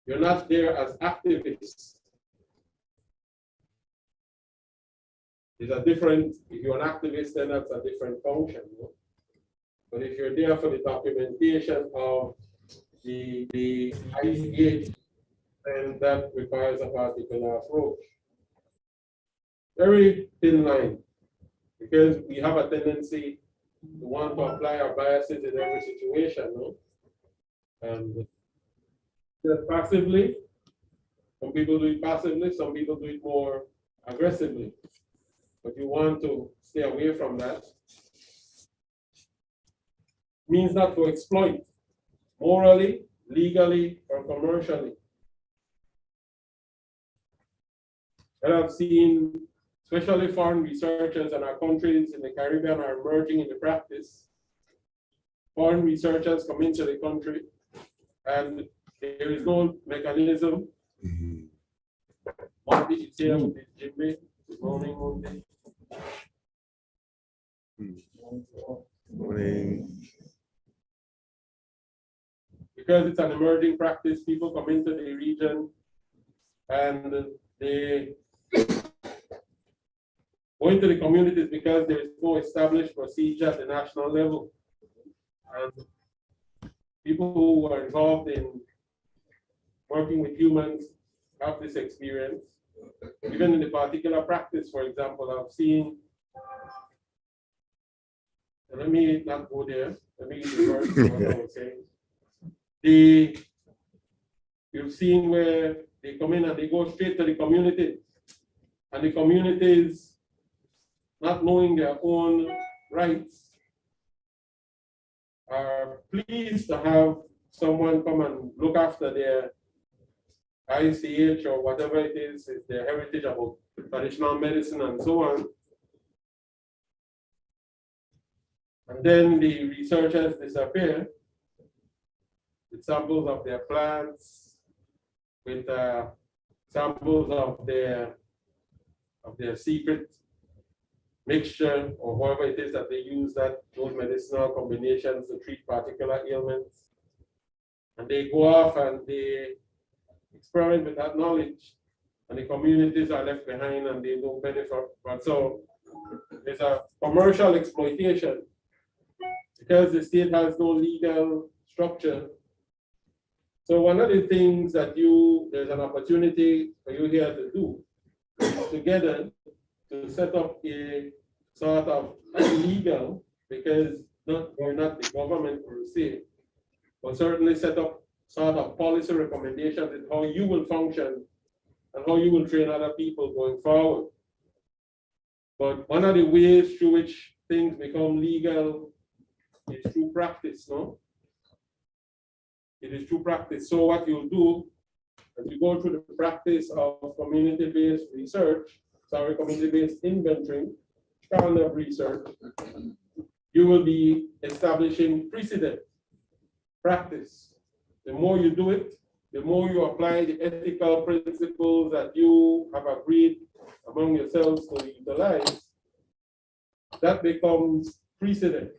You're not there as activists. There's a different, if you're an activist, then that's a different function. You know? But if you're there for the documentation of the ICH, then that requires a particular approach. Very thin line, because we have a tendency to want to apply our biases in every situation. No? And passively, some people do it passively, some people do it more aggressively. But you want to stay away from that. Means not to exploit morally, legally, or commercially. And I've seen, especially foreign researchers in our countries in the Caribbean are emerging in the practice. Foreign researchers come into the country and there is no mechanism. Monday is here with this Jimmy. Good morning, Monday. Morning. Because it's an emerging practice, people come into the region and they go into the communities because there is no established procedure at the national level. And people who are involved in working with humans have this experience. Even in the particular practice, for example, I've seen, let me not go there, let me reverse what I was saying. You've seen where they come in and they go straight to the community, and the communities, not knowing their own rights, are pleased to have someone come and look after their ICH or whatever it is their heritage about traditional medicine and so on. And then the researchers disappear with samples of their plants, with samples of their secret mixture or whatever it is that they use, those medicinal combinations to treat particular ailments. And they go off and they experiment with that knowledge, and the communities are left behind and they don't benefit from it. So there's a commercial exploitation because the state has no legal structure. So one of the things that there's an opportunity for you here to do is together to set up a sort of legal, because we're not the government per se, but certainly set up sort of policy recommendations in how you will function and how you will train other people going forward. But one of the ways through which things become legal is through practice, no? It is through practice. So what you'll do, as you go through the practice of community-based research, community-based inventory, kind of research, you will be establishing precedent, practice. The more you do it, the more you apply the ethical principles that you have agreed among yourselves to utilize, that becomes precedent.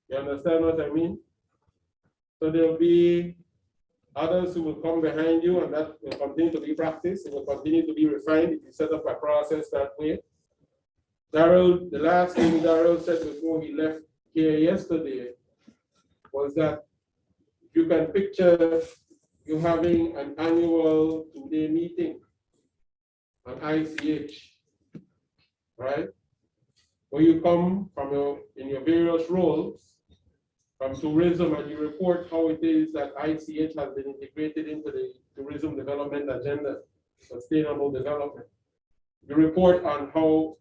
You understand what I mean? So there'll be others who will come behind you, and that will continue to be practiced. It will continue to be refined if you set up a process that way. Darrell, the last thing Darrell said before he left here yesterday was that you can picture you having an annual 2-day meeting on ICH, right? Where you come from in your various roles from tourism, and you report how it is that ICH has been integrated into the tourism development agenda, sustainable development. You report on how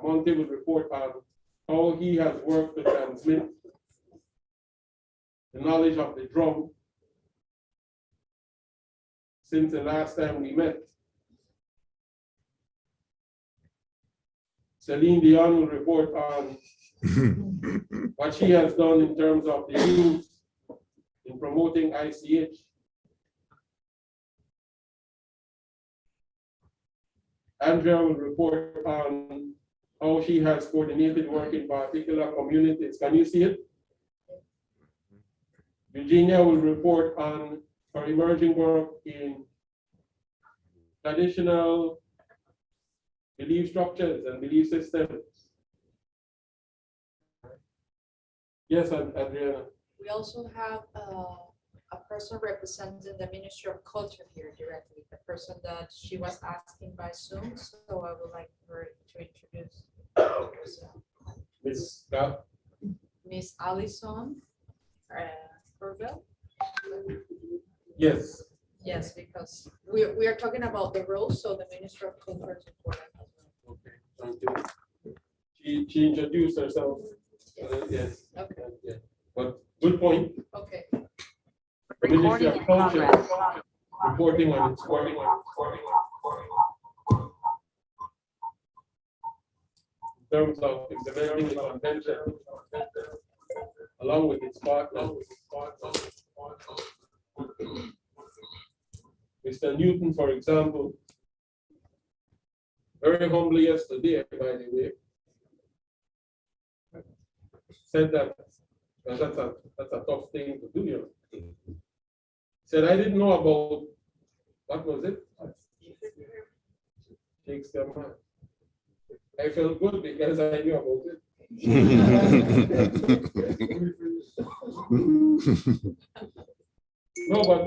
Monte will report on how he has worked to transmit the knowledge of the drum since the last time we met. Celine Dion will report on what she has done in terms of the youth in promoting ICH. Andrea will report on how she has coordinated work in particular communities. Can you see it? Eugenia will report on for emerging work in traditional belief structures and belief systems. Yes, Adriana. We also have a person representing the Ministry of Culture here directly, the person that she was asking by Zoom. So I would like her to introduce herself. Miss Alison Purville. Yes. Yes, because we are talking about the rules, so the Ministry of Culture is important as well. Okay, thank you. She introduced herself. Yes. Okay. Yeah. But good point. Okay. The Ministry of Culture reporting on its work. In terms of implementing the convention, along with its partners. Mr. Newton, for example, very humbly yesterday, by the way, said that that's a tough thing to do, you know. Said, I didn't know about, what was it? Shakespeare man. I felt good because I knew about it. No, but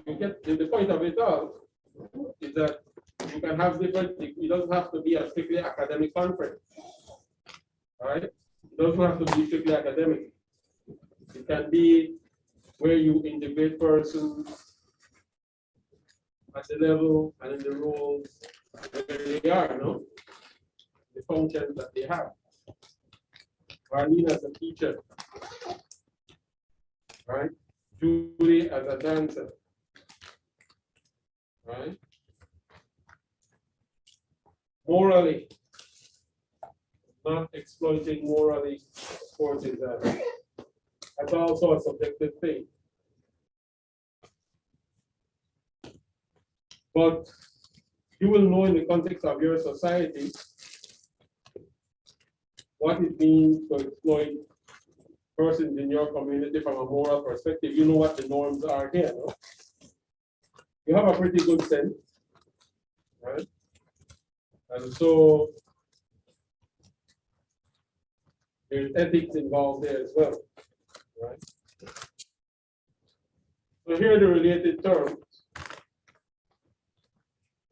you get the point of it all is that you can have different, it doesn't have to be a strictly academic conference. All right? It doesn't have to be strictly academic. It can be where you integrate persons at the level and in the roles where they are, no? The functions that they have. Marlene as a teacher, right? Julie as a dancer, right? Morally, not exploiting morally, of course, is that's also a subjective thing. But you will know in the context of your society what it means to exploit persons in your community from a moral perspective. You know what the norms are here, no? You have a pretty good sense, right? And so there's ethics involved there as well, right? So here are the related terms.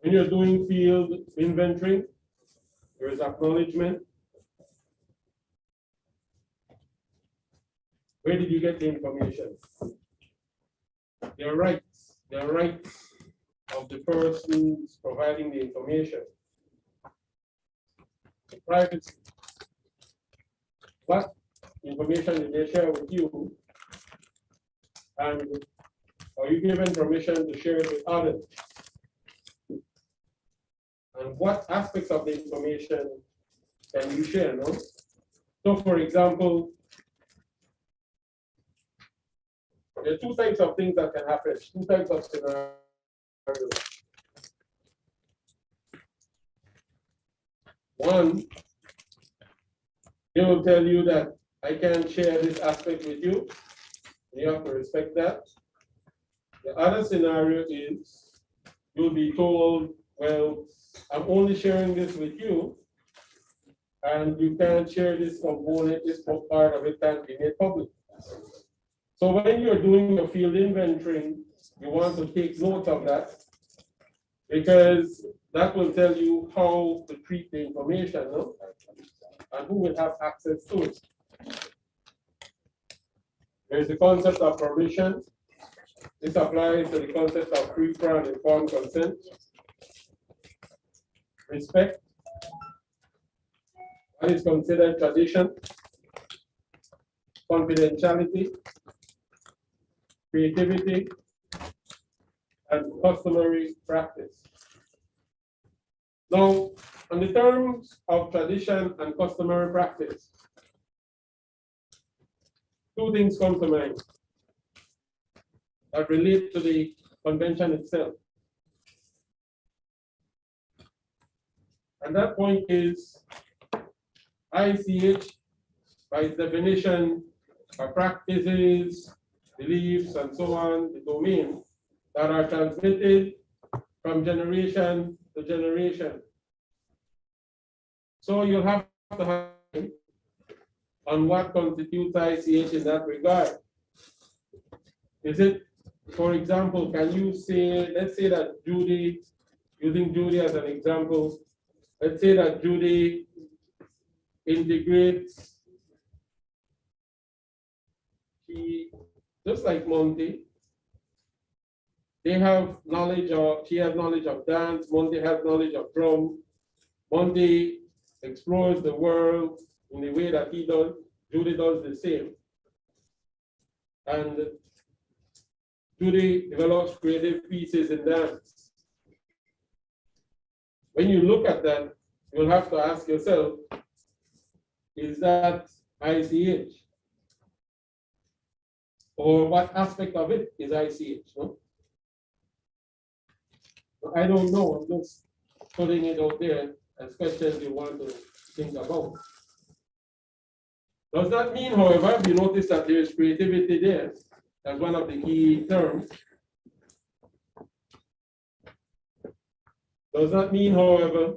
When you're doing field inventory, there is acknowledgement. Where did you get the information? Their rights of the persons providing the information. The privacy. What information did they share with you? And are you given permission to share it with others? And what aspects of the information can you share, no? So for example, there are two types of things that can happen, two types of scenarios. One, they will tell you that I can't share this aspect with you. You have to respect that. The other scenario is you'll be told, well, I'm only sharing this with you, and you can't share this component, this part of it can't be made public. So when you're doing your field inventory, you want to take note of that, because that will tell you how to treat the information, no? And who will have access to it. There's the concept of permission. This applies to the concept of free, fair, and informed consent. Respect. What is considered tradition? Confidentiality, creativity, and customary practice. Now, on the terms of tradition and customary practice, two things come to mind that relate to the convention itself. And that point is ICH, by its definition, are practices, beliefs, and so on, the domain that are transmitted from generation to generation. So you'll have to have on what constitutes ICH in that regard. Is it, for example, can you say, let's say that Judy, using Judy as an example, let's say that Judy integrates, just like Monty, they have knowledge of, she has knowledge of dance, Monty has knowledge of drum, Monty explores the world in the way that he does, Judy does the same. And Judy develops creative pieces in dance. When you look at that, you'll have to ask yourself, is that ICH? Or what aspect of it is ICH? No? I don't know, I'm just putting it out there as questions you want to think about. Does that mean, however, you notice that there is creativity there as one of the key terms? Does that mean, however,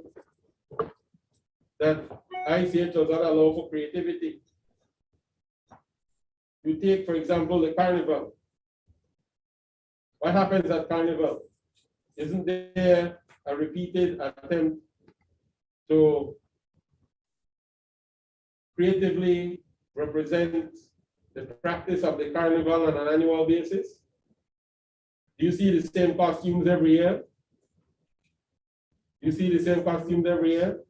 that ICH does not allow for creativity? You take, for example, the carnival. What happens at carnival? Isn't there a repeated attempt to creatively represent the practice of the carnival on an annual basis? Do you see the same costumes every year? You see the same costumes every year?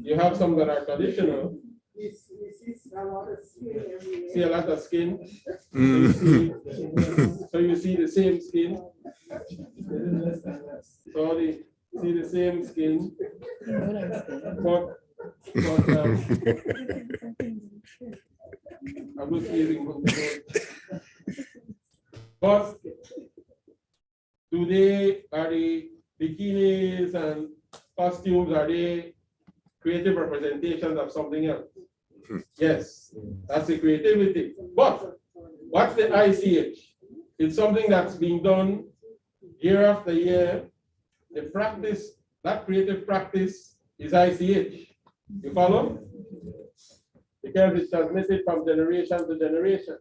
You have some that are traditional. We see a lot of skin every year. See a lot of skin. So you see the same skin. So you see the same skin. But I'm just using from the board. But today, are the bikinis and costumes, are they creative representations of something else? Yes, that's the creativity. But what's the ICH? It's something that's being done year after year. The practice, that creative practice is ICH. You follow? Because it's transmitted from generation to generation.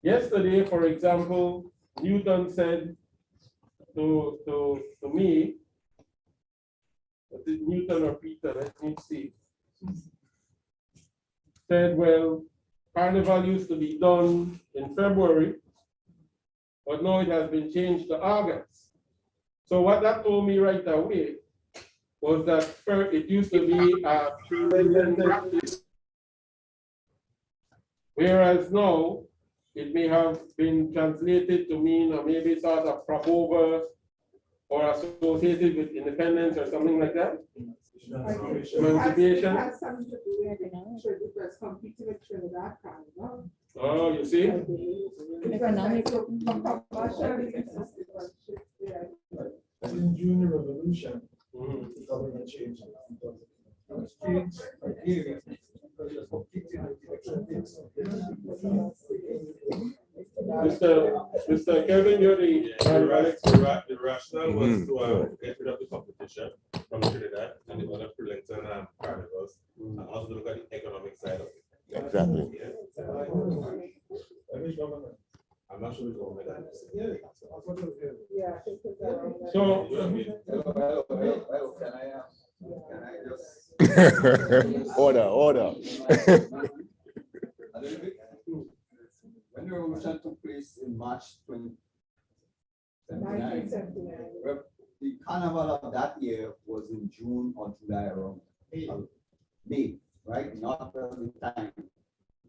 Yesterday, for example, Newton said to me, was it Newton or Peter? Let me see. Said, well, carnival used to be done in February, but now it has been changed to August. So what that told me right away was that it used to be a practice, whereas now it may have been translated to mean or maybe sort of crop over or associated with independence or something like that. Emancipation. It has something to do with it because competing with Trinidad Carnival. Oh, you see? Economic. In June Revolution, the government changed. Mr. Kevin, you're the rationale was to get rid of the competition from Trinidad and the other Burlington carnivals, and also look at the economic side of it. Exactly. Yeah. I'm not sure which government that is. Yeah, I think it's So, Can I just Order. when the revolution took place in March 2079, 1979. the carnival of that year was in June or July around May, right? Not the time it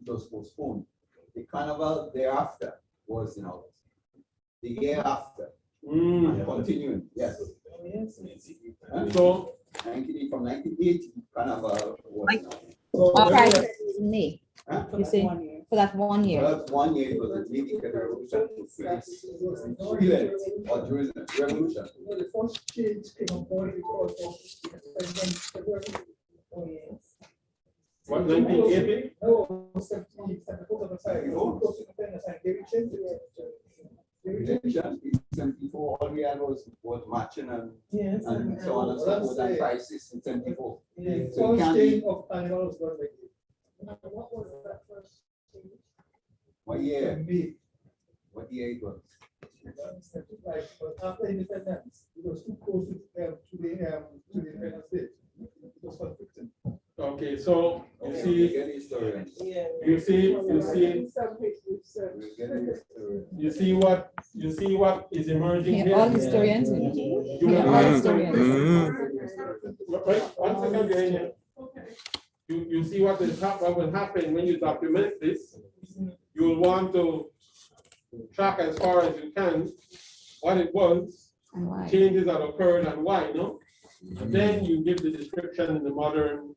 was postponed. The carnival thereafter was in August. The year after, continuing, yes. so From 1980, carnival was in August. Right, me, Huh? you see, for that 1 year. Well, 1 year it was immediately the revolution took place in Trinidad or during the revolution. The first change came on board because of the February. Oh, yes. What, 1980? No, 74 of the side. Oh, close to the fence, and Gary changed it. Gary changed it. In 74, all we had was matching Yes. and so on and so forth, and prices in 74. The So you first can't change be- of animals got like it. What was that first change? What year? Me. What year it was? Like, but after independence, it was too close to the Independence Day. It was conflicting. Okay, so you see, Get historians. Yeah. you see, Some his research. We'll get historians. you see what is emerging Yeah, here. all historians. You Yeah, will all have historians. Right, one second, Virginia. You see what will happen when you document this. You will want to track as far as you can what it was, And why? changes that occurred and why, no? And then you give the description in the modern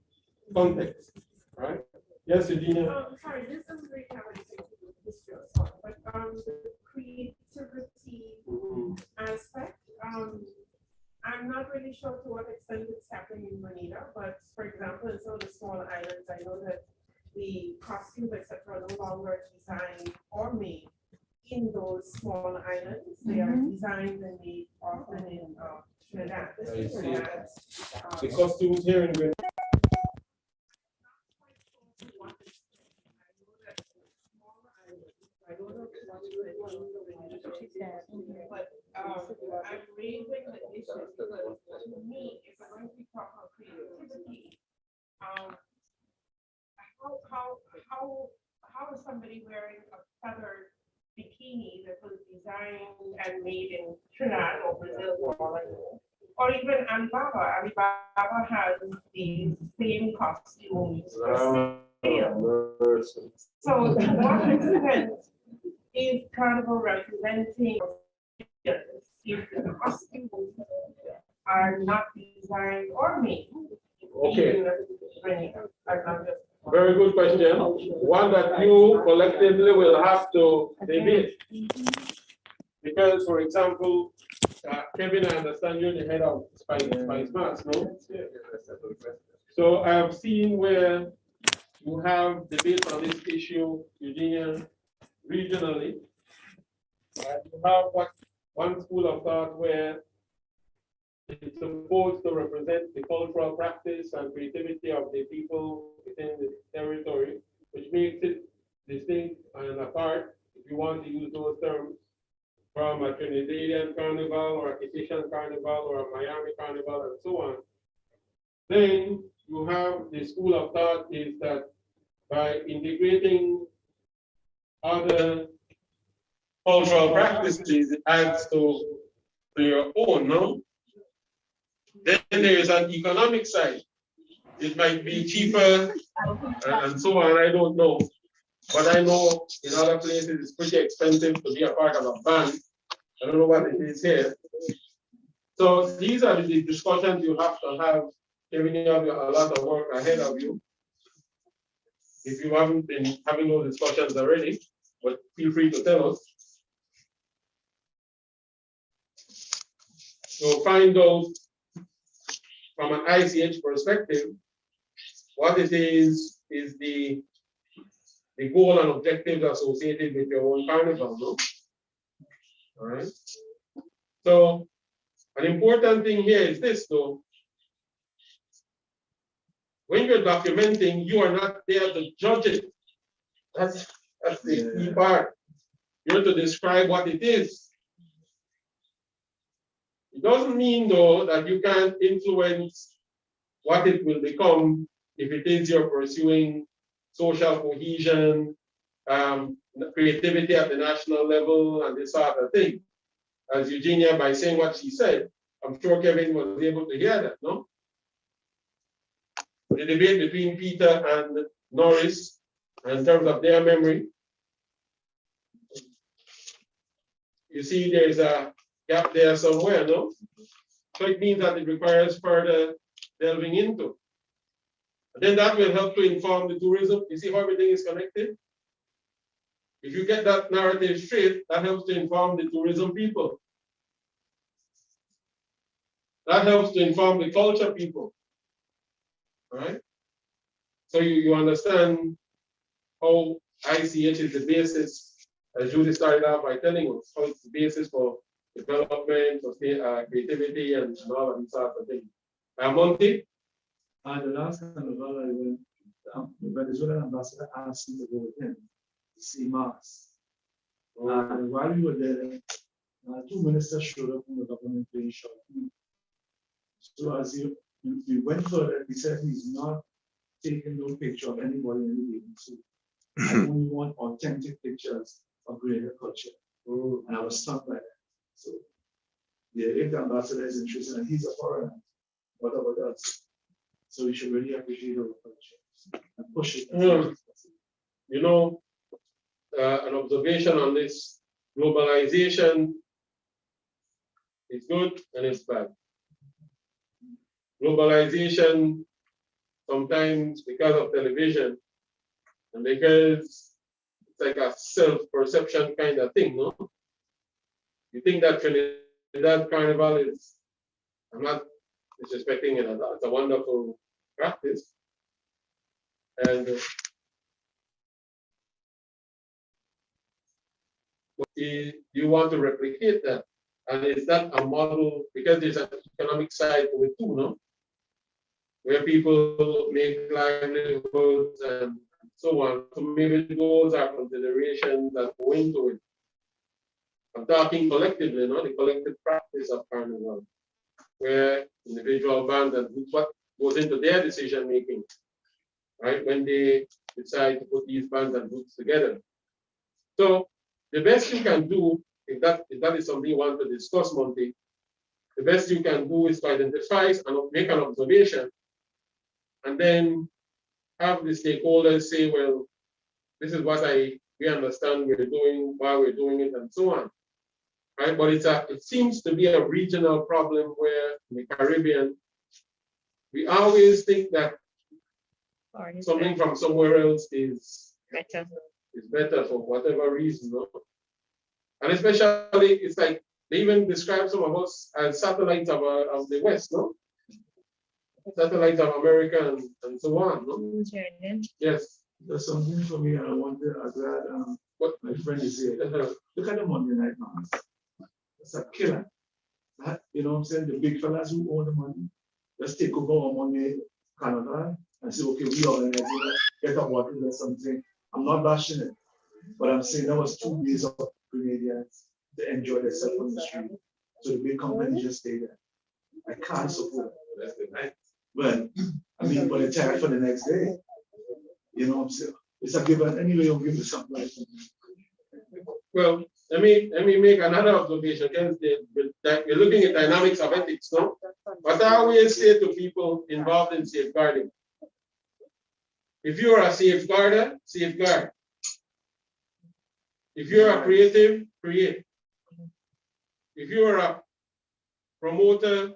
context, right? Yes, Eugenia? Sorry, this doesn't really have anything to do with history or so, but the creativity aspect, I'm not really sure to what extent it's happening in Grenada, but for example, in some of the small islands, I know that the costumes, etc., are no longer designed or made in those small islands. They are designed and made often in Trinidad. I see. Trinidad, The costumes here in Grenada. I don't know but I'm raising the issue because to me, if we're going to be talking about creativity, how is somebody wearing a feathered bikini that was designed and made in Trinidad or Brazil or even Alibaba? Alibaba has the same costumes for sale. So to what extent is Carnival representing if the costumes are not designed or made? Okay. in Grenada? I'm not just- Very good question. One that you collectively will have to debate. Because, for example, Kevin, I understand you're the head of Spice Mass, no? So I have seen where you have debates on this issue, Eugenia, regionally. You have one school of thought where it's supposed to represent the cultural practice and creativity of the people within the territory, which makes it distinct and apart, if you want to use those terms, from a Trinidadian carnival or a Haitian carnival or a Miami carnival and so on. Then you have the school of thought is that by integrating other cultural practices, it adds to your own, no? Then there is an economic side. It might be cheaper and so on, I don't know. But I know in other places it's pretty expensive to be a part of a band. I don't know what it is here. So these are the discussions you have to have, giving you a lot of work ahead of you. If you haven't been having those discussions already, but feel free to tell us. So find out from an ICH perspective, what it is the goal and objectives associated with your own carnival, no? All right. So an important thing here is this, though. When you're documenting, you are not there to judge it. That's the key part. You're to describe what it is. It doesn't mean, though, that you can't influence what it will become if it is you're pursuing social cohesion, creativity at the national level, and this sort of thing. As Eugenia, by saying what she said, I'm sure Kevin was able to hear that, no? The debate between Peter and Norris in terms of their memory. You see there's a gap there somewhere, no? So it means that it requires further delving into. And then that will help to inform the tourism. You see how everything is connected? If you get that narrative straight, that helps to inform the tourism people. That helps to inform the culture people. All right? So you understand how ICH is the basis, as Judy started off by telling us, how it's the basis for development, for creativity, and all of these sorts of things. Monty? And the last carnival I went, the Venezuelan ambassador asked me to go with him to see Mars. And while we were there, two ministers showed up from the government playing short. So as we went further, he said he's not taking no picture of anybody in the evening. So I only want authentic pictures of Grenada culture. And I was stuck by that. So yeah, if the ambassador is interested, and he's a foreigner, what about us? So we should really appreciate our culture and push it. You know, an observation on this: globalization is good and it's bad. Globalization, sometimes because of television and because it's like a self-perception kind of thing, no? You think that Trinidad Carnival is, I'm not disrespecting it, it's a wonderful practice. And you want to replicate that. And is that a model, because there's an economic side to it too, no? Where people make livelihoods and so on. So maybe those are considerations that go into it. I'm talking collectively, no? The collective practice of carnival, where individual bands and what goes into their decision making, right? When they decide to put these bands and groups together. So the best you can do, if that is something you want to discuss, Monty, the best you can do is to identify and make an observation, and then have the stakeholders say, well, this is what we understand we're doing, why we're doing it, and so on. Right? But it seems to be a regional problem where in the Caribbean, we always think that something from somewhere else is better for whatever reason. No? And especially, it's like they even describe some of us as satellites of the West, no? Satellites of America and so on. No? Yes. There's something for me, and I wanted, I'm glad what my friend is here. Look at the Monday night man. It's a killer. You know what I'm saying? The big fellas who own the money, let's take over our money, Canada, and say, okay, we organize it, get a bottle or something. I'm not bashing it, but I'm saying that was 2 days of Grenadians to enjoy themselves on the street. So the big company just stay there. I can't support it. That's the night. Well, I mean, but it's tired for the next day. You know what I'm saying? It's a given anyway, you'll give you something like that. Well, let me make another observation. We're looking at dynamics of ethics, no? But I always say to people involved in safeguarding, if you're a safeguarder, safeguard. If you're a creative, create. If you're a promoter,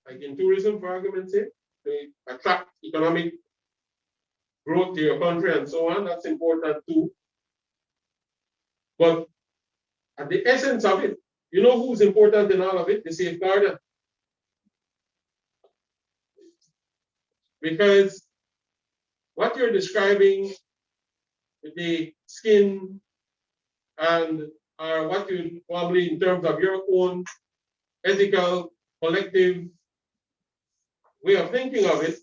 like in tourism, for argument's sake, to attract economic growth to your country and so on, that's important too. But at the essence of it, you know who's important in all of it? The safeguarder. Because what you're describing with the skin and what you probably in terms of your own ethical, collective way of thinking of it,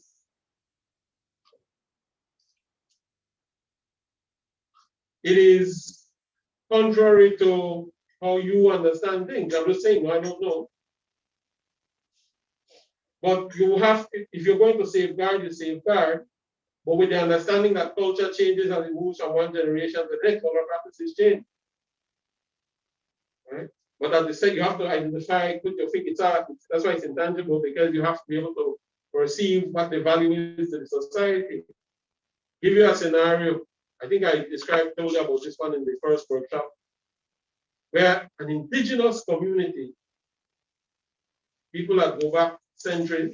it is contrary to how you understand things. I'm just saying, I don't know. But you have, if you're going to safeguard, you safeguard, but with the understanding that culture changes as it moves from one generation to the next, all our practices change. Right? But at the same, you have to identify, put your finger, that's why it's intangible, because you have to be able to perceive what the value is to the society. Give you a scenario. I think I told you about this one in the first workshop, where an indigenous community, people that go back centuries,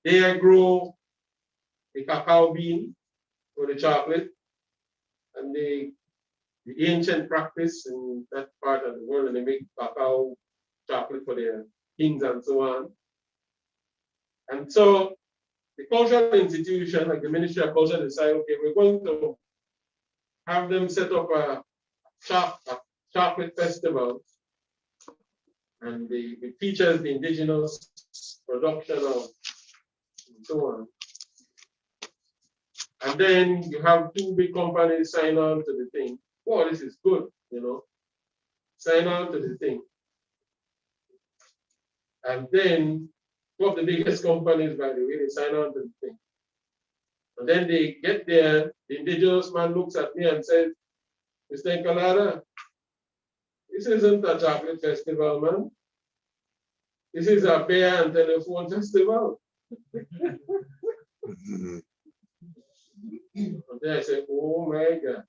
they grow the cacao bean or the chocolate, and the ancient practice in that part of the world, and they make cacao chocolate for their kings and so on. And so the cultural institution, like the Ministry of Culture, decide, okay, we're going to have them set up a chocolate festival, and it features the indigenous production of and so on. And then you have two big companies sign on to the thing. Oh, this is good, you know. Sign on to the thing. And then two of the biggest companies, by the way, they sign on to the thing. And then they get there, the indigenous man looks at me and says, Mr. Nkalada, this isn't a chocolate festival, man. This is a beer and telephone festival. And then I said, oh my God,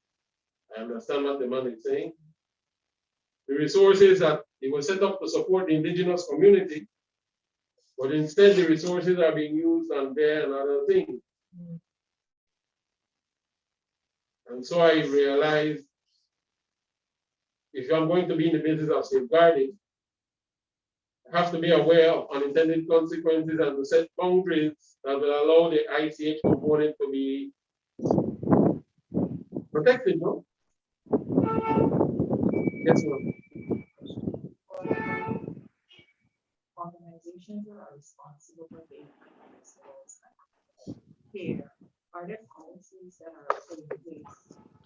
I understand what the man is saying. The resources that it was set up to support the indigenous community, but instead the resources are being used on beer and other things. And so I realized if I'm going to be in the business of safeguarding, I have to be aware of unintended consequences and to set boundaries that will allow the ICH component to be protected, no? Yes, ma'am. Organizations that are responsible for the festivals here, are there policies that are put in place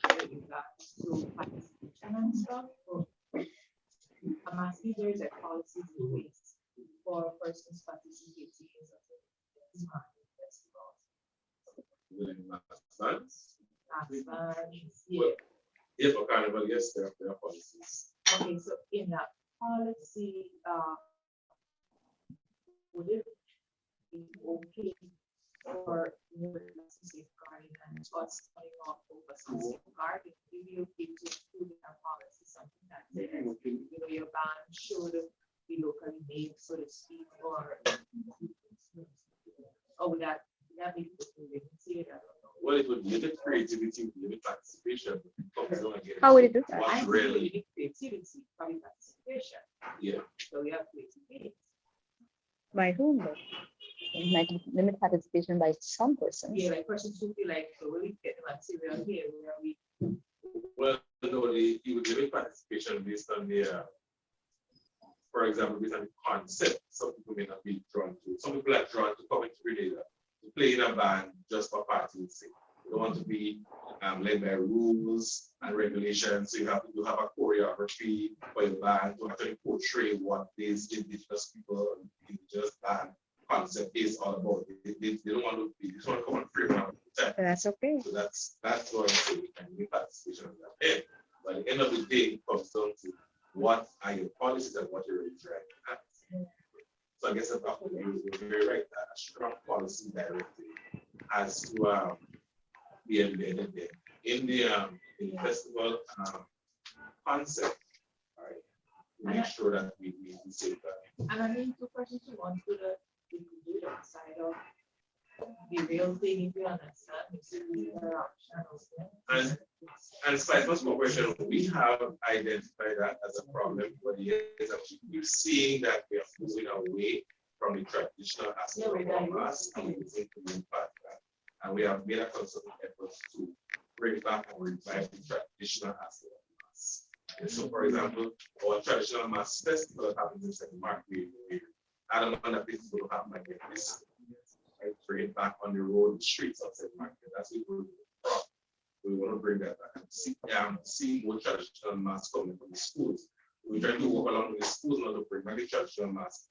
with regards to participation and stuff? Or I'm asking, there is a policy in place for persons participating in festivals. Yeah. Yes, for carnival, yes, there are policies. Okay, so in that policy, would it be okay for safeguarding and us putting off over some safeguarding? Will you be able to include in our policy something that says, you know, your band should be locally made, so to speak, or would that be say that? Well, it would limit creativity, limit participation. How would it do that? I really creativity, probably participation. Yeah. So we have creativity. By whom though? It might limit participation by some persons. Yeah, like persons who feel like, so we get the material here, where we. Well, no, you would limit participation based on the, for example, based on the concept. Some people may not be drawn to. Some people are drawn to come into Grenada to play in a band just for party's sake. They don't want to be led by rules and regulations. So you have a choreography for your band to actually portray what these indigenous people, indigenous band concept is all about. They don't want to be, they just want to come and free around the time. That's okay. So that's what I'm saying. And we participation on that end. But at the end of the day, it comes down to what are your policies and what you're really trying at. So I guess you're very right that a strong policy directive has to be embedded there in the festival concept, all right, to make sure that we safeguard. And I mean, two persons who want to do the side of the real thing, if you understand. And Spicemas Corporation, we have identified that as a problem for the years. We're seeing that we are moving away from the traditional aspect of our mass and moving to impact that. And we have made a concerted effort to bring back and revive the traditional aspect of mass. And so, for example, our traditional mass festival happens in St. Mark. I don't know that this will happen again this year. Right? Bring it back on the road, the streets of St. Mark. That's what we're doing. We want to bring that back and see what traditional mass coming from the schools. We're trying to work along with the schools now to bring back the traditional mass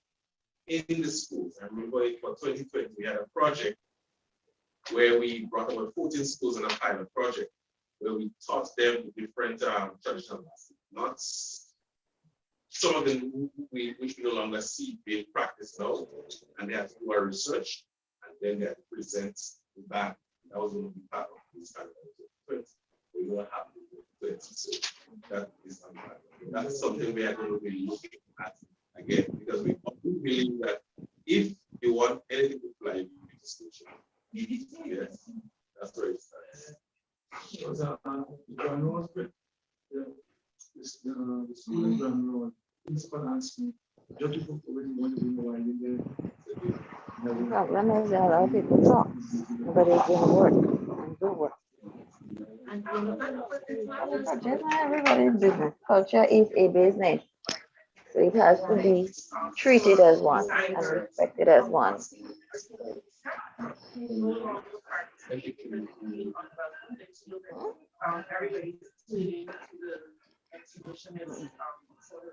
in the schools. I remember for 2020, we had a project where we brought about 14 schools in a pilot project where we taught them different traditional masses. Not some of them which we no longer see being practiced now, and they had to do our research and then they had to present the band. That was going to be part of this kind of thing. We don't have to do it. So that is that's something we are going to be looking at again, because we believe that if you want anything to fly, you need to switch it. Yes, that's where it starts. Because I know the school in Grenada, principal asked me Just people already want to be more The problem is that a lot of people talk, but they didn't work and do work. And you know, and what the plan is- Culture is not everybody's business. Culture is a business. So it has to be treated as one and respected as one. Everybody's tuning to the exhibition is sort of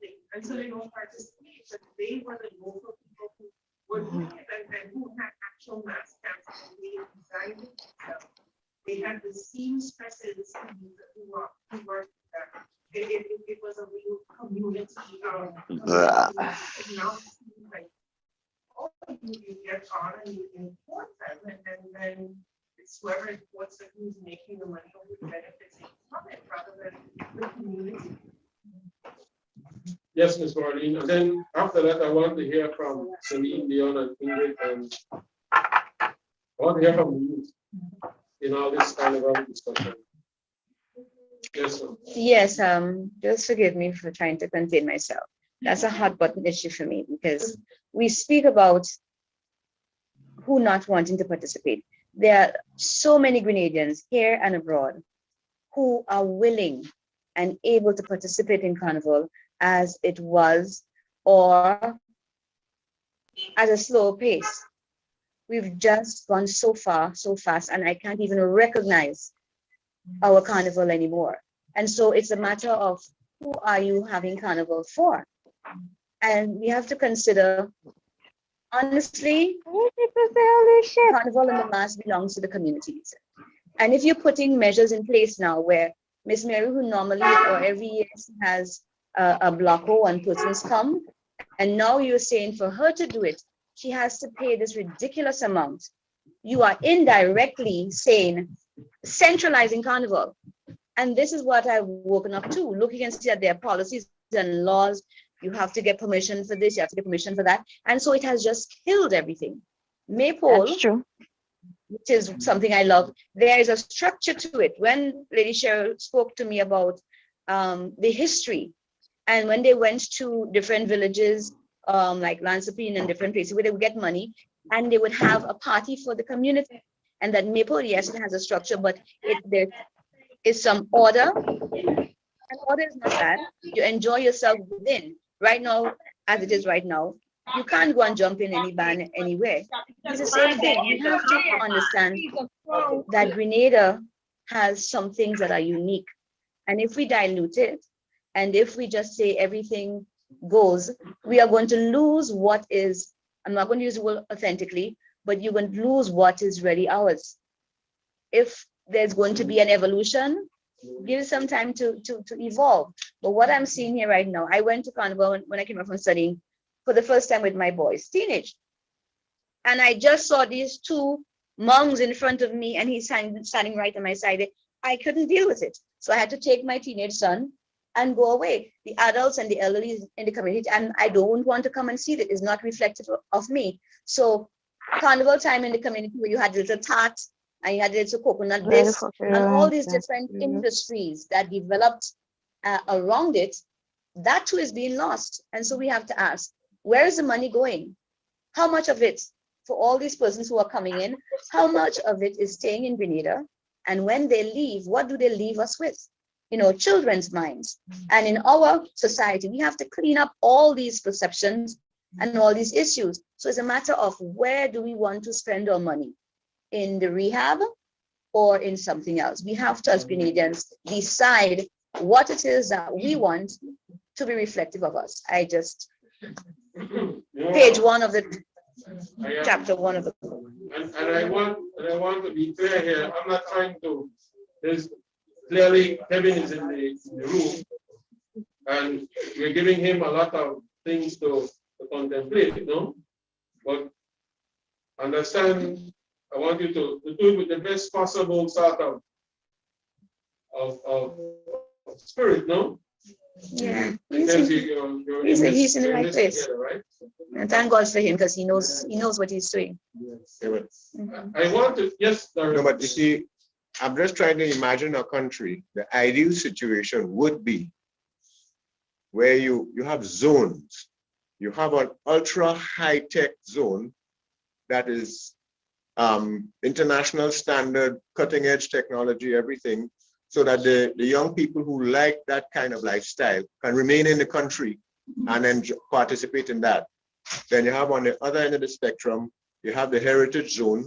thing. And so they don't participate, but they were the local people who were doing it and who had actual mass camps and they designed it. So they had the seamstresses who were it was a real community. Now it seems like, oh, you get on and you import them, and then it's whoever imports it who's making the money or who's benefiting from it rather than the community. Yes, Ms. Marlene. And then after that, I want to hear from Celine, Leon, and Ingrid, and I want to hear from you in all this kind of discussion. Yes, sir. Yes, just forgive me for trying to contain myself. That's a hot button issue for me because we speak about who not wanting to participate. There are so many Grenadians here and abroad who are willing and able to participate in Carnival as it was or at a slower pace. We've just gone so far, so fast, and I can't even recognize our Carnival anymore. And so it's a matter of who are you having Carnival for? And we have to consider, honestly, Carnival in the mass belongs to the communities. And if you're putting measures in place now where Miss Mary, who normally or every year has a block or one person's come, and now you're saying for her to do it, she has to pay this ridiculous amount. You are indirectly saying, centralizing Carnival. And this is what I've woken up to, looking and see that there are policies and laws. You have to get permission for this, you have to get permission for that. And so it has just killed everything. Maypole, That's true. which is something I love, there is a structure to it. When Lady Cheryl spoke to me about the history, and when they went to different villages, like Lansapine and different places where they would get money, and they would have a party for the community. And that Maple, yes, it has a structure, but there is some order. And order is not bad. You enjoy yourself within. Right now, as it is right now, you can't go and jump in any band anywhere. It's the same thing. We have to understand that Grenada has some things that are unique. And if we dilute it, and if we just say everything goes, we are going to lose what is, I'm not going to use the word authentically, but you're going to lose what is really ours. If there's going to be an evolution, give it some time to evolve. But what I'm seeing here right now, I went to Carnival when I came up from studying for the first time with my boys, teenage. And I just saw these two monks in front of me and he's standing right on my side. I couldn't deal with it. So I had to take my teenage son and go away. The adults and the elderly in the community, and I don't want to come and see that. It's not reflective of me. So Carnival time in the community where you had little tarts and you had little coconut this and all these different industries that developed around it, that too is being lost. And so we have to ask, where is the money going? How much of it for all these persons who are coming in, how much of it is staying in Grenada? And when they leave, what do they leave us with? You know, children's minds. And in our society, we have to clean up all these perceptions and all these issues. So it's a matter of where do we want to spend our money? In the rehab or in something else? We have to, as Grenadians, decide what it is that we want to be reflective of us. I just, page 1 of the chapter 1 of the book. And I want to be clear here. I'm not trying to. There's clearly Kevin is in the room, and we're giving him a lot of things to contemplate, you know. But understand, I want you to do it with the best possible sort of spirit, no? Yeah, Because he's in the right place. Together, right? And thank God for him because he knows what he's doing. I want to, yes, no, but you see, I'm just trying to imagine a country. The ideal situation would be where you have zones you have an ultra high-tech zone that is international standard, cutting edge technology, everything, so that the young people who like that kind of lifestyle can remain in the country and then participate in that. Then you have on the other end of the spectrum, you have the heritage zone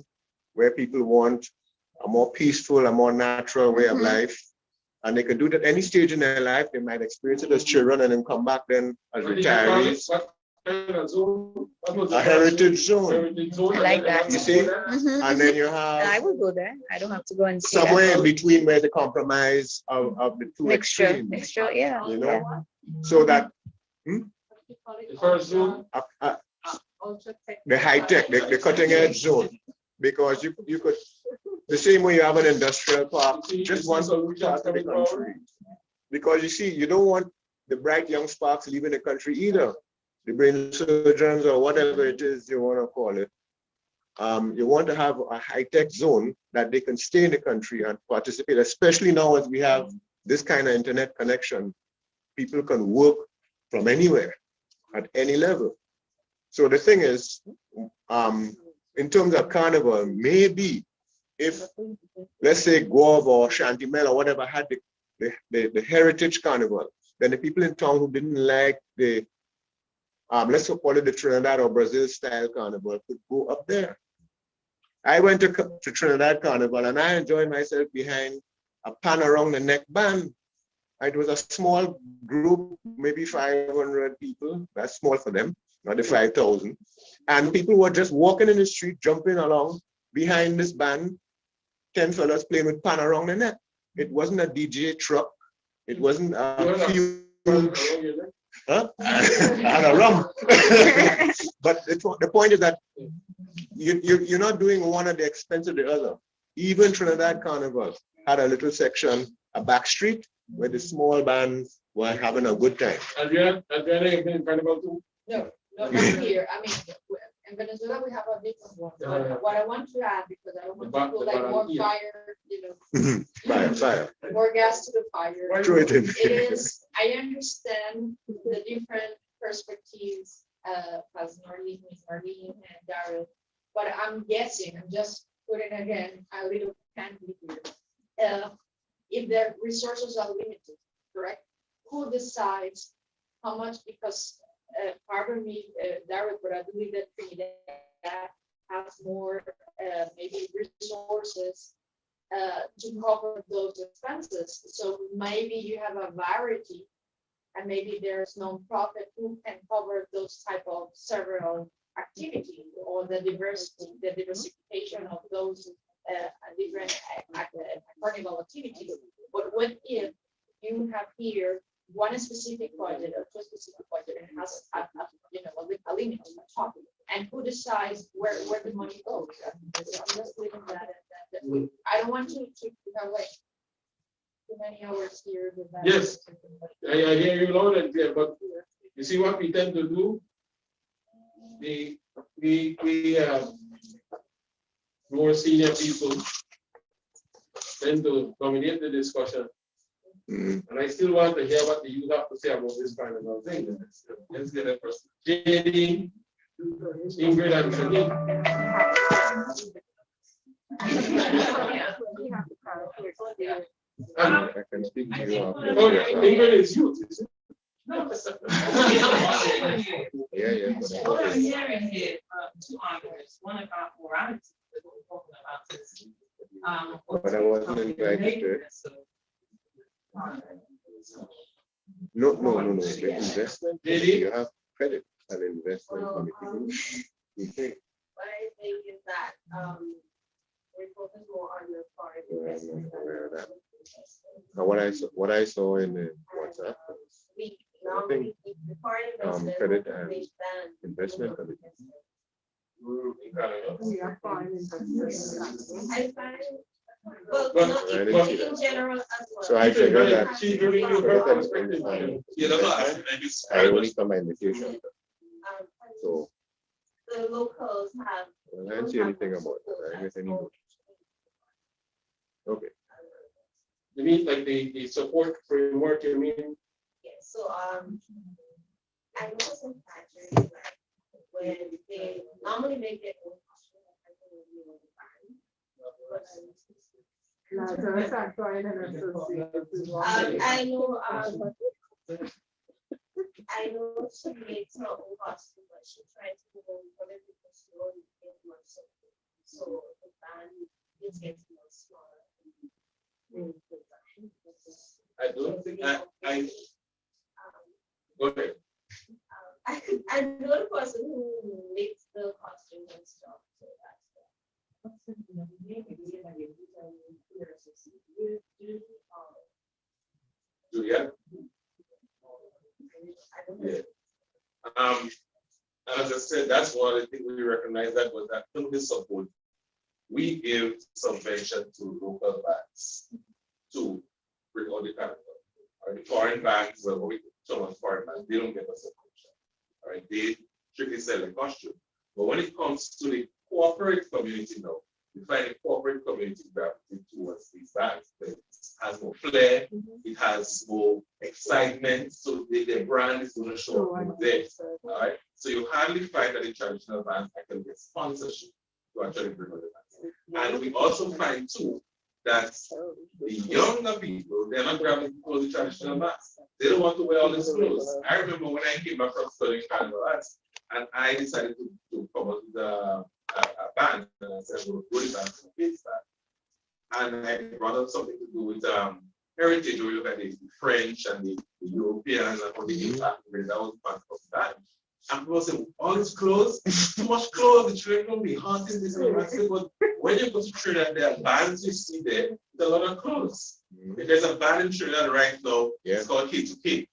where people want a more peaceful, a more natural way of life. And they can do that at any stage in their life. They might experience it as children and then come back then as retirees. A heritage zone. I like that. You see? Mhm, And then you have I will go there. I don't have to go and see somewhere that. in between where the compromise of the two Mixture, extremes. mixture, yeah. You Yeah. know, so that The first zone, the high tech, the cutting edge zone, because you could, the same way you have an industrial park, just one part of the country. Because you see, you don't want the bright young sparks leaving the country either. The brain surgeons or whatever it is you want to call it. You want to have a high-tech zone that they can stay in the country and participate, especially now as we have this kind of internet connection. People can work from anywhere at any level. So the thing is, in terms of carnival, maybe if, let's say, Guava or Shantimel or whatever had the heritage carnival, then the people in town who didn't like the, let's call it the Trinidad or Brazil style carnival could go up there. I went to Trinidad Carnival and I enjoyed myself behind a pan around the neck band. It was a small group, maybe 500 people. That's small for them, not the 5,000. And people were just walking in the street, jumping along behind this band, 10 fellas playing with pan around the neck. It wasn't a DJ truck. It wasn't a huge, huh? And a rum. But the point is that you're not doing one at the expense of the other. Even Trinidad Carnival had a little section, a back street, where the small bands were having a good time. Adriana, you've been in carnival too? No, not here. I mean, in Venezuela, we have a different one. But what I want to add, because I don't want to put like more fire, you know. Fire. More gas to the fire. Throw it in. It is, I understand the different perspectives, as Marlene, Ms. Marlene and Daryl, but I'm guessing, I'm just putting again a little candidly here. If the resources are limited, correct? Who decides how much? Because pardon me, Daryl, but I believe that Trinidad has more maybe resources to cover those expenses. So maybe you have a variety, and maybe there's non-profit who can cover those type of several activities, or the diversity, the diversification of those different carnival activities. But what if you have here one specific budget or two specific budget and it has you know, a limit on the top, and who decides where the money goes? I'm just leaving that. I don't want to have like too many hours here with that. Yes, I hear you loud and clear, but you see what we tend to do? We more senior people tend to dominate the discussion. And I still want to hear what the youth have to say about this kind of thing. Let's get it first. JD, Ingrid, and Shani. I can speak to you after. Ingrid is youth, is it? Yeah. What I'm hearing here, two arguments, one about morality, that we're talking about this. But I wasn't invited to it. No. The investment, you have credit and investment committee. Okay. What I think is that, we focus more on the foreign investment. Now, what I saw in the WhatsApp, We I think, the foreign investment. credit and investment committee. We are foreign investors. I find, well, But- not I in didn't see that. in general as well. So I figured that She's giving you her perspective. I only saw my invitation. So The locals have. I didn't see anything about that. I didn't get any notice. Okay. You mean like the support framework, you mean? Yes, so, I know some factories like when they normally make their own costume, I don't know the brand. I know I know she makes her own costume, but she tries to go for the people slowly in one something. So the band is getting more smaller. I don't think I go ahead. I know the person who makes the costume and stuff, so that's Julia? Yeah. And as I said, that's one of the things we recognize that was that community support. We give subvention to local banks to bring all the capital. Or the foreign banks, well, we someone foreign banks, they don't get us subvention. All right, they strictly sell the costume. But when it comes to the corporate community now, we find the corporate community gravitating towards these banks. It has more flair, it has more excitement, so the brand is going to show up there. All right. So you hardly find that the traditional banks actually get sponsorship to actually bring on the banks. And we also find too that the younger people, they're not gravitating towards the traditional banks. They don't want to wear all these clothes. I remember when I came back from studying carnival arts, and I decided to come up with a band, and I said, we'll go to band for kids band. And I brought up something to do with heritage, where we look at the French and the Europeans and how they impact. That was part of that. And people say, all these clothes, too much clothes, the children will be haunting this. But when you go to Trinidad, there are bands you see there with a lot of clothes. There's a band in Trinidad right now, it's called K2K.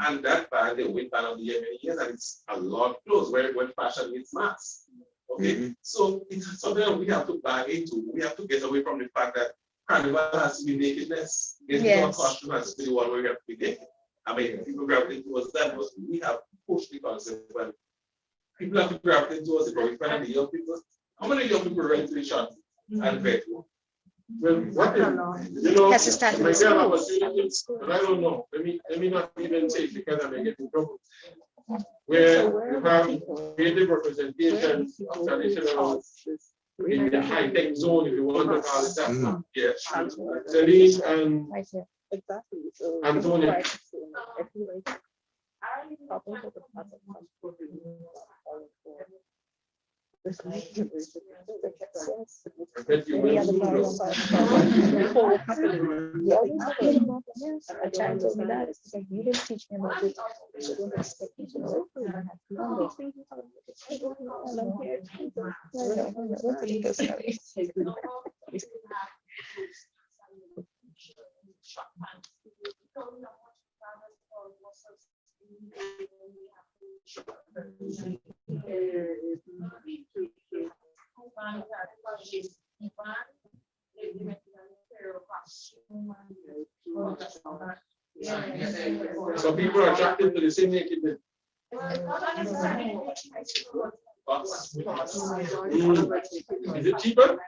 And that band, they win band of the year many years, and it's a lot of clothes where when fashion meets mass. Okay, so it's something that we have to buy into. We have to get away from the fact that carnival has to be nakedness. Getting our costume has to be the one where we have to be naked. I mean, people gravitate towards that, but we have to push the concept when people have to gravitate towards it, but we find the young people. How many young people are ready to be shot and vet? Well, what is, you know, my girl opportunities, but I don't know. Let me not even say it because I may get in trouble. Where you have creative representation of traditional in the high-tech zone, if you want to call it that. Yes. Celine and Antonia. A child told me that it's like you didn't teach me about it. So don't expect me to know it. You don't have to know So people are attracted to the same nakedness. Is it cheaper?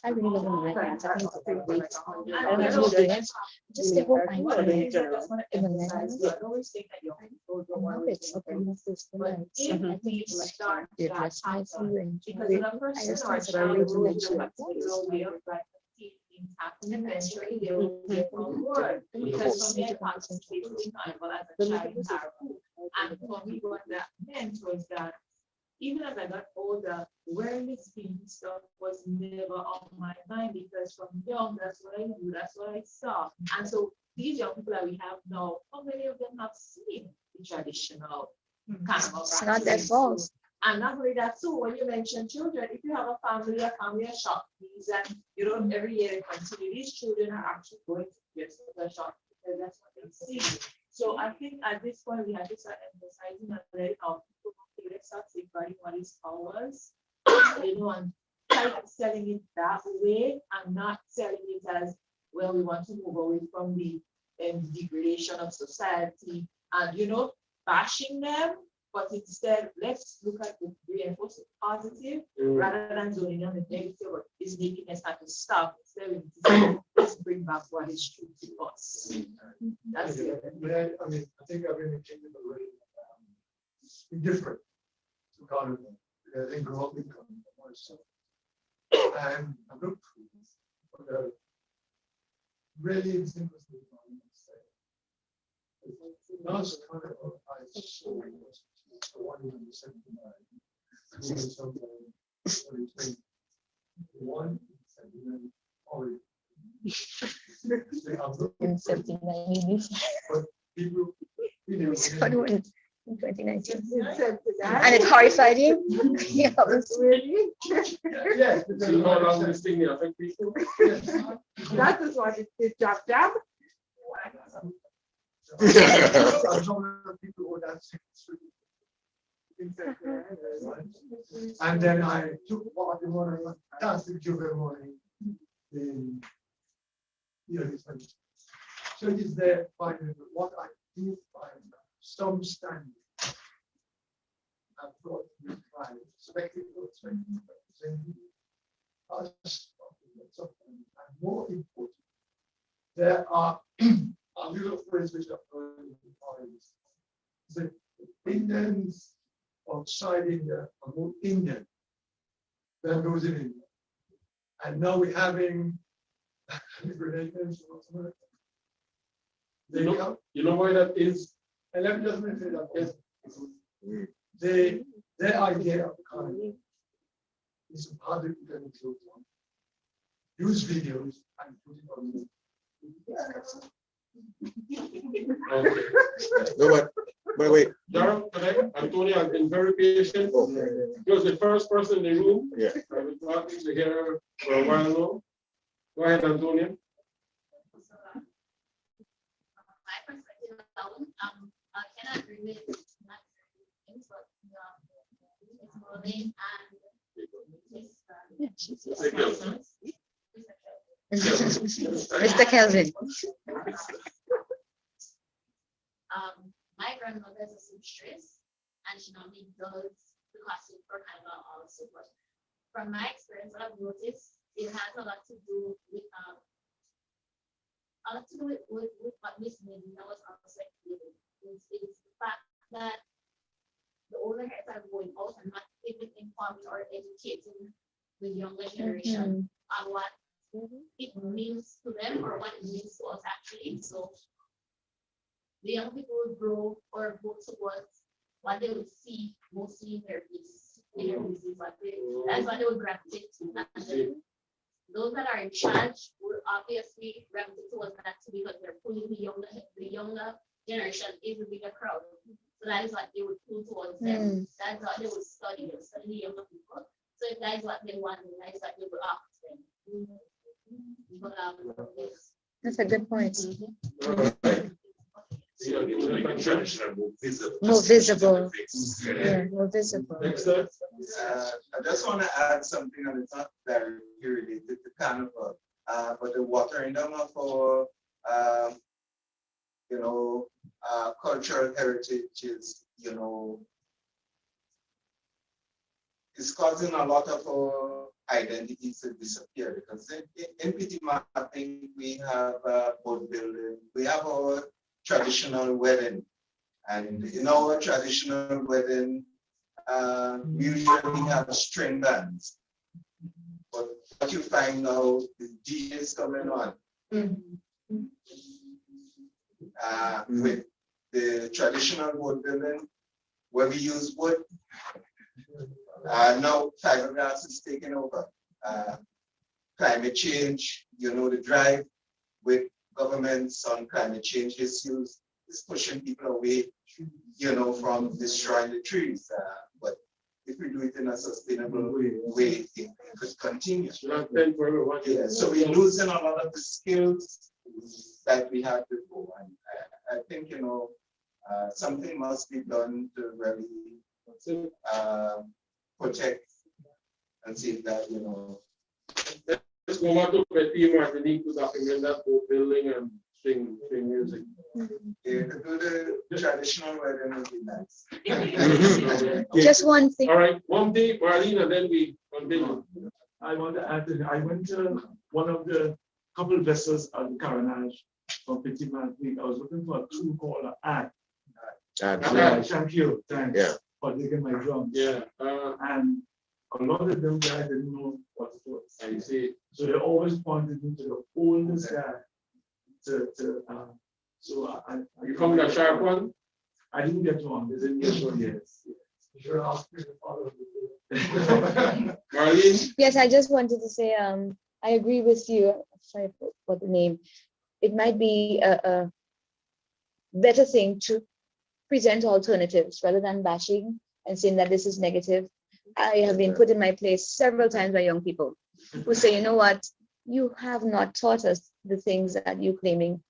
I really don't like that. I think it's a great song. I don't know who's doing it. Just the whole idea. In the Netherlands, I love it. So pretty this lights. I think it's like the dress nicely and I just think it's very residential. Because for me, I participated in carnival as a child in Tarapu. And for me, what that meant was that even as I got older, wearing this pink stuff was never on my mind because from young, that's what I knew, that's what I saw. And so these young people that we have now, how many of them have seen the traditional carnival? It's not their fault. And not only that too, when you mention children, if you have a family of shop fees and you don't every year they continue, these children are actually going to get the shop because that's what they see. So I think at this point we have to start emphasizing and letting our people start safeguarding what is ours, you know, and kind of selling it that way and not selling it as well, we want to move away from the degradation of society and, you know, bashing them. But instead, let's look at the reinforce the positive rather than zoning on the negative or is making us have to stop. Instead, we just bring back what is true to us. That's it. I mean, I think I've been kingdom already. Indifferent to God. I didn't grow up in God myself. And I've looked for the really interesting thing I say. Last kind of I saw was the one in the 79. One In 79, but people, in 2019. And it horrified you? Yeah. Really? yeah, See how long this thing will affect people? That is what it is, jab jab. And then I took part in one of the fantastic juvenile in so it is there finding what I do find some standing. I've brought with my spectacle representing us, and more important, there are a little phrase which I've heard in the times. The Indians outside India are more Indian than those in India. And now we're having Grenadians. You know why that is? And let me just mention that yes, their idea of economy is how they can include one. Use videos and put it on the No, but wait. Darren, Antonio has been very patient. He was the first person in the room. Yeah. I've been talking to her for a while now. Go ahead, Antonio. My perspective alone, I cannot agree with not things, but it's Merlin and Mr. Kelvin. My grandmother is a seamstress, and she normally does the costume for Carnival also. But from my experience, what I've noticed, it has a lot to do with what Miss Medina was also explaining. It's the fact that the older heads are going out and not even informing or educating the younger generation on what it means to them or what it means to us actually. So the young people will grow or go towards what they would see mostly in their pieces, that's what they would gravitate to. And those that are in charge will obviously gravitate towards that too, because they're pulling the younger generation is a bigger crowd. So that is what they would pull towards them. That's what they would study. They would study the younger people. So if that is what they want, that is what they would offer them. But yes. That's a good point. More visible. Yeah, more visible. Next slide. I just want to add something, and it's not directly related to Carnival, but the watering down of our, cultural heritage is, is causing a lot of our identities to disappear, because in Pitima, I think we have boat building, we have our traditional wedding, and in our traditional wedding, we usually have string bands, but what you find now is DJs coming on. With the traditional wood building, where we use wood, now fiberglass is taking over. Climate change, the drive with governments on climate change issues is pushing people away, from destroying the trees. But if we do it in a sustainable way, it could continue. Yeah, so we're losing a lot of the skills that we had before. And I think, something must be done to really protect and see that, Let's go back to Petit Martinique to document that boat building and string music. Yeah, to do the traditional wedding would be nice. Just one thing. All right, one thing, Marlene, and then we continue. I want to add that I went to one of the couple vessels on the Carnage from Petit Martinique. I was looking for a tool called an ad. And Thank you. Thanks Yeah. for taking my drums. Yeah. And a lot of them guys didn't know what it was. I see. So they always pointed me to the oldest guy. You found a sharp one? I didn't get one. They didn't get one. Yes. Sure, I'll follow. Marlene? Yes, I just wanted to say, I agree with you. Sorry for the name. It might be a better thing to present alternatives rather than bashing and saying that this is negative. I have been put in my place several times by young people who say, you know what, you have not taught us the things that you're claiming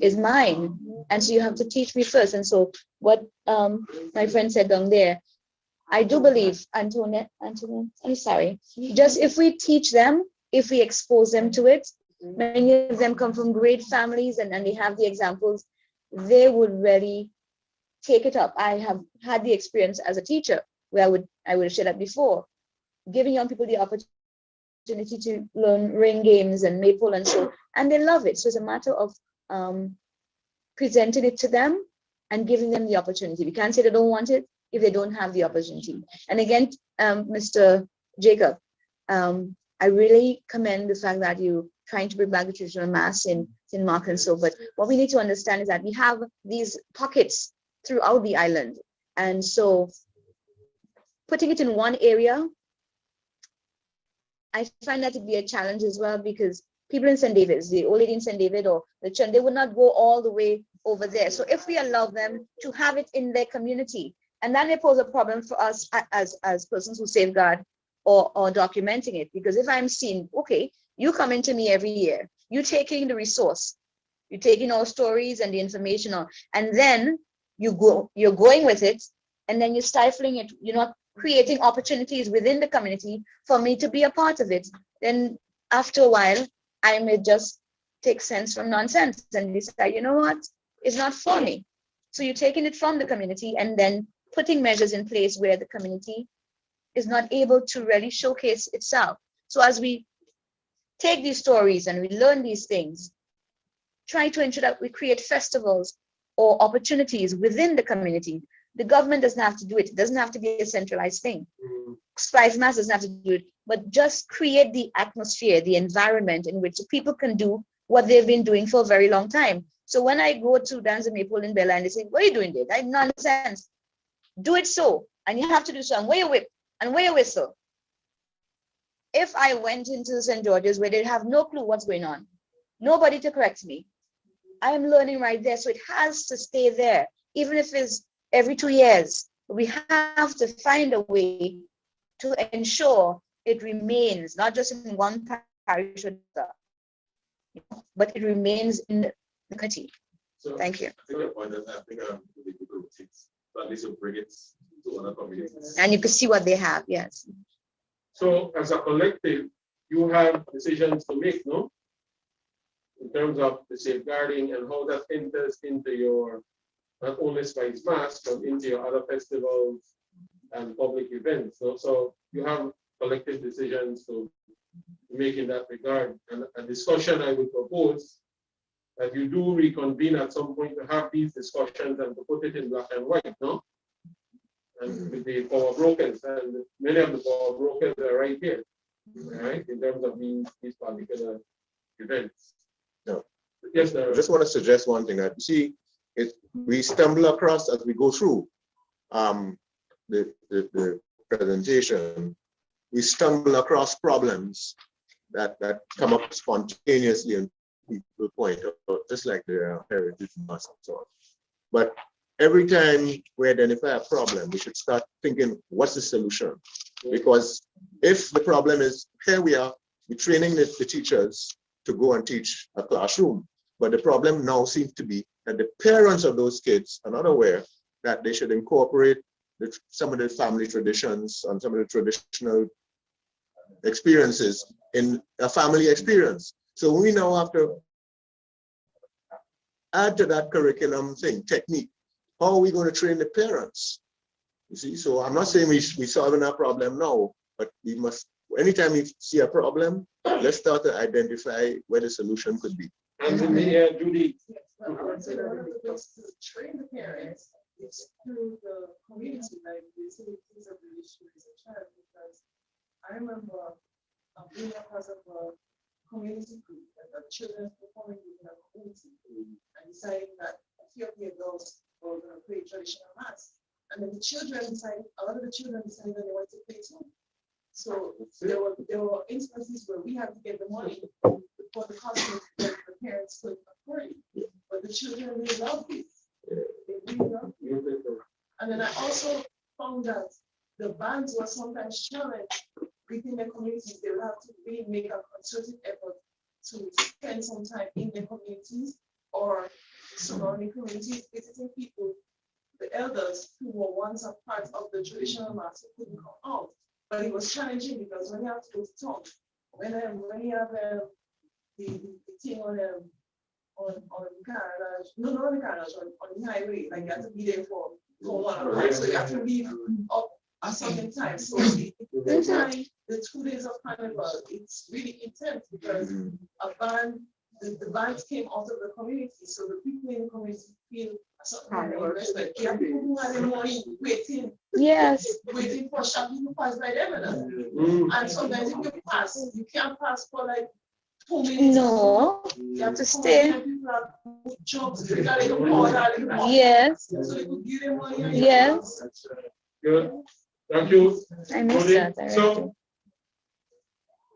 is mine. And so you have to teach me first. And so what my friend said down there, I do believe, Antoinette, I'm sorry, just if we teach them, if we expose them to it, many of them come from great families and they have the examples, they would really take it up. I have had the experience as a teacher where I would have shared that before, giving young people the opportunity to learn ring games and maple and so, and they love it. So it's a matter of presenting it to them and giving them the opportunity. We can't say they don't want it if they don't have the opportunity. And again, Mr. Jacob, I really commend the fact that you're trying to bring back the traditional mass in St. Mark and so, but what we need to understand is that we have these pockets throughout the island. And so putting it in one area, I find that to be a challenge as well, because people in St. David's, the old lady in St. David or the church, they would not go all the way over there. So if we allow them to have it in their community, and then it pose a problem for us as persons who safeguard or documenting it. Because if I'm seeing, okay, you come into me every year, you taking the resource, you're taking all stories and the information on, and then you're going with it, and then you're stifling it, you're not creating opportunities within the community for me to be a part of it, then after a while, I may just take sense from nonsense and decide, you know what, it's not for me. So you're taking it from the community and then putting measures in place where the community is not able to really showcase itself. So as we take these stories and we learn these things, try to ensure that we create festivals or opportunities within the community. The government doesn't have to do it. It doesn't have to be a centralized thing. Spice Mass doesn't have to do it, but just create the atmosphere, the environment in which people can do what they've been doing for a very long time. So when I go to dance the Maple in Bella and they say, what are you doing there? That's nonsense. Do it so, and you have to do so, and wear your whip, and wear your whistle. If I went into St. George's where they have no clue what's going on, nobody to correct me, I am learning right there, so it has to stay there, even if it's every 2 years. We have to find a way to ensure it remains, not just in one parish, but it remains in the community. So Thank you. I think the point is, I think the people who take, so at least you bring it to other communities. And you can see what they have, yes. So as a collective, you have decisions to make, no? In terms of the safeguarding and how that enters into your, not only Spice Mass, but into your other festivals and public events. So you have collective decisions to make in that regard. And a discussion I would propose that you do reconvene at some point to have these discussions and to put it in black and white, no? And with the power brokers, and many of the power brokers are right here, right? In terms of these particular events. No. Yes, sir. I just want to suggest one thing that you see, we stumble across as we go through the presentation, we stumble across problems that come up spontaneously and people point out, just like the heritage mass and so on. But every time we identify a problem, we should start thinking, what's the solution? Because if the problem is, here we are, we're training the teachers to go and teach a classroom, but the problem now seems to be that the parents of those kids are not aware that they should incorporate some of the family traditions and some of the traditional experiences in a family experience. So we now have to add to that curriculum technique. How are we going to train the parents? You see, so I'm not saying we're solving our problem now, but we must anytime you see a problem, let's start to identify where the solution could be. And in the air, Judy. But I would say one of the ways to train the parents is through the community, like the facilities of the issue as a child, because I remember being a part of a community group, like a children's performing group in a community, and deciding that a few of the adults were going to play traditional mass. And then the children decided, a lot of the children decided that they wanted to play too. So there were instances where we had to get the money for the costumes that the parents could afford it. But the children really loved it. They really loved it. And then I also found that the bands were sometimes challenged within the communities. They would have to really make a concerted effort to spend some time in the communities or surrounding communities, visiting people, the elders who were once a part of the traditional mass who couldn't come out. But it was challenging because when you have to go to talk, when you have the thing on carriage, no, not on the carriage, on the highway, like you have to be there for 1 hour. So you have to leave up at certain time. So the 2 days of carnival, it's really intense because a band, the bands came out of the community, so the people in the community feel a certain kind of respect. You have people who have the money waiting. Yes. Waiting for shopping to pass by them. And sometimes if you pass, you can't pass for like 2 minutes. No. You have to stay. People have jobs, you got to Yes. So they could give them money. And Yes. Good. Thank you. I missed that. I So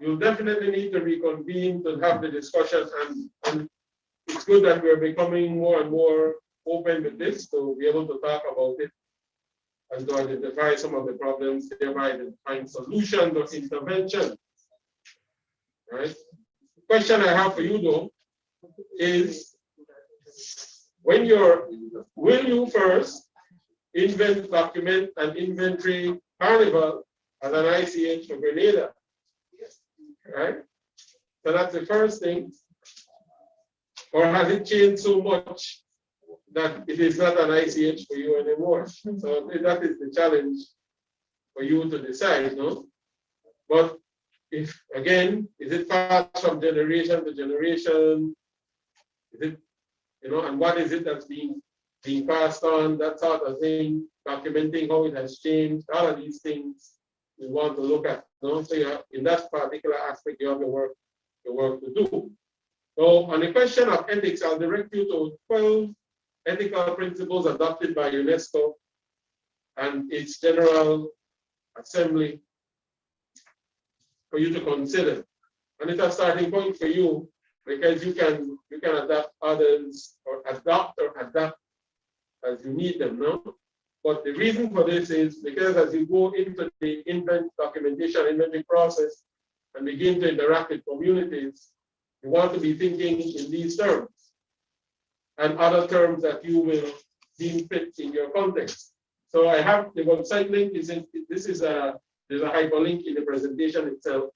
you'll definitely need to reconvene to have the discussion, and it's good that we're becoming more and more open with this to be able to talk about it and to identify some of the problems, thereby find solutions or intervention. Right? The question I have for you though is, will you first invent, document, and inventory carnival as an ICH for Grenada? Right? So that's the first thing. Or has it changed so much that it is not an ICH for you anymore? So that is the challenge for you to decide, no? But if, again, is it passed from generation to generation? Is it, and what is it that's being passed on, that sort of thing, documenting how it has changed, all of these things we want to look at. No? So in that particular aspect, you have the work to do. So on the question of ethics, I'll direct you to 12 ethical principles adopted by UNESCO and its General Assembly for you to consider. And it's a starting point for you because you can adapt others or adapt as you need them, no? But the reason for this is because as you go into the documentation inventory process and begin to interact with communities, you want to be thinking in these terms and other terms that you will deem fit in your context. So I have the website link. There's a hyperlink in the presentation itself.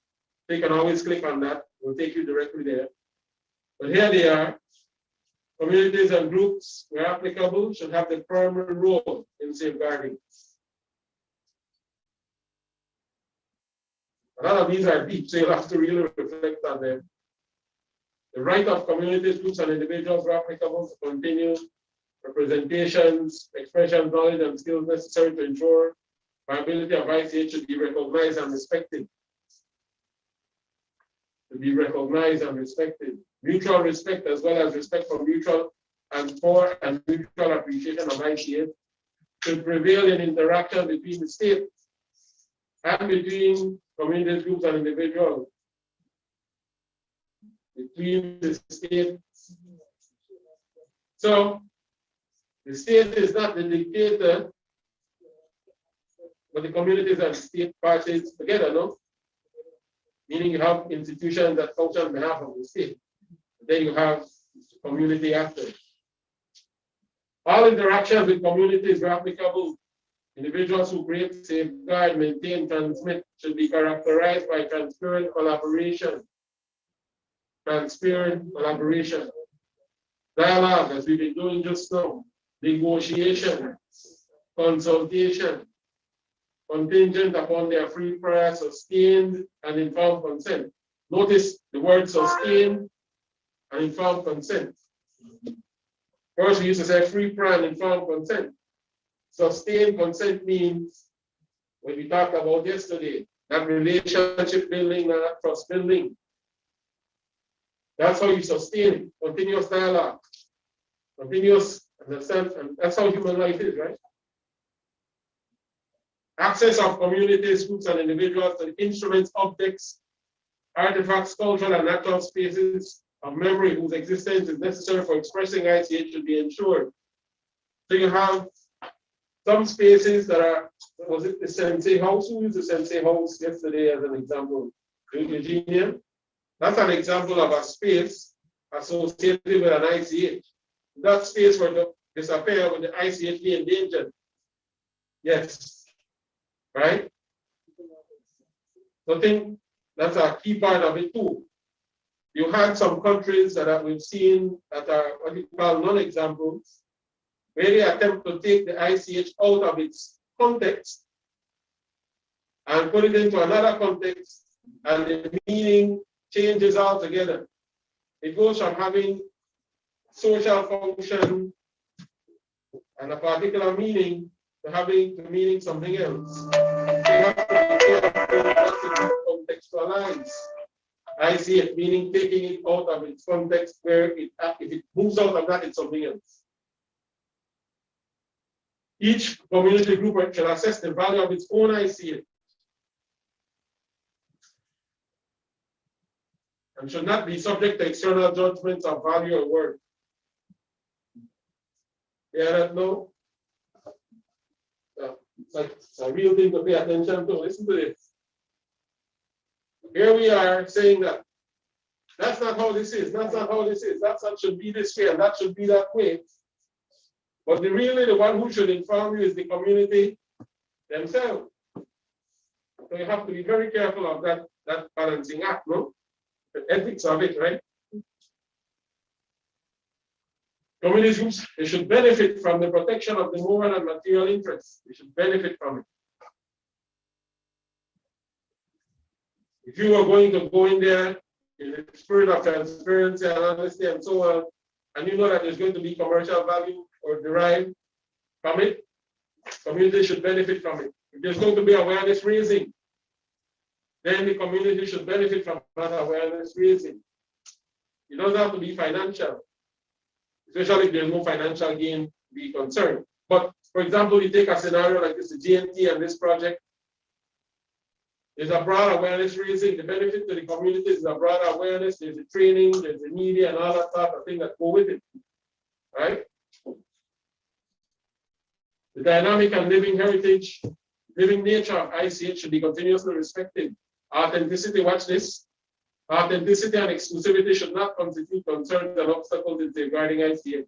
So you can always click on that. It will take you directly there. But here they are. Communities and groups, where applicable, should have the primary role in safeguarding. A lot of these are deep, so you'll have to really reflect on them. The right of communities, groups, and individuals where applicable to continue representations, expression, knowledge, and skills necessary to ensure viability of ICH should be recognized and respected. To be recognized and respected. Mutual respect as well as respect for mutual and mutual appreciation of ICH should prevail in interaction between the state and between communities, groups, and individuals. Between the state. So the state is not the dictator, but the communities and state parties together, no? Meaning you have institutions that function on behalf of the state. Then you have community actors. All interactions with communities where applicable, individuals who create, safeguard, maintain, transmit should be characterized by transparent collaboration. Transparent collaboration. Dialogue, as we've been doing just now. Negotiation. Consultation. contingent upon their free, prior, sustained, and informed consent. Notice the word sustained and informed consent. First, we used to say free, prior, and informed consent. Sustained consent means, what we talked about yesterday, that relationship building, that trust building. That's how you sustain it. Continuous dialogue, continuous understand, and that's how human life is, right? Access of communities, groups, and individuals to instruments, objects, artifacts, cultural and natural spaces of memory whose existence is necessary for expressing ICH should be ensured. So you have some spaces that are, was it the Sensei House? Who used the Sensei House yesterday as an example? Eugenia? That's an example of a space associated with an ICH. That space were to disappear with the ICH be endangered. Yes. Right? So I think that's a key part of it too. You had some countries that we've seen that are what you call non-examples, where they attempt to take the ICH out of its context and put it into another context, and the meaning changes altogether. It goes from having social function and a particular meaning to having the meaning something else. You have to be careful not to contextualize ICH, meaning taking it out of its context where it, if it moves out of that, it's something else. Each community group shall assess the value of its own ICH and should not be subject to external judgments of value or worth. Yeah, no. It's a real thing to pay attention to. Listen to this. Here we are saying that that's not how this is, that's not how this is, that should be this way, and that should be that way. But really the one who should inform you is the community themselves. So you have to be very careful of that balancing act, no? The ethics of it, right? Community groups, they should benefit from the protection of the moral and material interests. They should benefit from it. If you are going to go in there in the spirit of transparency and honesty and so on, and you know that there's going to be commercial value or derived from it, community should benefit from it. If there's going to be awareness raising, then the community should benefit from that awareness raising. It doesn't have to be financial, especially if there's no financial gain to be concerned. But for example, you take a scenario like this, the GNT and this project, there's a broad awareness raising. The benefit to the community is a broad awareness. There's the training, there's the media, and all that type of thing that go with it, right? The dynamic and living heritage, living nature of ICH should be continuously respected. Authenticity, watch this. Authenticity and exclusivity should not constitute concerns and obstacles in safeguarding ICH.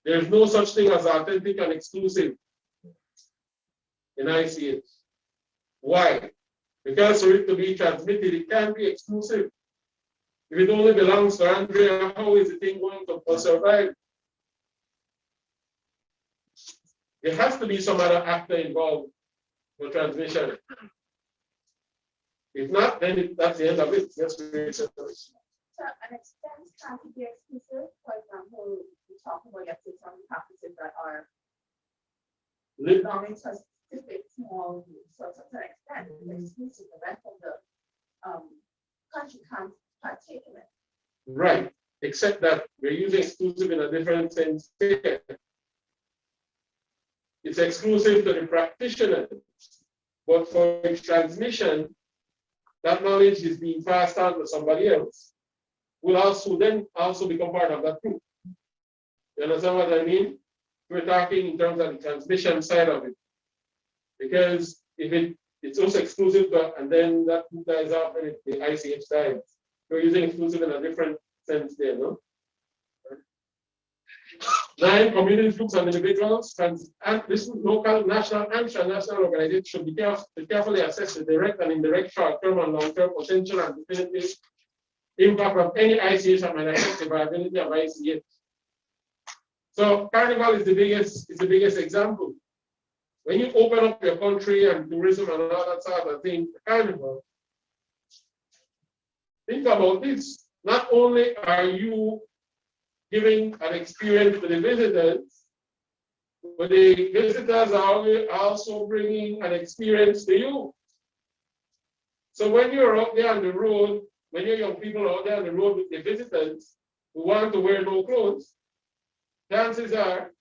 There is no such thing as authentic and exclusive in ICH. Why? Because for it to be transmitted, it can't be exclusive. If it only belongs to Andrea, how is the thing going to survive? There has to be some other actor involved for transmission. If not, then that's the end of it. Yes, So an extent can't be exclusive. For example, we talk about some practices that are belonging to a specific small group. So to an extent, it's exclusive. The rest of the country can't partake in it. Right, except that we're using exclusive in a different sense here. It's exclusive to the practitioners, but for its transmission, that knowledge is being passed on to somebody else, will also then become part of that group. You understand what I mean? We're talking in terms of the transmission side of it. Because if it's also exclusive, and then that group dies off and the ICH dies. We're using exclusive in a different sense there, no? 9, community groups and individuals, and this local, national, and transnational organizations should be carefully assess the direct and indirect short-term and long-term potential and definitive impact of any ICH that might affect the viability of ICH. So Carnival is the biggest example. when you open up your country and tourism and all that sort of thing, carnival, think about this. Not only are you giving an experience to the visitors, but the visitors are also bringing an experience to you. So when you're out there on the road, when your young people are out there on the road with the visitors who want to wear no clothes, chances are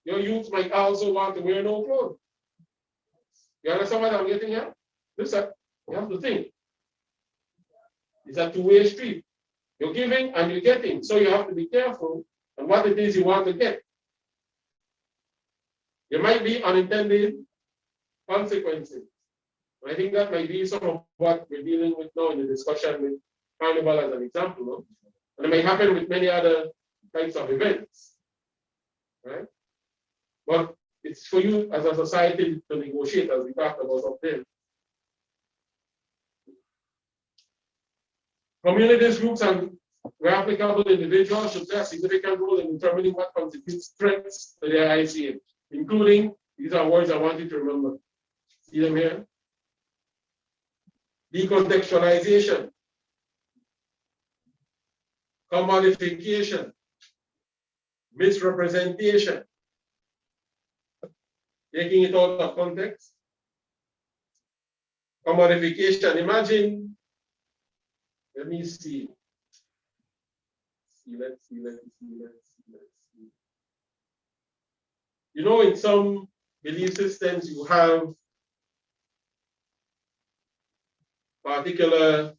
your youth might also want to wear no clothes. You understand what I'm getting at? Listen, you have to think. It's a two-way street. You're giving and you're getting. So you have to be careful on what it is you want to get. There might be unintended consequences. I think that might be some of what we're dealing with now in the discussion with Carnival as an example. No? And it may happen with many other types of events. Right? But it's for you as a society to negotiate, as we talked about up there. Communities, groups, and where applicable individuals should play a significant role in determining what constitutes threats to their ICH, including, these are words I want you to remember. See them here? Decontextualization, commodification, misrepresentation, taking it out of context, commodification. Imagine, let me see. Let's see. You know, in some belief systems, you have particular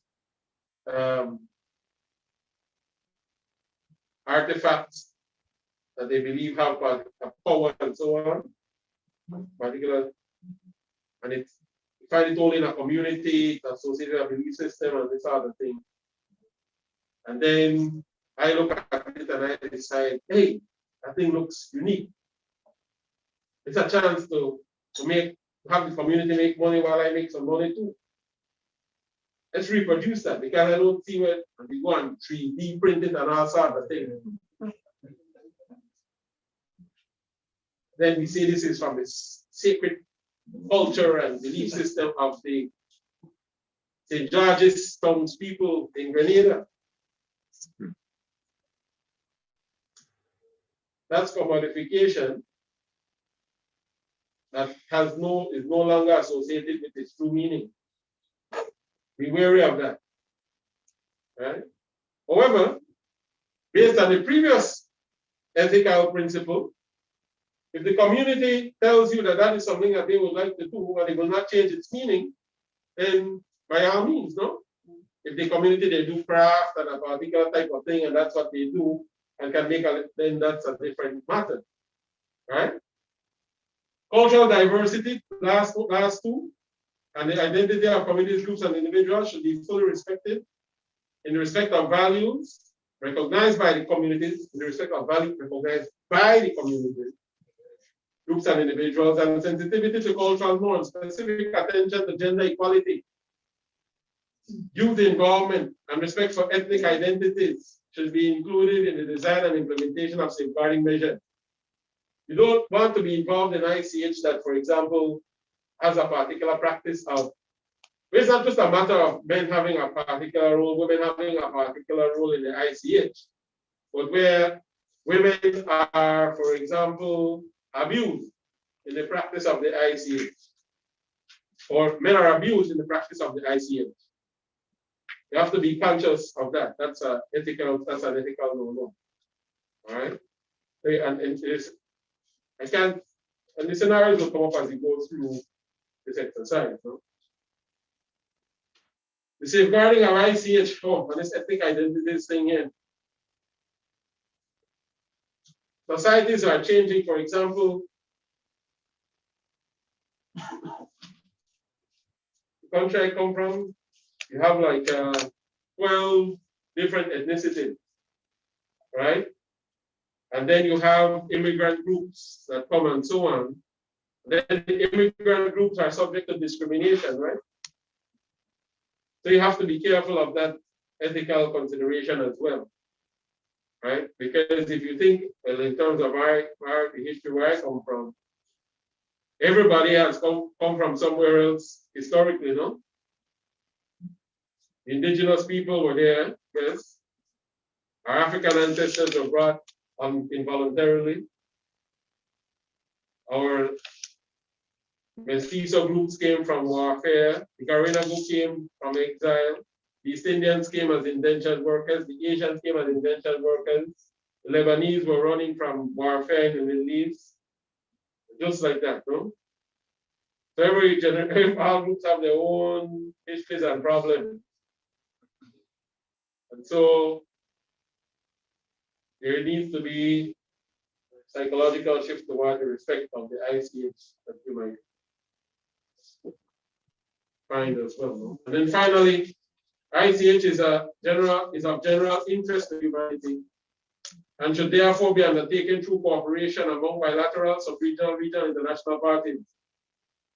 artifacts that they believe have a power and so on. Particular, and it's you find it only in a community associated with a belief system and this other thing. And then I look at it and I decide, hey, that thing looks unique. It's a chance to have the community make money while I make some money too. Let's reproduce that because I don't see where we go and 3D print it and all sorts of things. Then we say this is from the sacred culture and belief system of the St. George's townspeople in Grenada. That's commodification that is no longer associated with its true meaning. Be wary of that. Right? However, based on the previous ethical principle, if the community tells you that that is something that they would like to do and it will not change its meaning, then by all means, no? If the community, they do craft and a particular type of thing and that's what they do and can make then that's a different matter, right? Cultural diversity, last two, and the identity of communities, groups, and individuals should be fully respected in respect of values recognized by the communities, in respect of values recognized by the communities, groups and individuals, and sensitivity to cultural norms, specific attention to gender equality, youth involvement, and respect for ethnic identities should be included in the design and implementation of safeguarding measures. You don't want to be involved in ICH that, for example, has a particular practice of, it's not just a matter of men having a particular role, women having a particular role in the ICH, but where women are, for example, abused in the practice of the ICH, or men are abused in the practice of the ICH. You have to be conscious of that. That's an ethical no-no. All right. And the scenarios will come up as we go through this exercise. No? The safeguarding of ICH and this ethnic identity thing here. Societies are changing. For example, the country I come from, you have like 12 different ethnicities, right? And then you have immigrant groups that come and so on. Then the immigrant groups are subject to discrimination, right? So you have to be careful of that ethical consideration as well, right? Because if you think, well, in terms of the history where I come from, everybody has come from somewhere else historically, no? Indigenous people were there, yes. Our African ancestors were brought involuntarily. Our mestizo groups came from warfare. The Grenada group came from exile. The East Indians came as indentured workers. The Asians came as indentured workers. The Lebanese were running from warfare in the Middle East. Just like that, no? So every all groups have their own histories and problems. And so there needs to be psychological shift toward the respect of the ICH that you might find as well. No? And then finally, ICH is of general interest to humanity and should therefore be undertaken through cooperation among bilateral, sub-regional, regional, international parties.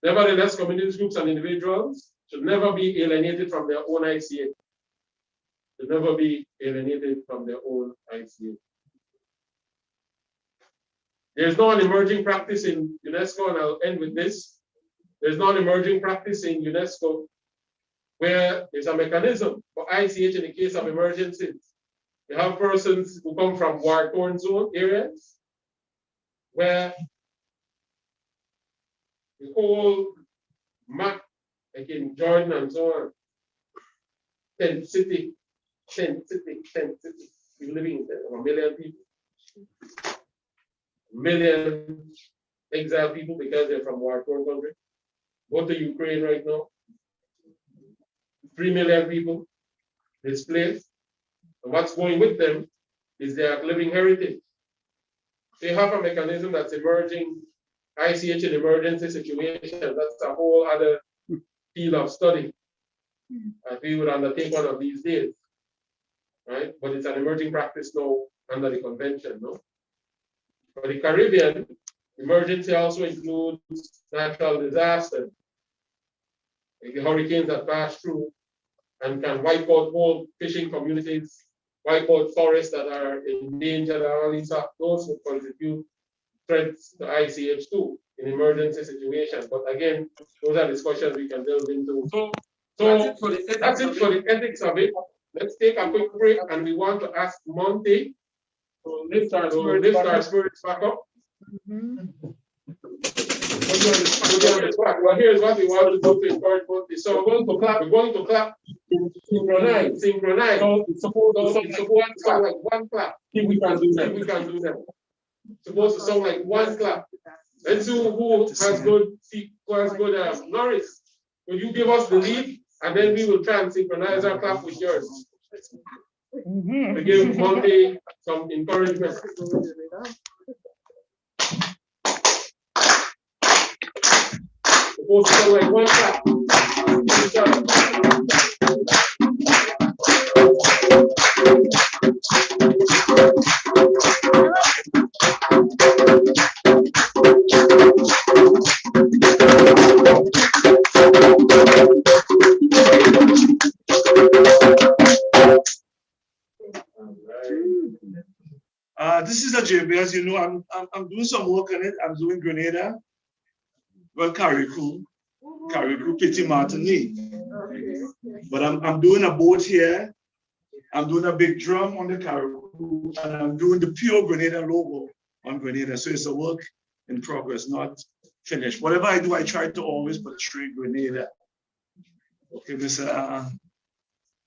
Nevertheless, community groups and individuals should never be alienated from their own ICH. Should never be alienated from their own ICH. There's now an emerging practice in UNESCO, and I'll end with this. There's now an emerging practice in UNESCO where there's a mechanism for ICH in the case of emergencies. You have persons who come from war-torn zone areas where the whole map, like in Jordan and so on, tent city, you're living in 1 million people. Million exiled people because they're from war-torn country. Go to Ukraine right now. 3 million people displaced. And what's going with them is their living heritage. They have a mechanism that's emerging, ICH in emergency situations. That's a whole other field of study that we would undertake one of these days. Right? But it's an emerging practice now under the convention, no? For the Caribbean, emergency also includes natural disasters, like the hurricanes that pass through and can wipe out whole fishing communities, wipe out forests that are endangered, all these those would contribute threats to ICH too in emergency situations. But again, those are discussions we can delve into. So that's it for the ethics of it. Let's take a quick break, and we want to ask Monty to lift our spirits back up. Well, here's what we want to do to encourage Monty. So we're going to clap. Synchronize. So it's supposed to sound like one clap. If we can do that. It's supposed to sound like one clap. Let's see who has good Norris. Will you give us the lead? And then we will try and synchronize our clap with yours. To give Monty some encouragement. Supposed to sound like one clap. This is a JB, as you know, I'm doing some work on it. I'm doing Grenada, well, Carriacou, Petit Martinique. But I'm doing a boat here. I'm doing a big drum on the Carriacou, and I'm doing the pure Grenada logo on Grenada. So it's a work in progress, not finished. Whatever I do, I try to always portray Grenada. Okay, Mr.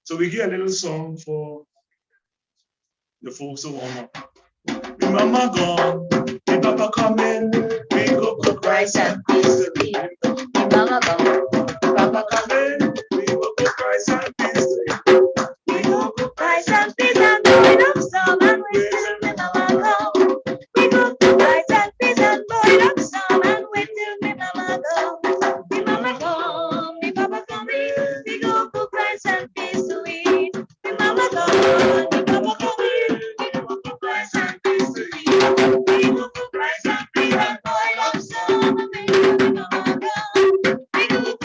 So we get a little song for the folks who warm up. Me mama gone, me papa coming, we go cook rice and peas to eat. Me mama gone, Papa coming, we go cook rice and peas to eat. we go cook rice and peas and boil up some and wait till me mama come. We go cook rice and peas and boil up some and wait till me mama come. Me mama gone, me papa coming, we go cook rice and peas to eat. Me mama gone, me papa coming, we go cook rice and peas to eat. We go cook rice and peas and boil up some and wait till me mama come. We go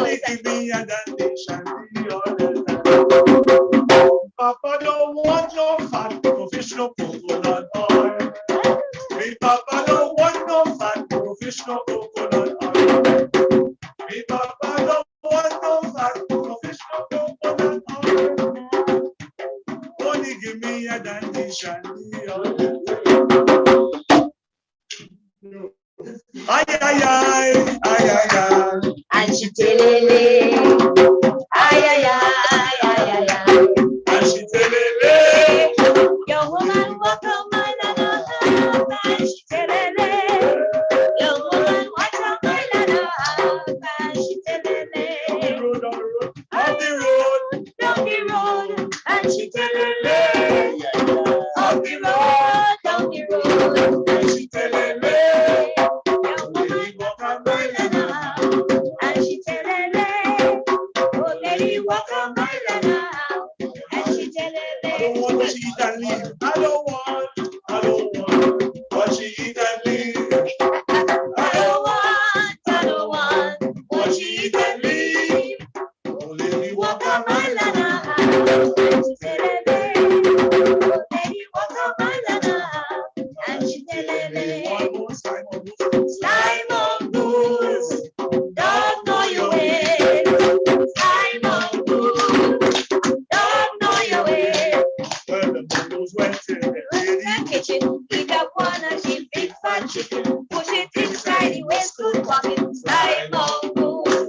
Money give me a nation. Papa don't want no fat fish, no coconut oil. Me Papa don't want no fat fish, no coconut oil. Me Papa don't want no fat fish, no coconut oil. Money give me a dandy shandy oil. Ay, ay, ay, ay, ay, ay. And she telele. Ay, ay, ay, ay, ay, ay. And she telele. Your woman walk a mile and a half. And she telele. Your woman walk a mile and a half. And she telele. Up the road, Down the road. And she telele. Up the road, down the road. and she telele. Your woman walk a mile and a half. And she telele. Oh, lady walk a mile and a half. And she I don't telele. want what she eat and leave. I don't want what she eat and leave. I don't want what she eat and leave. Oh, lady, Walk walk a a mile mile. and a half. And she telele. Oh, lady walk a mile and a half. And she telele. One more time. Simon Goose, don't know your way. Simon Goose, don't know your way. When the bundles went in the In the kitchen, eat up one of she big fat chicken. Push it inside the waistcoat pocket. Simon Goose,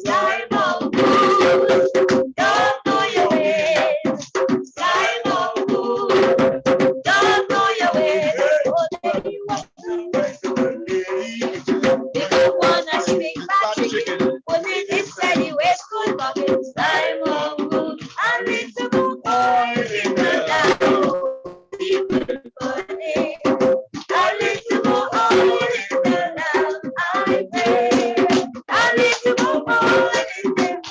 Simon Goose, don't know your way. Simon Goose, don't know your way. Oh, lady, what big one of she big fat chicken. Put it inside the waistcoat pocket. Simon Goose, a little more oil in the lamp. A little more oil in the lamp, I pray. A little more oil in the lamp.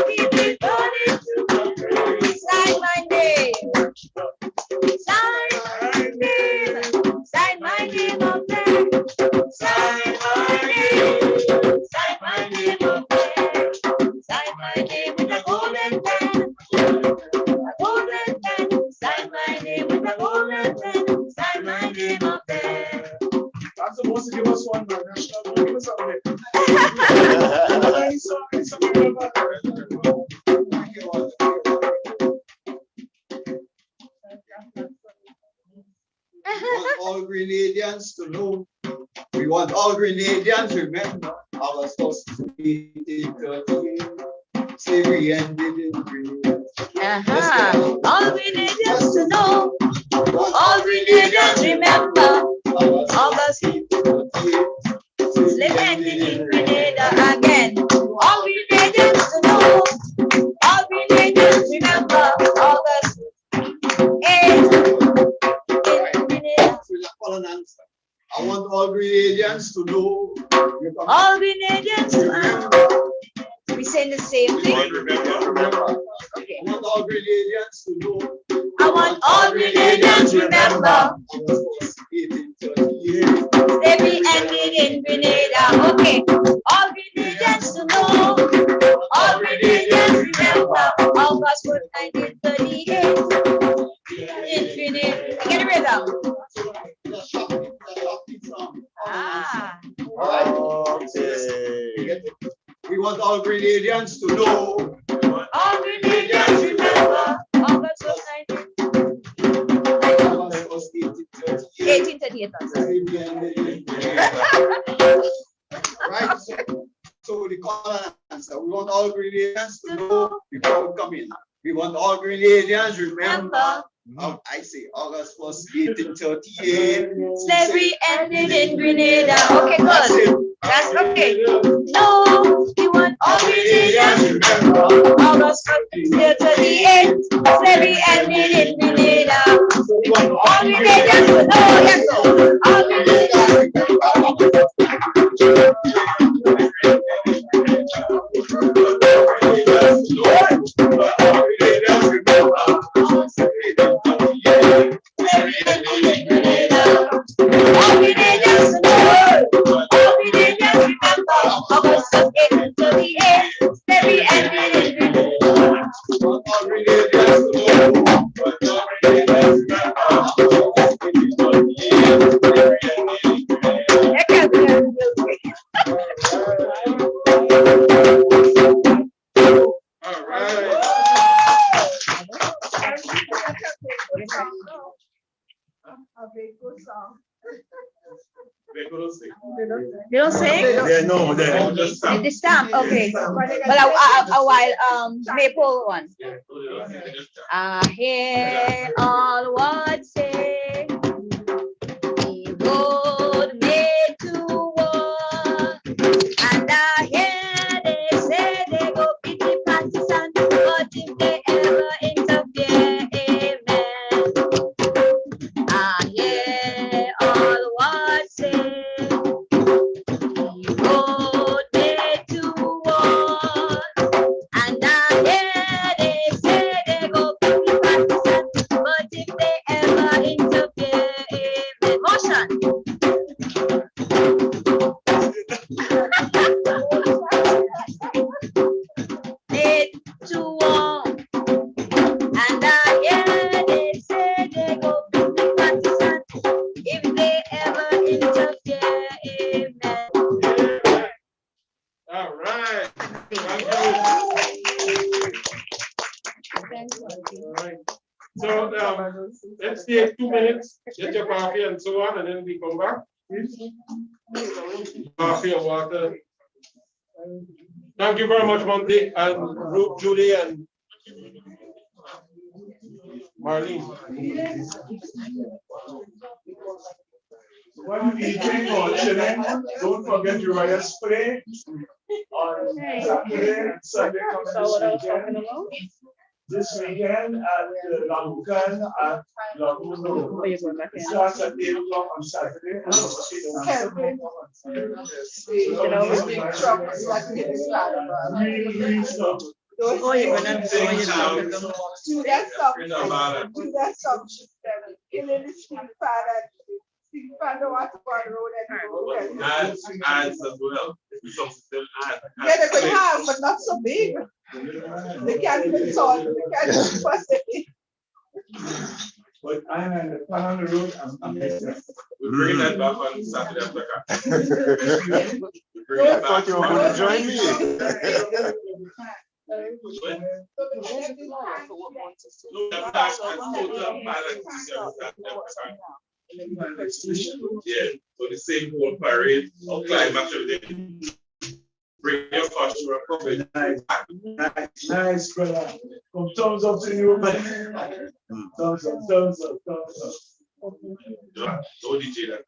Keep it burning to burn. Sign my name. Sign my name. Sign my name up there. Sign my name. Sign my name up there. Sign my name with a golden pen. A golden pen. Sign my name with a golden pen. Sign my name up there. I'm supposed to give us one, man. Give us something. Want all Grenadians to know. We want all Grenadians remember our first 1838. Slavery ended in Grenada. All Grenadians to know. All Grenadians remember. August 1838. slavery ended in Grenada again. All Grenadians to know. All Grenadians remember. August 8th in Grenada. Call an answer. I want all Grenadians to know. All Grenadians to know. We saying the same thing. Remember. Okay. I want all Grenadians to know. I want all Grenadians remember. 1838. Slavery ended in Grenada. Okay. All Grenadians to know. All Grenadians remember. August 4th, 1938. In Grenada. Get it rhythm. Ah. We want all Grenadians to know. All Grenadians remember. August 4th, 1838. Right. So the call and answer. We want all Grenadians to know before we come in. We want all Grenadians remember. I say August 1st, 1838. Slavery ended in Grenada. Okay, good. That's okay. No, we want all Grenadians remember. August 1st, 1838. Slavery ended in Grenada. We want all Grenadians to know. Yes, sir. All Grenadians remember. They don't say? Yeah, no, then. The stamp, okay. But a while, maple one. I hear all what say, the road made to walk, and I hear they say they go pity partisan, but if they ever interfere, amen. I hear all what say, the road made to walk, and I hear they say they go pity partisan, but if they ever interfere, amen. Motion. Made to walk, and I hear they say they go pity partisan, if they ever interfere, amen. All right. Thank you. All right. So let's take 2 minutes, get your coffee and so on, and then we come back. Coffee and water. Thank you very much, Monty and Ruth, Julie, and Marlene. When we drink our children, don't forget your royal spray on Saturday and Sunday coming this weekend at the Labukan at Labuno. It starts at 8 o'clock on Saturday. And really stuff. Oh, you're gonna do that song. Killing the street father. Street father was on road and Ads as well. yeah, they could have, but not so big. They can't even solve it. They can't even fuss it. But I'm on the road. I'm We bring that back on Saturday after. I thought you were going to join me. Yeah, so the same whole parade or climax everything. Bring your costume. Nice, brother. From thumbs up to you, man. Thumbs up, thumbs up, thumbs up. No DJ that.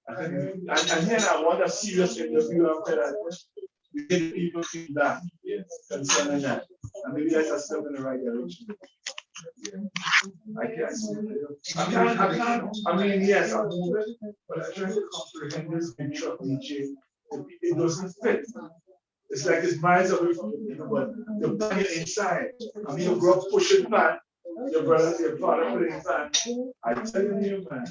And then I want a serious interview after that. We get people feedback concerning that. And maybe that's a step in the right direction. I can't. I mean, yes, I'm moving, but I'm trying to comprehend this big truck DJ. It doesn't fit. It's like it's miles away from you, but the bang inside. I mean, you grow up pushing pan, your brother, your father putting pan. I tell you, man.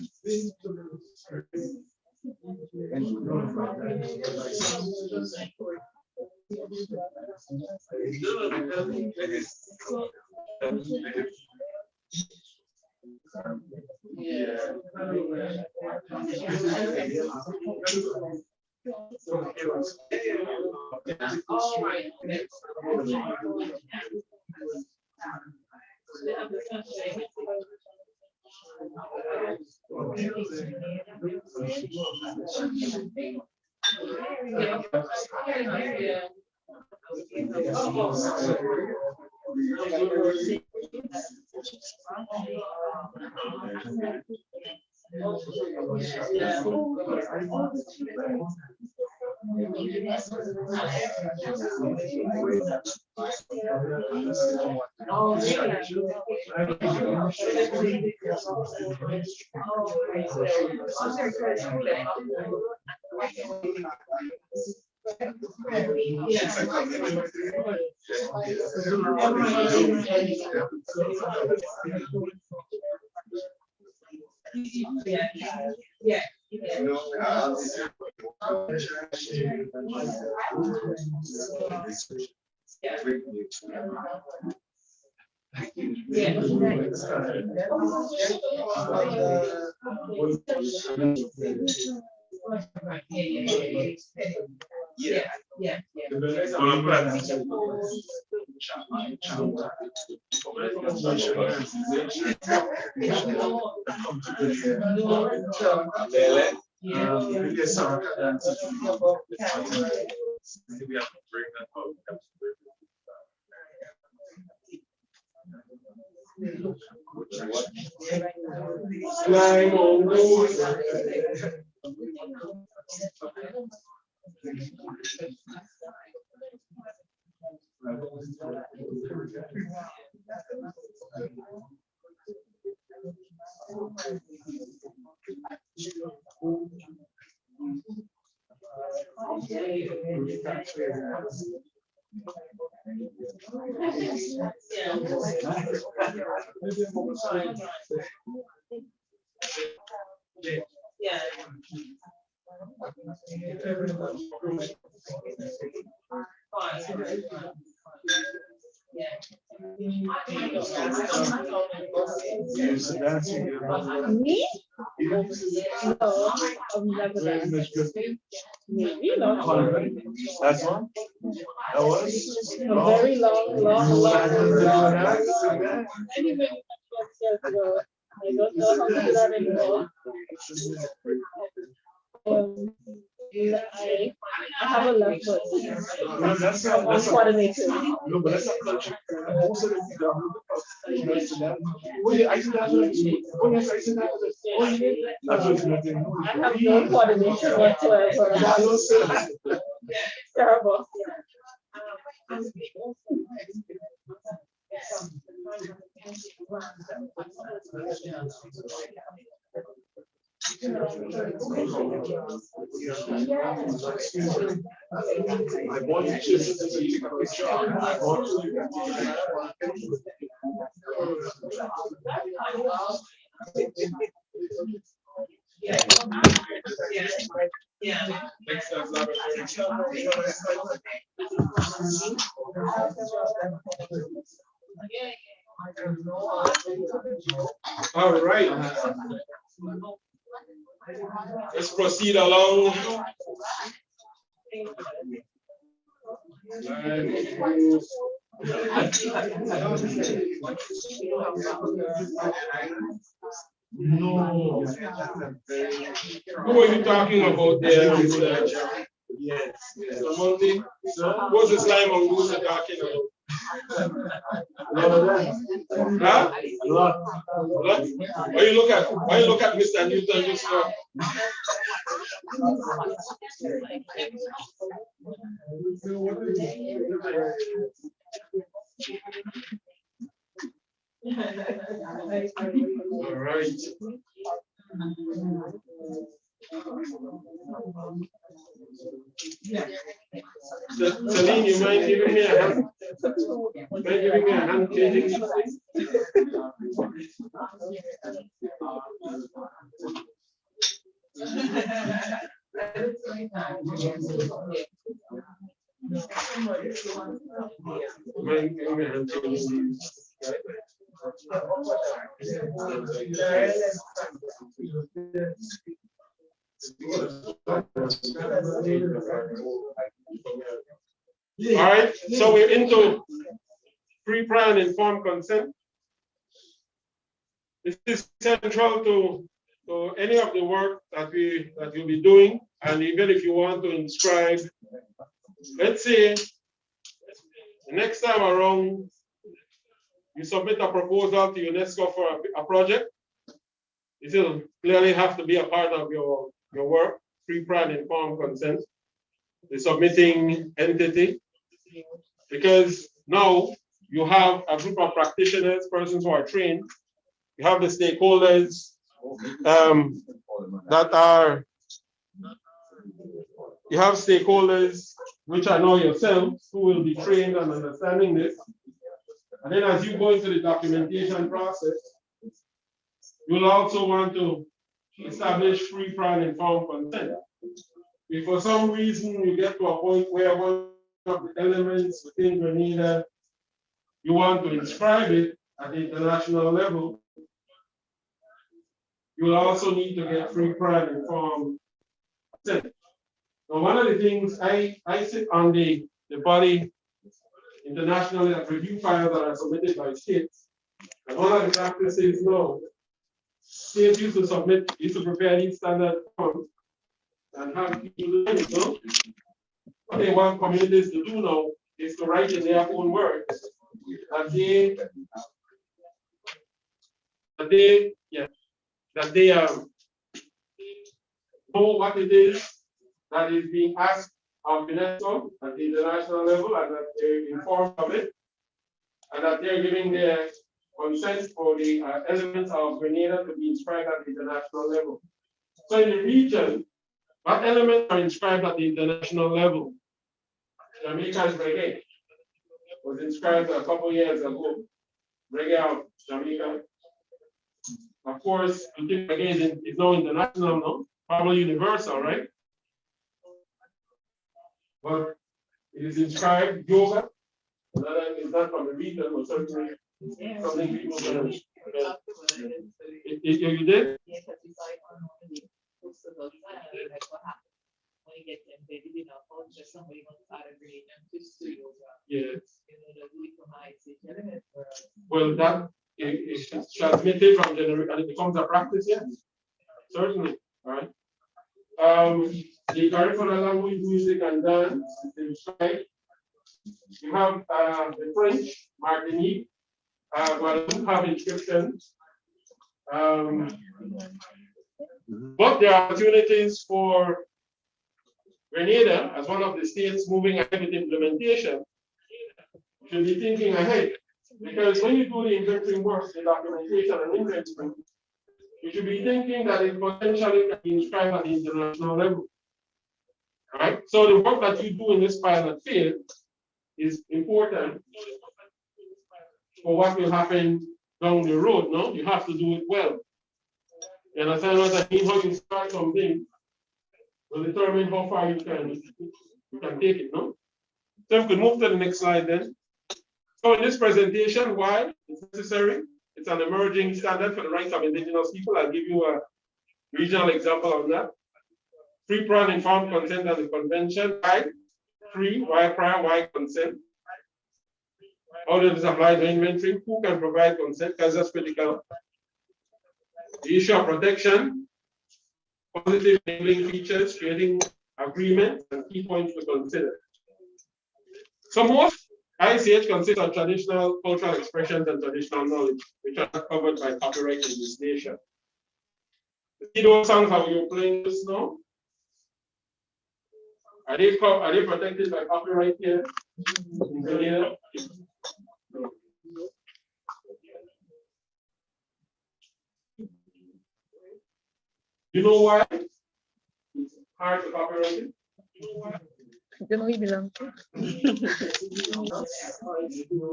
Because some answers we have to bring that up. Slime on those. Yeah. Me? No, I've never done. Maybe not. That's one? That was? A very long. Many years ago. I don't know how to do that anymore. I have a left foot. That's I'm uncoordinated. No, but that's not culture. Most of the people oh, yeah, I see that. Oh, yes, I see that. Oh, yeah. That's what I have no coordination whatsoever. Terrible. I want to just take a picture. I want All right. Let's proceed along. no. Who are you talking about there? Yes. Monty? What's the slime on who's talking about? Huh? A lot. Why you look at Mr. Newton just now? All right. Celine, you mind giving me a hand? Mind giving me a hand changing these things? Mind giving me a hand changing these? All right, so we're into pre-plan informed consent. This is central to any of the work that you'll be doing, and even if you want to inscribe, let's say the next time around you submit a proposal to UNESCO for a project, it will clearly have to be a part of your work, pre-plan informed consent, the submitting entity, because now you have a group of practitioners, persons who are trained, you have the stakeholders you have stakeholders which are now yourselves who will be trained on understanding this. And then as you go into the documentation process, you'll also want to establish pre-plan informed consent. If for some reason you get to a point where one of the elements within Grenada, you want to inscribe it at the international level, you will also need to get pre-plan informed consent. Now, one of the things I sit on the body internationally that review files that are submitted by states, and one of the practices now, states used to prepare these standard forms, and have people learn it, no? What they want communities to do now is to write in their own words that they know what it is that is being asked of UNESCO at the international level, and that they're informed of it, and that they're giving their consent for the elements of Grenada to be inscribed at the international level. So in the region, what elements are inscribed at the international level? Jamaica's reggae was inscribed a couple years ago. Reggae of Jamaica. Of course, I think reggae is now international, no? Probably universal, right? But it is inscribed yoga. Another is not from the region, but certainly something people can. You did? Yes, because it's like on the post of those, like what happened when you get embedded in a culture, somebody wants to add a grade and twist to yoga. Yes. You know, the weaponization. Well, that is transmitted from generation and it becomes a practice, yes. Certainly. All right. The curricular language, music, and dance is inscribed. You have the French, Martinique, Guadeloupe have inscriptions. But there are opportunities for Grenada, as one of the states moving ahead with implementation, should be thinking ahead. Because when you do the inventory work, the documentation and inventory, you should be thinking that it potentially can be inscribed at the international level. Right? So the work that you do in this pilot field is important for what will happen down the road. No, you have to do it well. You understand what I mean? How you start something will determine how far you can take it. No. So we could move to the next slide then. So in this presentation, why it's necessary? It's an emerging standard for the rights of indigenous people. I'll give you a regional example of that. Pre-plan informed consent and the convention. Why? Pre, why prior, why consent? How does this apply to inventory? Who can provide consent? Because that's critical. The issue of protection, positive enabling features, creating agreements, and key points to consider. So most ICH consists of traditional cultural expressions and traditional knowledge, which are not covered by copyright legislation. See those songs that we were playing just now? Are they protected by copyright here? No. You know why? It's hard to copyright it. I don't know who you belong to.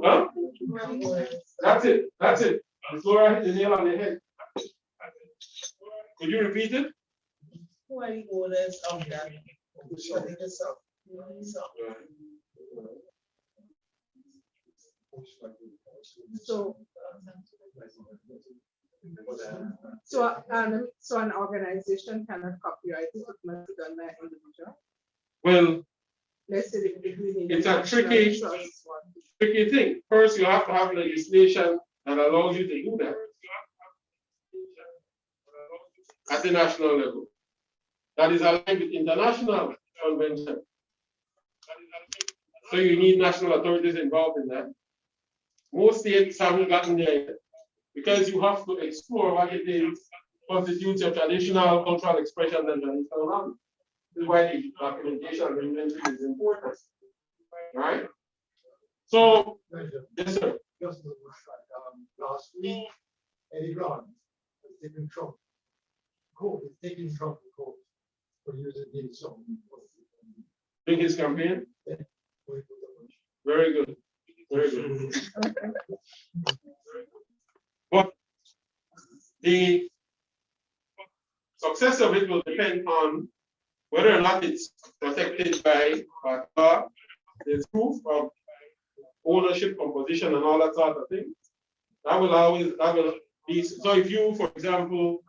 Huh? That's it. That's it. Flora hit the nail on the head. Could you repeat it? Who are the owners of that? So an organization cannot copyright it, it must be done by an individual. Well, Let's say it's a tricky thing. First, you have to have legislation that allows you to do that at the national level. That is aligned with international convention. So you need national authorities involved in that. Most states haven't gotten there yet because you have to explore what it is constitutes your traditional cultural expression and traditional knowledge. This is why the documentation and inventory is important. Right? So, yes, sir. Just last week, Eddie Brown was taken from court, taken from the court for using his song. During his campaign? Yeah. Very good. Very good. But the success of it will depend on whether or not it's protected by law. There's proof of ownership, composition, and all that sort of thing. That will be, so if you, for example,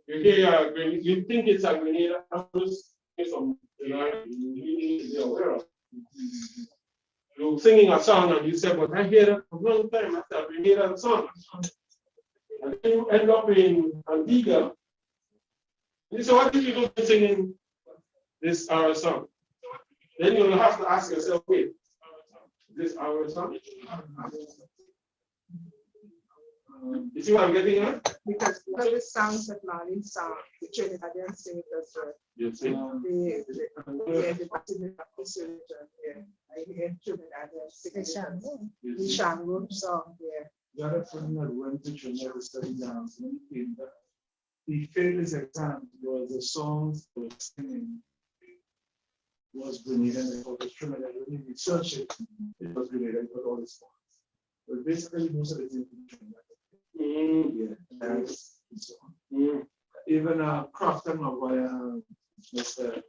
you think it's a Grenada, you're singing a song and you say, but I hear that for a long time, that's a Grenada song. And then you end up in Antigua, So what did you do singing this our song? Then you'll have to ask yourself, wait, is this our song? You see what I'm getting at? Because one of the songs that Marlene sang, the Trinidadian sing it as well. You see? The Pacific yeah. I hear Trinidadian sing it. The Shango song, yeah. The other friend that went to Trinidad to study dance, when he came back, he failed his exam because the songs they were singing was Grenada, and for the Trinidad, when he researched it, it was Grenada, but all his songs. But basically, most of the things in Trinidad. Yeah, and so on. Even Crofton, Mr.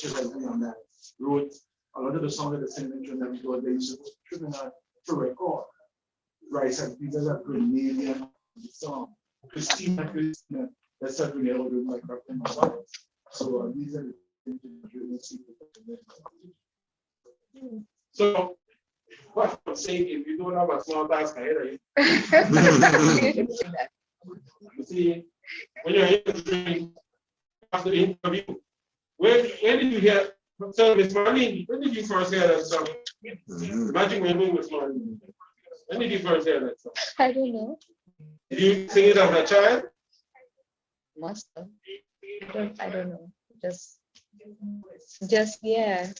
Trinidad, wrote a lot of the songs that they sing in Trinidad because they used to go to Trinidad to record. Rice and Peter that Grenadian song. Christina, that's what we never do like Crofton. So these are the things that you see. So what I'm saying, if you don't have a small task ahead of you, you see, when you're interviewing, after the interview, when did you hear, so Miss Marlene, when did you first hear that song? Imagine when we was Marlene. When did you first hear that song? I don't know. Did you sing it as a child? Must have. I don't know. Just yeah.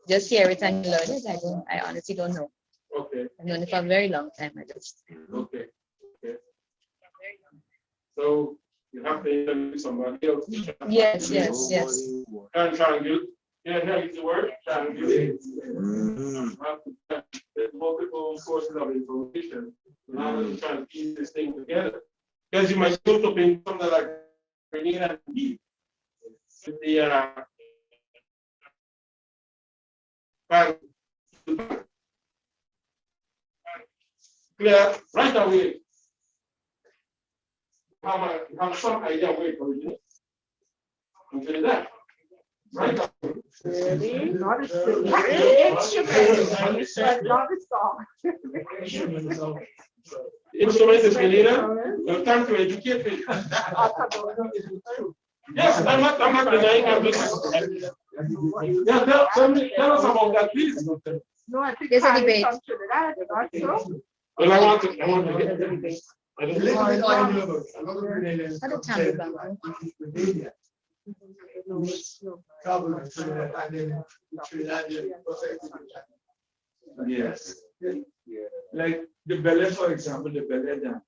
Just hear it and learn it. I honestly don't know. Okay. I've known it for a very long time. Okay. So you have to interview somebody else. Yes. And triangulate. Yeah, use the word triangulate. You have to get multiple sources of information in order to try and piece this thing together. Because you might still up in something like Grenada and beef. The clear right away. Have some idea where it originates. Consider that. Right away. Really? Not a instrument, but not a song. Instrument is Grenada. Well, time to educate me. Yes, I'm not denying I'm listening. Yeah, tell us about that, please. No, I think there's a debate. Well, I want to get the debate. Yes. Like the ballet, for example, the ballet dance.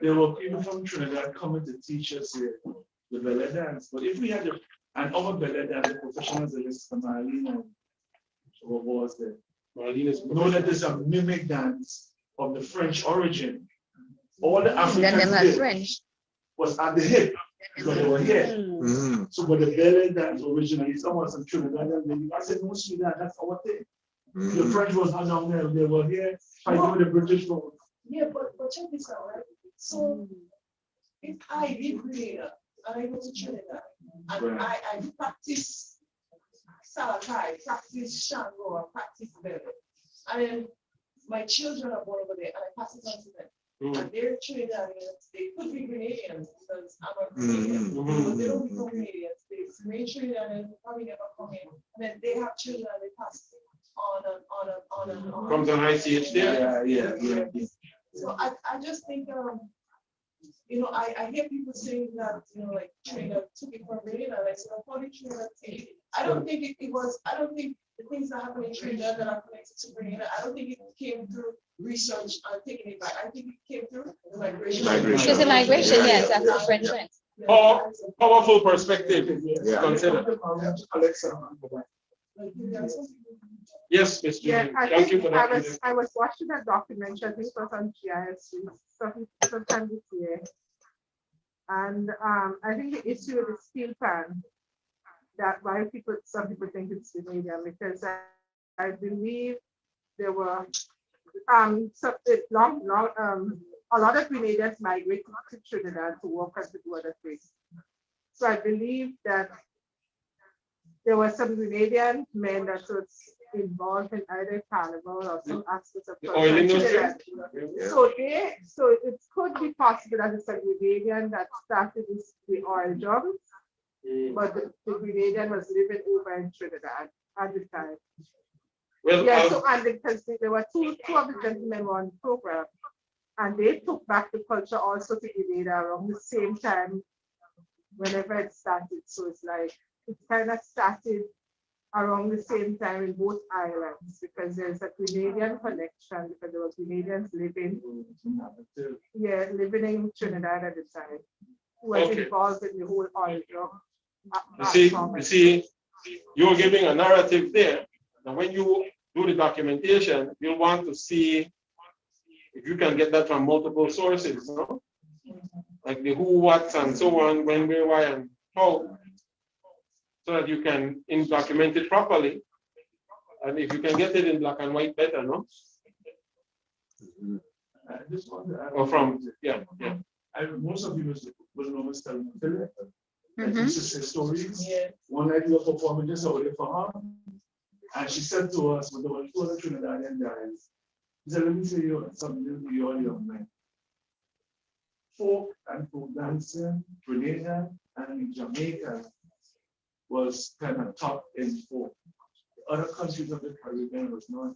There were people from Trinidad coming to teach us here the ballet dance. But if we had an our ballet dance, the professionals like Marlene and what was there? Marlene is know that there's a mimic dance of the French origin. All the Africans French was at the hip when they were here. So, but the ballet dance originally, someone from Trinidad, I said, no, Sweden, that's our thing. The French was not down there; they were here fighting with the British for. Yeah, but check this out, right? So if I live here and I go to Trinidad and I practice Salakai, practice Shango, and practice belly, and then my children are born over there and I pass it on to them. And they're Trinidadians, they could be Grenadians because I'm a Grenadian, but they don't become Grenadians. They remain Trinidadians, probably never come in, and then they have children and they pass it on. Comes on ICH there? Yeah. So I just think, I hear people saying that, like Trinidad took it from Grenada, and I said, how did Trinidad take it? I don't think I don't think the things that happen in Trinidad that are connected to Grenada, I don't think it came through research and taking it back. I think it came through the migration. It's a migration, yes, after the French went. Powerful perspective. Yeah. Consider. Yes, Ms. Yeah, thank you for that. I was watching a documentary, I think it was on GIS sometime this year. And I think the issue with the steel pan, that why some people think it's Grenadian, because I believe there were a lot of Grenadians migrated to Trinidad to work at the border place. So I believe that there were some Grenadian men that was involved in either carnival or some aspects of The oil industry? So it could be possible that it's a Grenadian that started the oil drums, but the Grenadian was living over in Trinidad at the time. Well, Yeah, so and because there were two of the gentlemen on the program, and they took back the culture also to Grenada around the same time whenever it started. So it's like it kind of started around the same time in both islands because there's a Grenadian connection because there was Grenadians living in Trinidad at the time who was involved in the whole oil drum. You see, you're giving a narrative there. And when you do the documentation, you'll want to see if you can get that from multiple sources, no? Like the who, what's, and so on, when, where, why, and how, so that you can document it properly. And if you can get it in black and white, better, no? I just want to add. Or from, yeah. Most of you will know Mr. Philip. Like used to say stories. One night we were performing just over there for her. And she said to us, when there were 2 other Trinidadian guys, she said, let me tell you something to you all young men. Folk and folk dancing, Grenada and Jamaica was kind of top in folk. The other countries of the Caribbean was not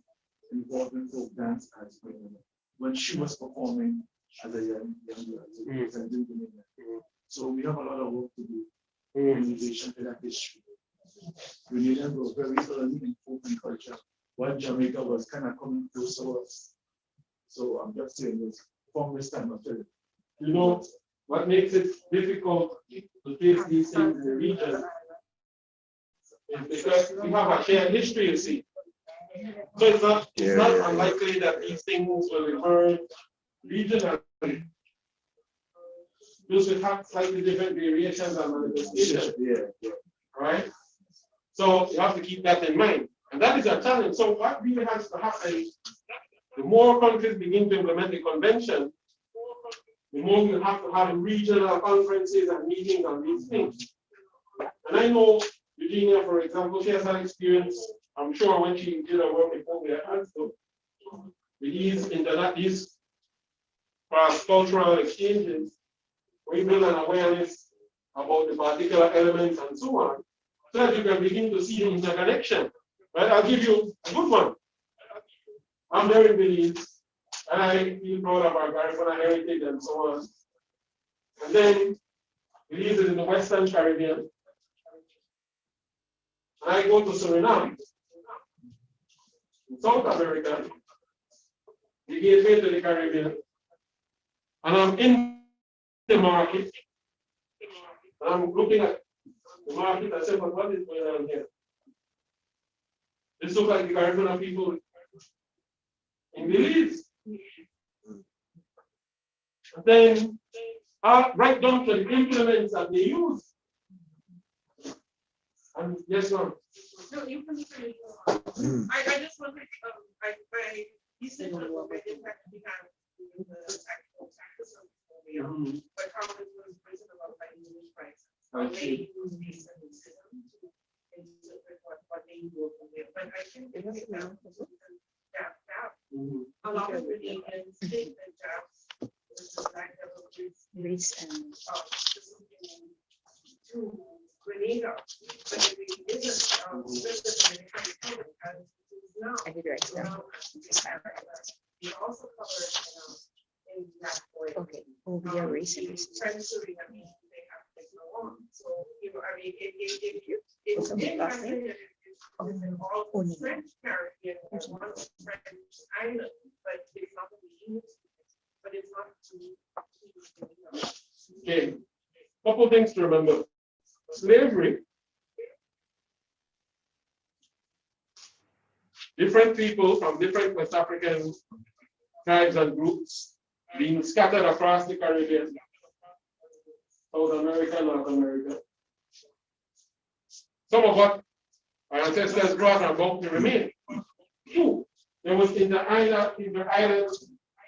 involved in folk dance as Grenada when she was performing as a young girl. So we have a lot of work to do in relation to that history. Grenada was very early in folk and culture, while Jamaica was kind of coming close to us. So I'm just saying this from this time of time. You know, what makes it difficult to face these things in the region is because we have a shared history, you see. So it's not unlikely that these things will emerge regionally. Those will have slightly different variations and manifestations. Right? So you have to keep that in mind. And that is a challenge. So what really has to happen, the more countries begin to implement the convention, the more we have to have regional conferences and meetings on these things. And I know Eugenia, for example, she has an experience, I'm sure when she did her work before we had to, these cross-cultural exchanges, we build an awareness about the particular elements and so on, so that you can begin to see the interconnection. Right? I'll give you a good one. I'm very Belize, and I feel proud of our Garifuna heritage and so on. And then Belize is in the Western Caribbean. And I go to Suriname, in South America, the gateway to the Caribbean. And I'm in the market. And I'm looking at the market. I said, but what is going on here? This looks like the Garifuna people in Belize. And then right down to the implements that they use. And yes, ma'am. No, you can say, I just wanted, you said the impact we have in the actual taxes of the but how it was risen about by English prices. They use these systems to interpret what they do from there. But I think it is now a lot of Canadians think that jobs is the fact that Race and to Grenada, but it really isn't now. I did right now. We also covered in that way. Okay, we are racing. Sensory, I mean, they have to go on. So, you know, I mean, it's interesting. All French Caribbean is one French island, but it's not the English, but it's not to. Okay, couple things to remember. Slavery, different people from different West African tribes and groups being scattered across the Caribbean, South America, North America. Some of what our ancestors brought are about to remain. Two, there was inter-island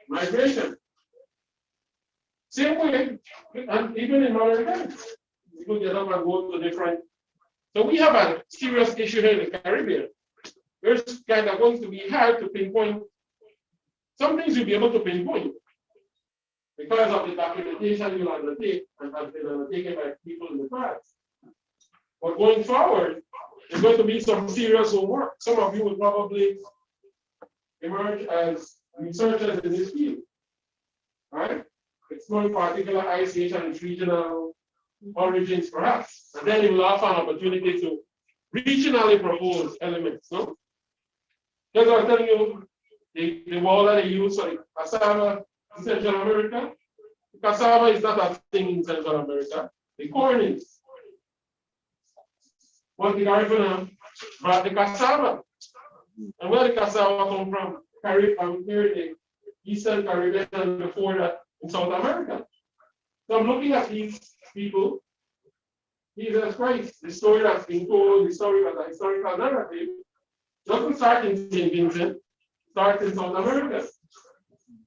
migration. Same way, and even in modern times, people get up and go to different. So we have a serious issue here in the Caribbean. it's kind of going to be hard to pinpoint. Some things you'll be able to pinpoint because of the documentation you'll undertake and has been undertaken by people in the past. But going forward, there's going to be some serious homework. Some of you will probably emerge as researchers in this field, right? Exploring particular ice age and its regional origins, perhaps. And then you will offer an opportunity to regionally propose elements, no? Because I was telling you, the wall that they use for the cassava in Central America, the cassava is not a thing in Central America, the corn is. But the Caribbean brought the cassava. And where the cassava come from? Caribbean, the Eastern Caribbean, and before that in South America. So I'm looking at these people, Jesus Christ, the story that's been told, the story as a historical narrative, doesn't start in St. Vincent, starts in South America.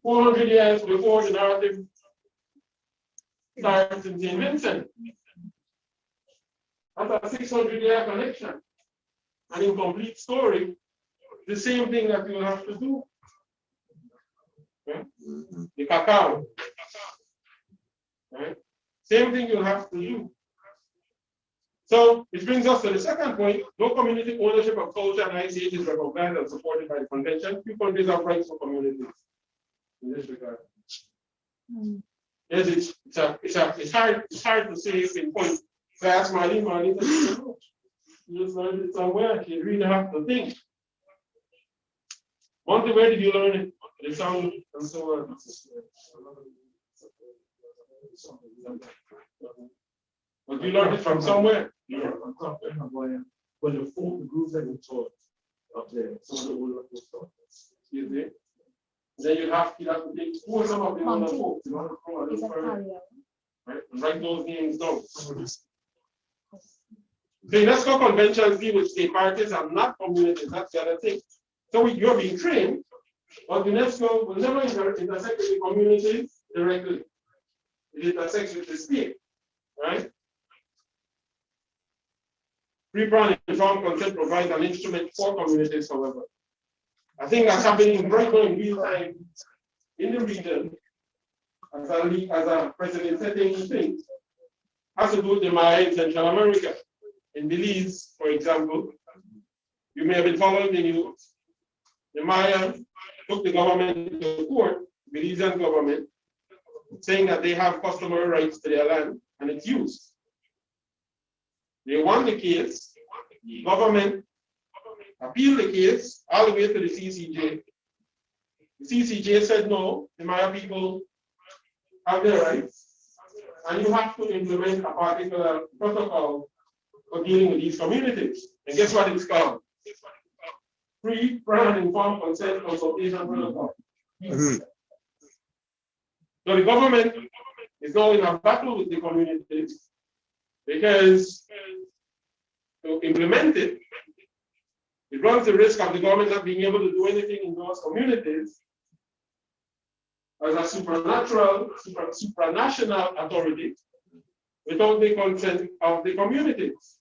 400 years before the narrative starts in St. Vincent. That's a 600-year connection. An incomplete story. The same thing that you have to do. Okay? The cacao. Right? Same thing you'll have to do. So it brings us to the second point. No community ownership of culture and ICH is recognized and supported by the convention. Few countries have rights for communities in this regard. Yes, it's hard to say in point. So I asked Marlene said, no, you just learned it somewhere. You really have to think. Monty, where did you learn it? The sound and so on. But you learned it from somewhere. Yeah, I'm talking about when the groups that we taught up there, some of the older folks taught us. Excuse me. Then you have to take who are some of the older folks. You want to come a little further, right? And write those names down. The UNESCO conventions deal with state parties and not communities. That's the other thing. So you're being trained, but UNESCO will never intersect with the communities directly. It intersects with the state, right? Pre-planned informed consent provides an instrument for communities, however. I think that's happening right now in real time in the region as a precedent setting thing. Has to do with the Maya in Central America. In Belize, for example, you may have been following the news. The Maya took the government to court, Belizean government, saying that they have customary rights to their land and its use. They won the case. The government appealed the case all the way to the CCJ. The CCJ said no, the Maya people have their rights, and you have to implement a particular protocol for dealing with these communities. And guess what it's called? Free, prior, and informed consent consultation protocol. So the government is now in a battle with the communities because to implement it, it runs the risk of the government not being able to do anything in those communities as a supranational authority without the consent of the communities,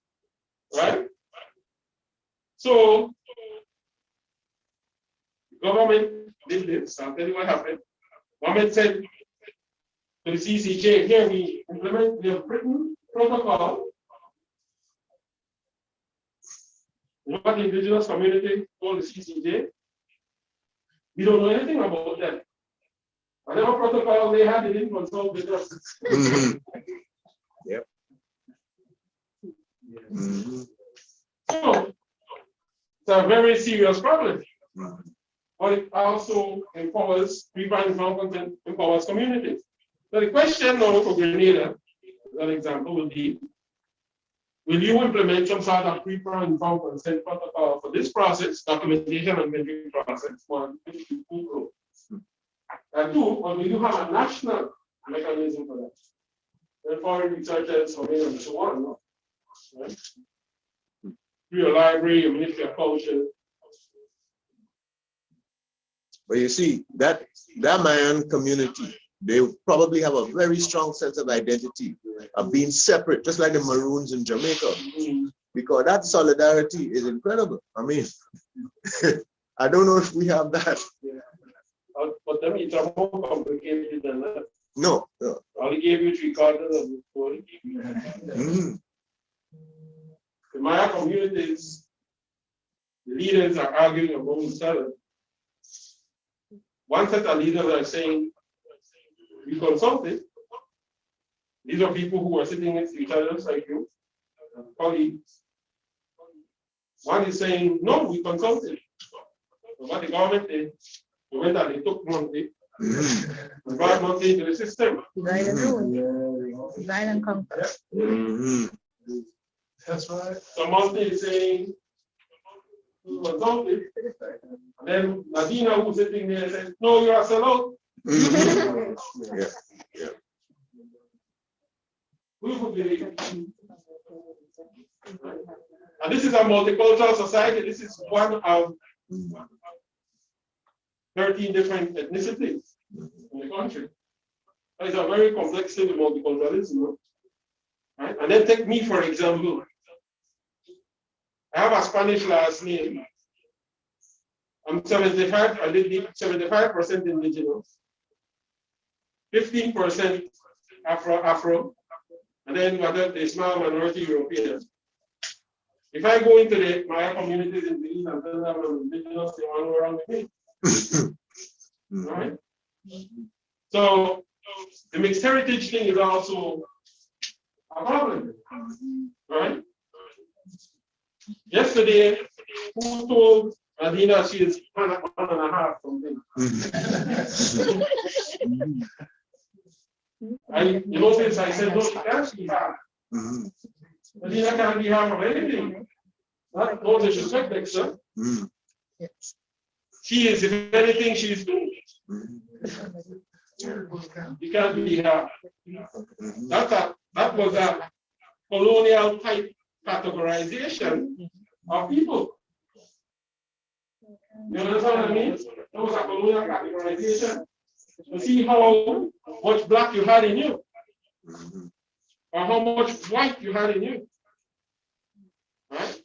right? So the government did this. I'll tell you what happened. Government said to the CCJ, here we implement the written protocol. What the indigenous community told the CCJ, we don't know anything about that. Whatever protocol they had, they didn't consult with us. Yep. So it's a very serious problem. But it also empowers people and content, empowers communities. So the question now for Grenada, an example would be, will you implement some sort of pre-planned informed consent protocol for this process, documentation and measuring process, one, and two, or will you have a national mechanism for that? And foreign researchers, and so on, no? Right? Through your library, your Ministry of Culture. But you see, that Mayan community, they probably have a very strong sense of identity, of being separate, just like the Maroons in Jamaica, because that solidarity is incredible. I mean, I don't know if we have that. But then it's a more complicated than that. No, no. I only gave you 3/4 of the story. Mm. In my communities, the leaders are arguing among each other. One set of leaders are saying, we consulted. These are people who are sitting next to each other, like you, colleagues. One is saying, no, we consulted. So what the government did, they went and they took money, and brought money into the system. Divide and rule. Divide and conquer. That's right. So money is saying, we consulted. And then Nadina, who's sitting there, says, no, you're a sellout. Yeah. Yeah. We would believe. And this is a multicultural society. This is one of 13 different ethnicities in the country. It's a very complex thing, multiculturalism. Right? And then take me, for example. I have a Spanish last name. I'm 75, I live 75% indigenous, 15% Afro, and then the small minority European. If I go into my communities in the East and tell them I'm indigenous, they want to go around with me. Right? So the mixed heritage thing is also a problem. Right? Yesterday, who told Adina she is 1.5 something? You notice I said, no, she can't be half. Adina can't be half of anything. No disrespect, Dexter. She is, if anything, she is two. You can't be half. That was a colonial type categorization of people. You understand what I mean? That was a colonial categorization. To see how much black you had in you, or how much white you had in you. Right?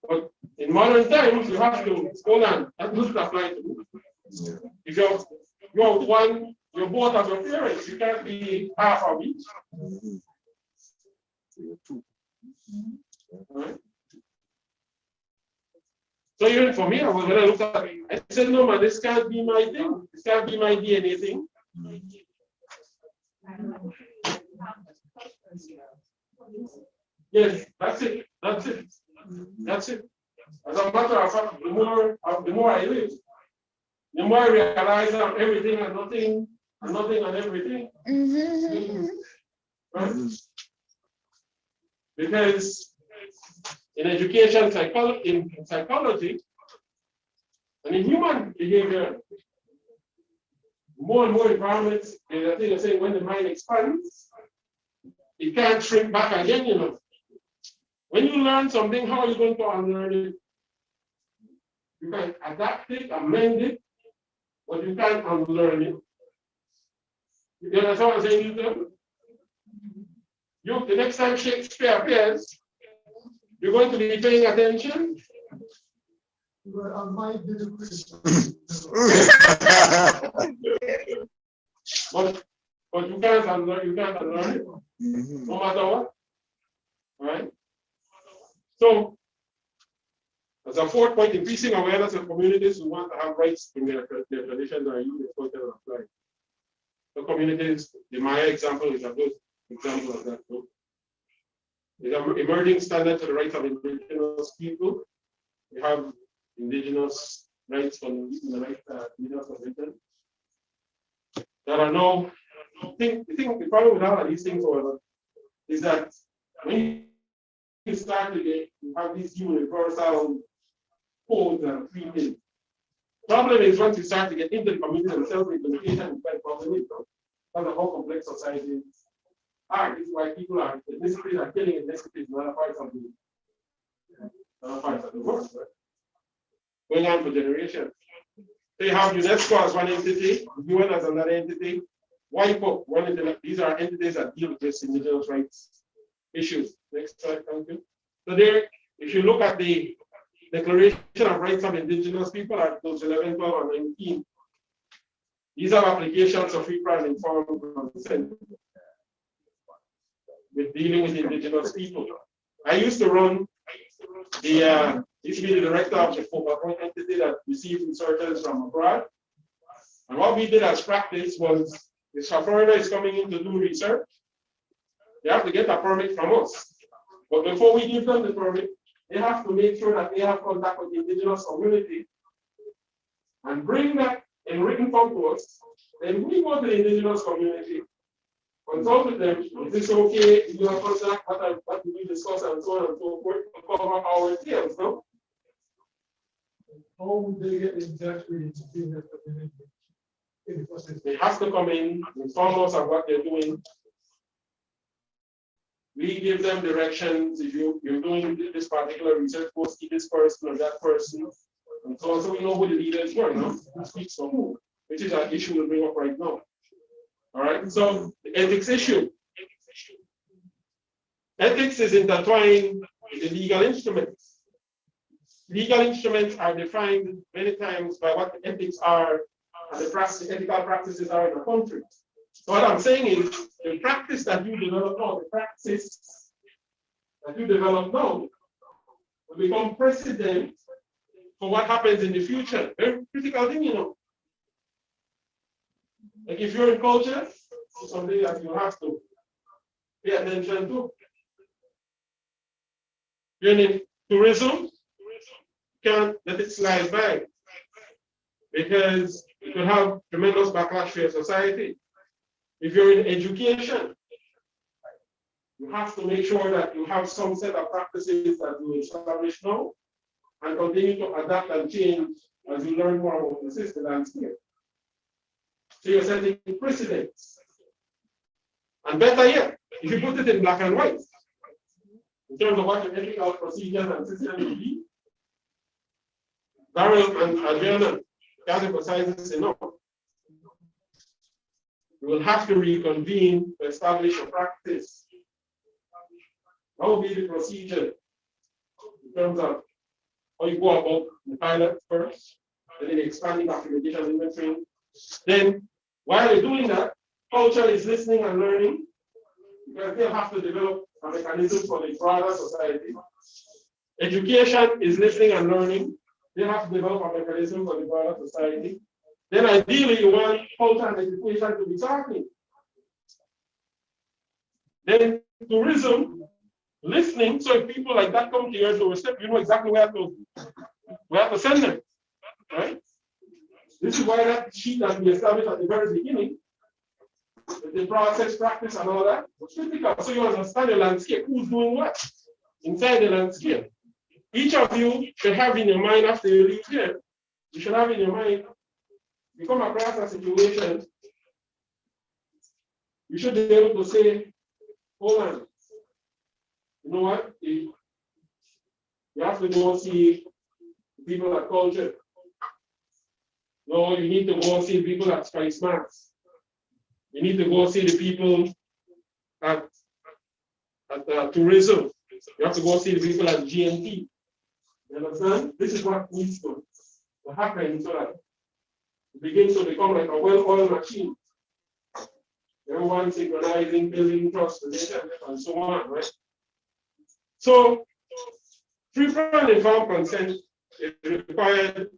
But in modern times, you have to hold on. That doesn't apply to you. If you're one, you're both of your parents, you can't be half of each. Right? So even for me, when I looked at it, I said, no man, this can't be my thing. This can't be my DNA thing. Yes, that's it. That's it. That's it. As a matter of fact, the more I live, the more I realize I'm everything and nothing and everything. Right? Because in education, in psychology, and in human behavior, more and more environments, I think you're saying when the mind expands, it can't shrink back again, you know. When you learn something, how are you going to unlearn it? You can adapt it, amend it, but you can't unlearn it. You understand what I'm saying, you? The next time Shakespeare appears, you're going to be paying attention. I might be the Christian. But you can't unlearn it, no matter what. Right? So, as a fourth point, increasing awareness of communities who want to have rights in their traditions are used as culture and apply. The communities, the Maya example is a good example of that. So, there's an emerging standard for the rights of indigenous people. We have indigenous rights from the rights of indigenous convention. There are no, I think the problem with all of these things, however, is that when you start to get, you have these universal codes and free things. Problem is once you start to get into the community themselves, implementation is quite problematic. Because of how complex society are. This is why people are ethnicities are killing ethnicities in other parts of the world, right? Going on for generations. They have UNESCO as one entity, UN as another entity, WIPO, one entity. These are entities that deal with this indigenous rights issues. Next slide, thank you. So there, if you look at the Declaration of Rights of Indigenous People, Articles 11, 12, and 19. These are applications of free, prior, and informed consent with dealing with indigenous people. I used to run the, used to be the director of the focal entity that received researchers from abroad. And what we did as practice was, if a foreigner is coming in to do research, they have to get a permit from us. But before we give them the permit, they have to make sure that they have contact with the indigenous community and bring that in written form to us. Then we go to the indigenous community, consult with them, is this okay, you have contact, what we discuss, and so on and so forth, to cover our details, no? How would they get in touch with the indigenous community in the process? They have to come in, inform us of what they're doing. We give them directions. If you're doing this particular research, go see this person or that person. And so also we know who the leaders were, no? Who speaks for who, which is an issue we'll bring up right now. All right, so the ethics issue. Ethics is intertwined with the legal instruments. Legal instruments are defined many times by what the ethics are and the ethical practices are in a country. So what I'm saying is the practice that you develop now, the practice that you develop now will become precedent for what happens in the future. Very critical thing, you know. Like if you're in culture, it's something that you have to pay attention to. You're in tourism, can't let it slide by because it will have tremendous backlash for your society. If you're in education, you have to make sure that you have some set of practices that you establish now and continue to adapt and change as you learn more about the system landscape. So you're setting precedents. And better yet, if you put it in black and white, in terms of what your ethical procedures and systems will be, Darrell and Adriana can't emphasize this enough. We will have to reconvene to establish a practice. What will be the procedure in terms of how you go about the pilot first, and then expanding documentation inventory. Then, while you're doing that, culture is listening and learning, because they have to develop a mechanism for the broader society. Education is listening and learning. They have to develop a mechanism for the broader society. Then ideally, you want culture and education to be talking. Then tourism, listening, so if people like that come to your doorstep, you know exactly where to send them, right? This is why that sheet that we established at the very beginning, the process, practice, and all that, was critical. So you understand the landscape, who's doing what inside the landscape. Each of you should have in your mind after you leave here, you should have in your mind, you come across a situation, you should be able to say, hold on, you know what? You have to go see people at culture. No, you need to go see people at Spice Max. You need to go see the people at tourism. You have to go see the people at GNT. You understand? This is what needs to happen so that it begins to become like a well-oiled machine. Everyone synchronizing, building trust, relationship, and so on, right? So, free, prior, and informed consent is required.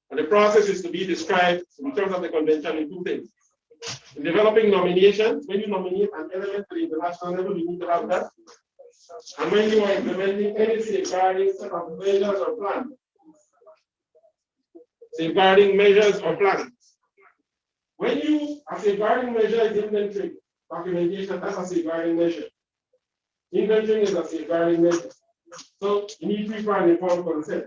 And the process is to be described in terms of the convention in two things. In developing nominations, when you nominate an element to the international level, you need to have that. And when you are implementing any safeguarding set of measures or plans, safeguarding measures or plans. When a safeguarding measure is inventory, documentation, that's a safeguarding measure. Inventory is a safeguarding measure. So you need free, prior, and informed consent.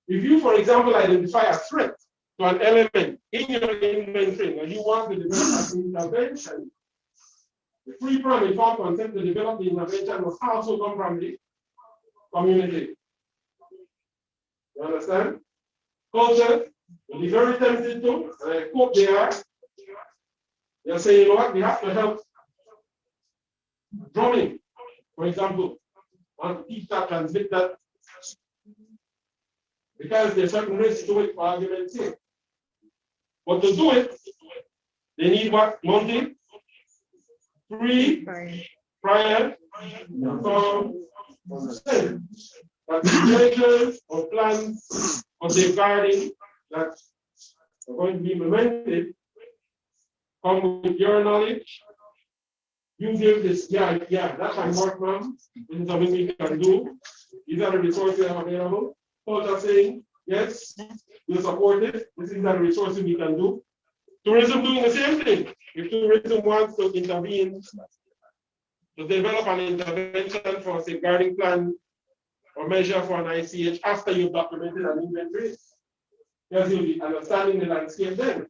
If you, for example, identify a threat to an element in your inventory and you want to develop an intervention, the free, prior, and informed consent to develop the intervention must also come from the community. You understand? Culture will be very tempted to, and I hope they are. They're saying, you know what, we have to help drumming, for example, want to teach that, transmit that, because there's certain risks to it for argument's sake. But to do it, they need what? Monty? Free, prior, consent. That the measures or plans for safeguarding that are going to be implemented come with your knowledge. You give this, yeah, that can work, ma'am. This is something we can do. These are the resources we have available. Folks are saying, yes, we support it. These are the resources we can do. Tourism doing the same thing. If tourism wants to intervene, to develop an intervention for a safeguarding plan or measure for an ICH after you've documented an inventory, because you'll be understanding the landscape then.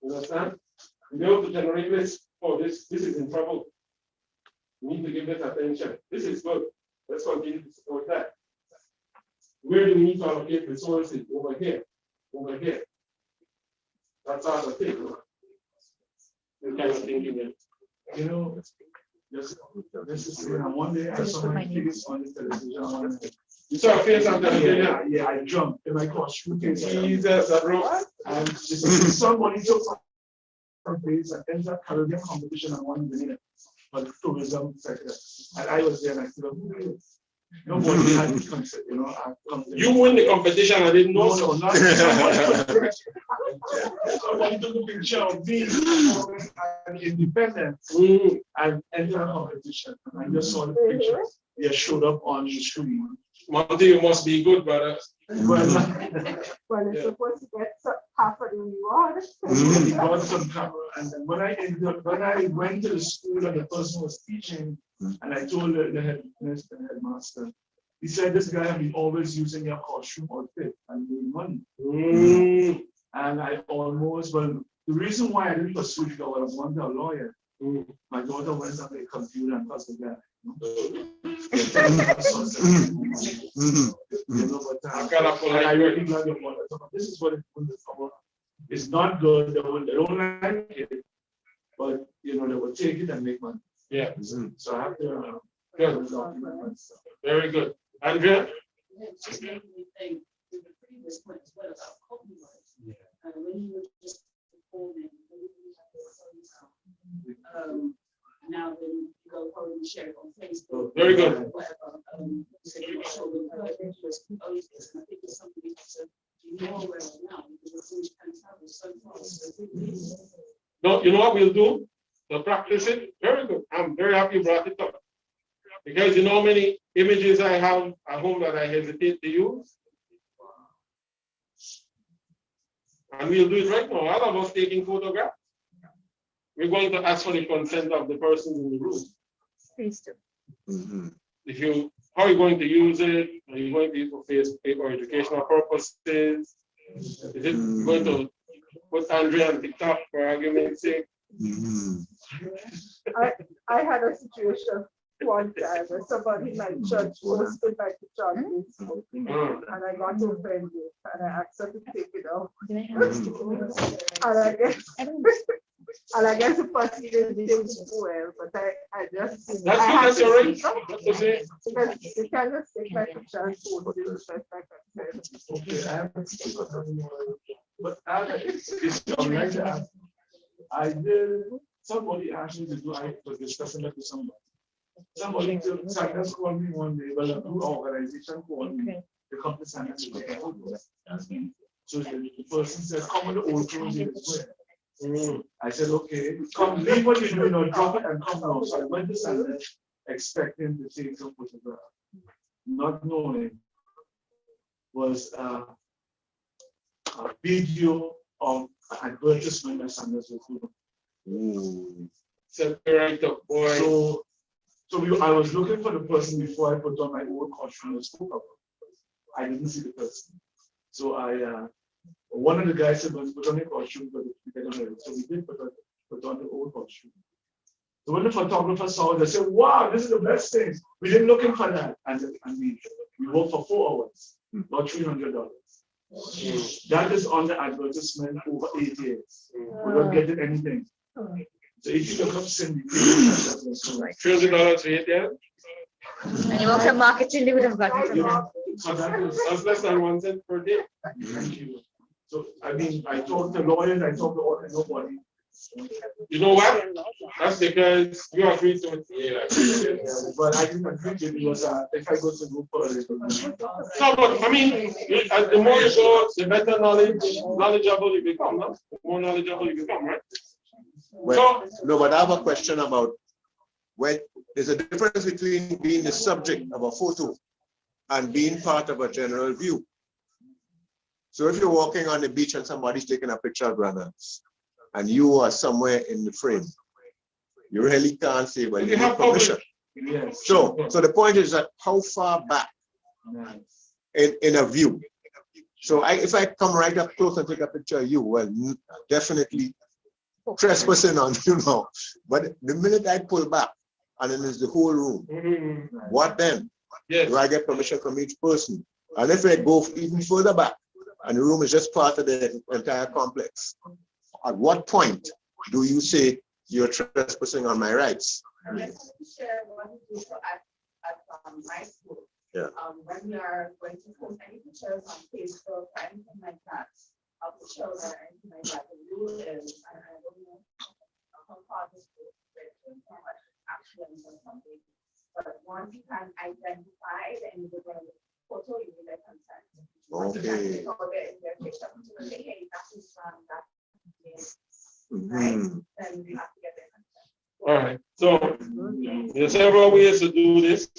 You understand? You'll be able to generate this. Oh, this is in trouble. We need to give this attention. This is good. Let's continue to support that. Where do we need to allocate resources? Over here. Over here. That's sort of thing. This kind of thinking there. You know, this is one day I saw my face on the television. You saw a face on television? Yeah, I jumped in my costume. Jesus, and somebody took some place and ended up Caribbean competition and won the winner for the tourism sector. And I was there and I said, nobody had to consider, you know. You win the competition, I didn't know. No, not somebody took a picture of me and independence and entered a competition. And I just saw the picture. They showed up on the screen. Monty, you must be good, brother. Well, it's supposed to get half of the reward. He got some camera, and then when I went to the school and the person was teaching, and I told the headmaster, he said this guy had been always using your costume outfit and made money. And I almost, well, the reason why I didn't pursue it, I was wanting a lawyer. My daughter went on the computer and passed the guy. I really glad your mother. This is what it's not good. They don't like it, but you know they will take it and make money. Yeah. So I have to document myself. Very good. Andrea? When you were just performing, now when you go home and share it on Facebook. Very good. Whatever, so you show them how it was composed, and I think it's something to know where now, because we can travel so fast. No, you know what we'll do? To practice it. Very good. I'm very happy you brought it up. Because you know how many images I have at home that I hesitate to use? And we'll do it right now. All of us taking photographs. We're going to ask for the consent of the persons in the room. Please do. If you, how are you going to use it? Are you going to use it for educational purposes? Is it going to put Andrea on TikTok for argument's sake? I had a situation one time where somebody in my church posted my picture on Facebook, and I got offended, and I asked her to take it out. And I guess the person didn't think well, but I just that's all right. Because you can't just take my picture and post it with my consent. Okay, I have but it's like that. I did. Somebody asked me to do. I was discussing it with somebody. Somebody Sanders called me one day. Well, a new organization called me. The company Sanders. So the person said, "Come on, the old clothes in this way." I said, "Okay, come leave what you're doing, or drop it and come now." So I went to Sanders, expecting to take some photograph, not knowing was a video of advertisement that Sanders was doing. So I was looking for the person before I put on my old costume and spoke up. I didn't see the person. So one of the guys said, "Let's put on your costume," but we get on it. So we did put on the old costume. So when the photographer saw it, they said, "Wow, this is the best thing. We didn't looking for that." And we worked for 4 hours, about $300. That is on the advertisement over 8 years. We don't get anything. So if you look up syndication, $300 for 8 years? And you work at marketing, they would have gotten from that. so that is, That's less than 1 cent per day. thank you. So I mean, I talked to lawyers, I talked to nobody. You know what? That's because you agreed to it. Yeah. But I didn't agree to it because if I go to group further. No, but I mean, the more you go, the better knowledgeable you become, no? The more knowledgeable you become, right? Well, no, but I have a question about when there's a difference between being the subject of a photo and being part of a general view. So if you're walking on the beach and somebody's taking a picture of Grenada and you are somewhere in the frame, you really can't say, well, you have permission. Yes. So the point is that how far back in a view? So if I come right up close and take a picture of you, well, definitely trespassing on you now. But the minute I pull back and then there's the whole room, what then? Yes. Do I get permission from each person? And if I go even further back and the room is just part of the entire complex, at what point do you say you're trespassing on my rights? Let's share what we do at my school. Yeah. When we are going to post any pictures on Facebook or anything like that, of the children or anything like that, the rule is, and I don't know how far this goes, how much actions or something, but once you can identify the individual photo, you need a consent. Okay. So in their picture, to say, hey, that is that is Mhm. then you have to get their consent. All right. So there are several ways to do this.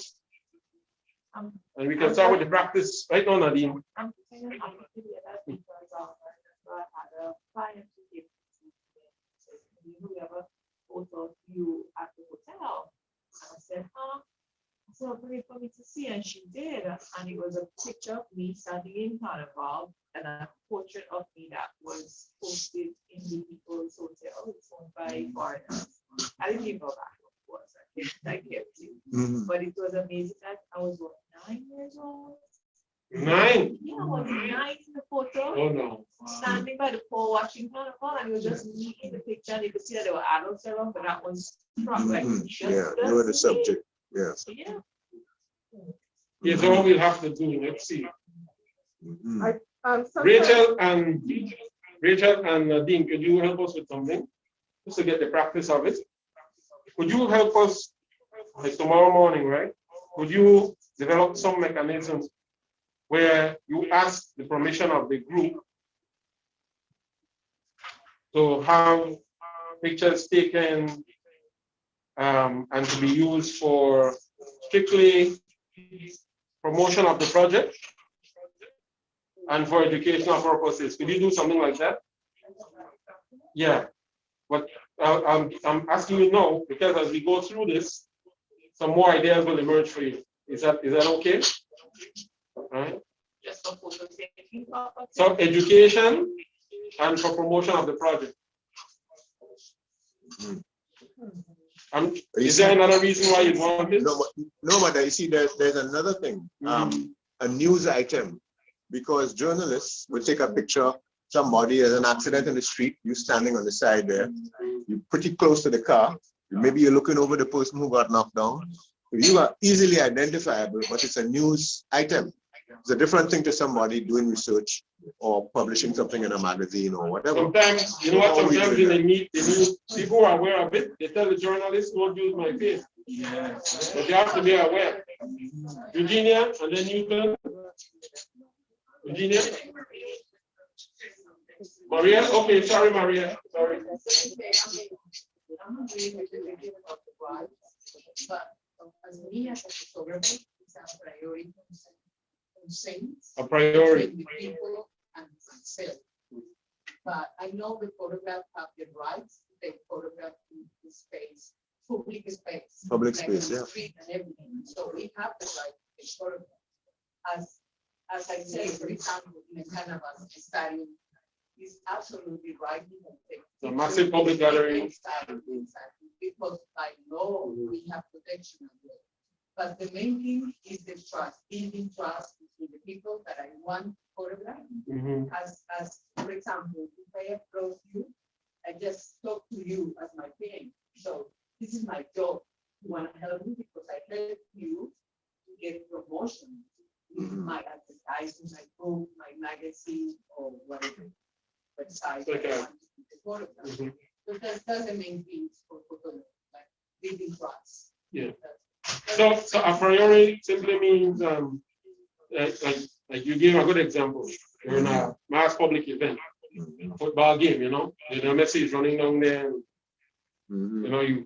And we can start with the practice right now, Nadine. I'm thinking I'm going to do that because I had a client who gave me we have a photo of you at the hotel. And I said, so great for me to see, and she did. And it was a picture of me standing in Carnival and a portrait of me that was posted in the people's hotel. It's owned by foreigners. I didn't even know that, of course. I kept it. But it was amazing that I was 9 years old. 9? Yeah, I was 9 in the photo. Oh no. Standing by the pole watching Carnival, and it was just me in the picture. And you could see that there were adults around, but that was like Yeah, you were the subject. Yeah. Yeah. Here's what we'll have to do. Let's see. Sometimes- Rachel and Nadine, could you help us with something? Just to get the practice of it. Could you help us, like tomorrow morning, right? Could you develop some mechanisms where you ask the permission of the group to have pictures taken and to be used for strictly promotion of the project and for educational purposes? Could you do something like that? Yeah, but I'm asking you now because as we go through this, some more ideas will emerge for you. Is that okay? All right. Just for photo taking. So education and for promotion of the project. Is there another reason why you want this? No, but you see, there's another thing, a news item, because journalists will take a picture, somebody has an accident in the street, you standing on the side there, you're pretty close to the car, maybe you're looking over the person who got knocked down. You are easily identifiable, but it's a news item. It's a different thing to somebody doing research or publishing something in a magazine or whatever. Sometimes, you know what, sometimes when they meet the news, people are aware of it, they tell the journalists, don't use my face. Yes. But you have to be aware. Eugenia, and then Newton. Eugenia? Maria? Okay, sorry, Maria. Sorry. But as me as a photographer, it's a priority. A priority. People and myself. But I know the photograph have the rights to take photograph in the space, public space. Public like space, the yeah. street and everything. So we have the right to take photograph. As I say, for example, in a Carnival stadium, is absolutely right. The massive public gathering. Exactly. Because by law, we have protection of it. But the main thing is the trust, building trust with the people that I want to photograph. As for example, if I approach you I just talk to you as my parent. So this is my job. You want to help me because I help you to get promotion. My advertising, my book, my magazine, or whatever website. So that's the main thing for photo, like building trust. Yeah. So a priori simply means like you gave a good example. You're in a mass public event, a football game, you know, the message running down there, you know, you.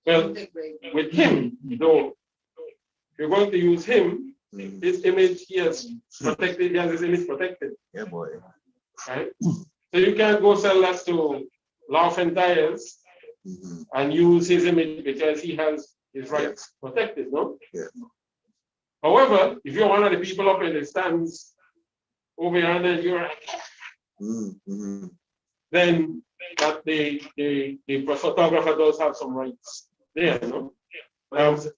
Well, with him, though, if you're going to use him, his image, he has protected, he has his image protected. Yeah, boy. Right? So you can't go sell that to Laughing Tires and use his image because he has his rights protected, no? Yeah. However, if you're one of the people up in the stands over here and then you're then that the photographer does have some rights there, no? There was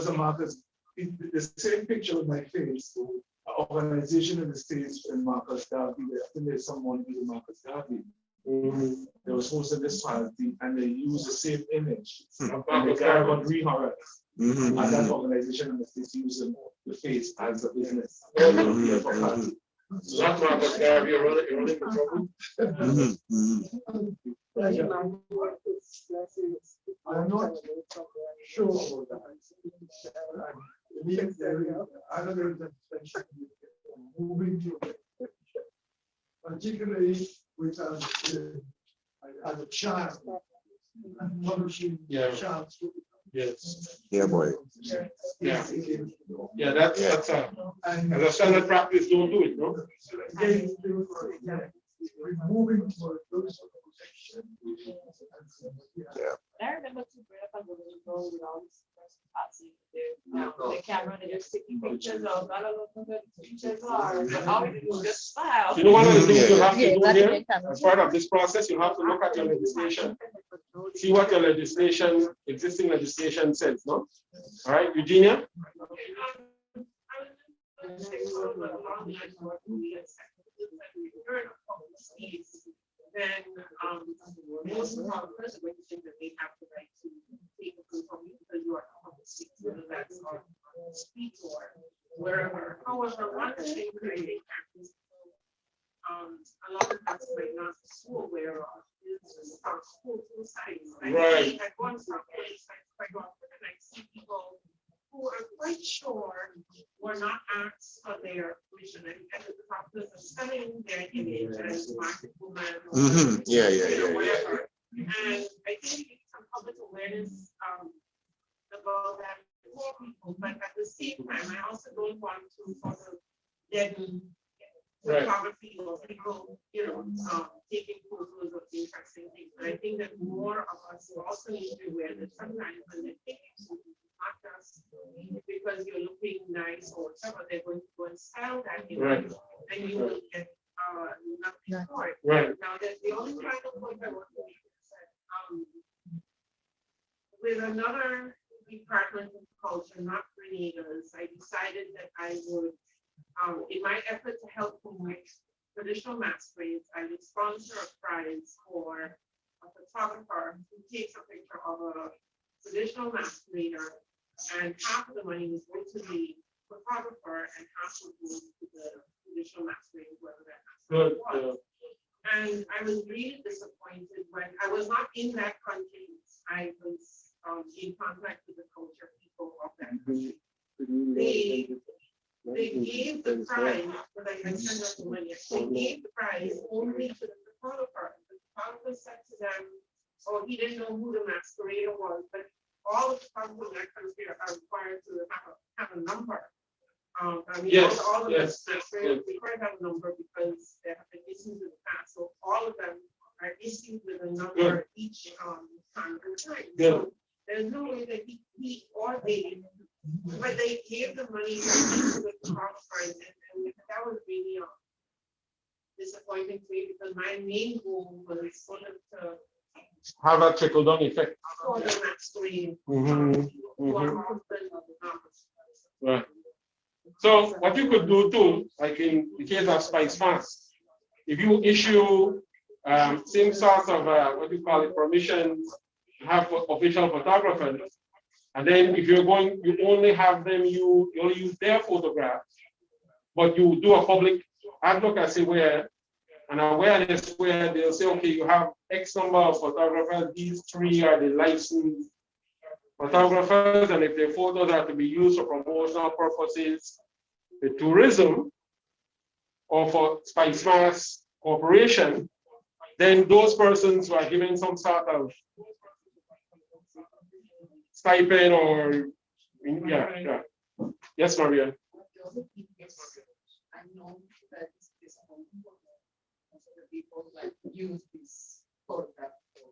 a Marcus, the same picture with my face, an organization in the States in Marcus Garvey. I think there's someone in Marcus Garvey. They was hosting this party and they used the same image. And the guy got re-harassed. And that organization in the States used the face as a business. So that's Marcus Garvey, you're running for trouble. I'm not sure about that. I believe there is another intention moving to, particularly with as a child, publishing child. Yes. Yeah, boy. Yeah. Yeah, that's as a standard practice, don't do it, no? Removing for those. Yeah. I remember to bring up a little with all this passing the camera, they're just taking pictures of, I don't know what the pictures are, but how you just smile. You know, one of the things you have to do here, as part of this process, you have to look at your legislation. See what your legislation, existing legislation says, no? All right, Eugenia? Then most of the person would think that they have the right to take a food from you because you are on the street, whether that's on the street or wherever. However, one thing that I think happens, a lot of us might not be so aware of is our school sites. Right. At one place, I go up and I see people who are quite sure were not asked for their permission and the process of selling their image as market woman. Yeah. Whatever. And I think some public awareness about that for people, but at the same time, I also don't want to sort of deaden photography or people, taking photos of interesting things. And I think that more of us also need to be aware that sometimes when they're taking photos, not just because you're looking nice or whatever, they're going to go and sell that image, and you will get nothing for it. Right. Now, the only final point I want to make is that with another department of culture, not Grenada's, I decided that I would, in my effort to help promote traditional masquerades, I would sponsor a prize for a photographer who takes a picture of a traditional masquerader, and half of the money was go to the photographer and half would go to the traditional masquerade, whoever that masquerade was. And I was really disappointed when I was not in that country. I was in contact with the culture people of that country. They gave the prize, but I sent out the money. They gave the prize only to the photographer. The photographer said to them, "Oh, he didn't know who the masquerader was, but all the photographers in that country are required to have a number." I mean, all of them are required to have a number because there have been issues in the past. So all of them are issued with a number each time. So there's no way that he or they, but they gave the money to the photographer, and that was really disappointing to me because my main goal was sort of to have a trickle down effect. For the masquerade. Right. So what you could do too, like in the case of Spice Fast, if you issue same sort of, what do you call it, permissions, have official photographers. And then if you're going, you only have them, you only use their photographs, but you do a public advocacy where, an awareness where they'll say, okay, you have X number of photographers, these 3 are the licensed photographers, and if their photos are to be used for promotional purposes, the tourism, or for Spice Mass Corporation, then those persons who are given some sort of stipend or, yeah. Yes, Maria. I know that this most of the people like use this photograph to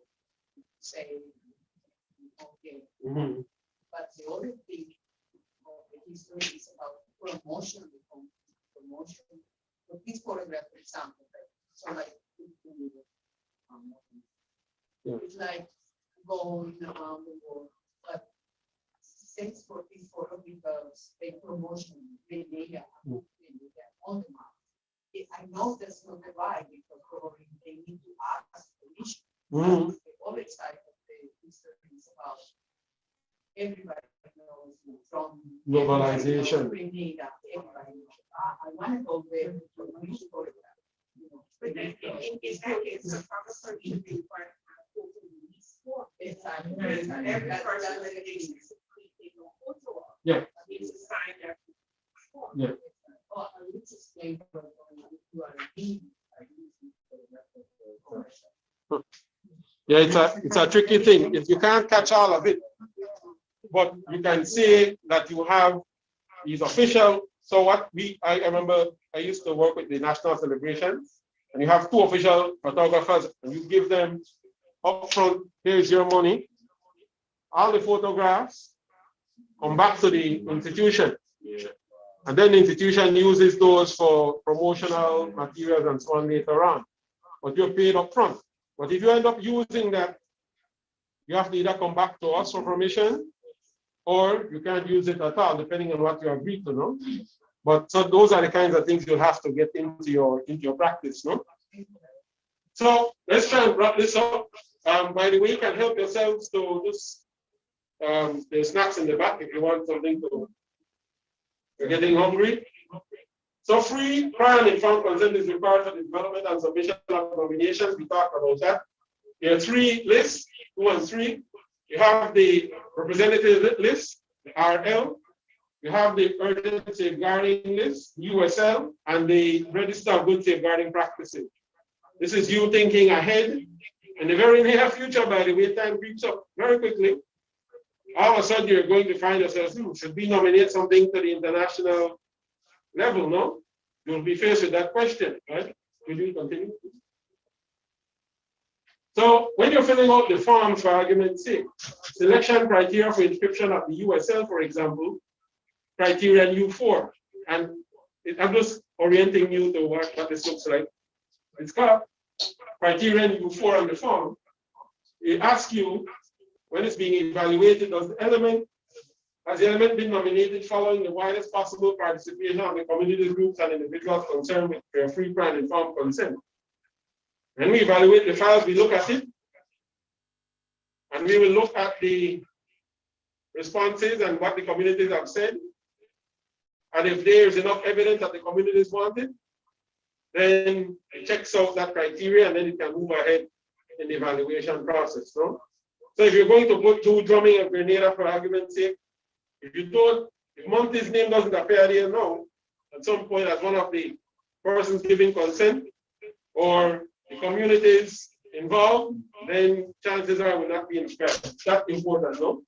say, okay. Mm-hmm. But the other thing of the history is about promotion, promotion. So this photograph, for example, right? So like, it's like going around the world, but thanks for this photo because they promotion Grenada on the map. I know that's not the right because probably they need to ask permission. The other side of the history is about everybody knows from globalization. Grenada, everybody knows. I want to go there to finish photograph. But then in that case, the photographer should be required to have photo release. Exactly. Every person that is taking a photo of. Yeah. Needs to sign that. Yeah. Or at least explain what you are reading. Yeah, it's a tricky thing. If you can't catch all of it, but you can say that you have these official. So what I remember I used to work with the national celebrations, and you have 2 official photographers, and you give them upfront, here's your money. All the photographs come back to the institution. And then the institution uses those for promotional materials and so on later on. But you're paid up front. But if you end up using that, you have to either come back to us for permission, or you can't use it at all, depending on what you agree to, no? But so those are the kinds of things you'll have to get into your practice, no? So let's try and wrap this up. By the way, you can help yourselves to this. There's snacks in the back if you want something to. You're getting hungry. So free, prior and informed consent is required for the development and submission of nominations. We talked about that. There are 3 lists, 2 and 3. You have the representative list, the RL. You have the urgent safeguarding list, USL, and the register of good safeguarding practices. This is you thinking ahead. In the very near future, by the way, time creeps up very quickly. All of a sudden, you're going to find yourself, should we nominate something to the international level, no? You'll be faced with that question, right? Will you continue? So when you're filling out the forms, for argument's sake, selection criteria for inscription of the USL, for example, criterion U4. And I'm just orienting you to what this looks like. It's got criterion U4 on the form. It asks you, when it's being evaluated, has the element been nominated following the widest possible participation of the community groups and individuals concerned with their free, prior, and informed consent? When we evaluate the files, we look at it, and we will look at the responses and what the communities have said. And if there is enough evidence that the communities wanted, then it checks out that criteria, and then it can move ahead in the evaluation process. No? So if you're going to put 2 drumming of Grenada, for argument's sake, if Monty's name doesn't appear there now, at some point as one of the persons giving consent, or the communities involved, then chances are will not be inscribed. That's important, no?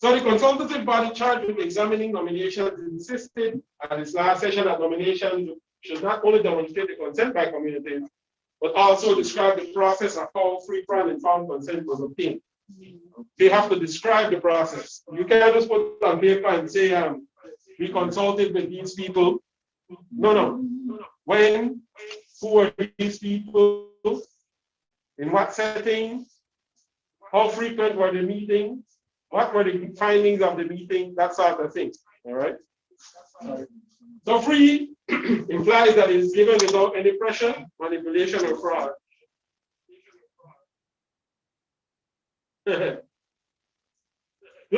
So the consultative body charged with examining nominations insisted at its last session that nominations should not only demonstrate the consent by communities, but also describe the process of how free, prior, and informed consent was obtained. They have to describe the process. You can't just put it on paper and say, we consulted with these people. No. When, who are these people? In what setting? How frequent were the meetings? What were the findings of the meeting? That sort of thing. All right. So free implies that it's given without any pressure, manipulation, or fraud. You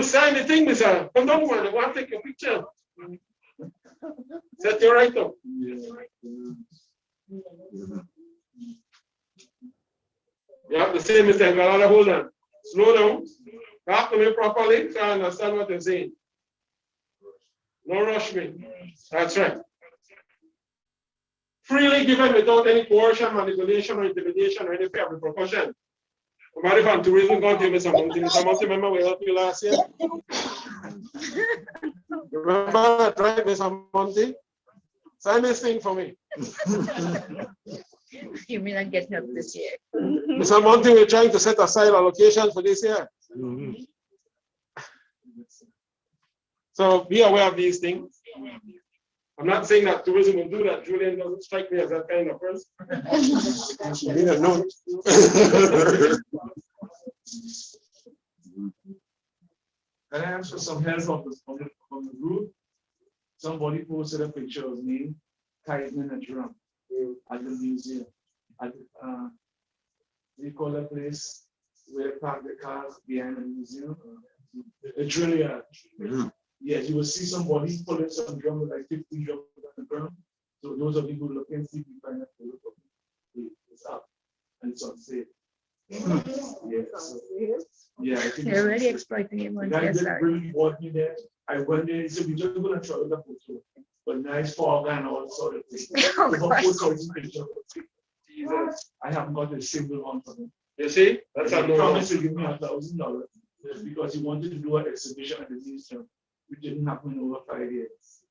sign the thing, Mr. Come down, man. I want to take a picture. Set your right up. You have to say, Mr. Galala, hold on. Slow down. Talk to me properly so I understand what you're saying. No rush me. That's right. Freely given without any coercion, manipulation, or intimidation, or any fear of repercussion. Somebody from tourism going to Mr. Monty. Mr. Monty, remember we helped you last year? Remember that, right, Mr. Monty? Sign this thing for me. You may not get help this year. Mr. Monty, we're trying to set aside allocation for this year. So be aware of these things. I'm not saying that tourism will do that. Julian doesn't strike me as that kind of person. You need a note. Can I ask for some help from the group? Somebody posted a picture of me tightening a drum at the museum. At the, we call that place where they park the cars behind the museum. A drill yard. Yes, you will see somebody pulling some drum with like 50 drums on the ground. So those of you who look and see, you find that it's up and it's on sale. Yeah, I think You're already exploiting him on the guy TSR. didn't really want me there. I went there, he said, we're just gonna try with the photo. But nice fog and all sort of things. Oh, Jesus, I haven't got a single one from him. You see? That's He a no. promised to give me $1,000 because he wanted to do an exhibition at the museum, which didn't happen in over 5 years.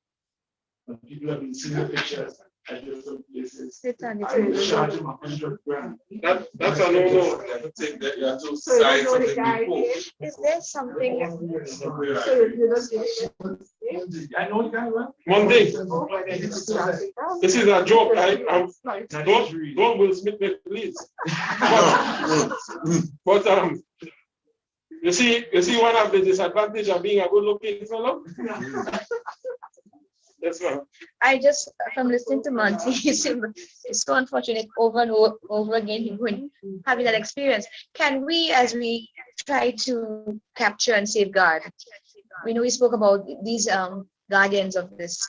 And people have been seeing the pictures at different places. I will charge him $100 grand. That's a no-no. Take that, you have to sign something before. Is there something? I know the guy, right? One thing. This is a joke. Don't Will Smith me, please. But you see one of the disadvantages of being a good-looking fellow. That's right. I just, from listening to Monty, it's so unfortunate over and over again, he would having that experience. Can we, as we try to capture and safeguard, we know we spoke about these guardians of this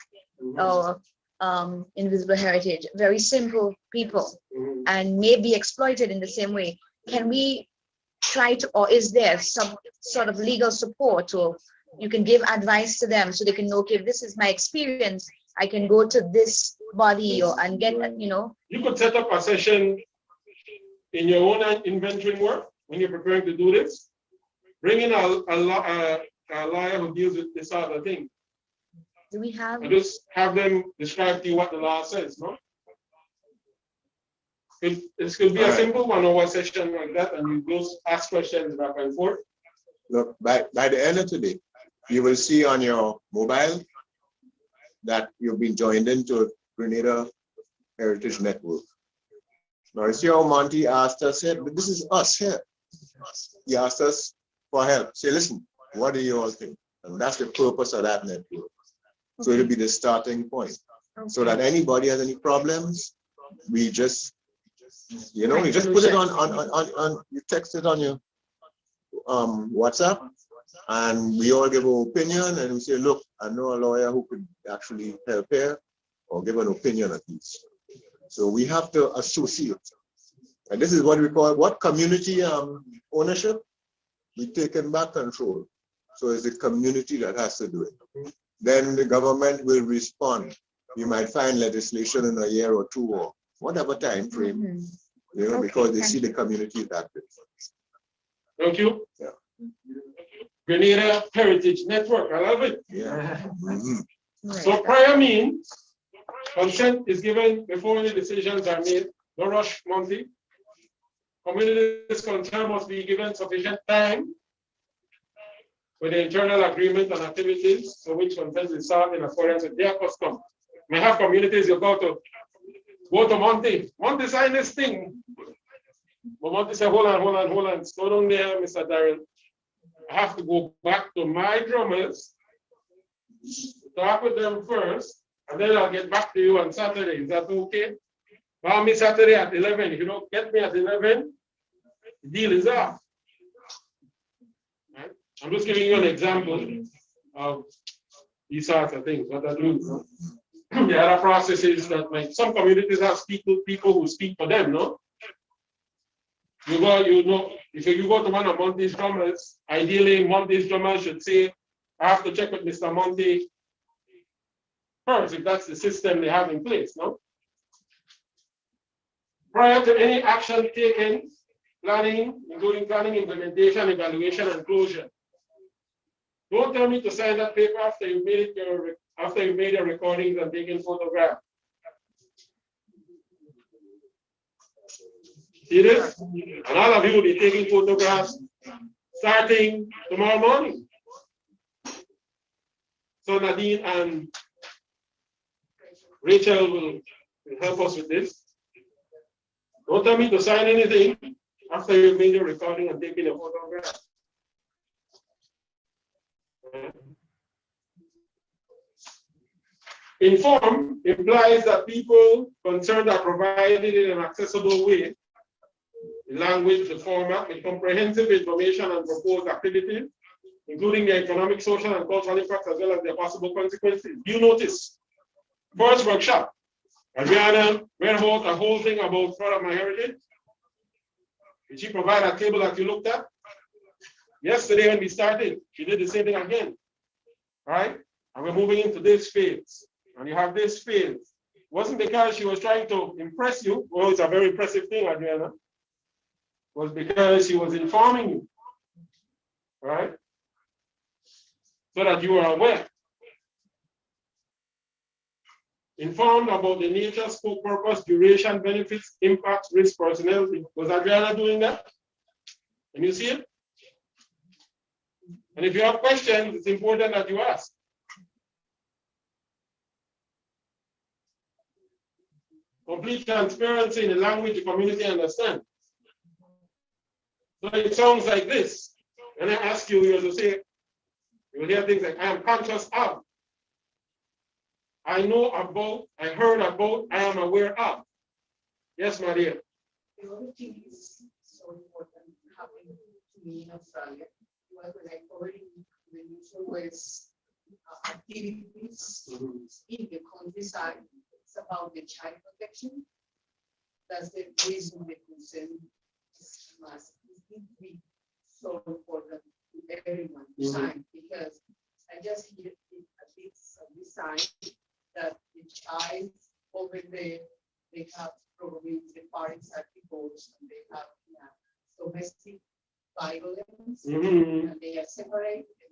invisible heritage, very simple people, and may be exploited in the same way. Can we try to, or is there some sort of legal support, or you can give advice to them so they can know, okay, this is my experience, I can go to this body and get, You could set up a session in your own inventory work when you're preparing to do this. Bring in a lawyer who deals with this other thing. Do we have? And just have them describe to you what the law says, no? It could be a simple 1-hour session like that, and you just ask questions back and forth. Look, by the end of today, you will see on your mobile that you've been joined into Grenada Heritage Network. Now, you see how Monty asked us here, but this is us here. He asked us for help. Say, listen, what do you all think? And that's the purpose of that network. So it'll be the starting point. So that anybody has any problems, we just, you just put it on you text it on your WhatsApp, and we all give our opinion, and we say, look, I know a lawyer who could actually help here, or give an opinion at least. So we have to associate. And this is what we call community ownership. We taken back control. So it's the community that has to do it. Then the government will respond. You might find legislation in a year or two or whatever time frame, because they see the community that way. Thank you. Yeah. Grenada Heritage Network, I love it. Yeah. So prior means consent is given before any decisions are made. No rush, Monty. Communities concerned must be given sufficient time with the internal agreement and activities for which consent is sought in accordance with their custom. We have communities you go to Monty. Monty, sign this thing. But Monty said, hold on. Slow down there, Mr. Darrell. I have to go back to my drummers, talk with them first, and then I'll get back to you on Saturday. Is that okay? Call me Saturday at 11. If you don't get me at 11, the deal is off. I'm just giving you an example of these sorts of things, what that means. No? The other processes that some communities have people who speak for them, no? You know, if you go to one of Monte's drummers, ideally Monte's drummers should say, I have to check with Mr. Monte first, if that's the system they have in place, no? Prior to any action taken, planning, including planning, implementation, evaluation, and closure. Don't tell me to sign that paper after you made your recordings and taken photographs. See this? And all of you will be taking photographs starting tomorrow morning. So Nadine and Rachel will help us with this. Don't tell me to sign anything after you've made your recording and taken a photograph. Inform implies that people concerned are provided in an accessible way, the language, the format, with comprehensive information and proposed activities, including the economic, social, and cultural impacts, as well as their possible consequences. You notice, first workshop, Adriana read about the whole thing about part of my heritage. Did she provide a table that you looked at? Yesterday when we started, she did the same thing again. All right? And we're moving into this phase. And you have this phase. It wasn't because she was trying to impress you. Well, it's a very impressive thing, Adriana. It was because she was informing you. All right? So that you are aware. Informed about the nature, scope, purpose, duration, benefits, impact, risk, personality. Was Adriana doing that? Can you see it? And if you have questions, it's important that you ask. Complete transparency in the language the community understands. So it sounds like this. When I ask you, you will say, you will hear things like, I am conscious of. I know about, I heard about, I am aware of. Yes, Maria. The other thing is so important happening to me in Australia was when I covered the usual was activities in the countryside. It's about the child protection. That's the reason the concern is must be so important to everyone to sign, because I just hear a bit of the sign that the child over there, they have probably the parents are divorced and they have domestic violence and they are separated, the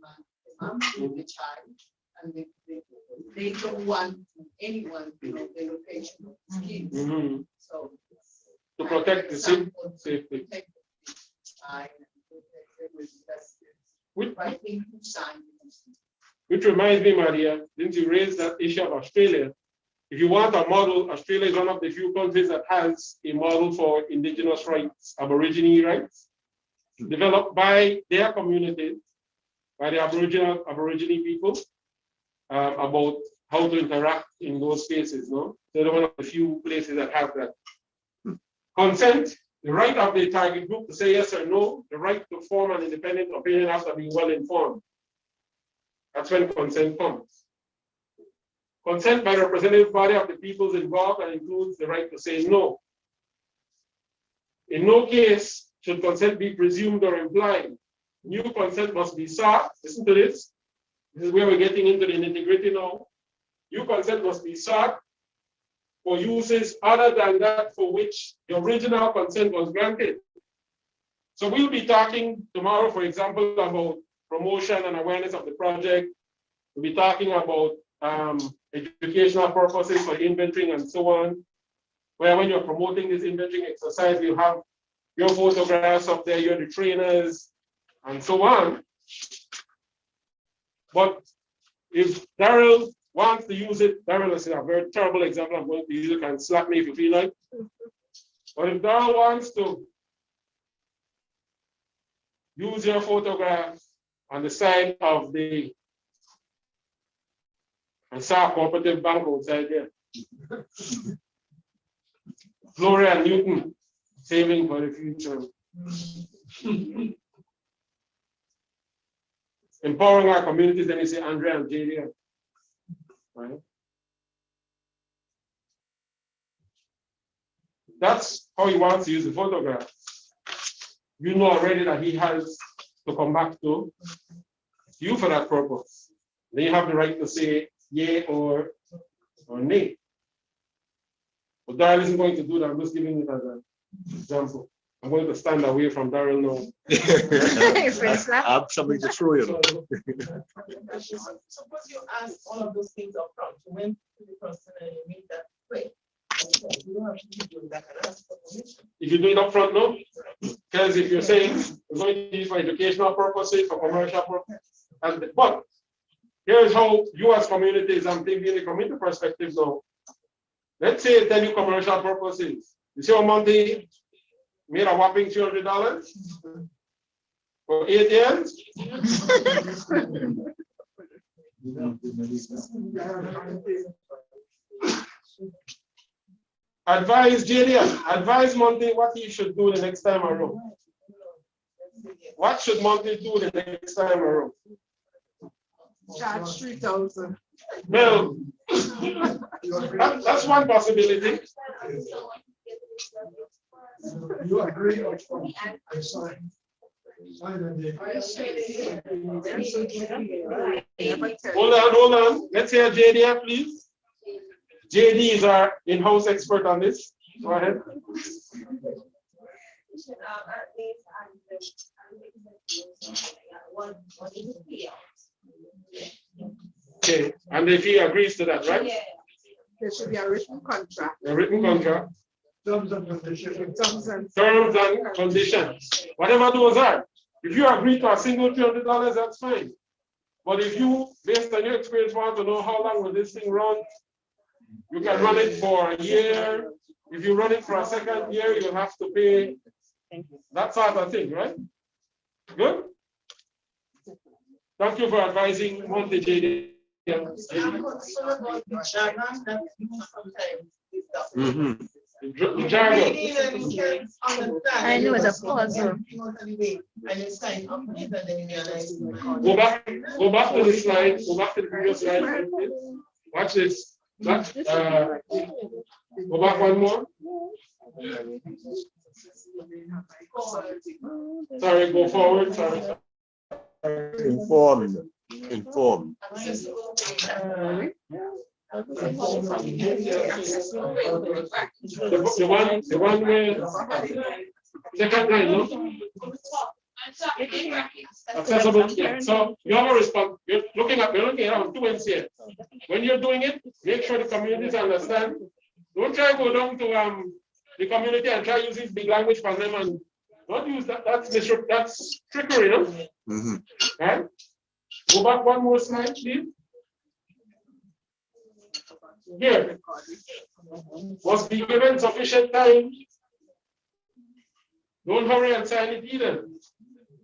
mom and the child, and they don't want anyone to know the location of the kids. So to protect the safety. Protect the child and I think you sign. Which reminds me, Maria, since you raised that issue of Australia, if you want a model, Australia is one of the few countries that has a model for indigenous rights, Aborigine rights, developed by their communities, by the Aborigine people, about how to interact in those spaces. No, they're one of the few places that have that. Consent, the right of the target group to say yes or no, the right to form an independent opinion after being well informed. That's when consent comes. Consent by the representative body of the peoples involved and includes the right to say no. In no case should consent be presumed or implied. New consent must be sought. Listen to this. This is where we're getting into the nitty-gritty now. New consent must be sought for uses other than that for which the original consent was granted. So we'll be talking tomorrow, for example, about promotion and awareness of the project. We'll be talking about educational purposes for inventorying and so on, where when you're promoting this inventorying exercise, you have your photographs up there, you're the trainers, and so on. But if Daryl wants to use it, Daryl is a very terrible example I'm going to use. You can slap me if you feel like. But if Daryl wants to use your photograph on the side of the cooperative bank outside there. Gloria Newton, saving for the future. empowering our communities, then you say Andrea and JD. Right? That's how he wants to use the photograph. You know already that he has to come back to you for that purpose. Then you have the right to say yay or nay. But Daryl isn't going to do that. I'm just giving it as an example. I'm going to stand away from Daryl now. I have something to throw you. Suppose you ask all of those things up front. You went to the person and you made that quick. You don't have to keep doing that and ask for permission. If you do it up front, no. Because if you're saying we're going to use for educational purposes, for commercial purposes, but here's how you as communities, I'm thinking the community perspective now. Let's say 10 commercial purposes. You see how Monty made a whopping $200 for 8 years? Advise JD, advise Monty what he should do the next time around. What should Monty do the next time around? Charge 3,000. Well, that's one possibility. You agree or I sign. Hold on. Let's hear JD, please. JD is our in-house expert on this. Go ahead. Okay, and if he agrees to that, right? There should be a written contract. A written contract. Terms and conditions. Terms and conditions. Whatever those are. If you agree to a single $300, that's fine. But if you, based on your experience, want to know how long will this thing run, you can run it for a year. If you run it for a second year, you'll have to pay that sort of thing, right? Good? Thank you for advising Monty JD. I know it's a pause. Go back to the slide. Go back to the previous slide. Watch this. Go back one more. Sorry, go forward. Sorry. Informed. The one where second line, no? Accessible. Yeah. So you have a response. You're looking at two ends here. When you're doing it, make sure the communities understand. Don't try to go down to the community and try using big language for them and don't use that. That's trickery, no? Mm-hmm. Right? Go back one more slide, please. Here. Must be given sufficient time. Don't hurry and sign it either.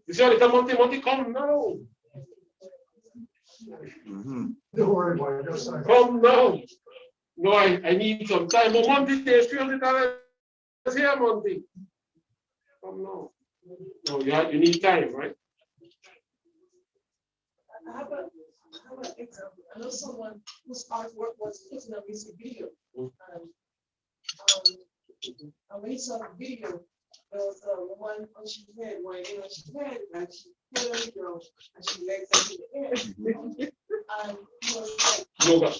You see how little Monty come now. Mm-hmm. Don't worry about it, just sign. Come now. No, I need some time. But Monty, there's $300 here, Monty. Come now. No, you need time, right? How about example? I know someone whose artwork was put in a music video. And when you saw the video, there was a woman on her head, whining on her head, and she held on the ground, and she legs up in the air. And he was like, Yoga.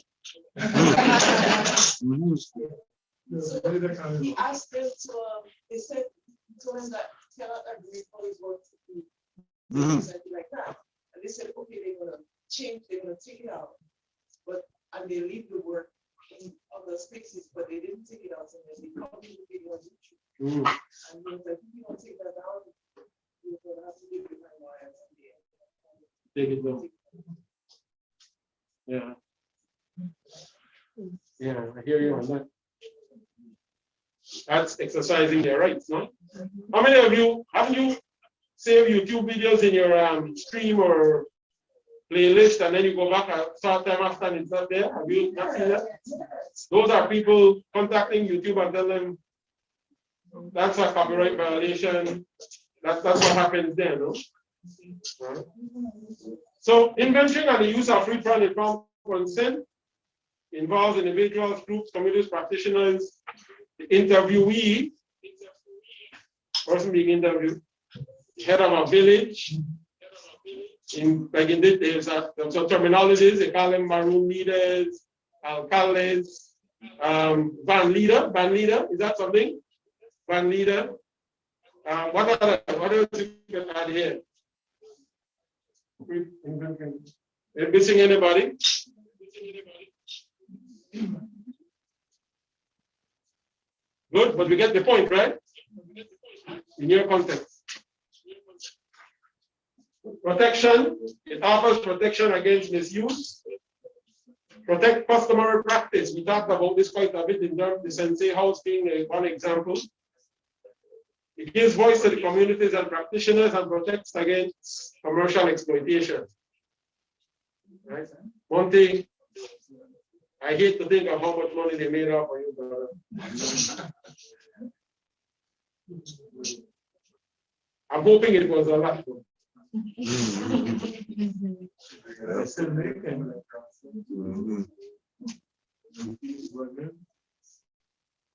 So he asked them to, they said, told him that he cannot agree for his work to be something like that. And they said, okay, they're gonna change, they're gonna take it out. And they leave the work in other spaces, but they didn't take it out, and then they published the video on YouTube. And he was like, if you don't take that down, you're gonna have to leave it behind wires. Take it down. Yeah. Yeah, I hear you on that. That's exercising your rights, no? How many of you haven't you saved YouTube videos in your stream or playlist and then you go back and start time after and it's not there? Have you not seen that? Those are people contacting YouTube and tell them that's a copyright violation. That's what happens there, no? So inventory and the use of free and informed consent involves individuals, groups, communities, practitioners, the interviewee, person being interviewed, head of a village. Like in this, there's some terminologies, they call them maroon leaders, alcaldes, van leader, is that something? Van leader. What else you can add here? Missing anybody? Good, but we get the point, right? In your context. Protection, it offers protection against misuse. Protect customer practice. We talked about this quite a bit in terms of the Sensei House being one example. It gives voice to the communities and practitioners and protects against commercial exploitation. Right? One thing, I hate to think of how much money they made off of you, brother. I'm hoping it was a lot.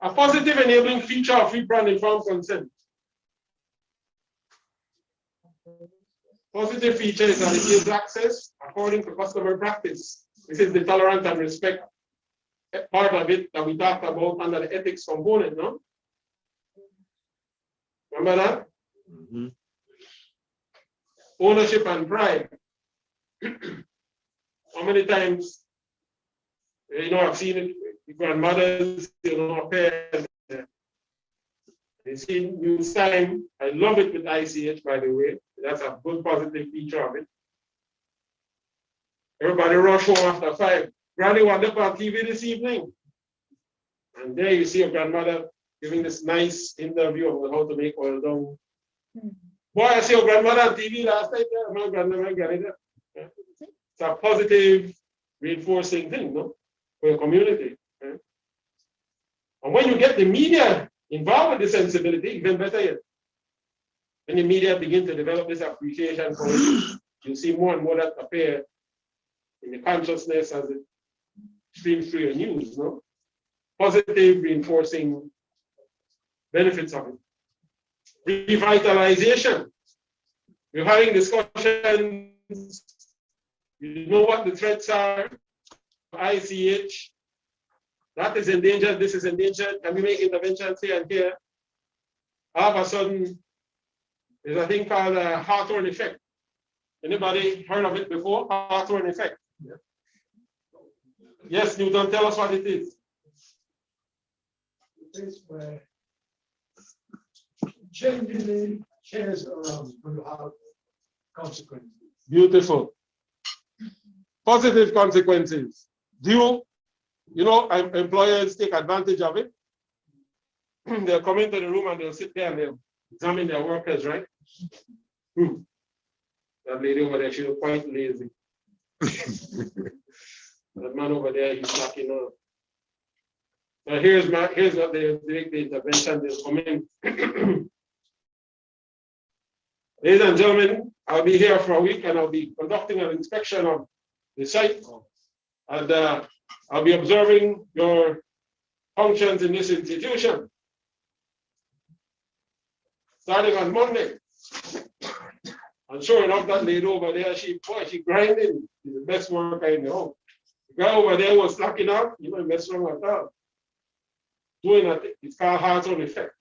A positive enabling feature of free brand informed consent. Positive feature is that it gives access according to customer practice. This is the tolerance and respect part of it that we talked about under the ethics component, no? Remember that? Mm-hmm. Ownership and pride. How many times, I've seen it, grandmothers, parents. You see, news time. I love it with ICH, by the way. That's a good positive feature of it. Everybody rush home after 5. Granny wanted up on TV this evening. And there you see your grandmother giving this nice interview about how to make oil down. Boy, I see your grandmother on TV last night. My grandmother. It's a positive, reinforcing thing, no? For your community. Right? And when you get the media involved with the sensibility, even better yet. When the media begin to develop this appreciation for it, you see more and more that appear in the consciousness as it streams through your news, no? Positive, reinforcing benefits of it. Revitalization. We're having discussions. You know what the threats are. ICH. That is endangered. This is endangered. Can we make interventions here and here? All of a sudden, there's a thing called a Hawthorne effect. Anybody heard of it before? Hawthorne effect. Yeah. Yes, Newton, tell us what it is. It's where changing the chairs around will have consequences. Beautiful. Positive consequences. Employers take advantage of it. They'll come into the room and they'll sit there and they'll examine their workers, right? That lady over there, she was quite lazy. That man over there, he's slacking up. Now here's what they make the intervention. They'll come in. Ladies and gentlemen, I'll be here for a week and I'll be conducting an inspection of the site. And I'll be observing your functions in this institution. Starting on Monday. And sure enough, that lady over there, she grinding. She's the best worker in the home. The guy over there was slacking up, mess wrong with that. Doing a thing, it's called Hawthorne effect.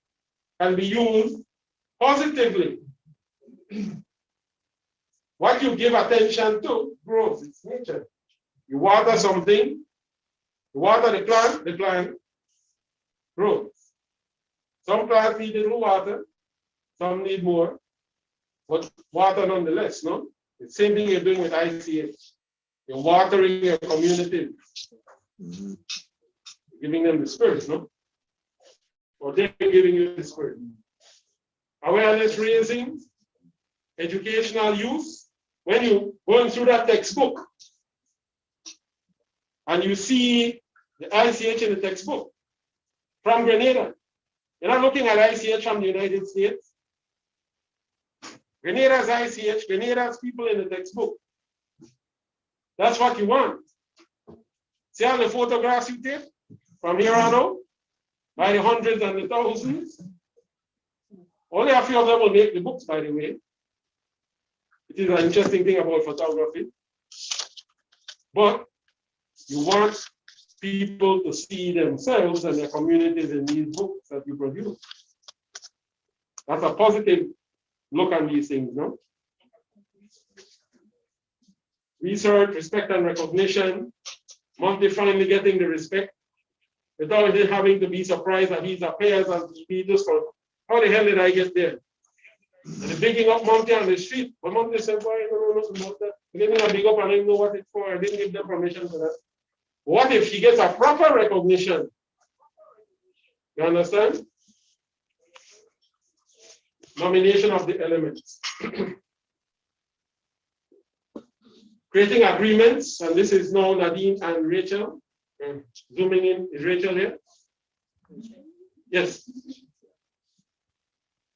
Can be used positively. What you give attention to grows, it's nature. You water something, you water the plant grows. Some plants need little water, some need more, but water nonetheless, no? The same thing you're doing with ICH. You're watering your community, giving them the spirit, no? Or they're giving you the spirit. Awareness raising, educational use. When you're going through that textbook and you see the ICH in the textbook from Grenada, you're not looking at ICH from the United States. Grenada's ICH, Grenada's people in the textbook. That's what you want. See all the photographs you take from here on out, by the hundreds and the thousands. Only a few of them will make the books, by the way. It is an interesting thing about photography. But you want people to see themselves and their communities in these books that you produce. That's a positive look on these things, no? Research, respect and recognition. Monty finally getting the respect without him having to be surprised that he appears on TV just for, how the hell did I get there? And the bigging up Monty on the street. But Monty said, boy, I don't know nothing about that. I didn't a big up and I didn't know what it's for. I didn't give them permission for that. What if she gets a proper recognition? You understand? Nomination of the elements. Creating agreements, and this is now Nadine and Rachel. Zooming in, is Rachel here? Yes.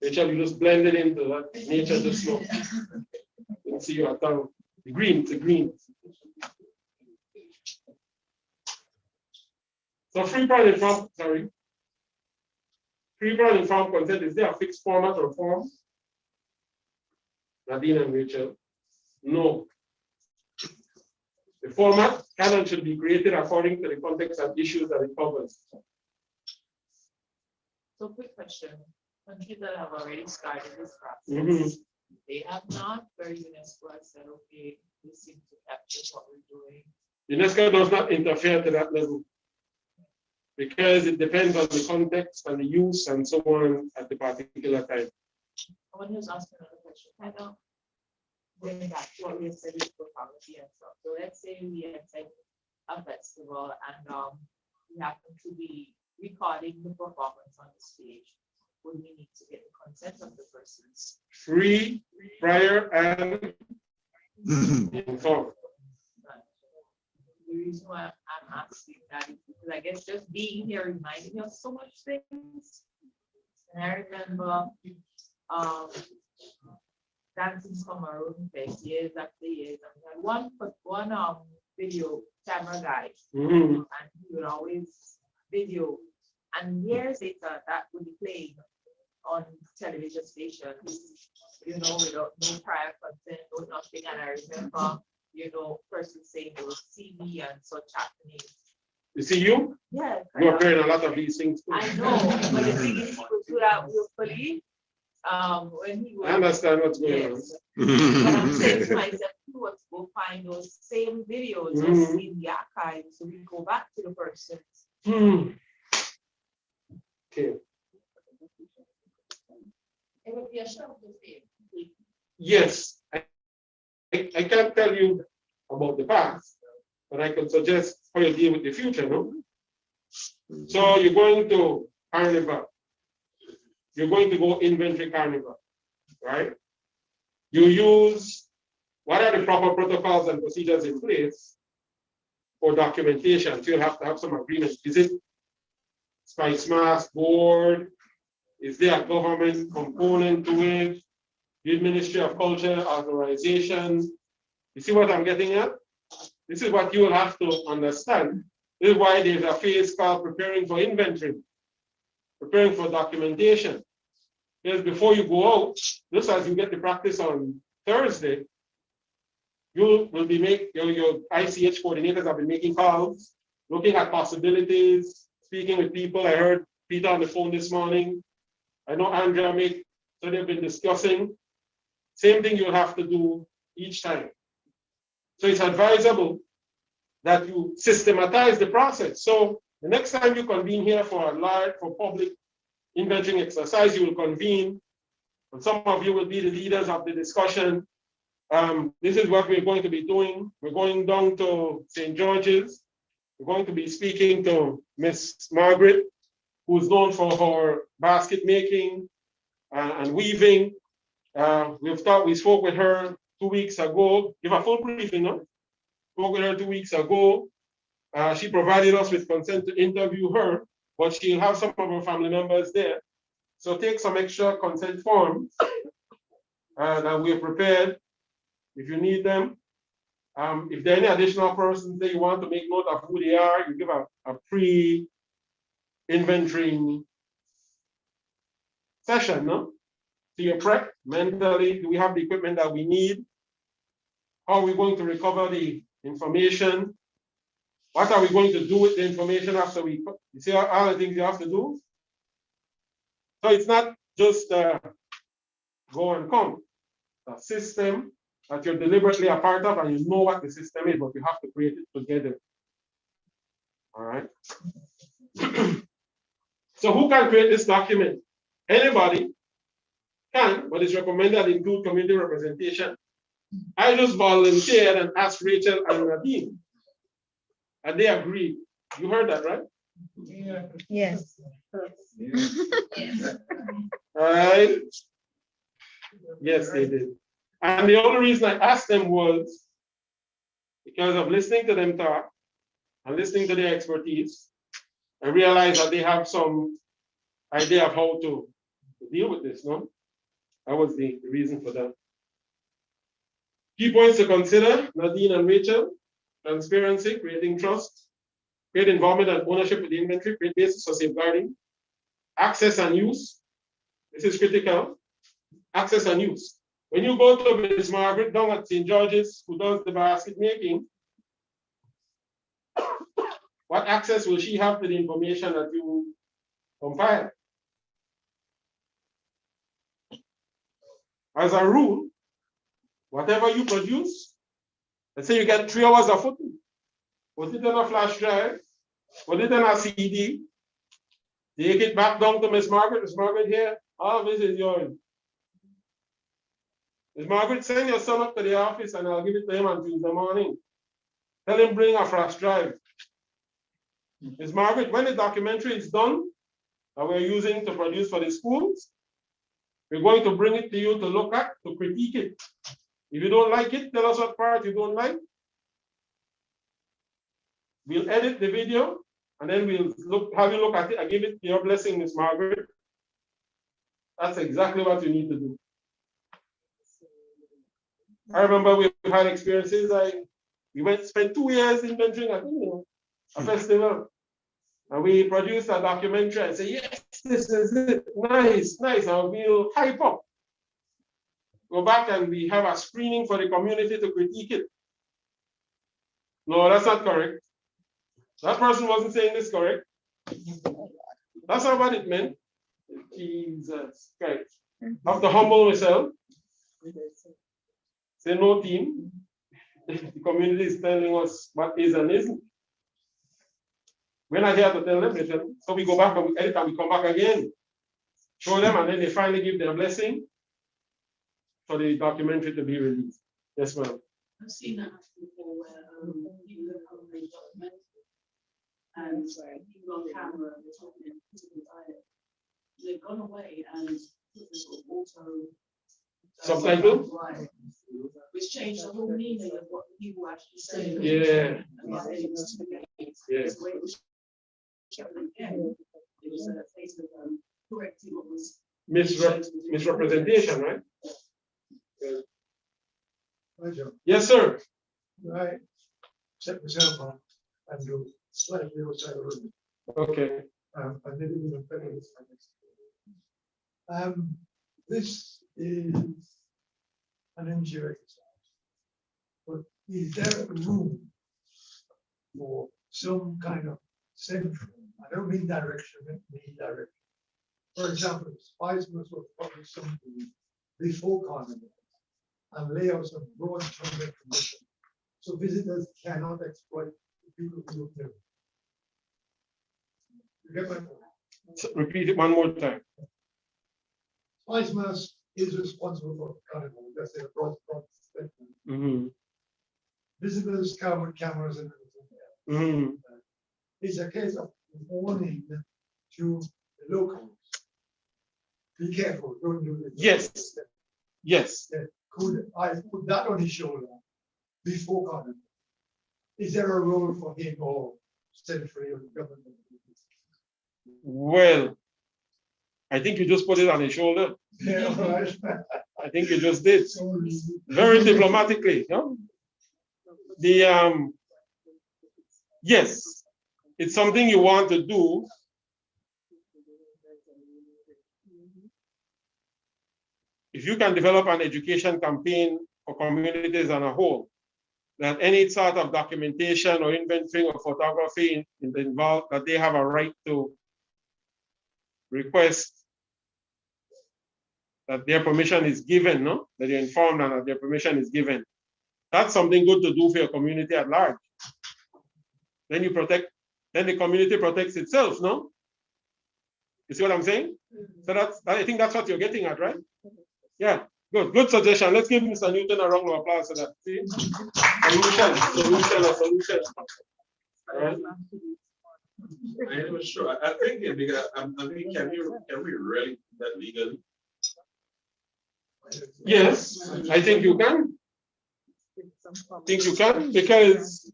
Rachel, you just blended into that. Nature just slow. You can see you at town. The green, the green. So free brand informed, sorry. Free brand informed consent, is there a fixed format or form? Nadine and Rachel? No. The format can and should be created according to the context and issues that it covers. So quick question, countries that have already started this process, they have not, where UNESCO has said, okay, we seem to capture what we're doing. UNESCO does not interfere to that level because it depends on the context and the use and so on at the particular time. I want to just ask another question. I know going back to what we said with photography and stuff. So let's say we attend a festival and we happen to be recording the performance on the stage. Would we need to get the consent of the persons? Free, prior, and informed. The reason why I'm asking that is because I guess just being here reminded me of so much things. And I remember dancing from our own face years after years. And we had one video camera guy, and he would always video. And years later, that would be played on television stations, you know, without no prior consent, no nothing. And I remember, you know, person saying they will see me and such happening. You see you? Yeah. You're hearing a lot of these things too. I know, but the thing is, he could do that willfully. When he was, I understand what's going on. But I'm saying to myself, who was go find those same videos just in the archives, so we go back to the person. Okay. It would be a show to see. Yes, I can't tell you about the past, but I can suggest how you deal with the future, no? So you're going to Carnival. You're going to go inventory Carnival, right? You use, what are the proper protocols and procedures in place for documentation? So you'll have to have some agreement. Is it Spice Mask Board? Is there a government component to it? The Ministry of Culture authorization? You see what I'm getting at? This is what you will have to understand. This is why there's a phase called preparing for inventory, preparing for documentation. Because before you go out, just as you get the practice on Thursday, you will be your ICH coordinators have been making calls, looking at possibilities, speaking with people. I heard Peter on the phone this morning. I know Andrea so they've been discussing. Same thing you'll have to do each time. So it's advisable that you systematize the process. So the next time you convene here for public inventory exercise, you will convene, and some of you will be the leaders of the discussion. This is what we're going to be doing. We're going down to St. George's. We're going to be speaking to Miss Margaret, who's known for her basket making and weaving. We spoke with her 2 weeks ago. Give a full briefing, no? Spoke with her 2 weeks ago. She provided us with consent to interview her, but she'll have some of her family members there. So take some extra consent forms, and we're prepared if you need them. If there are any additional persons that you want to make note of who they are, you give a pre-inventory session, no? So you're prepped mentally. Do we have the equipment that we need? How are we going to recover the information? What are we going to do with the information after we, you see all the things you have to do? So it's not just go and come. A system that you're deliberately a part of and you know what the system is, but you have to create it together. All right. So who can create this document? Anybody can, but it's recommended to include community representation. I just volunteered and asked Rachel and Nadine, and they agreed. You heard that, right? Yes. All right. Yes, they did. And the only reason I asked them was because of listening to them talk and listening to their expertise, I realized that they have some idea of how to deal with this, no? That was the reason for that. Key points to consider, Nadine and Rachel: transparency, creating trust, create involvement and ownership with the inventory, create basis for safeguarding, access and use. This is critical. Access and use. When you go to Ms. Margaret down at St. George's, who does the basket making, what access will she have to the information that you compile? As a rule, whatever you produce, let's say you get 3 hours of footage, put it in a flash drive, put it in a CD, take it back down to Ms. Margaret. Ms. Margaret, here, all of this is yours. Ms. Margaret, send your son up to the office and I'll give it to him on Tuesday morning. Tell him bring a flash drive. Ms. Margaret, when the documentary is done that we're using to produce for the schools, we're going to bring it to you to look at, to critique it. If you don't like it, tell us what part you don't like. We'll edit the video and then we'll have you look at it and give it your blessing, Ms. Margaret. That's exactly what you need to do. I remember we had experiences we spent 2 years inventorying a festival. And we produced a documentary and say, yes, this is it. Nice, nice. And we'll hype up. Go back and we have a screening for the community to critique it. No, that's not correct. That person wasn't saying this correct. That's not what it meant. Jesus Christ. I have to humble myself. Say no team. The community is telling us what is and isn't. We're not here to tell them. So we go back and we edit and we come back again. Show them and then they finally give their blessing for the documentary to be released. Yes, ma'am. I've seen that before where people have come and document and people on camera are talking and they've gone away and auto subtitle, which changed the whole meaning of what people actually say. Yeah. Yes. Again, it was a case of correcting what was misrepresentation, right? Right, Joe. Yes, sir. I set myself up and do slightly outside the room. Okay. I didn't even better this time. This is an NGO exercise, but is there a room for some kind of central? I don't mean direction, I mean direction. For example, Spicemas was probably something before Carnival and lay out some broad term information so visitors cannot exploit the people who live there. You get my point? So repeat it one more time. Spicemas is responsible for Carnival. That's a broad statement. Mm-hmm. Visitors come with cameras and everything. Mm-hmm. It's a case of warning to the locals. Be careful, don't do this. Yes. Yes. Could I put that on his shoulder before Carnival? Is there a role for him or century of government? Well, I think you just put it on his shoulder. Yeah, right. I think you just did. Very diplomatically. No? yes, it's something you want to do. If you can develop an education campaign for communities on a whole, that any sort of documentation or inventory or photography involved, that they have a right to request that their permission is given, no? That you're informed and that their permission is given. That's something good to do for your community at large. Then you protect, then the community protects itself, no? You see what I'm saying? So I think that's what you're getting at, right? Yeah, good suggestion. Let's give Mr. Newton a round of applause for that. See? Solution. Right? I'm not sure. I think because can we really do that legally? Yes, I think you can. I think you can because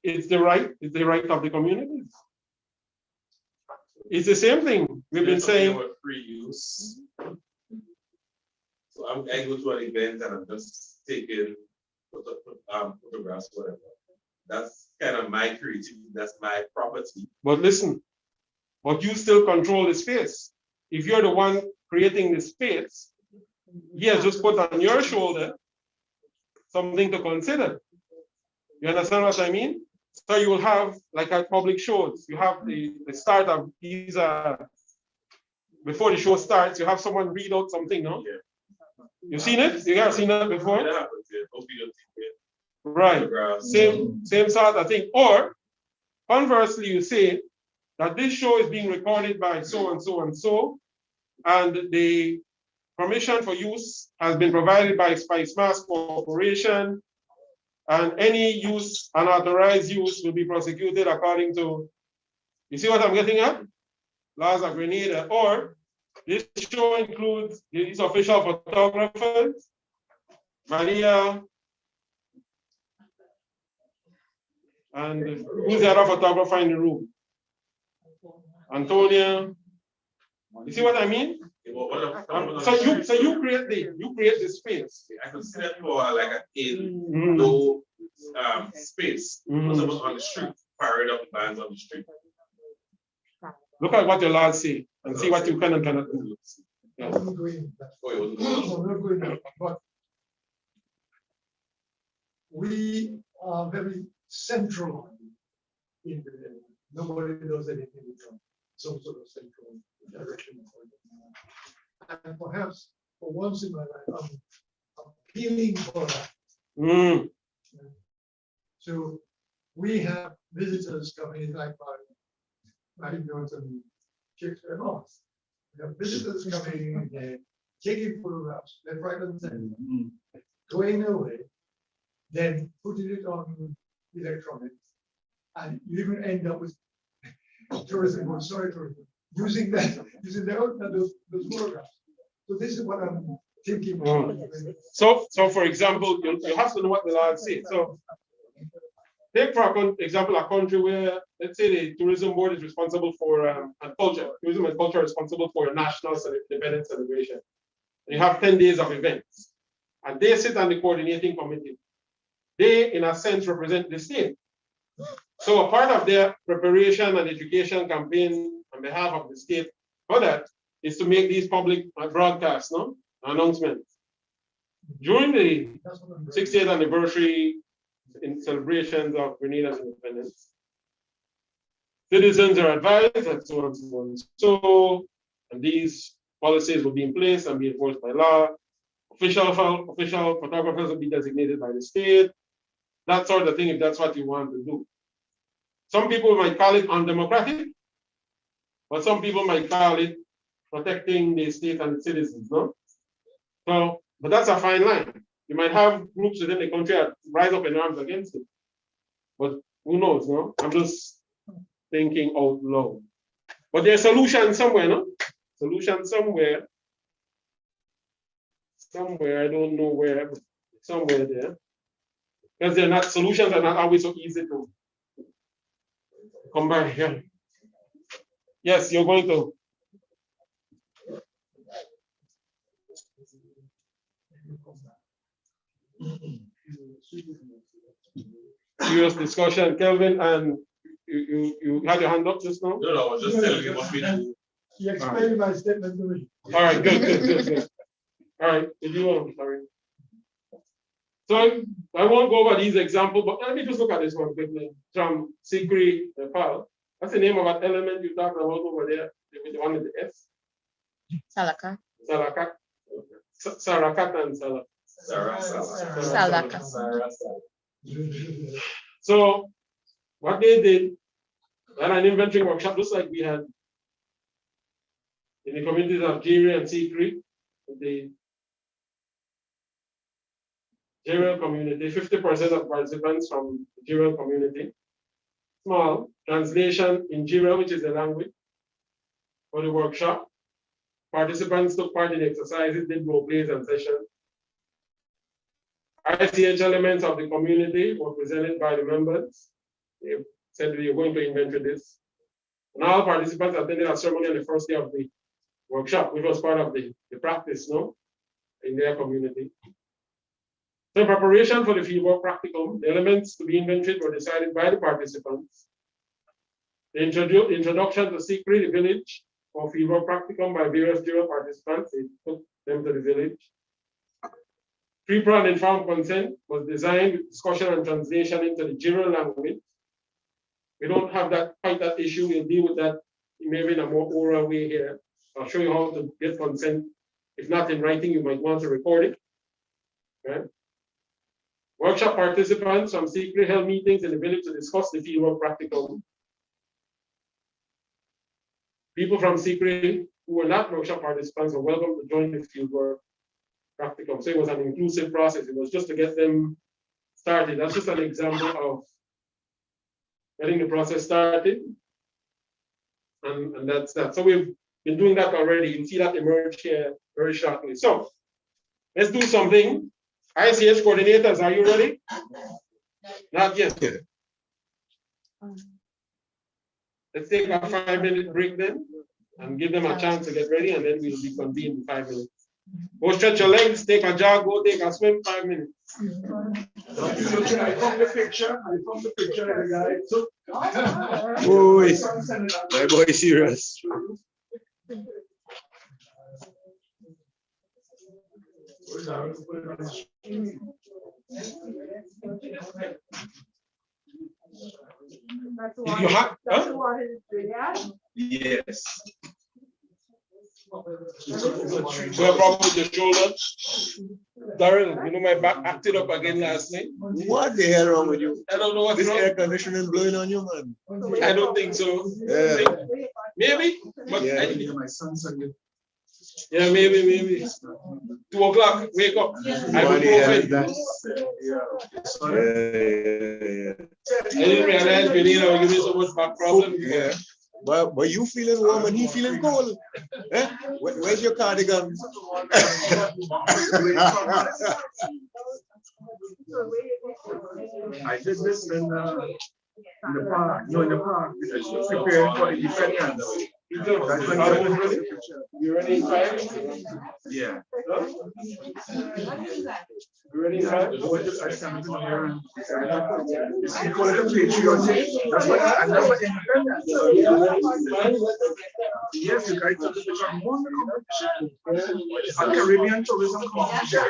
it's the right of the community. It's the same thing we've been saying. About free use. So I go to an event and I'm just taking photographs, whatever. That's kind of my creativity. That's my property. But listen, but you still control the space. If you're the one creating the space, he has just put on your shoulder something to consider. You understand what I mean? So you will have, like at public shows, you have the start of these, before the show starts, you have someone read out something, no? Yeah. You've seen it? You have seen that before? That happens, yeah. Right. Same sort of thing. Or conversely, you say that this show is being recorded by so and so and so, and the permission for use has been provided by Spice Mass Corporation, and any use, unauthorized use, will be prosecuted according to, you see what I'm getting at? Laws of Grenada. Or this show includes these official photographers, Maria, and who's the other photographer in the room? Antonia. You see what I mean? So you create the space. I could set for like an indoor space. Someone on the street, firing up the bands on the street. Look at what your laws say and see what you can and cannot do. Yeah. I'm not going there, but we are very central in the, nobody knows anything from some sort of central direction. And perhaps for once in my life, I'm appealing for that. So we have visitors coming in, like my Northern Shakespeare North. We have visitors coming in there, taking photographs, left, right, and center, going away, then putting it on electronics, and you even end up with tourism, using those photographs. So this is what I'm thinking. So for example, you have to know what the law says. So take for example a country where, let's say, the tourism board is responsible for and culture. Tourism and culture are responsible for a national independence celebration. And you have 10 days of events, and they sit on the coordinating committee. They, in a sense, represent the state. So a part of their preparation and education campaign on behalf of the state for that is to make these public broadcasts, no? Announcements. During the 60th anniversary in celebrations of Grenada's independence, citizens are advised that so and so and so, and these policies will be in place and be enforced by law. Official photographers will be designated by the state. That sort of thing, if that's what you want to do. Some people might call it undemocratic, but some people might call it protecting the state and the citizens, no? So, but that's a fine line. You might have groups within the country that rise up in arms against it. But who knows, no? I'm just thinking out loud. But there's a solution somewhere, no? Solution somewhere. Somewhere, I don't know where, but somewhere there. Because they're not, solutions are not always so easy to come by here. Yes, you're going to. Serious discussion, Kelvin, and you had your hand up just now? No, I was just telling you what we do. He explained my statement to me. All right, good. All right, if you want, sorry. So I won't go over these examples, but let me just look at this one quickly. From Sikri Nepal. That's the name of an element you talked about over there, with the one with the S. Salaka. Salakat. Sarakat and Salak. Salaka. So what they did, they had an inventory workshop, just like we had in the communities of Jiri and Sikri, the Jirial community, 50% of participants from the Jirial community. Small translation in Jira, which is the language for the workshop. Participants took part in exercises, did role plays and sessions. ICH elements of the community were presented by the members. They said we are going to invent this. And all participants attended a ceremony on the first day of the workshop, which was part of the practice, no, in their community. So in preparation for the fieldwork practicum, the elements to be invented were decided by the participants. The introduction to Sikri, the village, for fieldwork practicum by various Jira participants. They took them to the village. Pre-pro and informed consent was designed with discussion and translation into the Jira language. We don't have quite that issue. We'll deal with that maybe in a more oral way here. I'll show you how to get consent. If not in writing, you might want to record it. Okay. Workshop participants from Sikri held meetings in the village to discuss the fieldwork practicum. People from Sikri who were not workshop participants were welcome to join the fieldwork practicum. So it was an inclusive process. It was just to get them started. That's just an example of getting the process started. And that's that. So we've been doing that already. You'll see that emerge here very shortly. So let's do something. ICH coordinators, are you ready? Not yet. Let's take a 5-minute break then and give them a chance to get ready, and then we'll reconvene in 5 minutes. Go stretch your legs, take a jog, go take a swim, 5 minutes. I found the picture of the guy. Oh, my boy is serious. You have, huh? Yes. So a problem with your shoulder? Darren, you know my back acted up again last night. What the hell wrong with you? I don't know what's This wrong. air conditioning blowing on you, man. I don't think so. Yeah. Maybe, but Yeah. My son said you. yeah, maybe. 2 o'clock, wake up. Money has that. Yeah. I didn't realize Benina will give me so much back problem. Yeah. But you feeling warm and he feeling cold. Eh? Where's your cardigan? I did this in the park. No, in the park. Preparing for independence. You ready in 5? Yeah. Huh? You ready in 5? I stand here. It's equal to patriotic. That's what independence. Yes, you guys took the picture of one competition. A Caribbean tourism competition.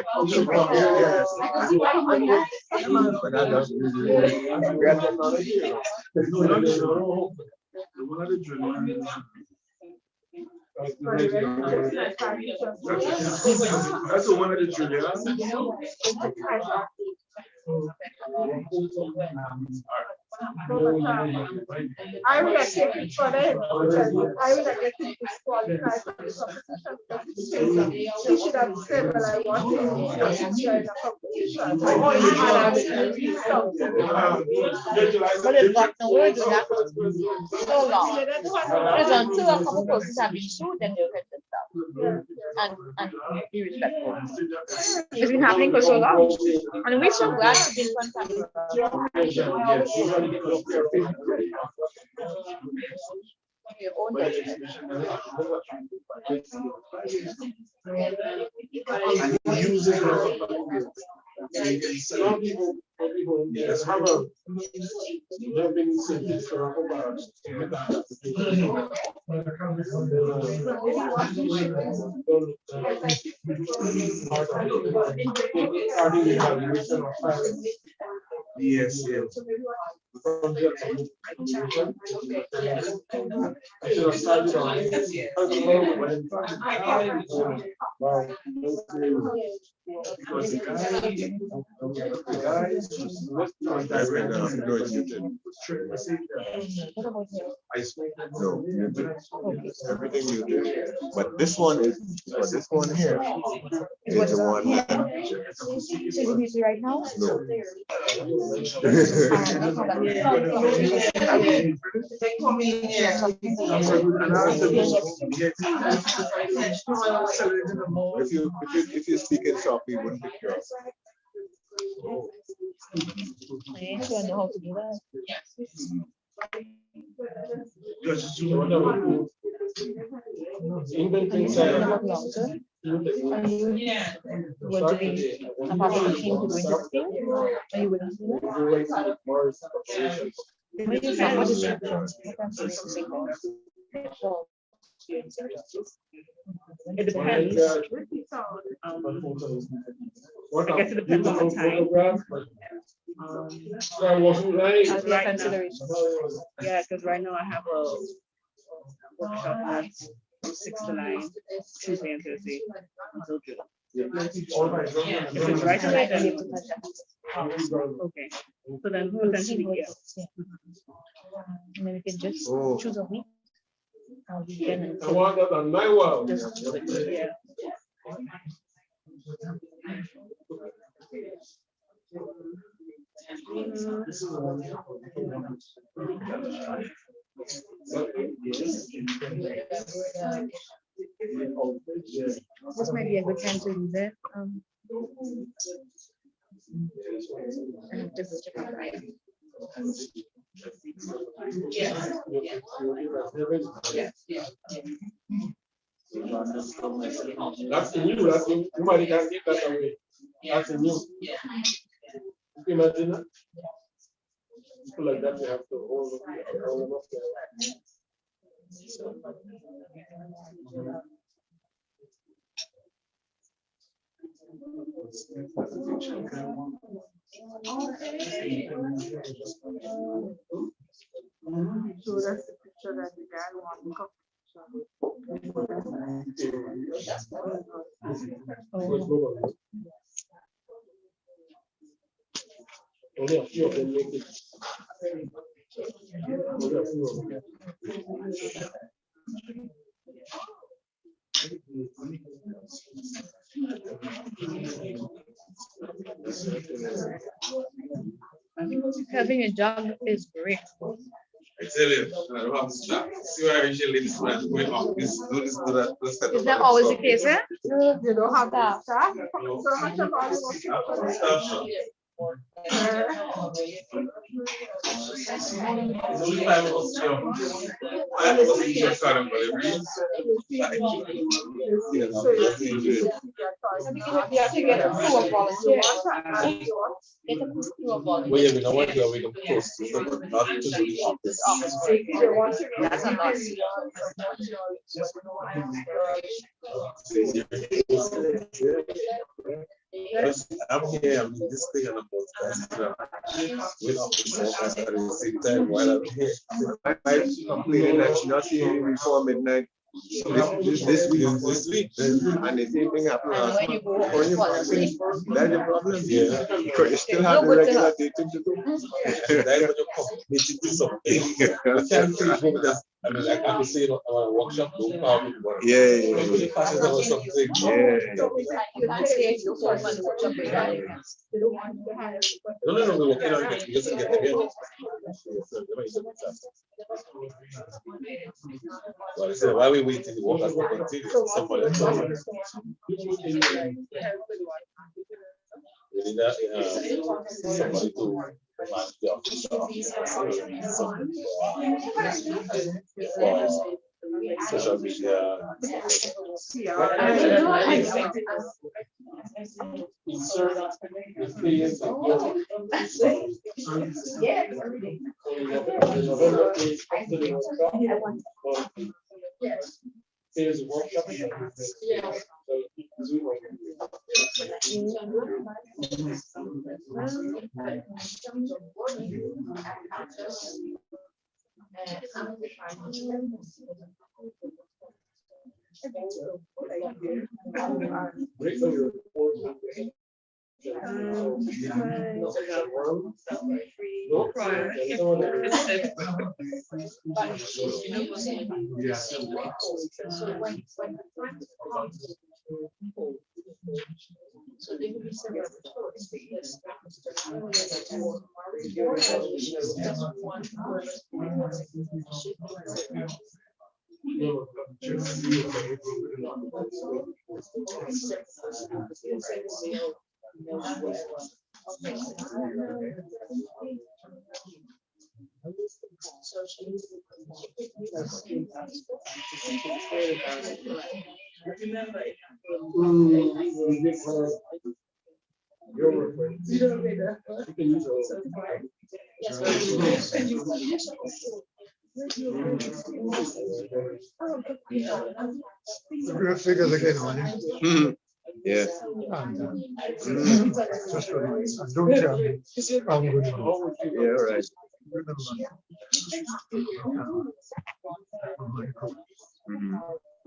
That's the one of the Julians. I would have taken for them. I would have let him disqualify for the competition. They should have said, well, I want to join the competition. But it's got no word in that. So long. Because until a couple persons have been sued, then they'll get this stuff. And be respectful. It's been happening for so long. And we're so glad to be in contact with your own Some people yes, have been sent for Yes, yes. I should have started on because the I no, you did. Everything you did. But this one is, but this one here is the one that. Right now? No. If you speak in softly, you wouldn't pick you up. I don't know how to do that. Even things Are you going to be a part of the team to go into the team? Are you willing to do that? What is that? What is that? It depends. I guess it depends on the time. I'll be a consideration. Yeah, because right now I have a workshop that's from 6 to 9, Tuesday and Thursday until June. If it's right away, then okay. So then potentially, yeah. And then we can just choose a week. I want that on my wall. Yeah. This might be a good time to leave it. That's the new, that's new. Nobody can get that away. That's the new. You can imagine that? People like that, they have to hold them up there. So that's the picture that the guy wanted. Only a few of them make it. Only a few of them. Having a job is great. I tell you, I don't have to stop. See why I usually this man going off this, do this, do that, this. Is that always the case, eh? You don't have that. We have to get a crew of volunteers. Get a crew of volunteers. Well, yeah, we know what we are going to post, so not to do the office. That's a lot. Because I'm here, I'm this thing and about with office at the same time while I'm here. I'm complaining that she's not seeing me before midnight. This week, and the same thing happened last month. That's the problem. Yeah. Because you still have the regular dating to do. That's when you committed to something. I mean, like I could say, our workshop don't come. Yeah. When it passes over something. Yeah. No, we're working on it. We just get together. Well, so why we waiting the workers to continue? Somebody else. We need somebody to manage the office. Social media. insert the phase of your Yeah. the November phase of the workshop. Phase of workshop. Yeah. So, Zoom. Break down your report. No problem. Great figures again on it. Yeah. Just relax. And don't tell me I'm good. Yeah, right.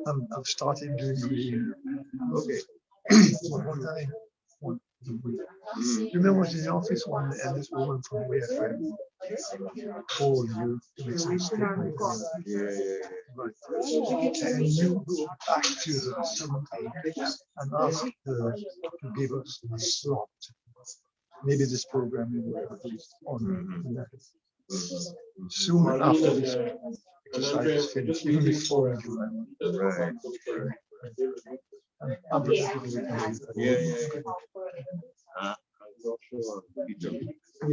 I'm starting doing reading. Okay. One time. Remember I was in the office one day and this woman from where called you to make some statement. Yeah. Right. And you go back to her sometime and ask her to give us a slot. Maybe this program will be on that. Soon after this exercise is finished, even before I do that. Right. I'm Yeah. I'm not sure.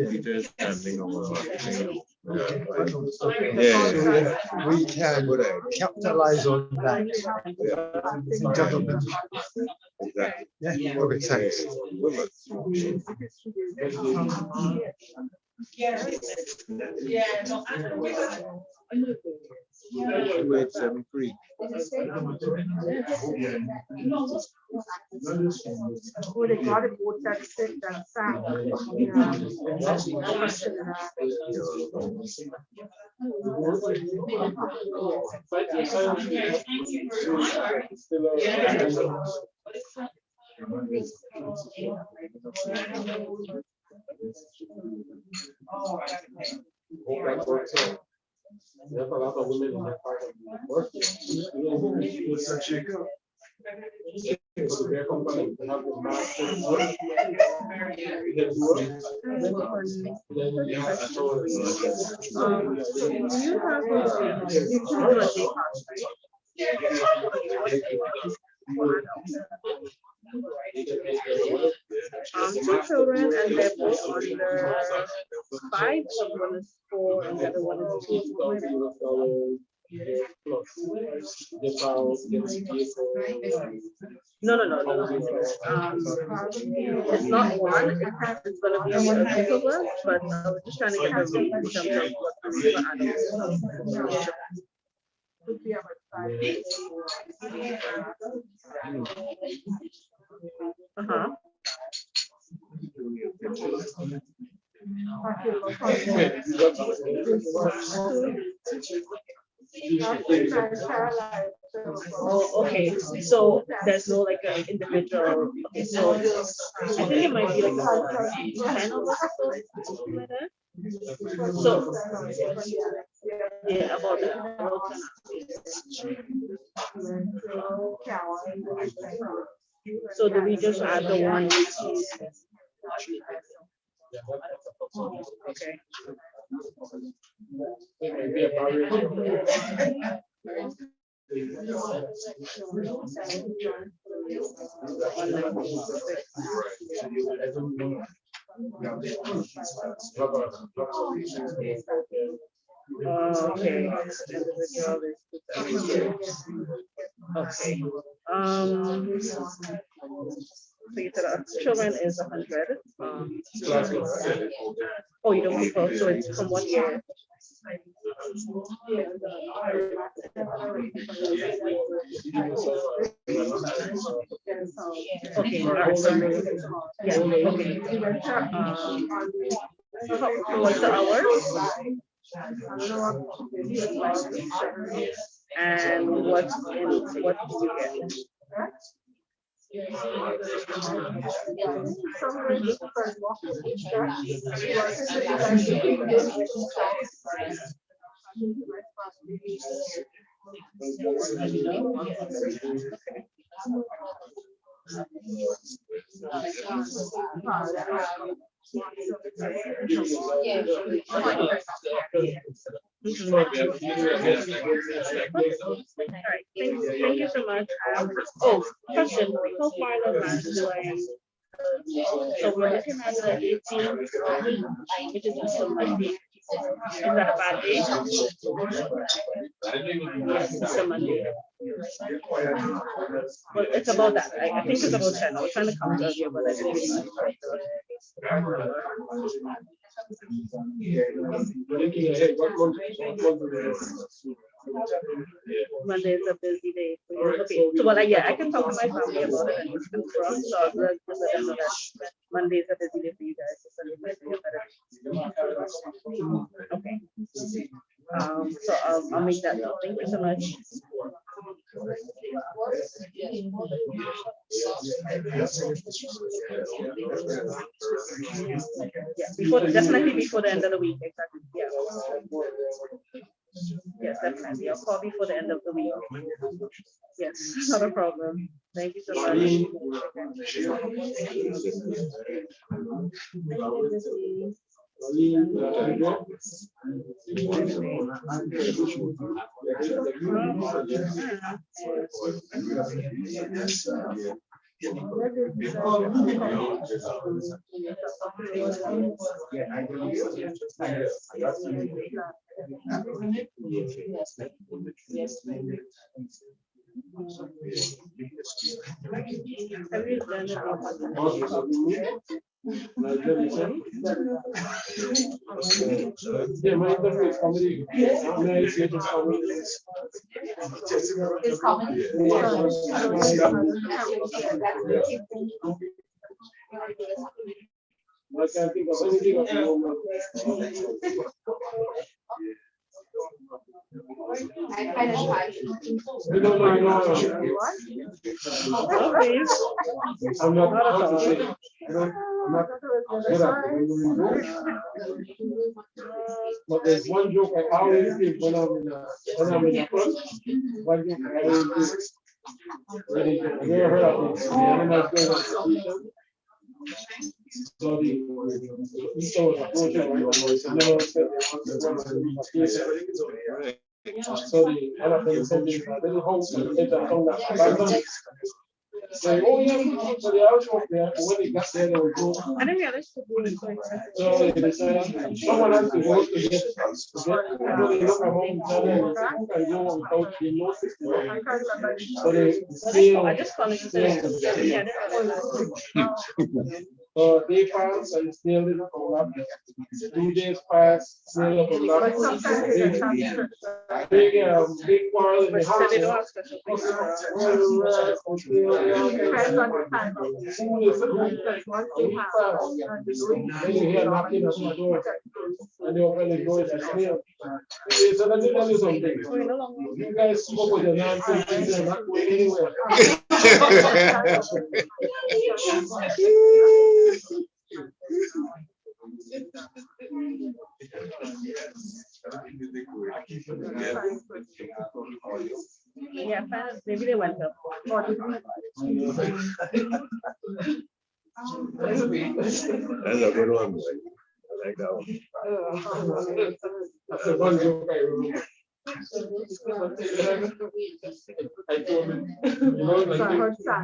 Peter is handling over. So we can capitalize on that in terms of the Exactly. yeah. Okay, thanks. Yeah, no, I know. 2873. Oh, they got it, both that sit and sound. There's a lot of women in that part of the work. So their company have the master's work. Then you have to show Two children and they're both under 5, one is 4 and the other one is 2. No. It's not one, it's gonna be a group of us, but I was just trying to get a read in terms of what the read for adults. Oh, okay. So there's no like an individual. Okay, so I think it might be like a 10 of us or something like that. So yeah, about that. So the regions are the ones. Okay. Okay. Okay. So you said children is 100. Oh, you don't prefer, so it's from what year? Okay, all right, sorry. Yeah, okay. So what's the hours? And what's in, what do you get? Alright, thank you so much. Oh, question, how far in advance do I? So we're looking at the 18th, which is also Monday. Is that a bad day? It's a Monday. Well, it's about that. I think it's about 10. I was trying to count earlier, but I didn't really know. Monday is a busy day. Okay, so well, yeah, I can talk to my family about it and just confirm. So I'll let them know that Monday is a busy day for you guys. Okay. So I'll make that note. Thank you so much. Yeah, definitely before the end of the week, exactly. Yeah. Yes, definitely. I'll call before the end of the week. Yes, not a problem. Thank you so much. Yeah, my interview is comedy. It's comedy. I can't think of anything at the moment. I kind of shy. You don't know, please. I'm not how to say. I'm not good at it. But there's one joke I always give when I'm in a front. One joke I always give. I never heard of it. The animals going on the so the Easter was approaching, right? And then I said, so the one of them said, a little house in the edge of town that's abandoned. So, oh yeah, so the house was there, and when they got there, they were broke. I didn't realize. So they decided, someone has to work to get, so they look at home and tell them, who can go without being noticed? So they still. I just call it. So they pass and still didn't come up. 2 days pass, still didn't come up. Big quarrel in the house. Then you hear knocking at the door, and they open the door to snail. So let me tell you something. You guys smoke with your nonsense, you're not going anywhere. Yeah, maybe they went up. That's a good one, boy. I like that one. That's the one joke I remember. I told him, you know, like,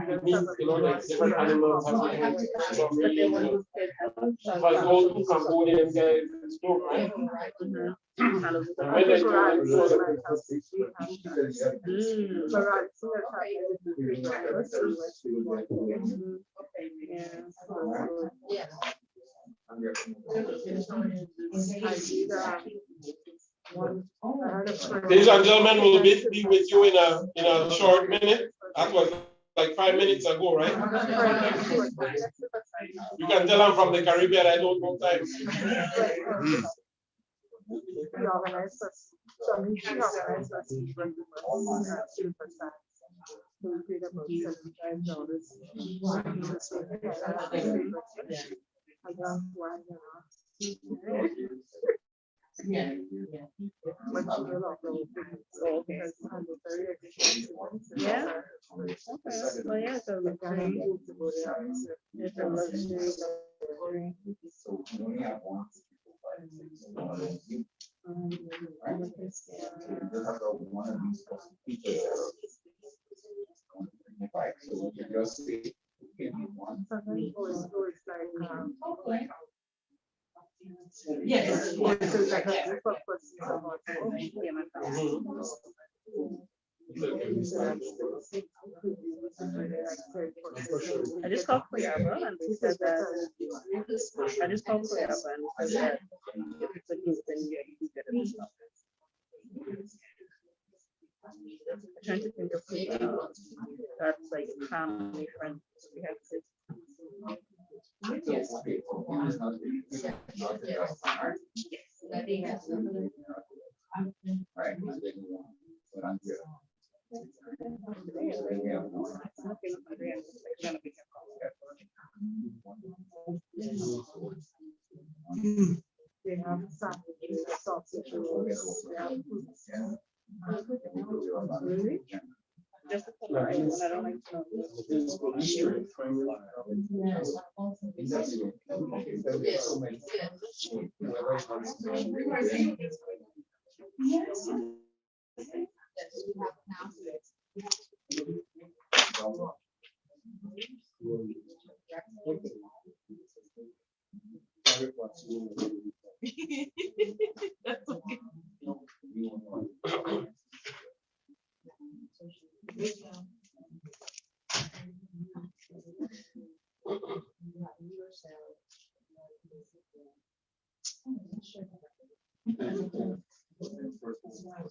it means, you know, like different animals have different meanings. But those two Cambodian guys spoke, right? And when I told them, ladies and gentlemen, we'll be with you in a short minute. That was like 5 minutes ago, right? You can tell I'm from the Caribbean, I don't know time. I just called Koyaba and they said that I just called Koyaba and said that if it's a group, then yeah, you can get it. I'm trying to think of people that's like family friends. We have to. They have sausage rolls. Really? Just a color, I don't like to know. That's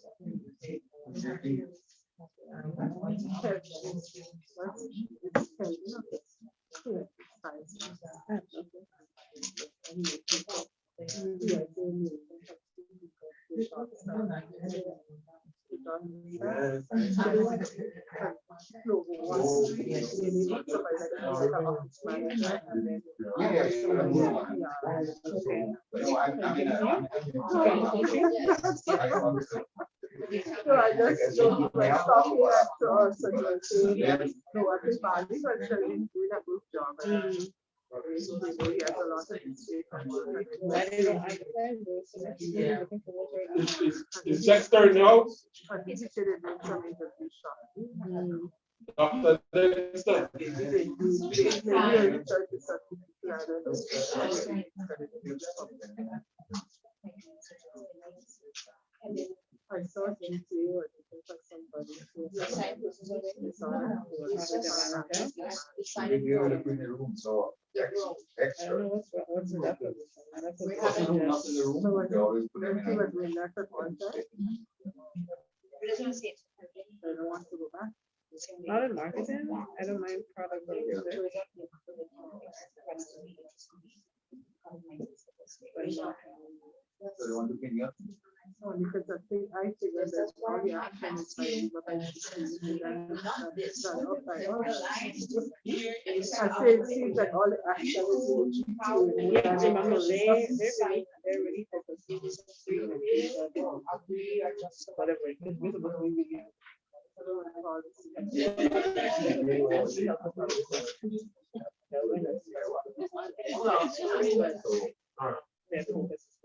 okay. So I just like stop here to also no, I think Bali was doing a good job. He has a lot of history. Is Dexter now? I think he should have done some interview shot. Dr. Dexter. I saw him too. I think for somebody. Not in marketing, I don't mind product. Because I think I figured that all the action is like what I should do. I say it seems like all the action is they're really focused. Their focus is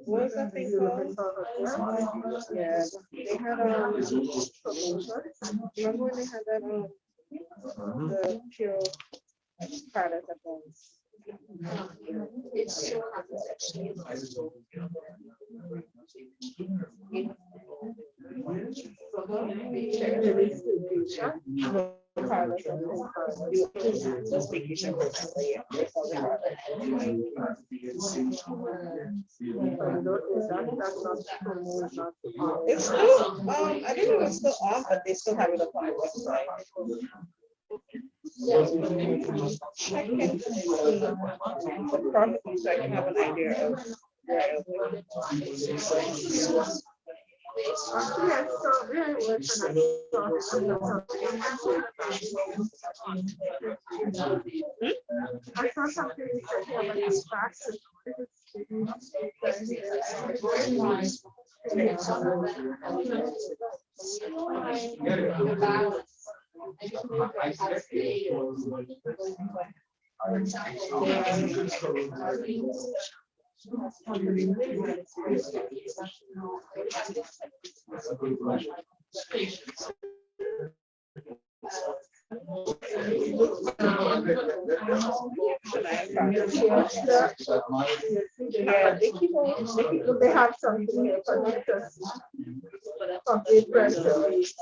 What's that thing called? Yeah, they had remember when they had that the pure product of those. It's so happens actually. Just vacation. It's still, I don't know if it's still on, but they still have it up on the website. Check and see the properties so I can have an idea of where it will. Actually, I saw where I was and I saw something that have an impact. They have something here for us. Complete press release.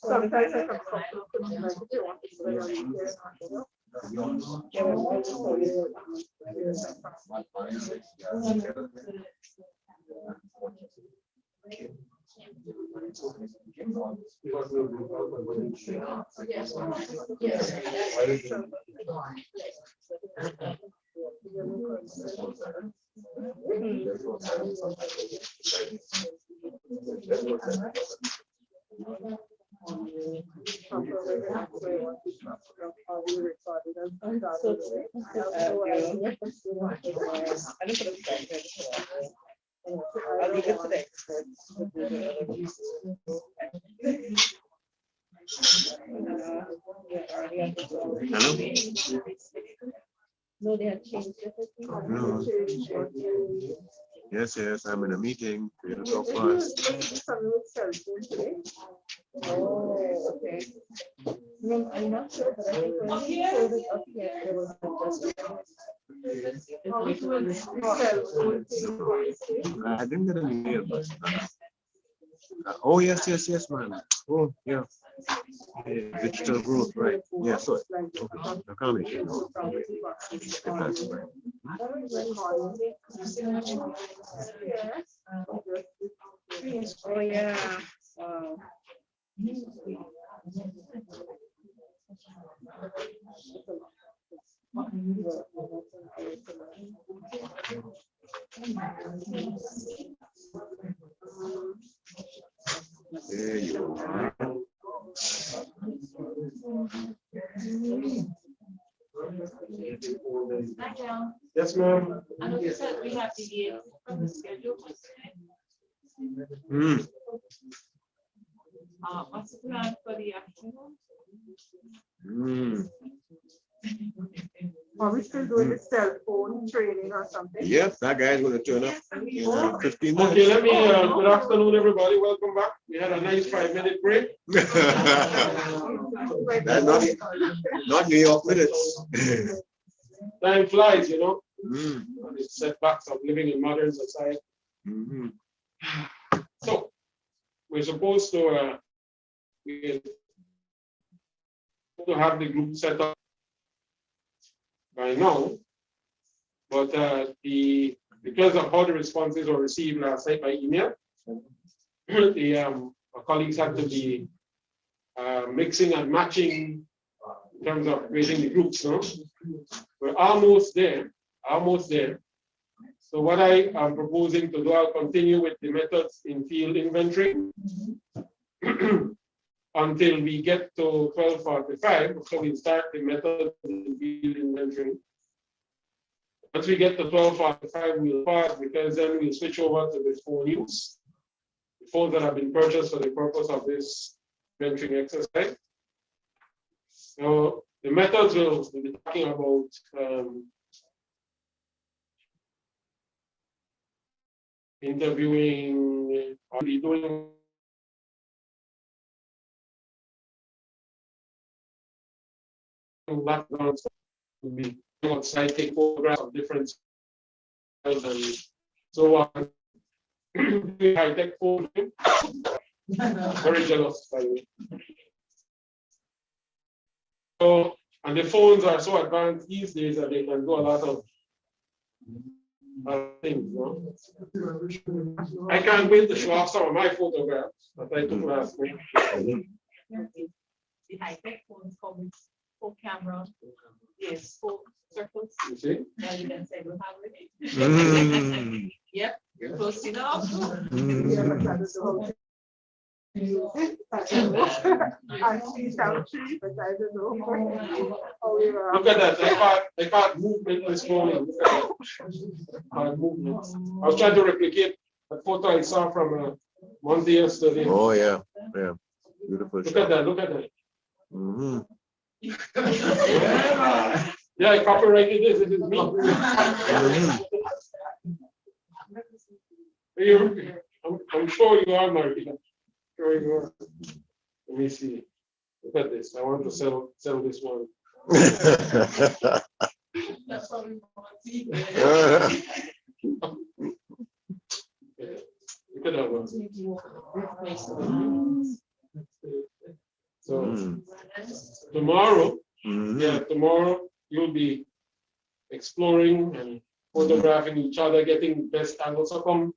Sometimes I come I'll leave it to the experts. No, they have changed everything. No. Yes, I'm in a meeting. You talk fast. Oh, okay. No, I'm not sure, but I think when he showed it up here, there was I didn't get a mail, but oh yes, man. Oh yeah. Digital growth, right? Yeah, so okay. The comment. Oh yeah. Wow. There you are. Yes, ma'am. I know you said we have to get from the schedule. What's the plan for the afternoon? Are we still doing the cell phone training or something? Yep, that guy's gonna turn up in 15 Okay, minutes. let me, good afternoon, everybody. Welcome back. We had a nice 5-minute break. That's not New York minutes. Time flies, you know. Mm. The setbacks of living in modern society. Mhm. So we're supposed to have the group set up by now, but because of how the responses were received last night by email, our colleagues had to be mixing and matching in terms of creating the groups. No? We're almost there, almost there. So what I am proposing to do, I'll continue with the methods in field inventory until we get to 12:45. So we'll start the methods in field inventory. Once we get to 12:45, we'll pause because then we'll switch over to the phone use. The phones that have been purchased for the purpose of this inventory exercise. So the methods we'll be talking about interviewing, or doing backgrounds, will be outside, take photographs of different styles and so on. High-tech phone. Very jealous, by the way. So, and the phones are so advanced these days that they can do a lot of things. No? I can't wait to show off some of my photographs that I took last week. The high-tech phones come with 4 cameras. Yes, 4 circles. You see? Now you can say we have it. Mm. Yep, close enough. Mm. I see some tree, but I don't know. Look at that. I caught movement this morning. Look at that. Movement. I was trying to replicate a photo I saw from Monday yesterday. Oh yeah, yeah, beautiful. Look at that. Look at that. Mm-hmm. Yeah, I copyrighted this. It is me. I'm sure you are, Martina. Sure you are. Let me see. Look at this. I want to sell this one. That's what we want to see. Look at that one. So tomorrow, tomorrow you'll be exploring and photographing each other, getting the best angles. So come,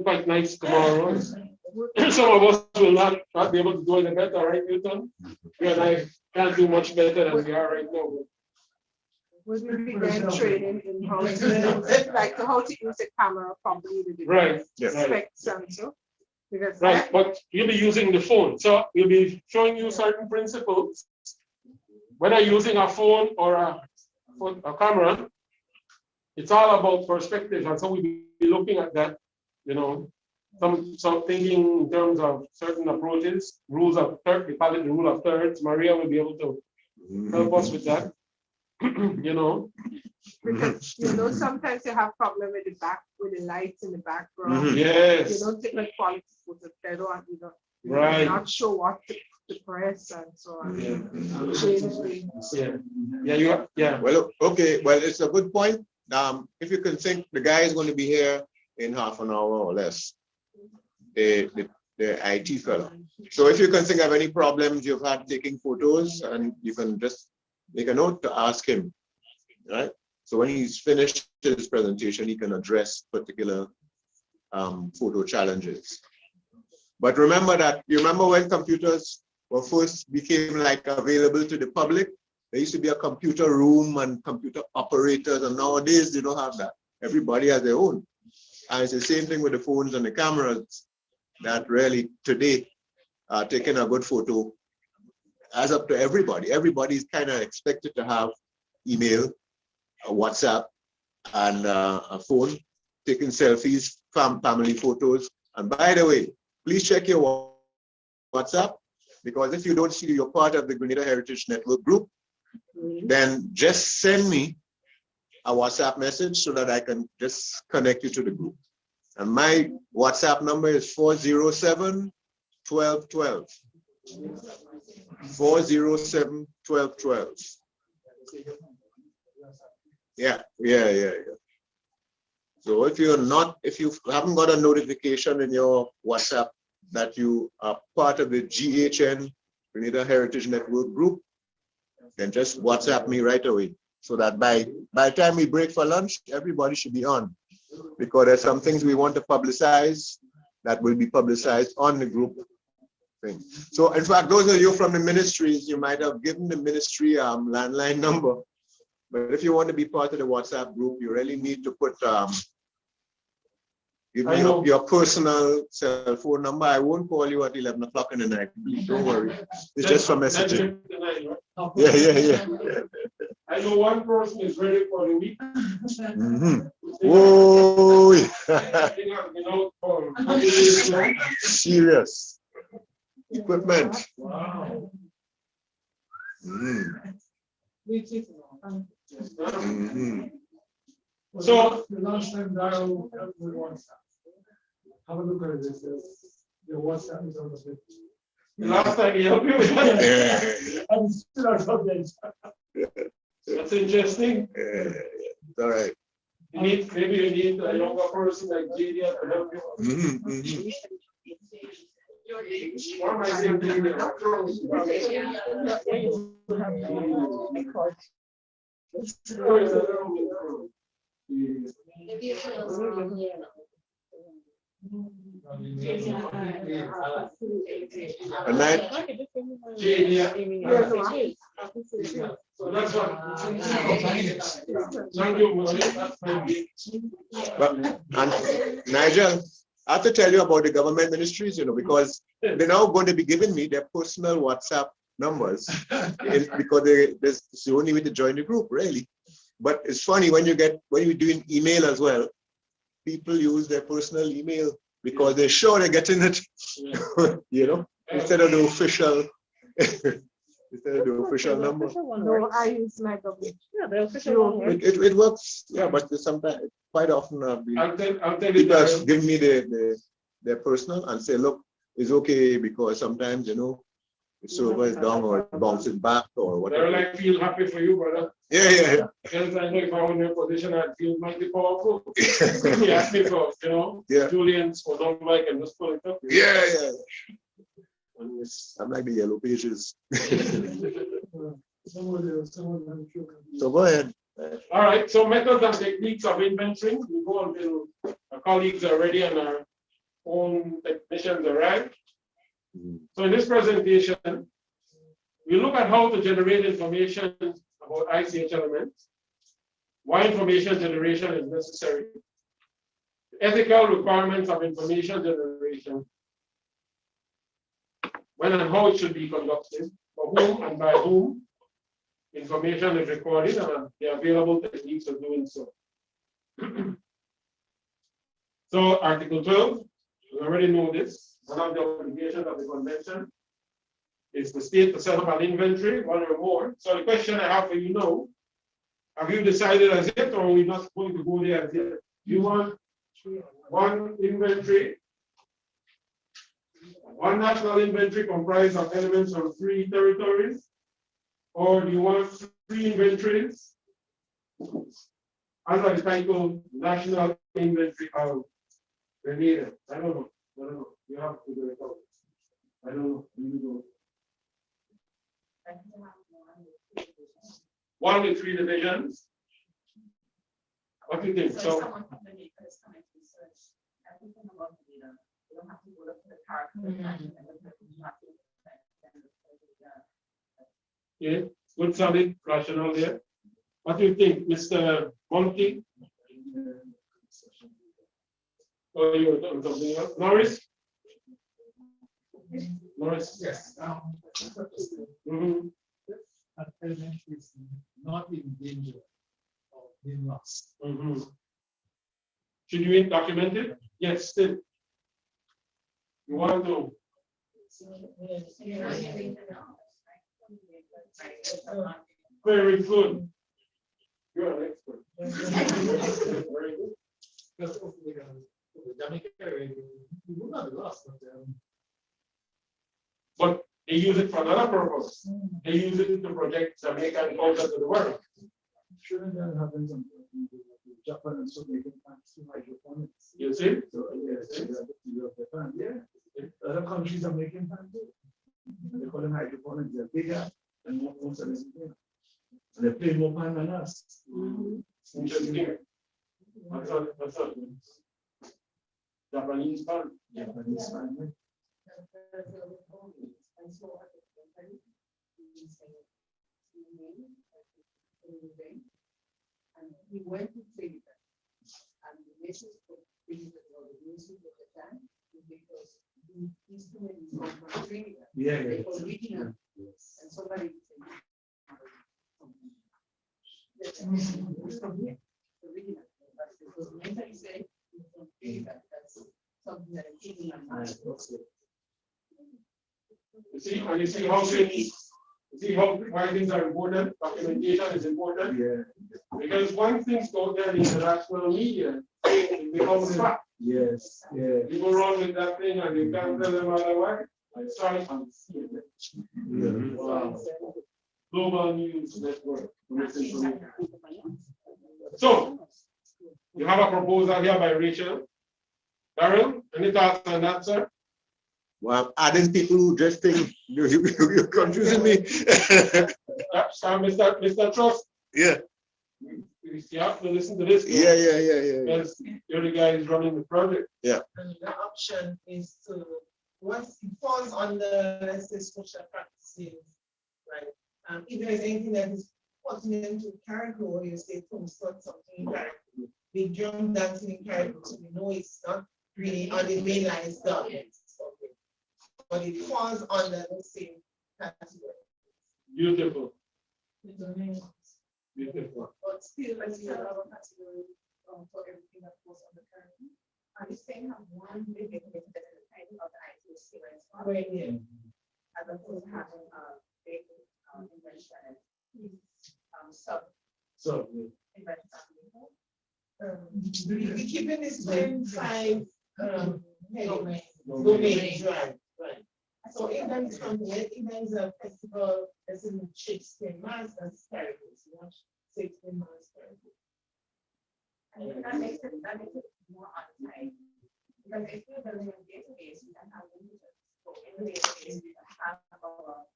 quite nice tomorrow. Some of us will not be able to do any better, right, Newton? You and I can't do much better than we are right now. Would we be then training in how to use, like how to use a camera properly with the Right. specs and so? Because right, but you'll be using the phone. So we'll be showing you certain principles. Whether using a phone or a camera, it's all about perspective. And so we'll be looking at that, you know, some thinking in terms of certain approaches, rules of thirds, we call it the rule of thirds. Maria will be able to help us with that. You know. Because you know sometimes you have problem with the lights in the background. Yes. You don't take a quality photo, they don't, you know, right. Not show what to press and so on. Yeah. Well, okay. Well, it's a good point. If you can think, the guy is going to be here in half an hour or less. The IT fellow. So if you can think of any problems you've had taking photos, and you can just make a note to ask him, right? So when he's finished his presentation, he can address particular photo challenges. But remember that, you remember when computers were first became like available to the public? There used to be a computer room and computer operators, and nowadays they don't have that. Everybody has their own. And it's the same thing with the phones and the cameras, that really today taking a good photo as up to everybody. Everybody's kind of expected to have email, WhatsApp, and a phone, taking selfies, family photos. And by the way, please check your WhatsApp, because if you don't see you're part of the Grenada Heritage Network group, then just send me a WhatsApp message so that I can just connect you to the group. And my WhatsApp number is 407-1212. 407-1212. Yeah. So if you haven't got a notification in your WhatsApp that you are part of the GHN Grenada Heritage Network group, then just WhatsApp me right away. So that by the time we break for lunch, everybody should be on. Because there's some things we want to publicize that will be publicized on the group thing. So in fact, those of you from the ministries, you might have given the ministry landline number. But if you want to be part of the WhatsApp group, you really need to put give me your personal cell phone number. I won't call you at 11 o'clock in the night. Please don't worry. It's just for messaging. Yeah. I know one person is ready for the week. Whoa. Serious equipment. Wow. So the last time Daryl helped with WhatsApp. Have a look at this. The WhatsApp is on the page. The last time he helped you with that? I'm still on something. That's interesting. It's all right. Maybe you need a younger person like JD to help you. What am I saying? And then, so that's what. Thank you. but, and Nigel, I have to tell you about the government ministries, because they're now going to be giving me their personal WhatsApp numbers because it's the only way to join the group, really. But it's funny when you're doing email as well, people use their personal email because they're sure they're getting it, instead of the official. Instead of the official number. No, I use my government. Yeah, the official one. It works, yeah, but sometimes quite often I'll tell you people give me their personal and say, look, it's okay because sometimes the server is down or it bounces back or whatever. They're like feel happy for you, brother. Yeah. Because I know if I were in your position, I'd feel mighty powerful. He asked me for, Julian's phone number, I can just pull it up. Yeah. I'm like the yellow pages. So go ahead. All right, so methods and techniques of inventory. We go until our colleagues are ready and our own technicians arrive. So in this presentation, we look at how to generate information about ICH elements, why information generation is necessary, ethical requirements of information generation, when and how it should be conducted, for whom and by whom information is recorded, and the available techniques of doing so. So Article 12, we already know this. One of the obligations of the convention is the state to set up an inventory, one or more. So the question I have for you now, have you decided as yet, or are we not going to go there as yet? You want one inventory, one national inventory comprised of elements from 3 territories, or do you want 3 inventories under the title National Inventory of Grenada? I don't know. You have to do it out. I don't know. You don't. 1 with 3 divisions. What do you think? So yeah, good solid rationale there. What do you think, Mr. Monty? Oh, you were doing something else? Norris? Yes. That element is not in danger of being lost. Should you document it? Yes, still. You want to? Very good. You're an expert. Very good. But they use it for another purpose. They use it to project Jamaican culture to the world. Shouldn't that happen something? Japan and so making plants to hydroponics. You see? So yes, yeah. Other countries are making plants too. They call them hydroponics. They're bigger and more selling. And they pay more pan than us. Interesting. What's up? Japanese fan. Japanese fan. And he went to Trinidad, and the message for Trinidad or the music at the time because the instrument is from Trinidad. Yeah, the original. And somebody said, it's from here, the original. But because mentally said, it's from Trinidad, that's something that is in my mind. You see, and you see how things, why things are important, documentation is important. Yeah. Because once things go down in international media, it becomes fact. Yes, yeah. You go wrong with that thing and you can't tell them otherwise. I'm sorry, I'm seeing it. Yeah. Wow. Global News Network. So, you have a proposal here by Rachel. Darrell, any thoughts on that, sir? Well, adding people who just think you're confusing me. Mr. Trust. Yeah. You have to listen to this. Yeah. Because you're the guy who's running the project. Yeah. And the option is to, once it falls under, let's say, social practices, right? If there's anything that is pertinent to Carrico, you say to start something in Carrico. Big drum dancing in Carrico, so we know it's not really on the mainline stuff. But it falls under the same category. Beautiful. But still, I see another category for everything that goes on the current. And you still have one big event that is kind of the IT experience. As opposed to having a big invention and sub invention. We keep in the same 5 domains, right? So if there is something, if there is a festival that's in Shakespeare Mass, that's terrible. Shakespeare Mass terrible. And that makes it more on time. Because if you're building a database, you can have images. So in the database, you can have our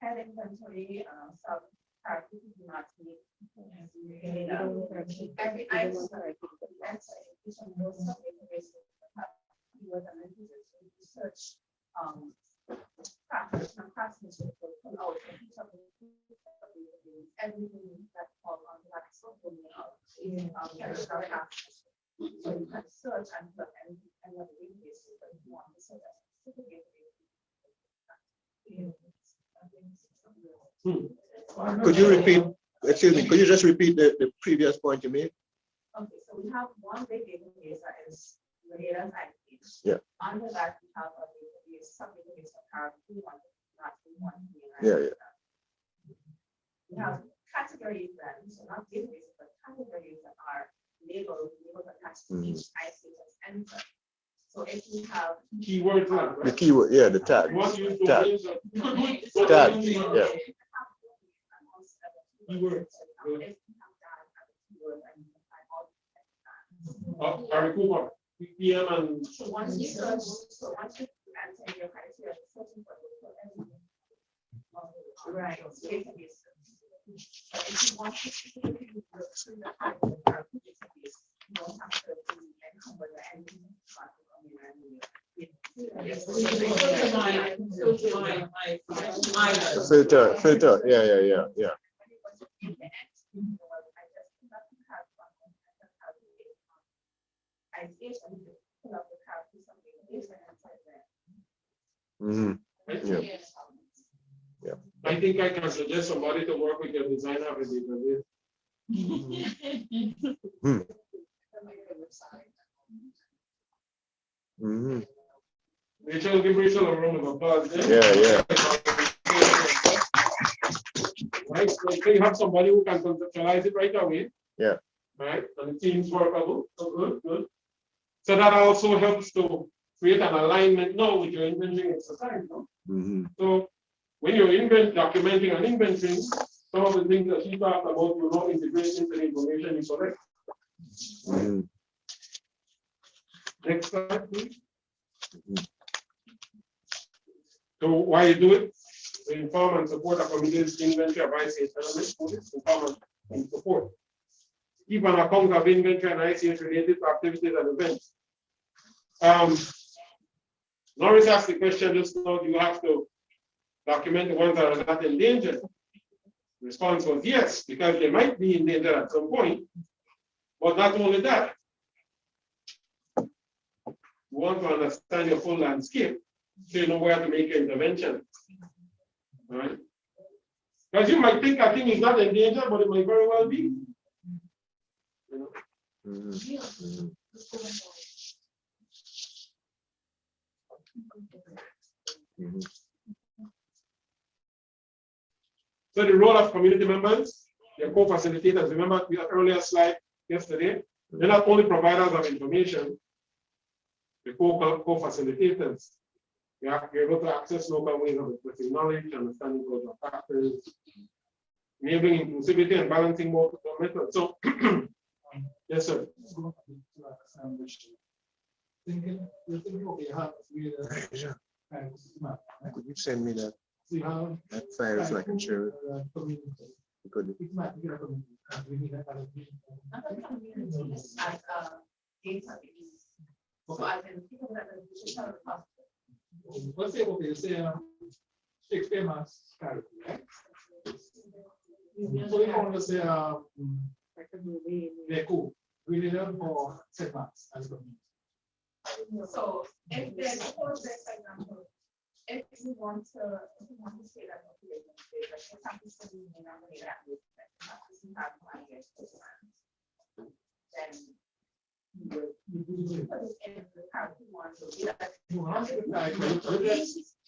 head inventory, some characters do not need. Every item, that's each of those databases have keywords and images. So you search craftsmanship will pull out each of everything that falls on that social media. So you can search and look and what the database is that you want to search a specific database. Could you repeat, excuse me, could you just repeat the previous point you made? Okay, so we have one big database that is Grenada database. Yeah. Under that, we have a database, some database of Caribbean, Yeah. We have categories then, so not databases, but categories that are labeled attached to each IC as enter. So if you have keyword, the keyword, yeah, the tag. Tag. Tag, yeah. Keyword. Harry Cooper, PM and. So once you search, enter your criteria, searching for everything. Right. Database. But if you want to specifically look through the database, you don't have to encumber the ending. Filter, yeah. Mm-hmm. Yeah. I think I can suggest somebody to work with your designer with it. Mm-hmm. Rachel, give Rachel a round of applause. Yeah. Right, so you have somebody who can conceptualize it right away. Yeah. Right, and the team's workable. So good, good. So that also helps to create an alignment now with your inventory exercise. No? So when you're documenting and inventory, some of the things that she talked about, you know, integrate into the information you collect. Next slide, please. So why you do it? To inform and support a community's inventory, advice, inform and support. Keep an account of inventory and ICH related to activities and events. Norris asked the question just now, do you have to document the ones that are not endangered? The response was yes, because they might be in danger at some point. But not only that, you want to understand your full landscape so you know where to make your intervention. All right? Because you might think a thing is not endangered, but it might very well be. You know? So the role of community members, their co-facilitators, remember the earlier slide yesterday, they're not only providers of information, the co-facilitators. They are able to access local ways of expressing knowledge, understanding cultural factors, enabling inclusivity and balancing multiple methods. So, yes, sir. Thinking, okay, Could you send me that? See how that file so I can share it? Good. So I can think of that as let's say, okay, say Shakespeare Mass character, right? So you want to say Neko, really learn for set mass as well. So if there's a process, for example, if you want to say that something then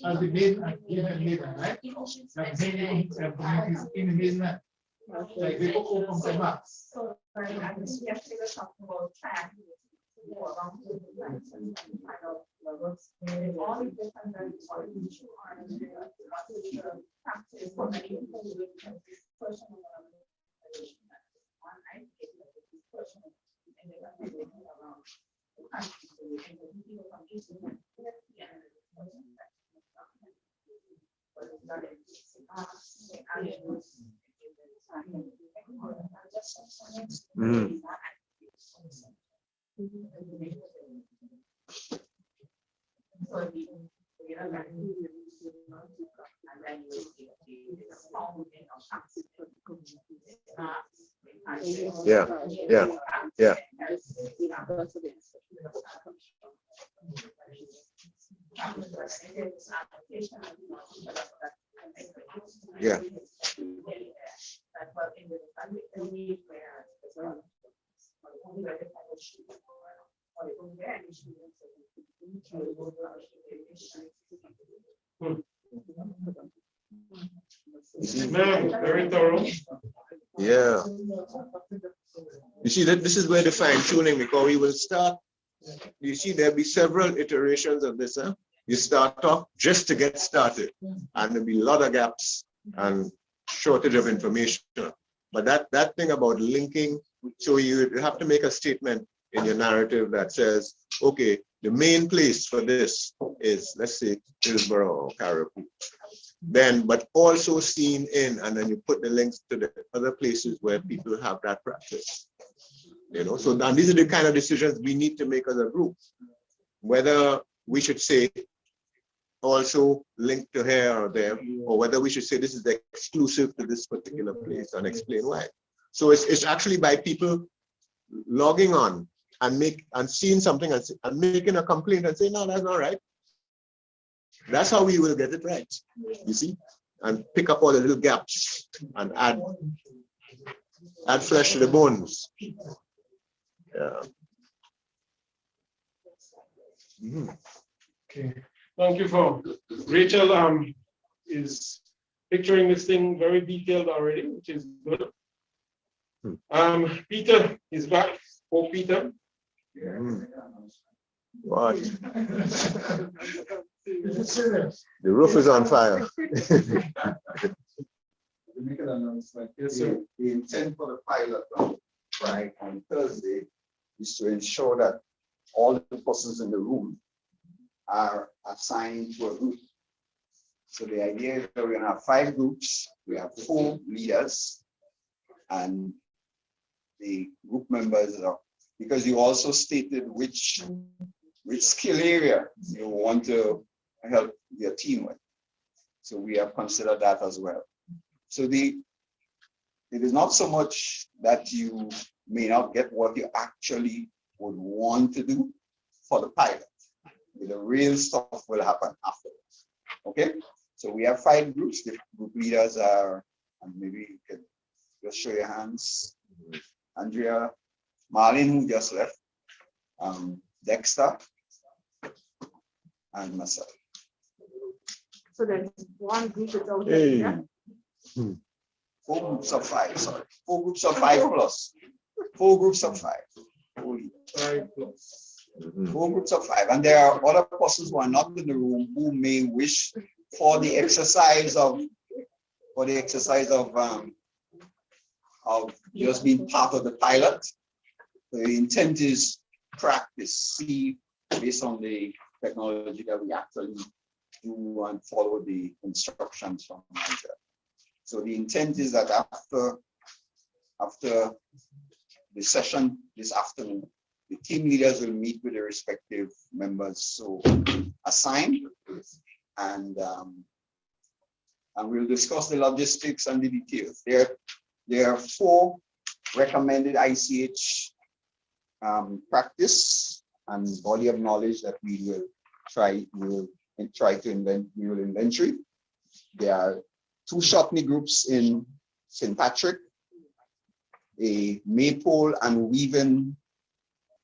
as the main right? In the main like they go from the mass. So I think yesterday was talking about track. All the different practice for many people with personal personal and around the country and the people from each Yeah, yeah, yeah. Yeah. Very thorough. Yeah. You see that this is where the fine tuning, because we will start. You see, there'll be several iterations of this. Huh? You start off just to get started, and there'll be a lot of gaps and shortage of information. But that thing about linking, so you have to make a statement in your narrative that says, okay, the main place for this is, let's say, Hillsborough or Caribou. Then, but also seen in, and then you put the links to the other places where people have that practice. You know, so and these are the kind of decisions we need to make as a group. Whether we should say also link to here or there, or whether we should say this is exclusive to this particular place and explain why. So it's actually by people logging on and seeing something and making a complaint and saying, no, that's not right. That's how we will get it right, you see, and pick up all the little gaps and add flesh to the bones. Yeah. Okay. Thank you for Rachel is picturing this thing very detailed already, which is good. Peter is back. Oh, Peter. What? The roof is on fire. Make an announcement. Yes, sir. The intent for the pilot on Friday on Thursday is to ensure that all the persons in the room are assigned to a group. So the idea is that we're gonna have 5 groups. We have 4 leaders, and the group members are, because you also stated which skill area you want to help your team with. So we have considered that as well. So it is not so much that you may not get what you actually would want to do for the pilot. The real stuff will happen afterwards. Okay? So we have 5 groups. The group leaders are, and maybe you can just show your hands. Andrea, Marlene, who just left, Dexter, and myself. So there's one group that's out Hey. there. 4 groups of 5, sorry. 4 groups of 5 plus. 4 groups of 5. 4 plus. 4 groups of 5. And there are other persons who are not in the room who may wish for the exercise of just being part of the pilot. The intent is practice, see based on the technology that we actually do and follow the instructions from manager. So the intent is that after the session this afternoon, the team leaders will meet with the respective members so assigned, and we'll discuss the logistics and the details. There are 4 recommended ICH practice and body of knowledge that we will inventory. There are 2 Shotney groups in St. Patrick, a maypole and weaving,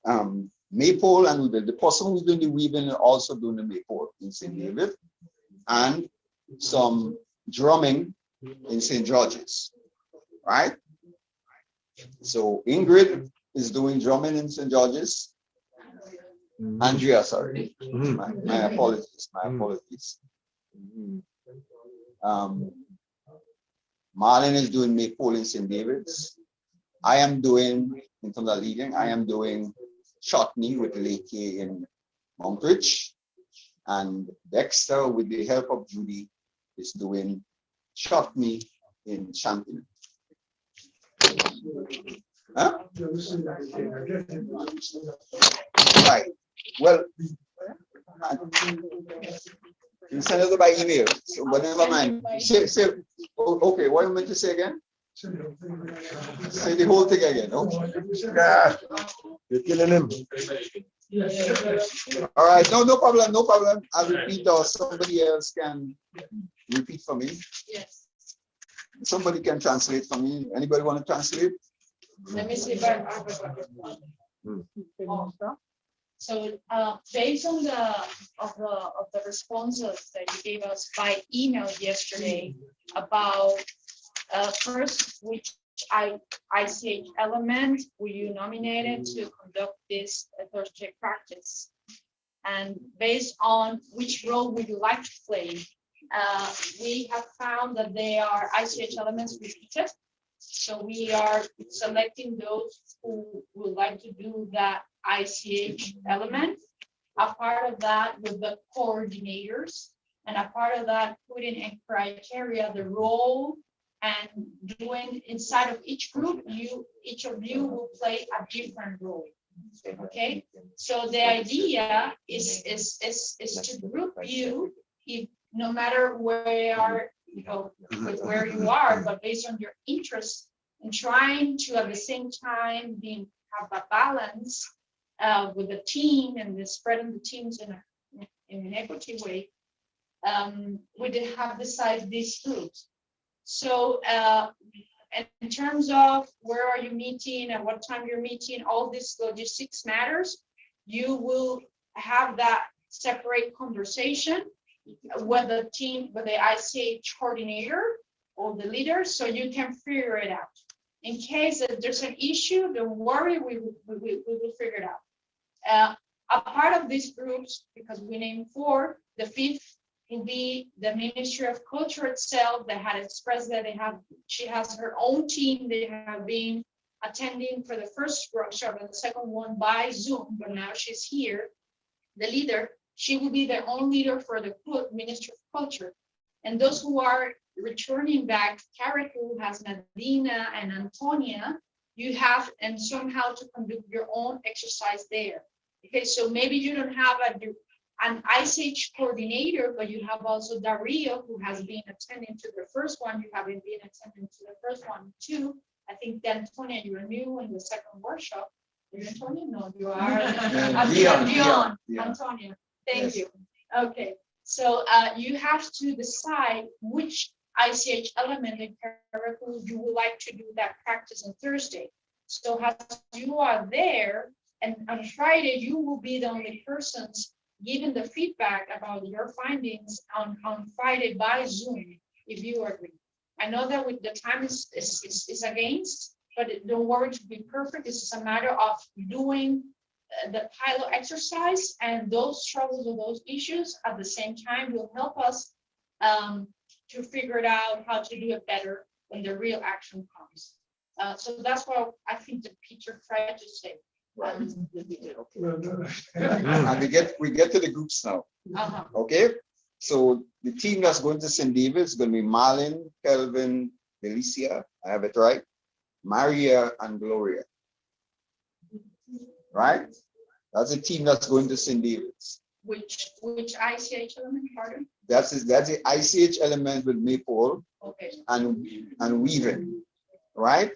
the person who's doing the weaving is also doing the maypole in St. David, and some drumming in St. George's, right? So Ingrid is doing drumming in St. George's. Andrea, sorry, my apologies, Marlene is doing maypole in St. David's. I am doing, in terms of leading, I am doing Shotney with Lake in Montbridge, and Dexter, with the help of Judy, is doing Shotney in Champaign. Huh? Right. Well, you send it by email. So whatever mind. Okay, what you meant to say again? Say the whole thing again. Okay. Yeah. You're killing him. All right, no problem, no problem. I'll repeat, or somebody else can repeat for me. Yes. Somebody can translate for me. Anybody want to translate? Let me see if I have it. So based on the responses that you gave us by email yesterday about first which ICH element were you nominated to conduct this Thursday practice, and based on which role would you like to play, we have found that there are ICH elements repeated. So we are selecting those who would like to do that ICH element. A part of that with the coordinators, and a part of that putting in criteria the role, and doing inside of each group, each of you will play a different role. Okay, so the idea is to group you, if no matter where where you are, but based on your interest in trying to at the same time have a balance with the team and the spreading the teams in an equity way. We did have decided these groups. So in terms of where are you meeting and what time you're meeting, all this logistics matters. You will have that separate conversation with the team, with the ICH coordinator, all the leaders so you can figure it out. In case that there's an issue, don't worry, we will figure it out. A part of these groups, because we named 4, the 5th will be the Ministry of Culture itself that had expressed that she has her own team. They have been attending for the first workshop and the second one by Zoom, but now she's here. The leader, she will be their own leader for the Ministry of Culture. And those who are returning back, Carico has Nadina and Antonia, you have and somehow to conduct your own exercise there. Okay, so maybe you don't have an ICH coordinator, but you have also Dario, who has been attending to the first one. You haven't been attending to the first one too. I think Antonia, you are new in the second workshop. You're Antonia? No, you are Dion. Antonia, thank you. Okay, so you have to decide which ICH element in Carico you would like to do that practice on Thursday. So as you are there, and on Friday, you will be the only persons giving the feedback about your findings on Friday by Zoom, if you agree. I know that with the time is against, but don't worry to be perfect. This is a matter of doing the pilot exercise, and those struggles or those issues at the same time will help us to figure it out how to do it better when the real action comes. So that's what I think that Peter tried to say. And we get to the groups now. Okay, so the team that's going to St. David's is going to be Marlon, Kelvin, Delicia, I have it right, Maria, and Gloria. Right? That's a team that's going to St. David's. Which ICH element, pardon? That's the ICH element with Maple, okay, and Weaving, right?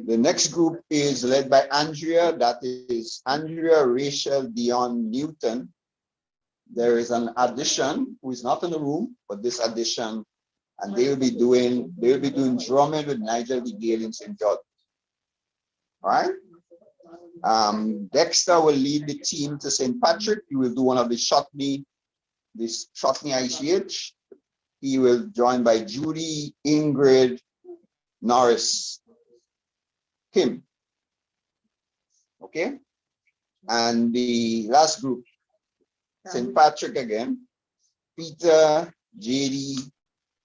The next group is led by Andrea. That is Andrea, Rachel, Dion, Newton. There is an addition who is not in the room, but this addition, and they will be doing drumming with Nigel the Gale in St. George. All right. Dexter will lead the team to St. Patrick. He will do one of the Shotney ICH. He will join by Judy, Ingrid, Norris, Kim. Okay. And the last group, St. Patrick again, Peter, JD,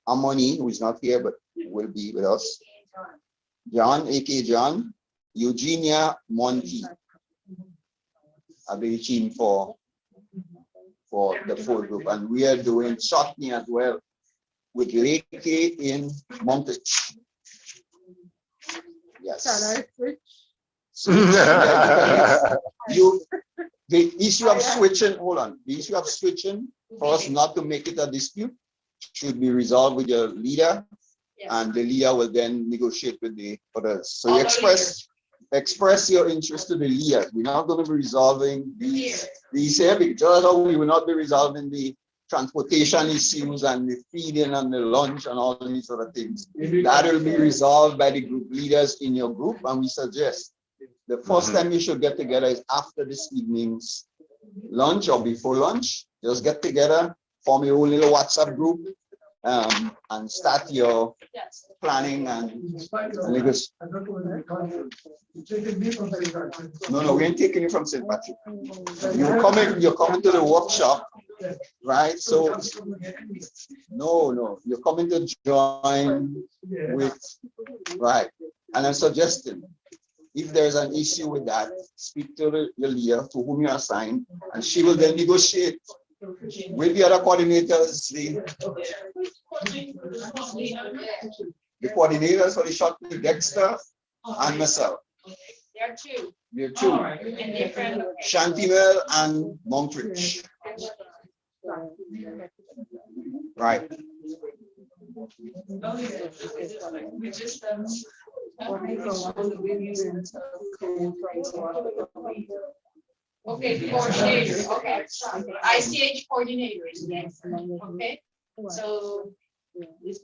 Amoni, who is not here but will be with us, John, aka John, Eugenia, Monty. I'll be the team for the full group. And we are doing Shotney as well with Lake in Montage. Yes. Can I switch? So, the issue of switching, hold on. The issue of switching, for us not to make it a dispute, should be resolved with your leader, and the leader will then negotiate with the others. So you express your interest to the leader. We're not going to be resolving these here, because we will not be resolving the transportation issues and the feeding and the lunch and all these other things. That will be resolved by the group leaders in your group, and we suggest the first time you should get together is after this evening's lunch or before lunch. Just get together, form your own little WhatsApp group, and start your planning and because no, we ain't taking you from St. Patrick. You're coming to the workshop, right? So no, you're coming to join with, right? And I'm suggesting, if there's an issue with that, speak to your leader to whom you assign, and she will then negotiate with the other coordinators, the coordinators for the shot, Dexter and myself. There are two. There are two. And different. Shantimel and Montridge. Right. Okay, coordinators. Okay, ICH coordinators. Yes. Okay, so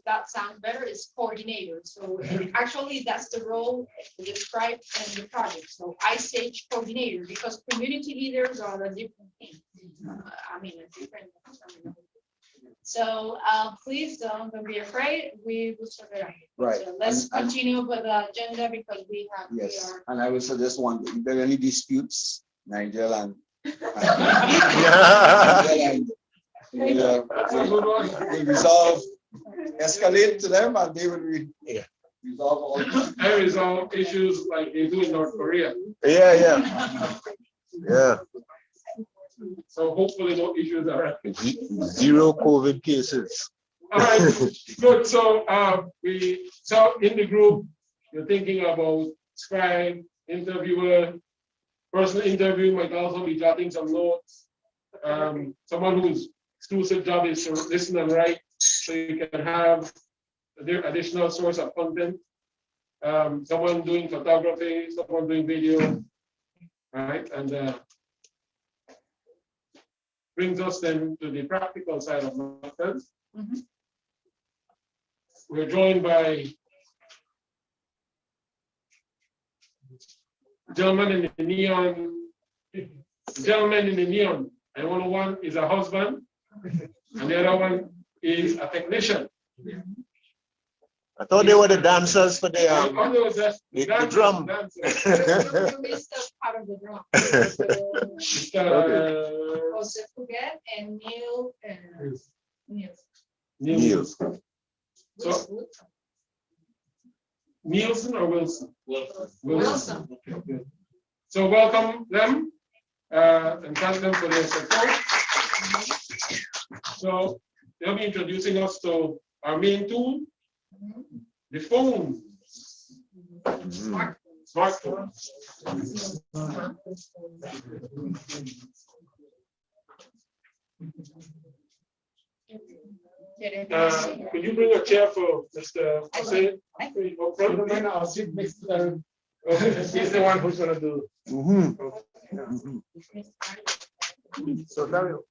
that sounds better. It's coordinators. So actually, that's the role described in the project. So ICH coordinator, because community leaders are a different thing. I mean, a different. So please don't be afraid. We will sort it out. Right. So let's And- continue with the agenda because we Yes, are. and I would suggest one, if there are any disputes, Nigel and. Will resolve, escalate to them and they will resolve all. And resolve issues like they do in North Korea. Yeah. So hopefully no issues are. Zero COVID cases. All right, good. So in the group, you're thinking about scribe, interviewer, personal interview might also be jotting some notes. Someone whose exclusive job is to listen and write, so you can have additional source of content. Someone doing photography, someone doing video, right? And brings us then to the practical side of matters. We're joined by gentleman in the neon, and one is a husband, and the other one is a technician. I thought they were the dancers for the drum. Part of the drum. Jose Fuguet and Niels. So, Nielsen or Wilson? Wilson. Okay. So welcome them and thank them for their support. So they'll be introducing us to our main tool, the phone. Smartphone. Could you bring a chair for Mr. Jose? I'll sit next to them. He's the one who's gonna do. So Dario,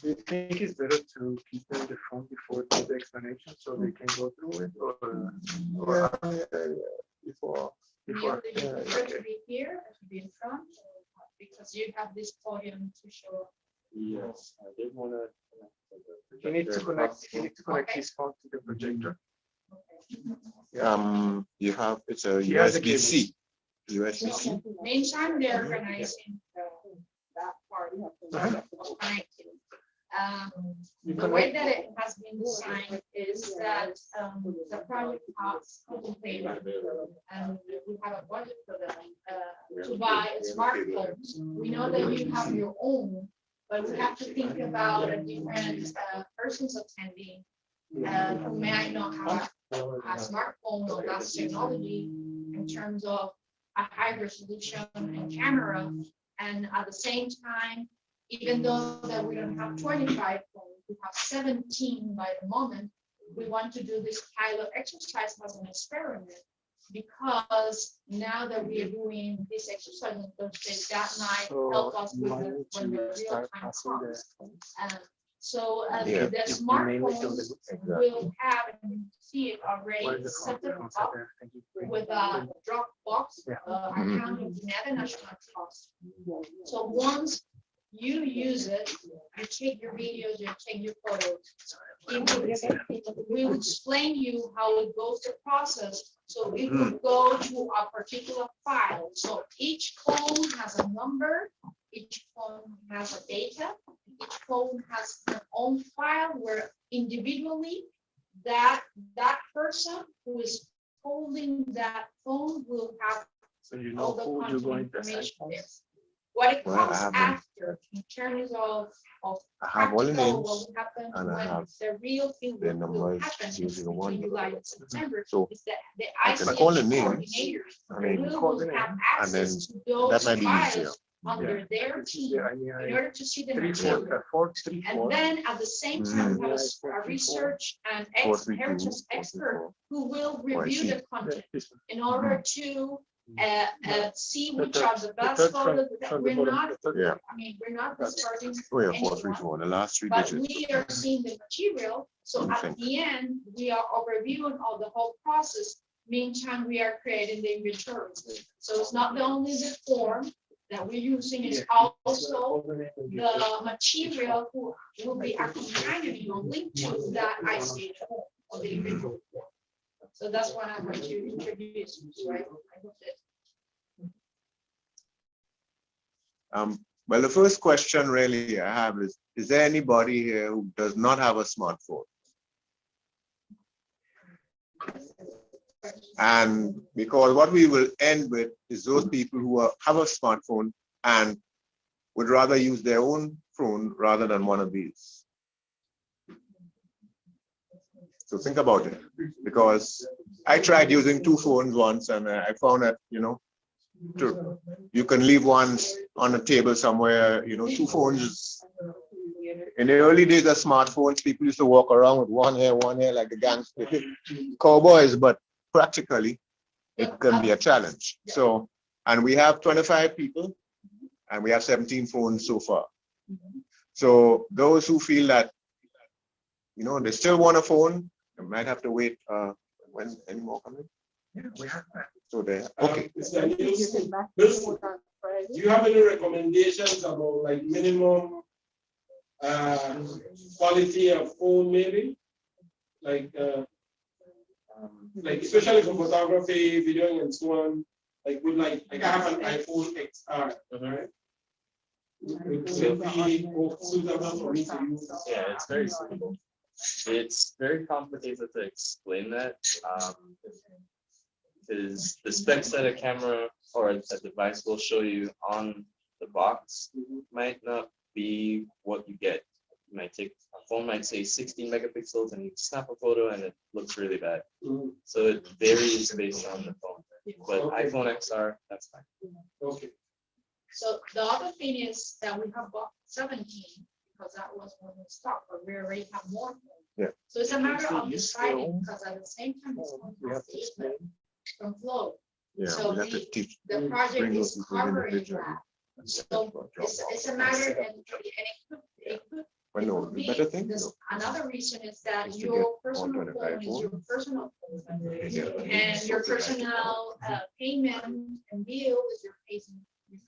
do you think it's better to keep them the phone before the explanation so they can go through it, or before? You prefer to be here or to be in front, because you have this podium to show. Yes, I did want to. You need to connect. You need to connect his phone to the projector. You have it's a He has a USB-C. USB-C. Meantime, they're organizing that part of connecting. The way that it has been designed is that the project has contemplated, and we have a budget for them to buy smartphones. We know that you have your own, but we have to think about different persons attending who may not have a smartphone or that technology in terms of a high resolution and camera, and at the same time, even though that we don't have 25 phones, we have 17 by the moment, we want to do this pilot exercise as an experiment, because now that we are doing this exercise on Thursday, that might help us with when the real time comes. So the smartphones will have, and you see it already, set it up with a Dropbox account of Grenada National Trust. So once you use it, you take your videos, you take your photos. We will explain you how it goes to process. So it will go to a particular file. So each phone has a number, each phone has a data, each phone has their own file where individually that person who is holding that phone will have all the content information there. What it comes after in terms of practical what will happen when the real thing will happen between July and September is that the ICS coordinators will have access to those files under their team in order to see the material. And then at the same time, we have a research and heritage expert who will review the content in order to see which are the best photos. We're not, I mean, we're not discarding anyone, the last three but digits. we are seeing the material. So at the end, we are overviewing all the whole process. Meantime, we are creating the inventory. So it's not only the form that we're using is also the material who will be accompanying or linked to that iStage form or the individual form. So that's what I'm going to introduce, right? Well, the first question really I have is there anybody here who does not have a smartphone? And because what we will end with is those people who have a smartphone and would rather use their own phone rather than one of these. So think about it, because I tried using two phones once and I found that, you know, you can leave one on a table somewhere, you know, two phones. In the early days of smartphones, people used to walk around with one here like the gangster cowboys, but practically it can be a challenge. So, and we have 25 people and we have 17 phones so far. So those who feel that, you know, they still want a phone, they might have to wait. When any more coming? Yeah, we have that. So there. Okay. Do you have any recommendations about like minimum quality of phone, maybe? Like especially for photography, videoing, and so on. Like with like I have an iPhone XR, right? Would it be suitable for me to use? Yeah, it's very suitable. It's very complicated to explain that. Because the specs that a camera or a device will show you on the box might not be what you get. You might take a phone might say 16 megapixels and you snap a photo and it looks really bad. So it varies based on the phone. But iPhone XR, that's fine. Okay. So the other thing is that we have bought 17 because that was when we stopped, but we already have more. Yeah. So it's a matter of deciding because at the same time it's going to have data from flow. Yeah, so we have to teach. the project bring is those people covering individually. that. So it's a matter and it could Well, no, the better thing. this, another reason is that Is to your get personal 125 phone is your personal phone. Yeah. And your personal payment and bill is your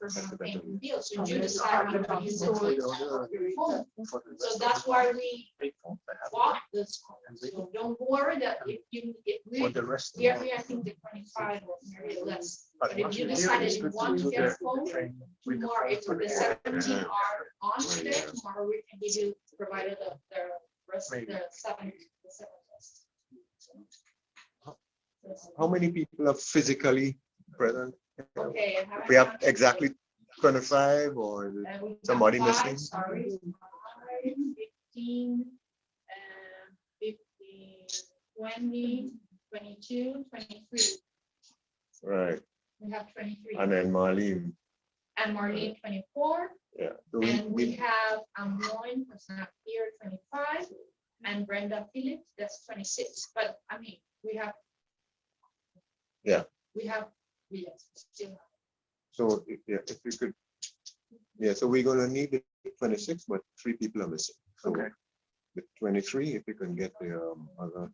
personal payment and bill. So you decide how to use your phone. So that's why we bought this phone. So don't worry that if I think the 25 or maybe less. But if you decided you want to get a phone, tomorrow if the 17 are on today, tomorrow we can give you provided the rest of the 7 rest. How many people are physically present? Okay. We have exactly 25 or is it somebody missing? Sorry, 15, 15, 20, 22, 23. Right. We have 23. And then Marlene. And Marlene 24. Yeah. So And we have Amoyne, who's not here, 25. And Brenda Phillips, that's 26. But I mean, we have. Yeah. We have, yes, still. So yeah, if you could, yeah, so we're gonna need the 26, but 3 people are missing. So Okay. the 23, if you can get the other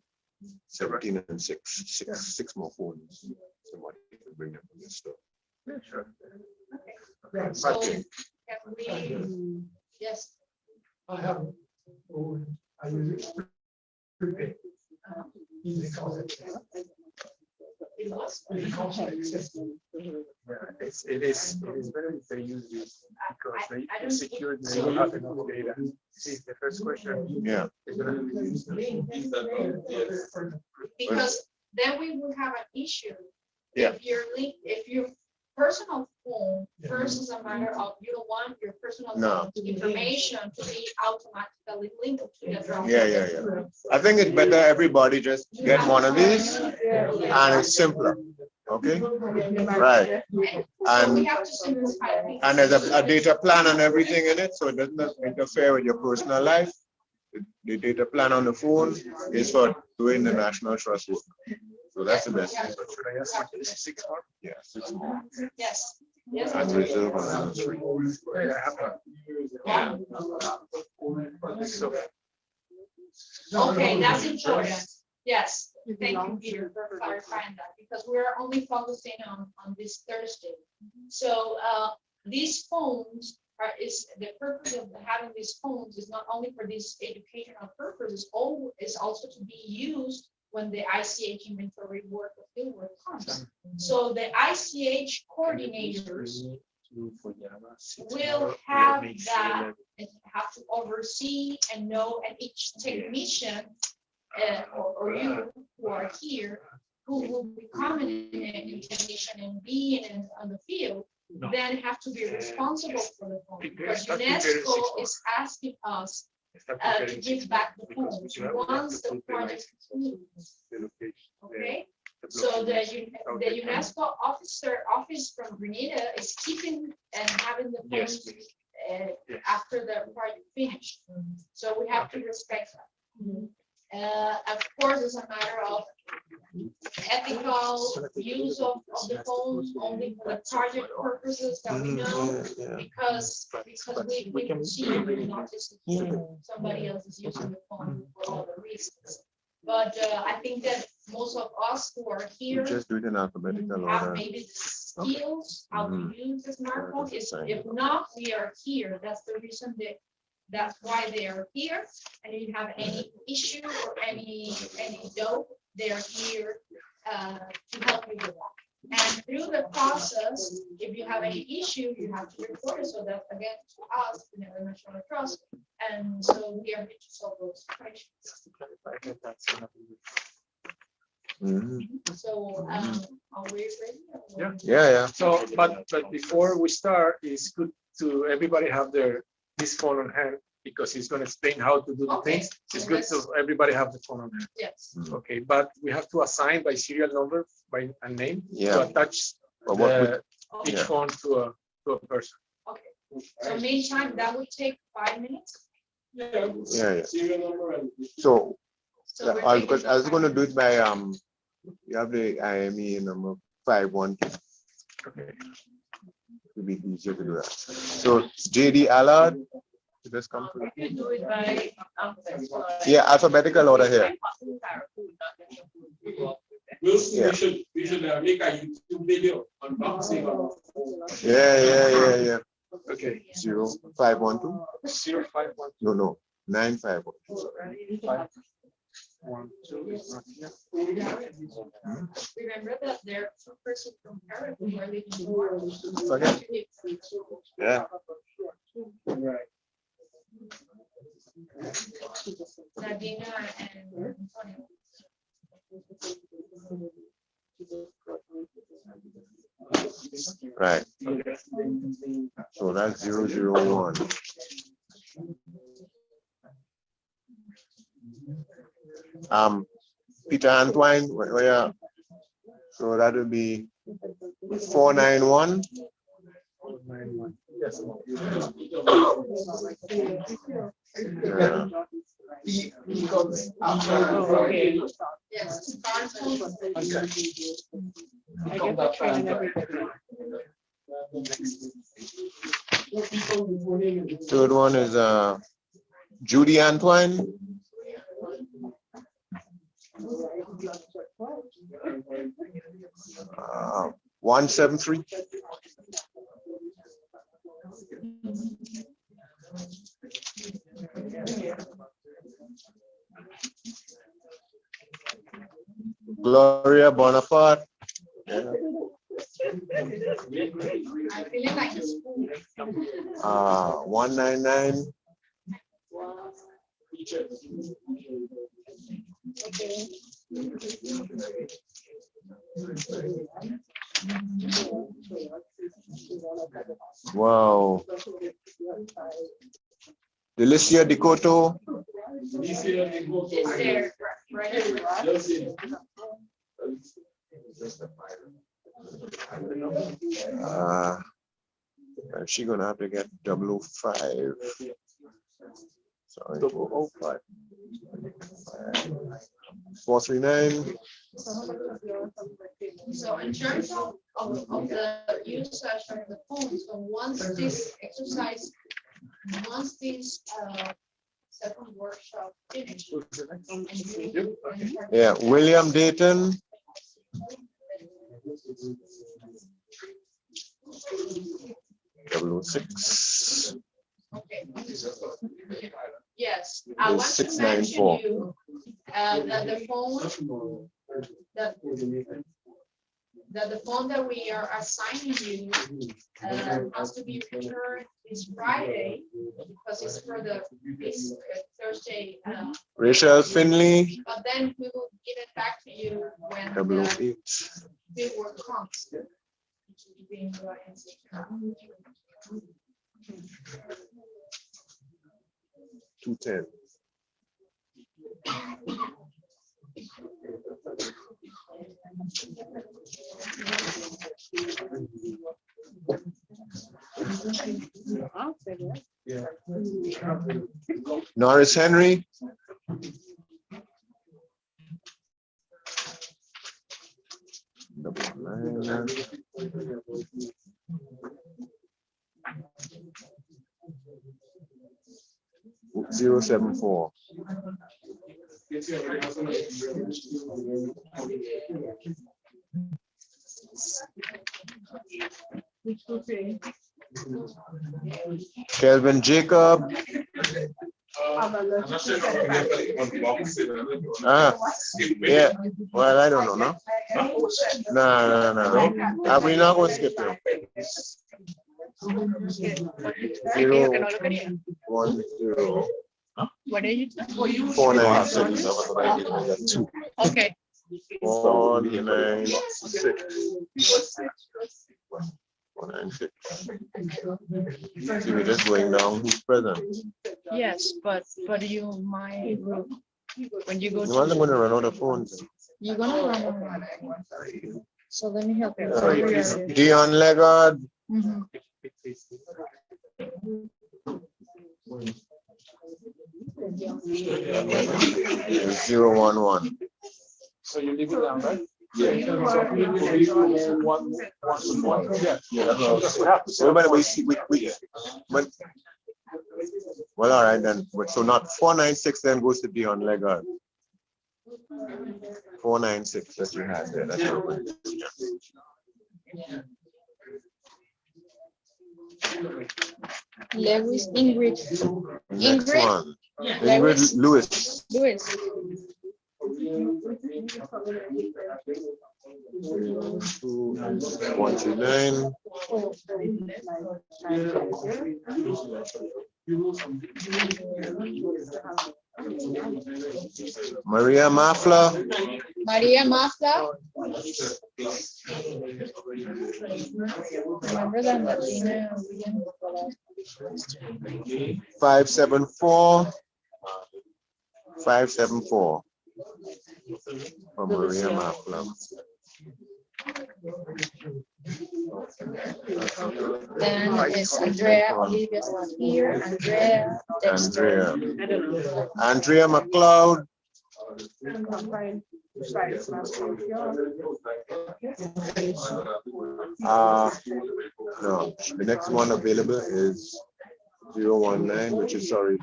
17 and 6 more phones, somebody can bring them from your store. Yeah, sure. Okay. So can we, yes. I have, I use it prepaid. Easy concept. It was. It is very useful because they secure they will have enough data. See, the first question. Yeah. Is gonna be used. Because then we will have an issue. Yeah. If you're linked, if your personal phone first is a matter of you don't want your personal phone information to be automatically linked to the drone. Yeah. I think it's better everybody just get one of these and it's simpler. Okay. Right. So we have to simplify things. And there's a data plan and everything in it, so it doesn't interfere with your personal life. The data plan on the phone is for doing the national trust work. So that's the best. Should I ask you 6 more? Yeah, 6 more. Yes. Yes. And reserve another 3. Yeah, I have one. So, Okay, that's important. Yes, thank you, Peter, for clarifying that, because we're only focusing on this Thursday. So these phones is the purpose of having these phones is not only for these educational purposes, is also to be used when the ICH inventory work or field work comes. So the ICH coordinators will have that and have to oversee and know, and each technician or you who are here, who will be coming in technician and being on the field, then have to be responsible for the phone. Because UNESCO is asking us to give back the phones once the project concludes. Okay, so the UNESCO office from Grenada is keeping and having the phones after the project finished. So we have to respect that. Of course, it's a matter of ethical use of the phones only for the project purposes that we know, because we can see not just somebody else is using the phone for other reasons. But I think that most of us who are here Just do it in alphabetical have order. maybe the skills how to use the smartphone. If not, we are here. That's the reason that's why they are here. And if you have any issue or any doubt, they are here to help you with that. And through the process, if you have any issue, you have to report it. So that again to us, the National Trust, and so we are here to solve those situations. So are we ready? Yeah. So, but before we start, it's good to everybody have this phone on hand, because he's going to explain how to do the things. It's good to everybody have the phone on hand. Yes. Okay, but we have to assign by serial number, by a name, to attach each phone to a person. Okay. So meantime, that would take 5 minutes. Yeah. Serial number and. So we're because I was going to do it by you have the IME number 512. Okay. It would be easier to do that. So JD Allard, did this come through? You can do it by alphabetical. Yeah, alphabetical order here. We should make a YouTube video unboxing of. Yeah. Okay. 0512. 0512. No. 951. 512 is not here. Remember that there are two persons from Paris who are living in Europe. Okay. Yeah. Right. Nadina and Antonio. Right. So that's 001. Peter Antoine, where? So that would be 491. 491. Yes. He comes after. Okay. Yes. I get the training every day. Third one is Judy Antoine. 173. Gloria Bonaparte. I'm feeling like a spoon. 199. Wow. Delicia Dicoto. It's there, right? She's gonna have to get 005. Sorry. 005. 439. So in terms of the usage of the phones, so once this exercise, once this second workshop finishes. Yeah, William Dayton. 06. Okay. Yes, I Is want to mention 694. you, that the phone, the phone that we are assigning you, has to be returned this Friday, because it's for this Thursday. Rachel Finley, But then we will give it back to you when the 008. paperwork comes. 210. Norris Henry. Double nine. 074. Kelvin Jacob. Yeah. Well, I don't know, no? No. Are we not going to skip it? 0, 1, 0. What are you? 496. Okay. 496. 496. See, we're just going down. Who's present? Yes, but you might, when you go You wasn't to, going to run out of phones. you're gonna run on. So let me help you. Dion Legard. Mhm. 011. So you leave it down, right? Yeah. Yeah, that's what happens. So everybody, but, well, all right then. But so not 496 then goes to Dion Legard. 496 that you had there. That's your one. Lewis, Ingrid. Next Ingrid? one. Ingrid Lewis. Lewis. 129. Maria Mafla. Maria Mazda. Remember that Latina? 574. 574. For Maria Mafla. Then it's Andrea. Olivia's not here. Andrea. Dexter. Andrea McLeod. No, the next one available is 019, which is 18.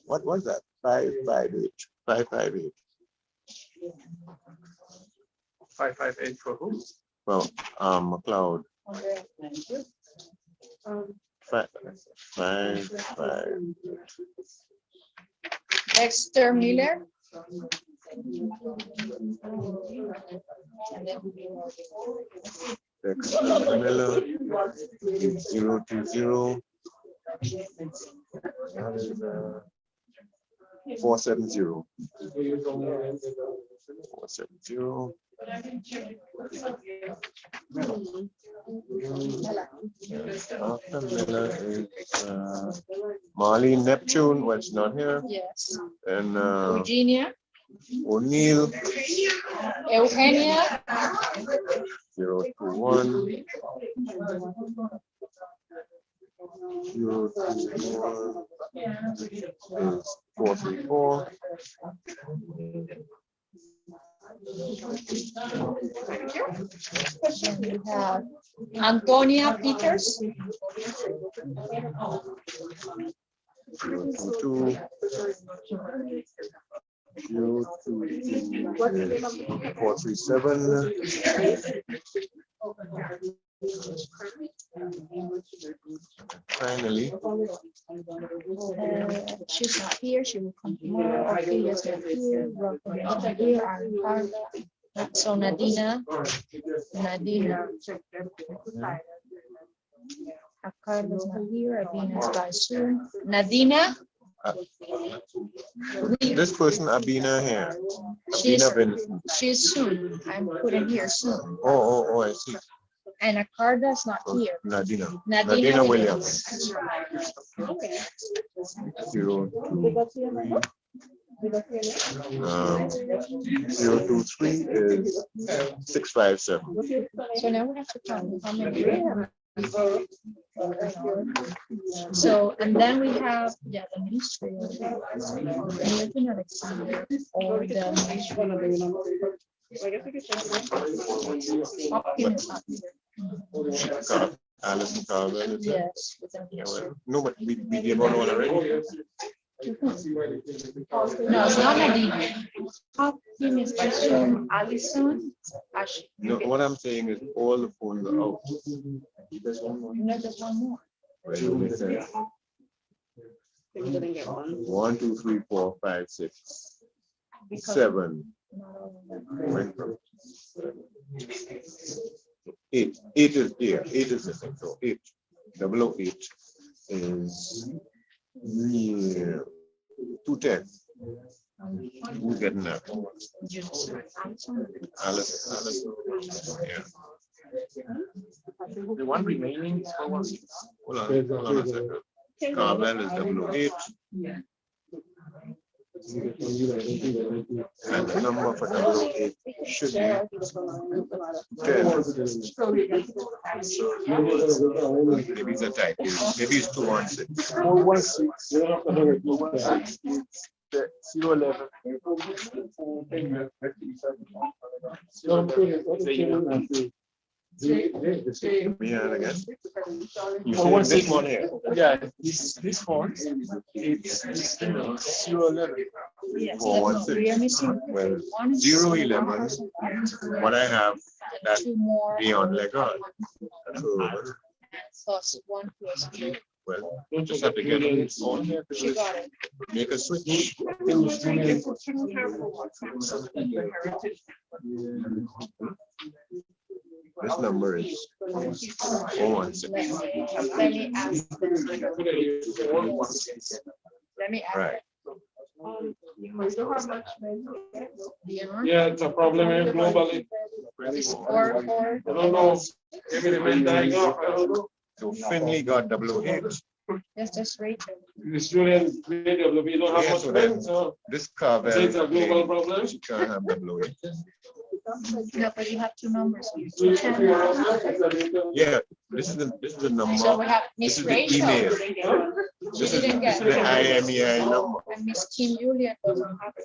What was that? 558. 558. 558 for who? Well, McLeod. 5. Dexter Miller. Dexter Miller. 020. 470. 470. After Miller is Marlene Neptune, well, it's not here. Yes. And Eugenia. O'Neill. Eugenia. 021. 021 is 434. We have Antonia Peters. 022. 437. finally. She's not here. She will come tomorrow. Ophelia's not here. Rockland is not here. So Nadina. Carla's not here. Abina's by soon. Nadina. This person, Abina here. She's soon. I'm putting here soon. Oh, I see. And Akarda's not here. Nadina Williams. 023 is 657. So now we have to count how many we have. So, and then we have, the administrator, American Alexander, or the administrator. Hopkins is not here. Alison Carver. Yes. No, but we gave out one already. No, it's not Nadine. Hopkins is by Zoom, Allison, Ashley. No, what I'm saying is all the phones are out. There's one more. No, there's one more. Wait, 1, 2, 3, 4, 5, 6, 7. Went from 8. 8 is here. 8 is missing. So 8. 008 is 210. Who's getting that? Alice. Yeah. The one remaining is 416. Hold on a second. Carmel is 008. And the number for 008 should be 10. Maybe it's a type. Maybe it's 216. 416. 011. Yeah, again. You Oh, see this one here? Yeah, this one, it's 011. 416. Well, 011. What I have that beyond legal. Plus 1 plus 2. Well, you just have to get on its own. She got it. Make a switch. This number is 416. Let me ask them. Let me ask. Right. Yeah, it's a problem here globally. Or I don't know. Maybe the men dying off. I don't know. So Finley got 008. Yes, that's Rachel. The students, we don't have Yeah, much so then friends, so this Carvel, it's a global problem. she can't have 008. No, but you have two numbers. Yeah, this is the number. So we have This Miss is the Rachel. email. This is the IMEI number. And Miss Kim Julian doesn't have it.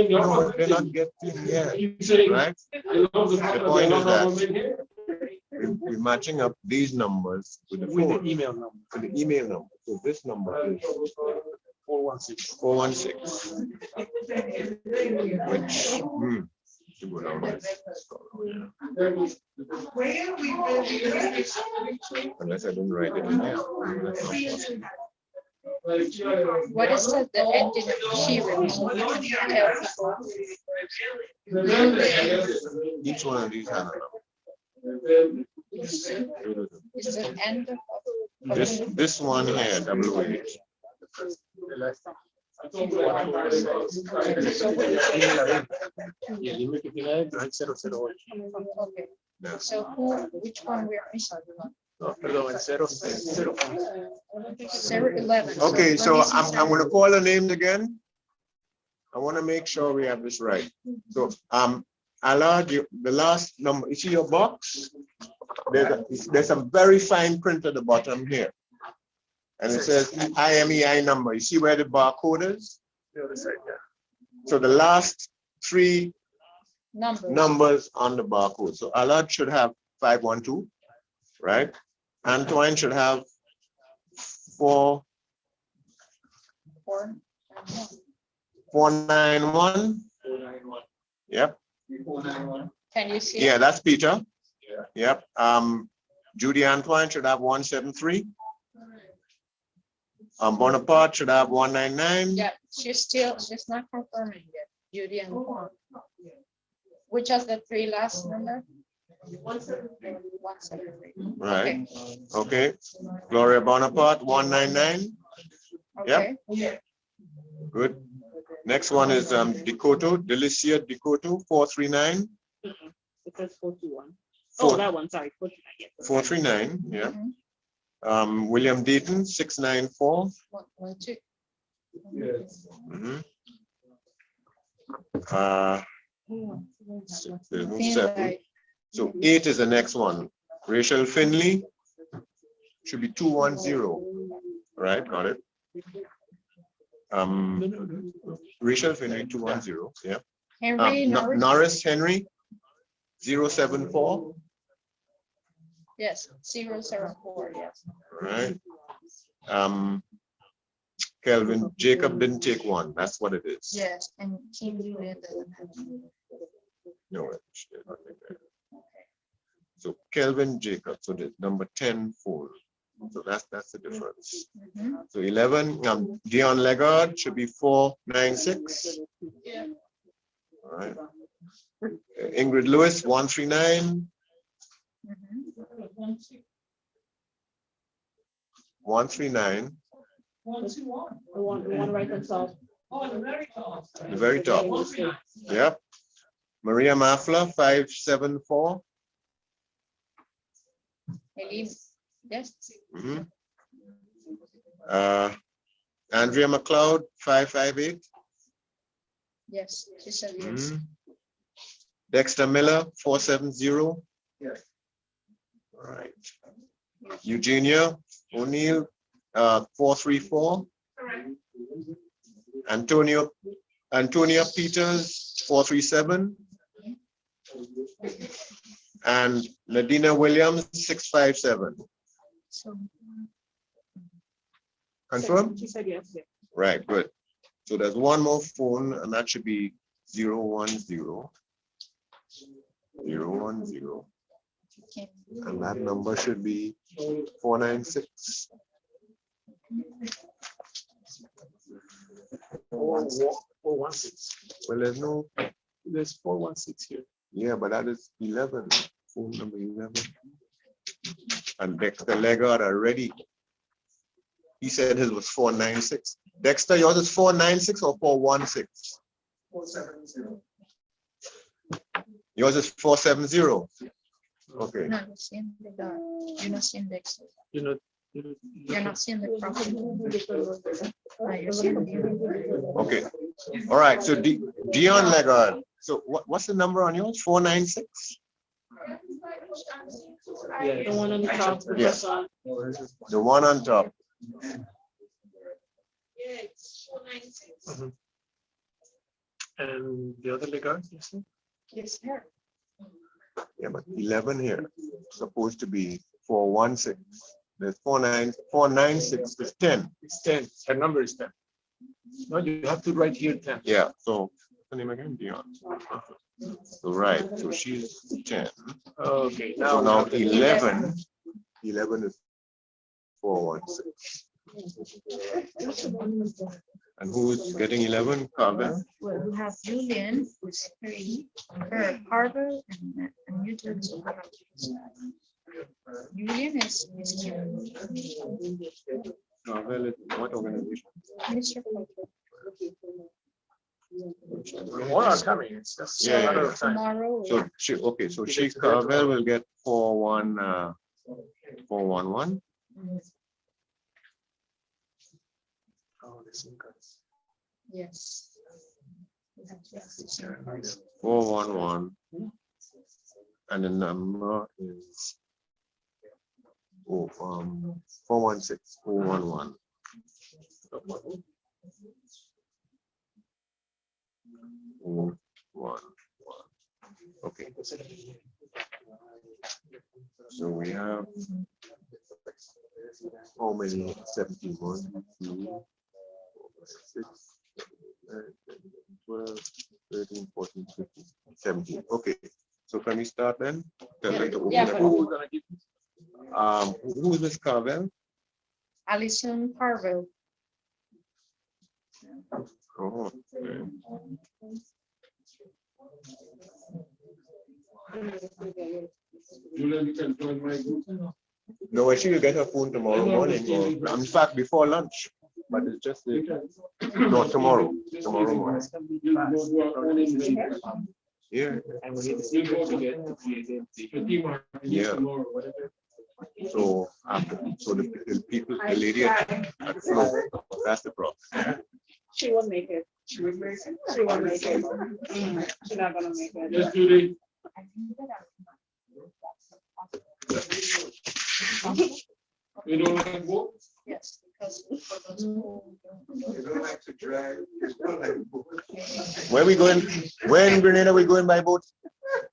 No, they're not getting yet, right? The point is that we're matching up these numbers with the phone, the email number. with the email number. So this number is 416. 416, which to go down there. Unless I didn't write it in there. What is the engine of she removed? Each one of these has a number. Is the end of This one here, 008. Okay. So which one we are missing? Perdón, 011. Okay, so I'm going to call the names again. I want to make sure we have this right. So Allard, the last number, you see your box? There's a very fine print at the bottom here. And it says IMEI number. You see where the barcode is? The other side, yeah. So the last 3 numbers on the barcode. So Allard should have 512, right? Antoine should have 491. Yep. Can you see? Yeah, that's Peter. Yep. Judy Antoine should have 173. Bonaparte should have 199. Yeah, she's not confirming yet. Judy and which of the three last number? 173. Right. Okay. Gloria Bonaparte, 199. Okay. Yep. Good. Next one is Decoto, Delicia Decoto, 439. It says 41. Four- Oh, that one, sorry, 49, yes. 439, yeah. William Dayton, 694. 112. Mhm. There's no 7. So 8 is the next one. Rachel Finley should be 210. Right, got it. Rachel Finley 210. Yeah. Henry Norris. Norris Henry 074. Yes, 074, yes. Right. Kelvin Jacob didn't take one. That's what it is. Yes, and Kim Juliet doesn't have. No, she did not take that. So Kelvin Jacob, so the number 10 full. So that's the difference. So 11, Dion Legard should be 496. Yeah. All right. Ingrid Lewis 139. 139. 121. The one right on top. Oh, the very top. The very top. Yep. Maria Mafla 574. Yes. Andrea McLeod 558. Yes, she said yes. Dexter Miller 470. Yes. All right. Eugenia O'Neill 434. Antonia Peters 437. And Nadina Williams 657. Confirm? She said yes. Right, good. So there's one more phone, and that should be 010. 010. And that number should be 496. 416. Well, There's 416 here. yeah, but that is 11. Phone number 11. And Dexter Legard already. He said his was 496. Dexter, yours is 496 or 416? 470. Yours is 470. Okay. No, you're seeing the dot. You're not seeing the X. You know, You're not seeing the property. No, you're seeing the. Okay. All right. So Dion Legard. So what's the number on yours? 496? The one on the top. Yes. The one on top. Yeah, it's 496. and the other Legard, you see? Yes, sir. Yeah, but 11 here, supposed to be 416. There's 496 is 10. It's 10. Her number is 10. No, you have to write here 10. Yeah, so what's the name again? Dion. So right, so she's 10. Okay, So now we have 11. 11 is 416. And who's getting 11? Carver? Well, we have Julian, who's 3, Carver, and Newton. Julian is Carver is what organization? Minister of Culture. more are coming. It's just a matter of time. Tomorrow. So she, okay, so she Carver will get 411. Oh, this one guys. Yes. We have to ask the same. 411. And the number is 416 411. Okay. So we have how many? 71, 2, 6, 12, 13, 14, 15, 17. Okay. So can we start then? Tell them to open Yeah, the but- call. Who's gonna give? Who is this Carvel? Alison Carvel. Oh, okay. Julian, you can join my group. No, she will get her phone tomorrow morning, or in fact before lunch. But it's just not tomorrow. Tomorrow morning. Yeah. Yeah. So after, so the people, the lady at Flow, that's the problem. She won't make it. She won't make it. She's not gonna make it. Yes, Judy. You don't like both? Yes, because. You don't like to drive. You don't like boat. Where we going? When Grenada we going by boat?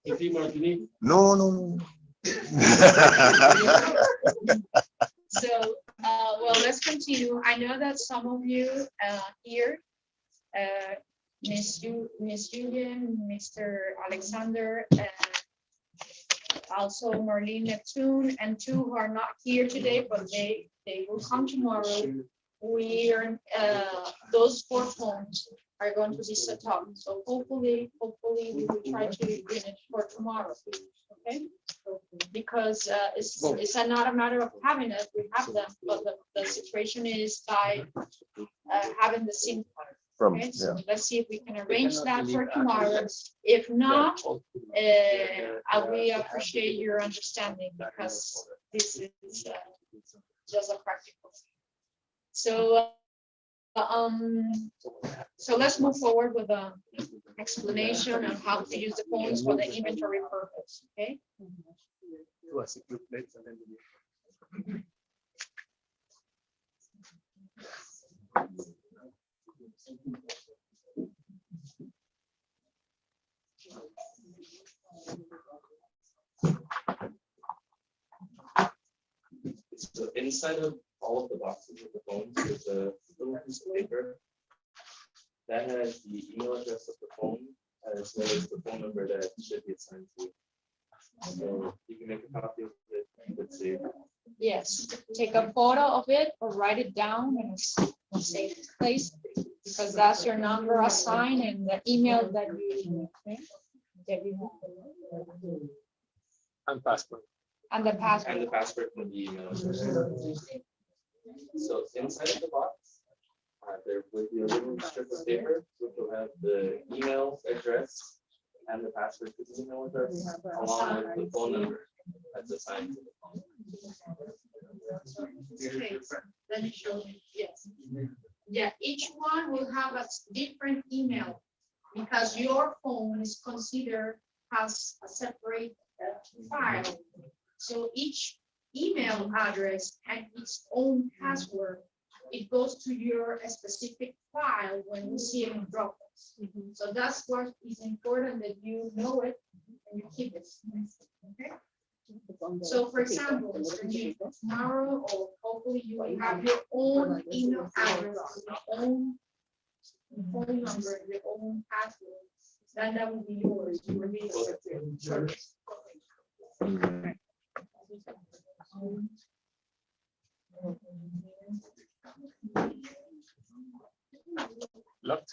No, no, no. So, well, let's continue. I know that some of you here, Miss Julian, Mr. Alexander, and also Marlene Neptune, and two who are not here today, but they will come tomorrow. We are, those 4 phones are going to be set up. So hopefully we will try to finish for tomorrow. Okay? Because it's not a matter of having it, we have them, but the situation is by having the SIM card. Okay, so let's see if we can arrange that for tomorrow. If not, we appreciate your understanding because this is just a practical thing. So, so let's move forward with the explanation on how to use the phones for the inventory purpose. Okay. So inside of all of the boxes of the phones, there's a little piece of paper that has the email address of the phone as well as the phone number that it should be assigned to. So you can make a copy of it and put save. Yes, take a photo of it or write it down in a safe place because that's your number assigned and the email that you And passport. and the password. And the password for the email address. So inside of the box, there will be a little strip of paper which will have the email address and the password to the email address along with the phone number that's assigned to the phone. Okay, then it shows me, yes. Yeah, each one will have a different email because your phone is considered as a separate file. So each email address and its own password. It goes to your specific file when you see it in Dropbox. So that's what is important that you know it and you keep it. Okay. So for example, tomorrow or hopefully you will have your own email address, your own phone number, your own password. Then that will be yours. You will be separate. Locked.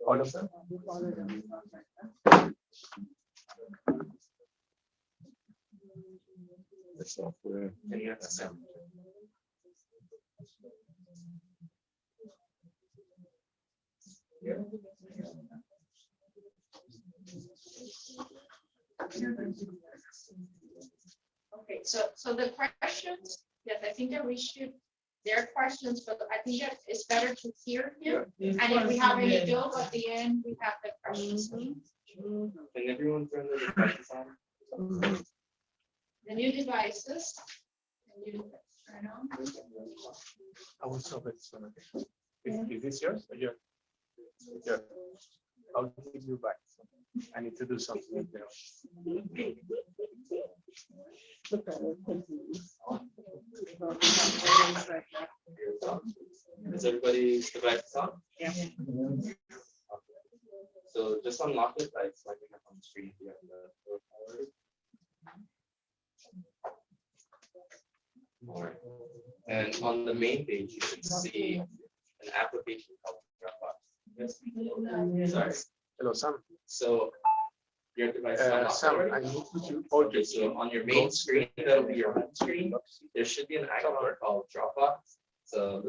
All of them. The software. And you have to send. Okay, so the questions, yes, I think that we should, there are questions, but I think that it's better to hear here. And if we have any joke at the end, we have the questions. Can everyone turn the devices on? The new devices. Can you turn on? I will solve it. Is this yours or yours? Yeah. I'll give you back. I need to do something else. Is everybody's device on? Yeah. So just unlock it by swiping up on the screen if you have the Alright. And on the main page, you should see an application called Dropbox. Yes. Sorry. Hello, Sam. So your device. Sam, I need to. Okay, so on your main screen, that'll be your home screen. There should be an icon called Dropbox. So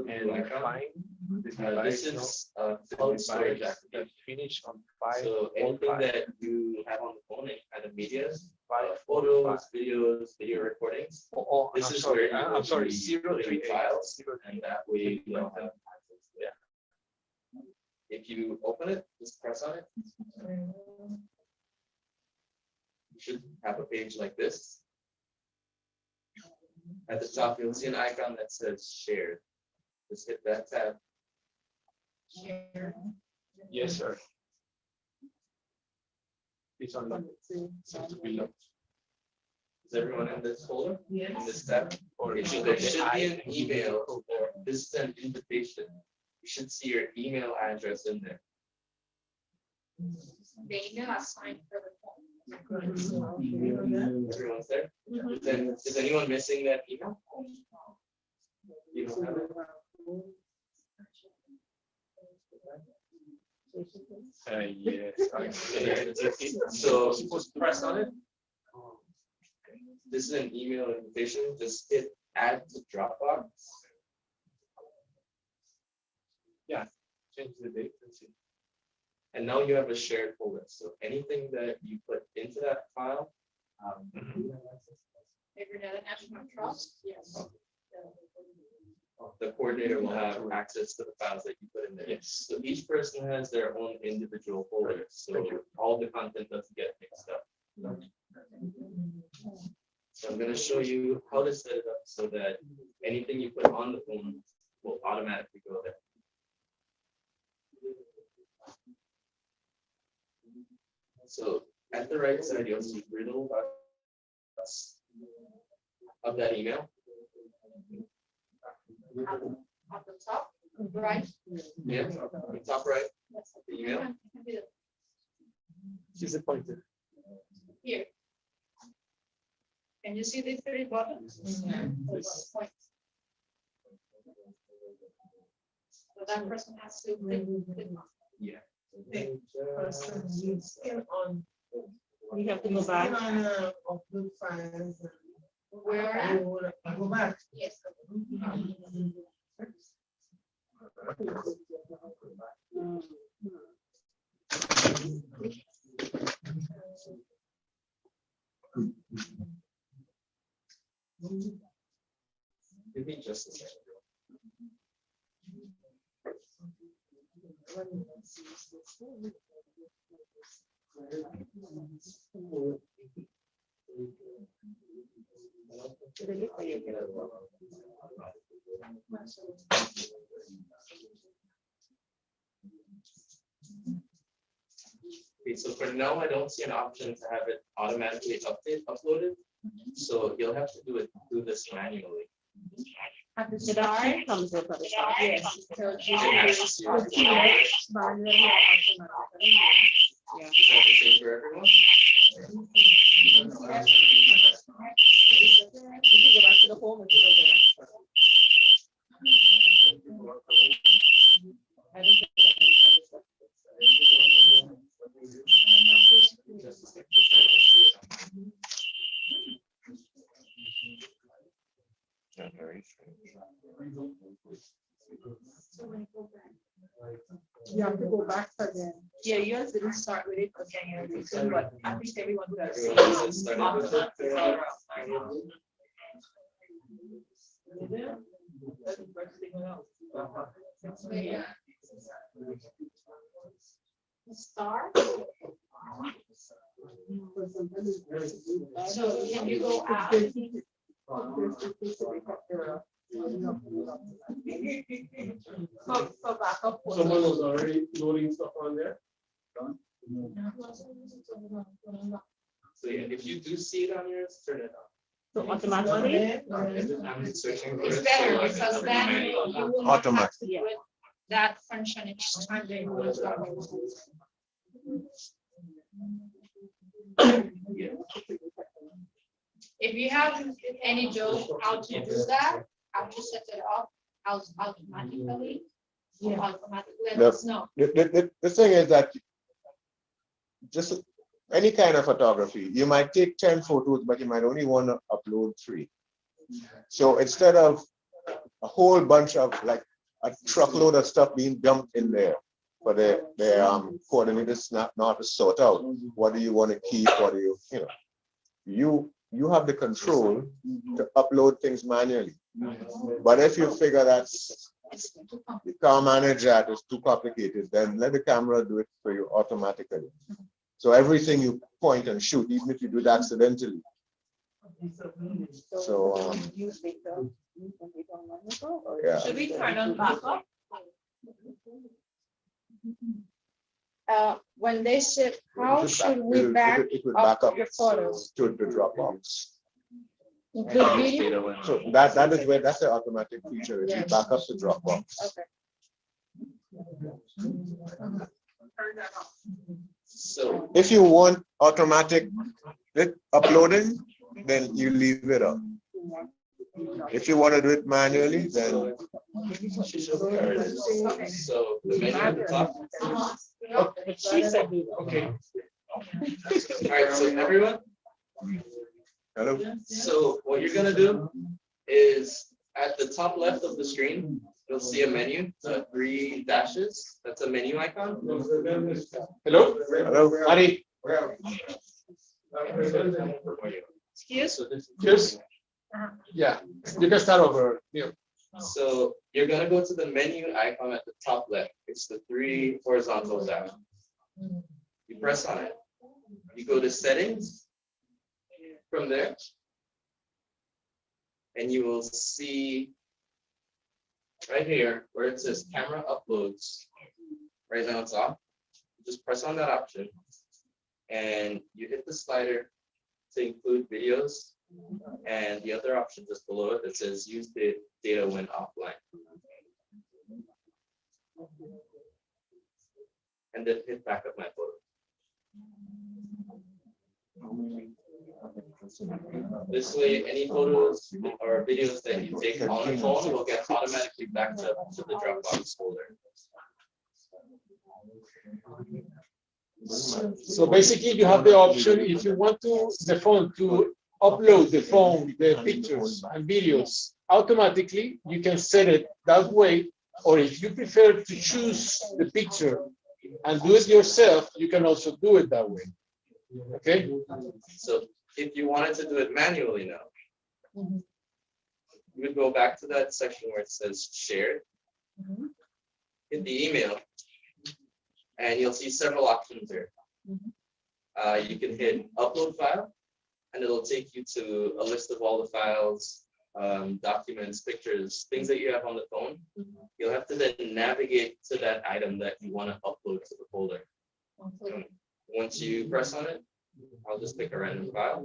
this is cloud storage application. Finish on 5. So anything that you have on the phone, any kind of media, photos, videos, video recordings. This is where I'm sorry, 0.3 files, and that way you don't have access. Yeah. If you open it, just press on it. You should have a page like this. At the top, you'll see an icon that says shared. Just hit that tab. Share. Yes, sir. It's unlocked. Seems to be locked. Is everyone in this folder? Yes. In this tab? Or there should be an email, or this is an invitation. You should see your email address in there. The email assigned for the phone. Everyone's there? Then is anyone missing that email? You don't have it? Yes. So press on it. This is an email invitation. Just hit add to Dropbox. Yeah. Change the date and see. And now you have a shared folder. So anything that you put into that file. The Grenada National Trust, yes. The coordinator will have access to the files that you put in there. Yes. So each person has their own individual folder. So all the content doesn't get mixed up. So I'm going to show you how to set it up so that anything you put on the phone will automatically go there. So at the right side, you'll see riddle of that email. At the top, right? Yeah, on the top right, the email. She's appointed. Here. Can you see the 3 buttons? Yes. So that person has to click on. Yeah. Person needs skin on. We have to go back. Skin on upload files. Where at? Go back. Yes. Give me just a second. Okay, so for now, I don't see an option to have it automatically uploaded. So you'll have to do this manually. At the start comes up at the top. Yes. So It asks you. Is yeah. that the same for everyone? If you go back to the home, it's still there. I didn't put that in. Very strange. You have to go back again. Yeah, yours didn't start with it for some reason, but at least everyone would have seen. Everyone has started with it. That's the first thing out. Star. So can you go out? For backup. Someone was already loading stuff on there. So yeah, if you do see it on yours, turn it on. So automatically? I'm searching for It's it. better so I because can- then you will not have Automatic. to do it that function each time they move. Yeah. If you have any joke how to do that, how to set it up, automatically, let us know. The thing is that just any kind of photography, you might take 10 photos, but you might only want to upload 3. So instead of a whole bunch of like a truckload of stuff being dumped in there for the coordinators not to sort out, what do you want to keep, what do you have the control to upload things manually. But if you figure that's you can't manage that, it's too complicated, then let the camera do it for you automatically. So everything you point and shoot, even if you do it accidentally. So yeah. Should we turn on backup? When they said, how should we back it will up back up the photos? to the Dropbox. Include video? So that is where that's the automatic feature. It will back up to Dropbox. Okay. So if you want automatic uploading, then you leave it up. If you want to do it manually, then so the menu at the top. She said, okay. All right, so everyone. Hello. So what you're gonna do is at the top left of the screen, you'll see a menu, 3 dashes. That's a menu icon. Hello? Hello. Ari? Cheers. Yeah, you can start over. Yeah. So you're gonna go to the menu icon at the top left. It's the 3 horizontal down. You press on it. You go to settings. From there, and you will see right here where it says camera uploads. Right now it's off. You just press on that option, and you hit the slider to include videos, and the other option just below it that says use the data when offline. And then hit back up my photo. This way, any photos or videos that you take on the phone will get automatically backed up to the Dropbox folder. So basically, you have the option if you want the phone to upload the pictures and videos automatically, you can set it that way. Or if you prefer to choose the picture and do it yourself, you can also do it that way. Okay. So if you wanted to do it manually now, you would go back to that section where it says shared, hit the email, and you'll see several options there. You can hit upload file, and it'll take you to a list of all the files, documents, pictures, things that you have on the phone. You'll have to then navigate to that item that you want to upload to the folder. Once you press on it, I'll just pick a random file.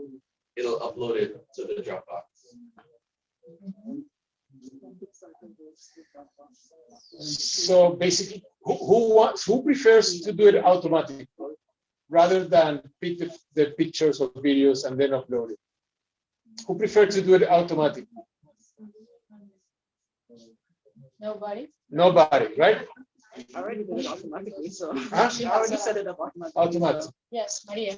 It'll upload it to the Dropbox. So basically, who prefers to do it automatically rather than pick the pictures or videos and then upload it? Who prefers to do it automatically? Nobody? Nobody, right? I already did it automatically, so. Huh? I already set it up automatically. Automatic. Yes, Maria.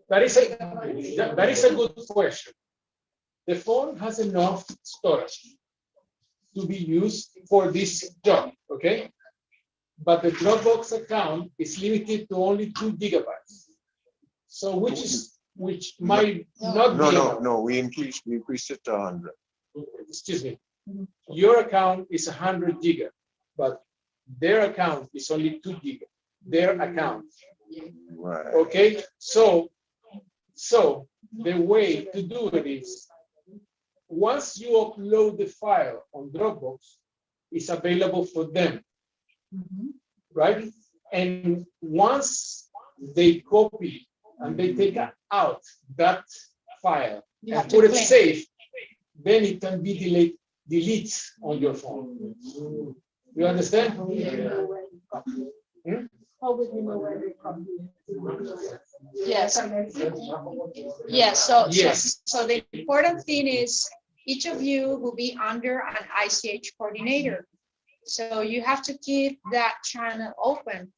That is a good question. The phone has enough storage to be used for this job, okay? But the Dropbox account is limited to only 2 gigabytes. So which might not be enough. No, we increased it to 100. Excuse me. Your account is 100 giga, but their account is only 2 giga. Their account. Right. Okay, so the way to do it is once you upload the file on Dropbox, it's available for them, right? And once they copy and they take out that file and put it safe, then it can be delete on your phone. You understand? How would you know where they come? Yes. Yes, so, Yes. so the important thing is each of you will be under an ICH coordinator. So you have to keep that channel open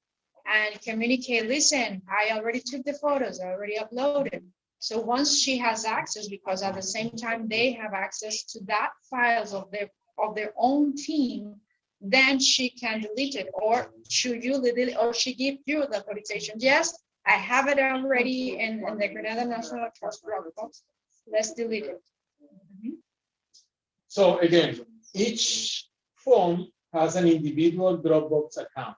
and communicate, listen, I already took the photos, I already uploaded. So once she has access, because at the same time they have access to that files of their own team, then she can delete it, or should you delete, or she give you the authorization. Yes, I have it already in the Grenada National Trust Dropbox. Let's delete it. So again, each phone has an individual Dropbox account.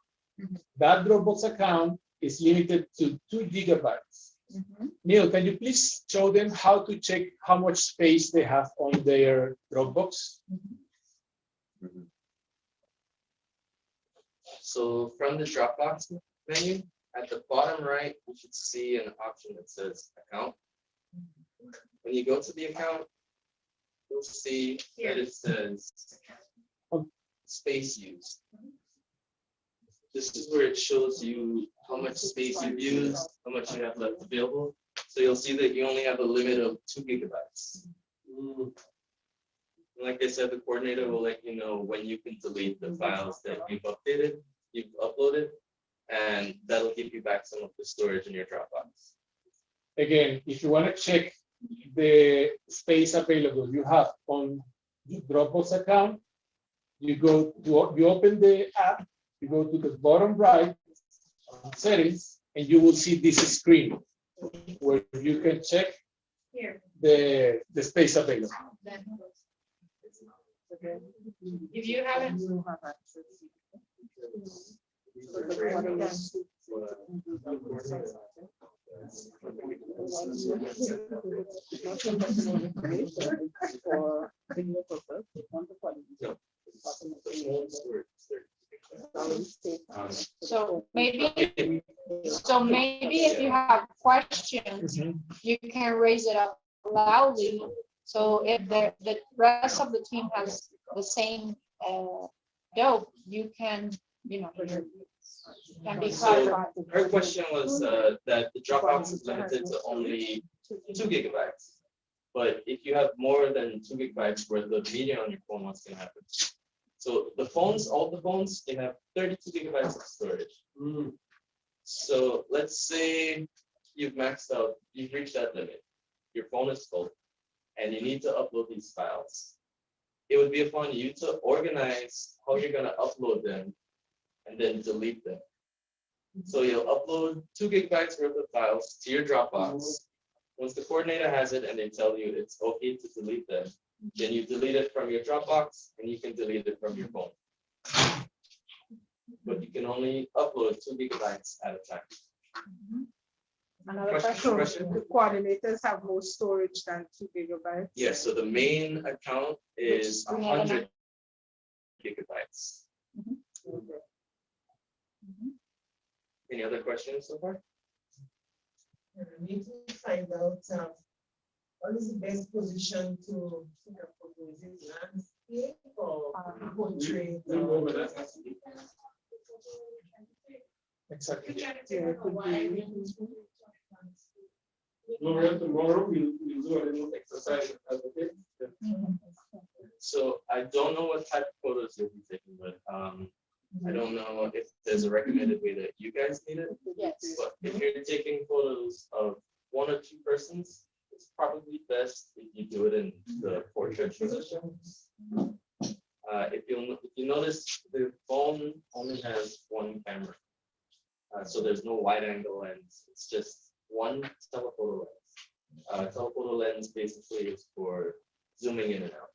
That Dropbox account is limited to 2 gigabytes. Neil, can you please show them how to check how much space they have on their Dropbox? So from the Dropbox menu, at the bottom right, you should see an option that says account. When you go to the account, you'll see that it says space used. This is where it shows you how much space you've used, how much you have left available. So you'll see that you only have a limit of 2 gigabytes. Like I said, the coordinator will let you know when you can delete the files that you've uploaded, and that'll give you back some of the storage in your Dropbox. Again, if you want to check the space available you have on the Dropbox account, you open the app, you go to the bottom right settings, and you will see this screen where you can check the space available. If you haven't. So maybe if you have questions, you can raise it up loudly. So if the rest of the team has the same dope, you can, can be clarified. Her question was that the Dropbox is limited to only 2 gigabytes. But if you have more than 2 gigabytes worth of media on your phone, what's going to happen? So the phones, all the phones, they have 32 gigabytes of storage. So let's say you've maxed out, you've reached that limit. Your phone is full, and you need to upload these files. It would be upon you to organize how you're going to upload them and then delete them. So you'll upload 2 gigabytes worth of files to your Dropbox. Once the coordinator has it and they tell you it's okay to delete them, then you delete it from your Dropbox and you can delete it from your phone. But you can only upload 2 gigabytes at a time. Another question. The coordinators have more storage than 2 gigabytes. Yes, so the main account is 100 gigabytes. Any other questions so far? We need to find out what is the best position to take a photo. Is it landscape or portrait? Exactly. Tomorrow we'll do a little exercise. So I don't know what type of photos you'll be taking, but I don't know if there's a recommended way that you guys need it. Yes. But if you're taking photos of 1 or 2 persons, it's probably best if you do it in the portrait position. If you notice, the phone only has 1 camera. So there's no wide angle lens. It's just 1 telephoto lens. Telephoto lens basically is for zooming in and out.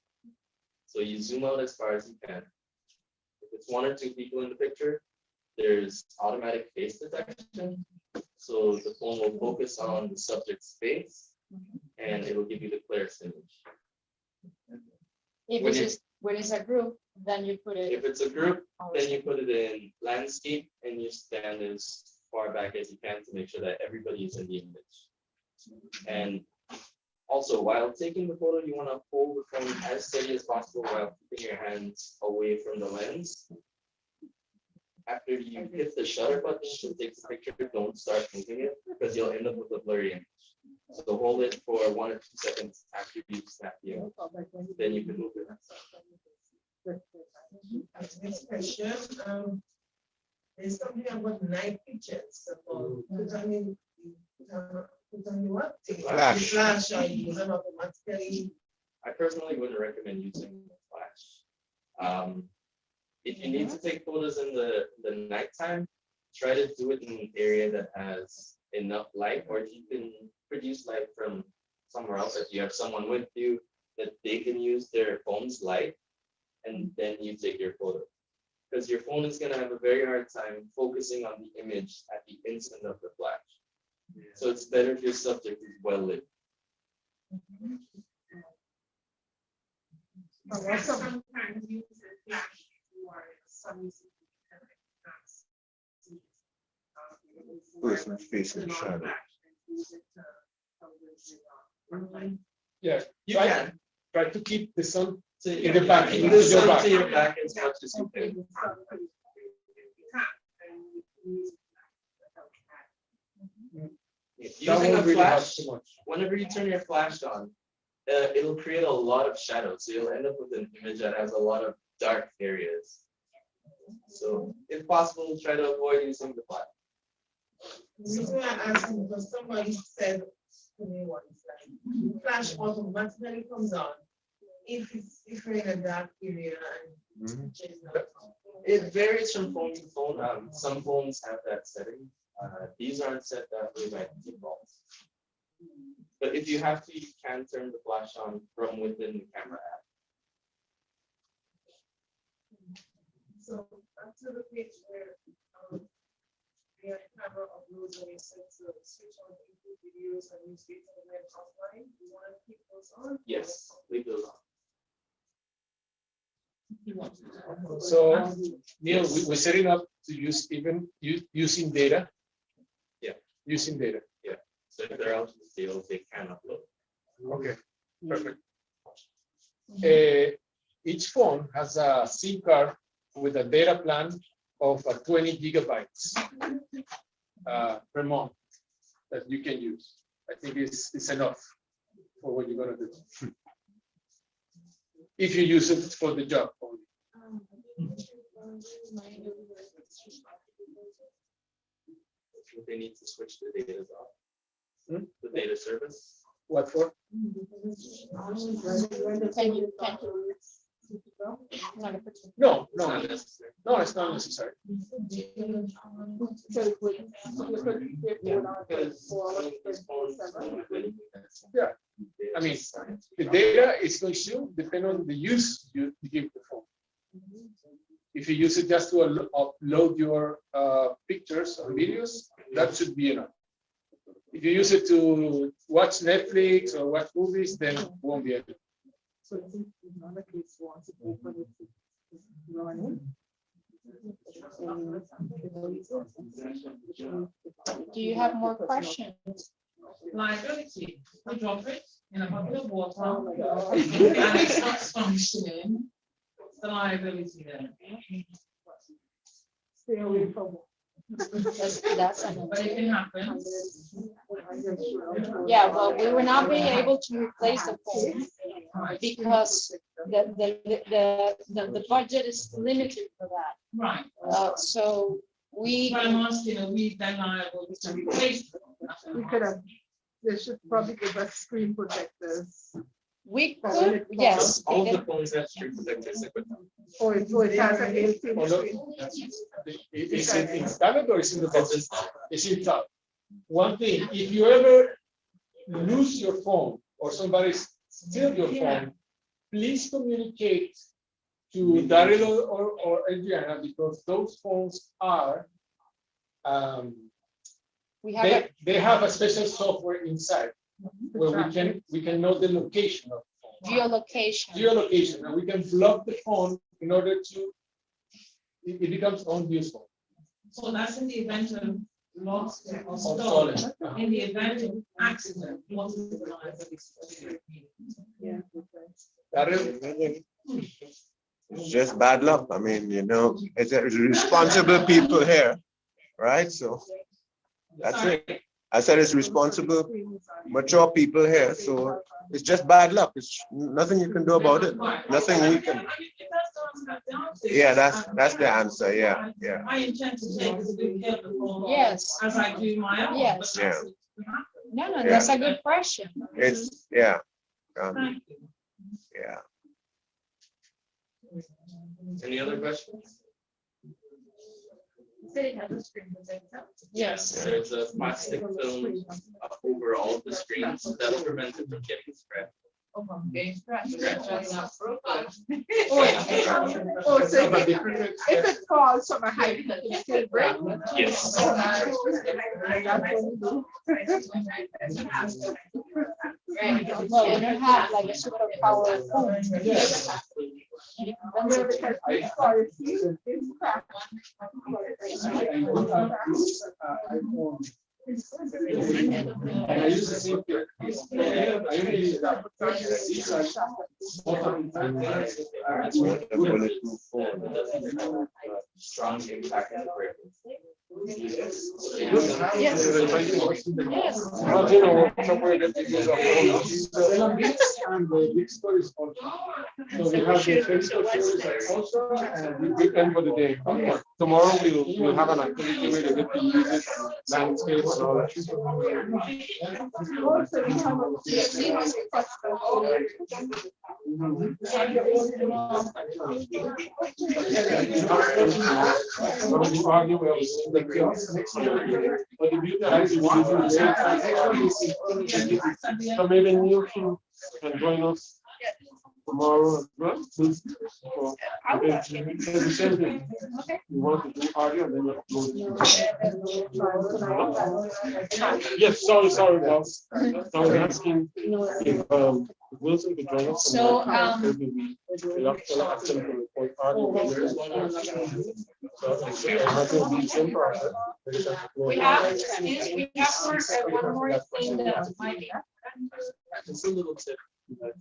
So you zoom out as far as you can. If it's 1 or 2 people in the picture, there's automatic face detection. So the phone will focus on the subject's face and it will give you the clearest image. When it's a group, then you put it. If it's a group, then you put it in landscape and you stand as far back as you can to make sure that everybody is in the image. And Also, while taking the photo, you want to hold the phone as steady as possible while keeping your hands away from the lens. After you hit the shutter button to take the picture, don't start moving it because you'll end up with a blurry image. So hold it for 1 or 2 seconds after you snap the image. Then you can move it. Next question, there's something about night pictures. Put on what? Flash. Flash or use them automatically. I personally wouldn't recommend using flash. If you need to take photos in the nighttime, try to do it in an area that has enough light, or if you can produce light from somewhere else, if you have someone with you that they can use their phone's light, and then you take your photo. Because your phone is going to have a very hard time focusing on the image at the instant of the flash. So it's better if your subject is well lit. Sometimes you use a flash for some Person facing shadow. Yeah, You can try to keep the sun in in the back. Keep the sun to your back as much as you can. Using a flash, whenever you turn your flash on, it'll create a lot of shadows. So you'll end up with an image that has a lot of dark areas. So if possible, try to avoid using the flash. The reason I asked is because somebody said to me once, like, flash automatically comes on if you're in a dark area and It varies from phone to phone. Some phones have that setting. These aren't set that way by default. But if you have to, you can turn the flash on from within the camera app. So up to the page where the camera uploads and you set to switch on YouTube videos and use data and then offline, you want to keep those on? Yes, leave those on. So, Neil, we're setting up to use using data. Yeah. Using data. Yeah. So if they're out in the field, they can upload. Okay, perfect. Each phone has a SIM card with a data plan of 20 gigabytes per month that you can use. I think it's enough for what you're going to do. If you use it for the job only. They need to switch the data off. The data service. What for? No, it's not necessary. Yeah, I mean, the data is consumed depending on the use you give the phone. If you use it just to upload your pictures or videos, that should be enough. If you use it to watch Netflix or watch movies, then it won't be enough. So this is another case once when it's running. Do you have more questions? Liability, we drop it in a bucket of water and it stops functioning. What's the liability then? Stay away from. But it can happen. Yeah, well, we will not be able to replace the phone because the budget is limited for that. Right. So we. But I'm asking, are we then liable to replace them? We could have, they should probably give us screen protectors. We could, yes. All the phones have screen protectors equipped. Or it has a built-in screen. Is it installed or is it in the box? It's installed. One thing, if you ever lose your phone or somebody steal your phone, please communicate to Daryl or Adriana because those phones are they have a special software inside where we can know the location of the phone. Geolocation, and we can block the phone in order to it becomes unuseful. So that's in the event of lost or Or stolen. stolen. In the event of accident, what is the liability? That is, it's just bad luck. I mean, you know, it's responsible people here, right? So that's it. I said it's responsible, mature people here. So it's just bad luck. It's nothing you can do about it. Nothing we can. Yeah, that's the answer. Yeah, yeah. I intend to take as good care of the phone. Yes. As I do my own. Yes. but that's- No, Yeah. that's a good question. It's yeah. Thank you. Yeah. Any other questions? City has a screen protector. Yes. There's a plastic film over all of the screens that'll prevent it from getting spread. Oh, so if it falls from a height, it still break. Yes. Well, we don't have like a superpower phone. And I use the same thing. I only use that. These are most of the time, Strong impact on the brain. Yes. But you know, somewhere that they use a and the big stories also. So we have the Facebook stories also, and we end for the day. Tomorrow we'll have an activity where they get to use it, landscapes and all that. So maybe you can join us tomorrow as well. You want to do audio and then you upload it. Yes, sorry, boss. I was asking if Wilson could join us. So, we'll have to ask them to report audio. We have one more thing that might be. It's a little tip.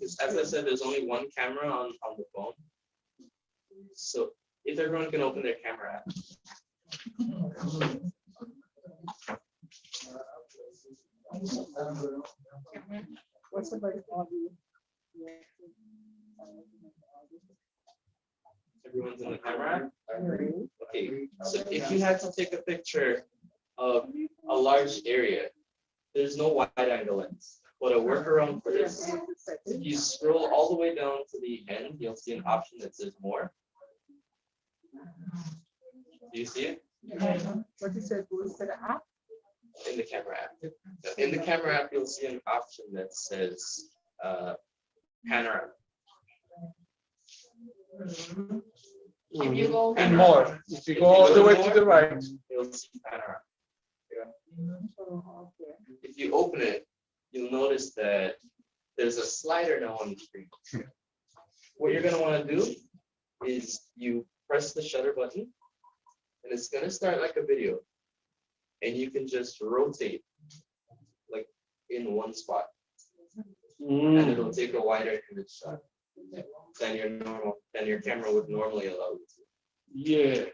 As I said, there's only one camera on the phone. So if everyone can open their camera app. What's about audio? Everyone's in the camera app? Okay, so if you had to take a picture of a large area, there's no wide angle lens. But a workaround for this, if you scroll all the way down to the end, you'll see an option that says more. Do you see it? What you said, goes to the app? In the camera app. In the camera app, you'll see an option that says panorama. If you go. And more. If you go all the way to the right. You'll see panorama. If you open it, you'll notice that there's a slider now on the screen. What you're going to want to do is you press the shutter button, and it's going to start like a video. And you can just rotate like in one spot. And it'll take a wider image shot than your camera would normally allow you to. Yeah.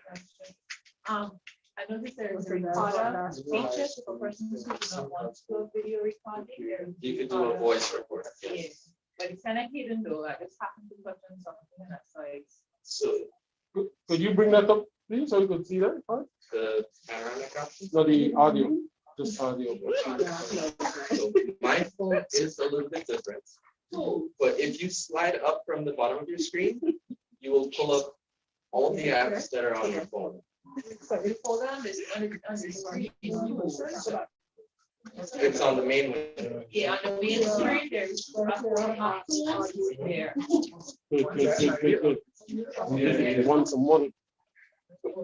I noticed there is a recorder feature for persons who do not want to do video recording. You could do a voice recorder. Yes, but it's kind of hidden though. I just happened to touch on something and that's why it's. So Could you bring that up, please, so we could see that part? the panoramic option. No, the audio, just audio. So my phone is a little bit different. But if you slide up from the bottom of your screen, you will pull up all the apps that are on your phone. So you hold on this on the screen. It's on the main window. Yeah, on the main screen there's there. Good. You want some money?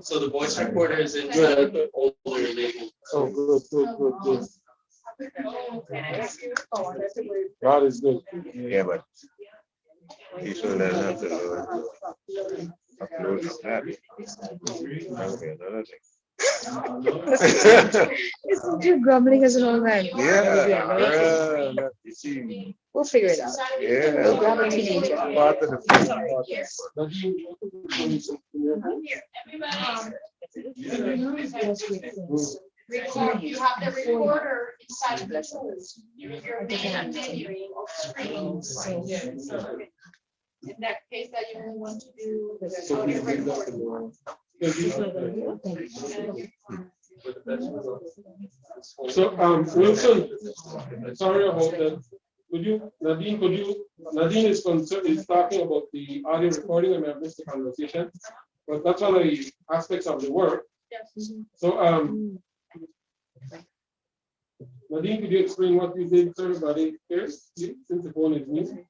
So the voice recorder is inside the older label. Oh, good. God is good. Yeah, but people don't have to upload from that. Okay, another thing. Listen to grumbling as an old man. Yeah, you see. We'll figure it out. Yeah. We'll grab a teenager. Part of the fun. Record, you have the recorder inside of the tools. Your main menu of screens. In that case, that you only want to do the audio recording. So, Wilson, sorry about that. Nadine is concerned, is talking about the audio recording, and I missed the conversation, but that's one of the aspects of the work. Yes. So, Nadine, could you explain what you did to everybody here, since the phone is new?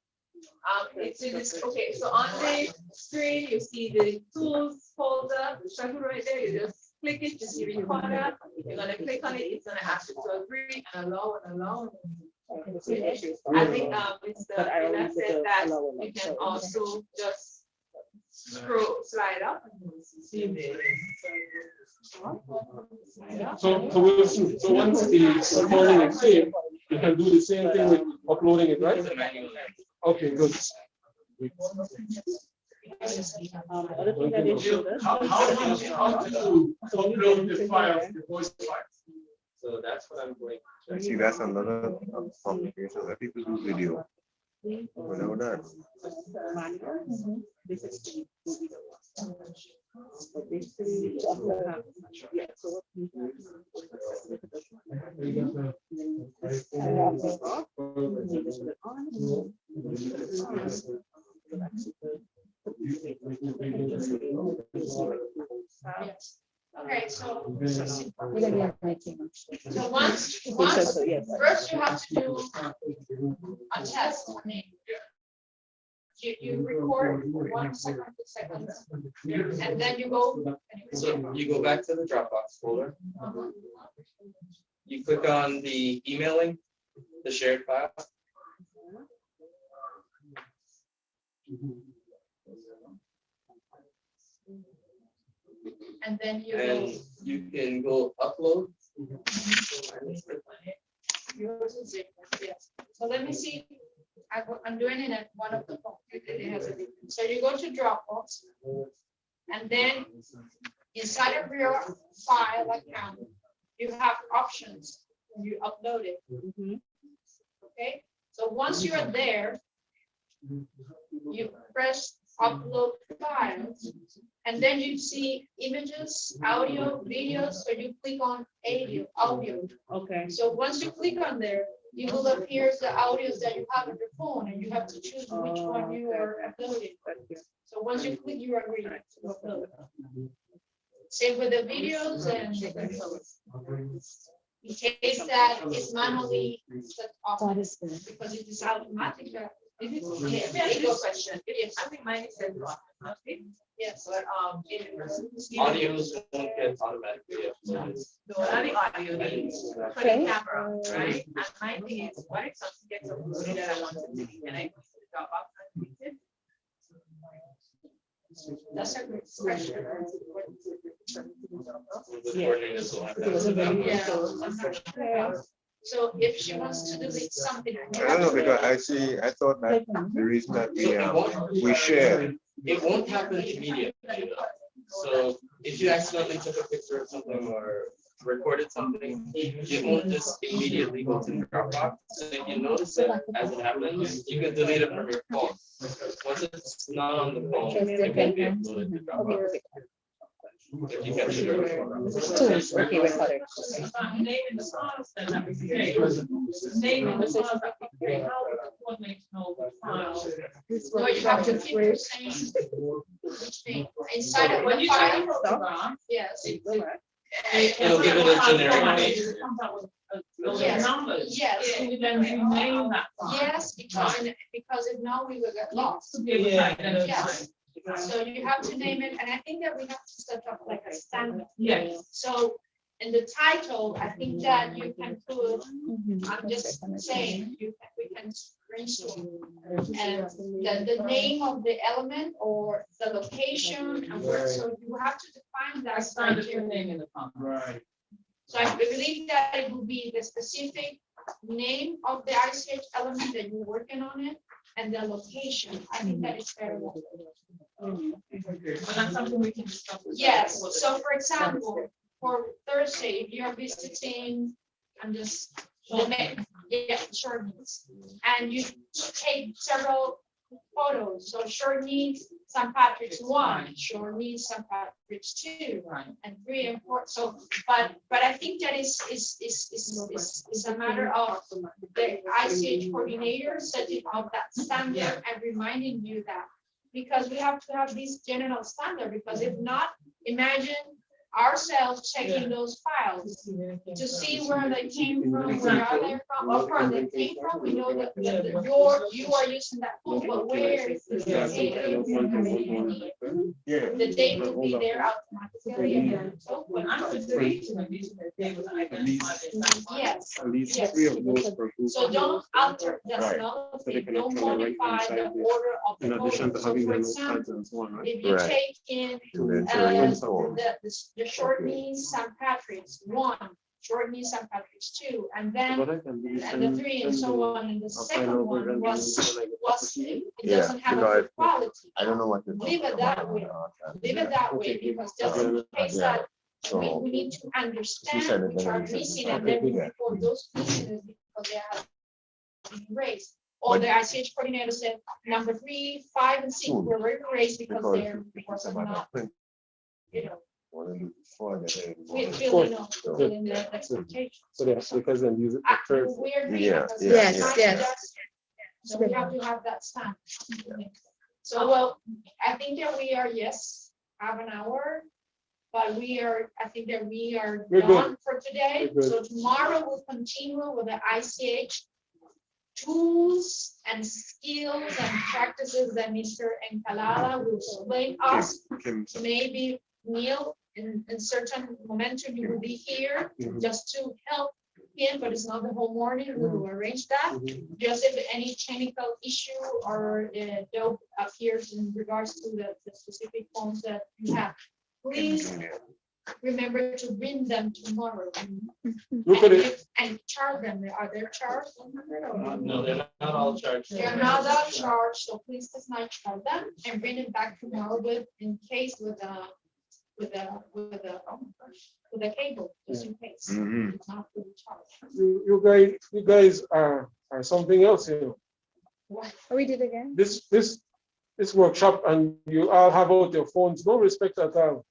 It's in this, okay, so on the screen, you see the tools folder, the shuttle right there, you just click it, you see recorder, you're gonna click on it, it's gonna ask you to agree and allow. I think, it's the, that said that you can also just slide up. So Wilson, so once the recording is saved, you can do the same thing with uploading it, right? Okay, good. Other thing that they showed us. How to upload the file, the voice file? So that's what I'm going. I see that's another complication that people do video. Without that. This is the video. But basically, yeah, so Okay, so once, first you have to do a test. I mean, you record for 1 second, 2 seconds, and then you go. So you go back to the Dropbox folder. You click on the emailing, the shared file. And then you And you can go upload. Yes. So let me see. I'm doing it at one of the phones. It has a different. So you go to Dropbox, and then inside of your file account, you have options when you upload it. Okay. So once you are there, you press upload files, and then you see images, audio, videos, so you click on audio. okay. So once you click on there, it will appear the audios that you have on your phone, and you have to choose which one you are uploading. So once you click, you agree to upload. Same with the videos, and in case that is manually set off, because it is automatic. It is a legal question. I think mine is set off. Yes. But Audios won't get automatically uploaded. no, not the audio, for the camera, right? And my thing is, what if something gets uploaded that I want to delete, and I go to the Dropbox and delete it? That's a good question. The coordinators will have that. Yeah. So if she wants to delete something. I don't know, because I thought that the reason that we share. It won't happen immediately. So if you accidentally took a picture of something or recorded something, it won't just immediately go to the Dropbox. So if you notice it as it happens, you can delete it from your phone. Once it's not on the phone, it won't be uploaded to Dropbox. If you catch it. Tools, okay, recorder. Naming the files, then that would be great. Naming the files, that would be great. How would the coordinator know the file? No, you have to keep the same which thing inside of When the you try to file. program, Yes. It'll give it a generic name. Yes. Numbers. Yes. You then rename that file. Yes, because if not, we will get lost. Yeah. Yes. So you have to name it, and I think that we have to set up like a standard. Yes. So in the title, I think that you can put, I'm just saying, we can brainstorm. And the name of the element or the location and where, so you have to define that. That's not your name in the comments. Right. So I believe that it will be the specific name of the ICH element that you're working on it and the location. I think that is very well. But that's something we can discuss. Yes, so for example, for Thursday, if you're visiting, I'm just, short meets, and you take several photos, so short meets St. Patrick's 1, short meets St. Patrick's 2, and 3 and 4. So, but I think that is a matter of the ICH coordinator setting up that standard and reminding you that, because we have to have this general standard, because if not, imagine ourselves checking those files to see where they came from, where are they from, or where they came from. We know that you are using that phone, but where is the data? The date will be there automatically. And so when I'm yes, At least yes. 3 of those per group. So don't alter, that's Right. another So they thing. can Don't actually modify rank the inside there. order of the In addition to photos. So having for the example, notepads and so on, right? if you take in the short means St. Patrick's 1, short means St. Patrick's 2, and then and the 3 and so on, and the second one was it doesn't have a good quality. I don't know what to Leave it that way. Leave it that way, because just in case that we need to understand which are missing, and then we report those missing because they have been erased. Or the ICH coordinator said number 3, 5, and 6 were erased because they're not, you know, within the expectation. So that's because then use it for Thursday. Weird, Yes. So we have to have that stand. So, well, I think that we are, yes, half an hour, but I think that we are We're done good. for today. We're good. So tomorrow we'll continue with the ICH tools and skills and practices that Mr. Encalada will explain us. Maybe Neil, in certain momentum, you will be here just to help him, but it's not the whole morning. We will arrange that. Just if any technical issue or doubt appears in regards to the specific forms that you have, please remember to bring them tomorrow. Look at it. And charge them. Are they charged? No, they're not all charged. They're not all charged, so please just not charge them and bring it back tomorrow with a cable, just in case. It's not fully charged. You guys are something else, you know. What? We did again. This workshop, and you all have out your phones, no respect at all.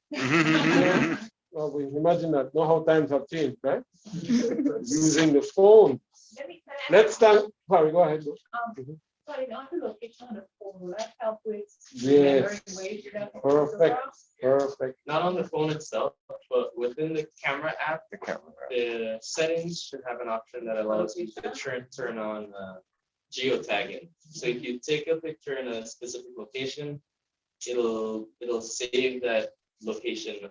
Well, we imagine that, know how times have changed, right? Using the phone. Let's thank, sorry, go ahead. Sorry, on the location of the phone, will that help with? Yes. remembering where to Perfect. photograph? Perfect. Not on the phone itself, but within the camera app, the settings should have an option that allows you to turn on geotagging. So if you take a picture in a specific location, it'll save that location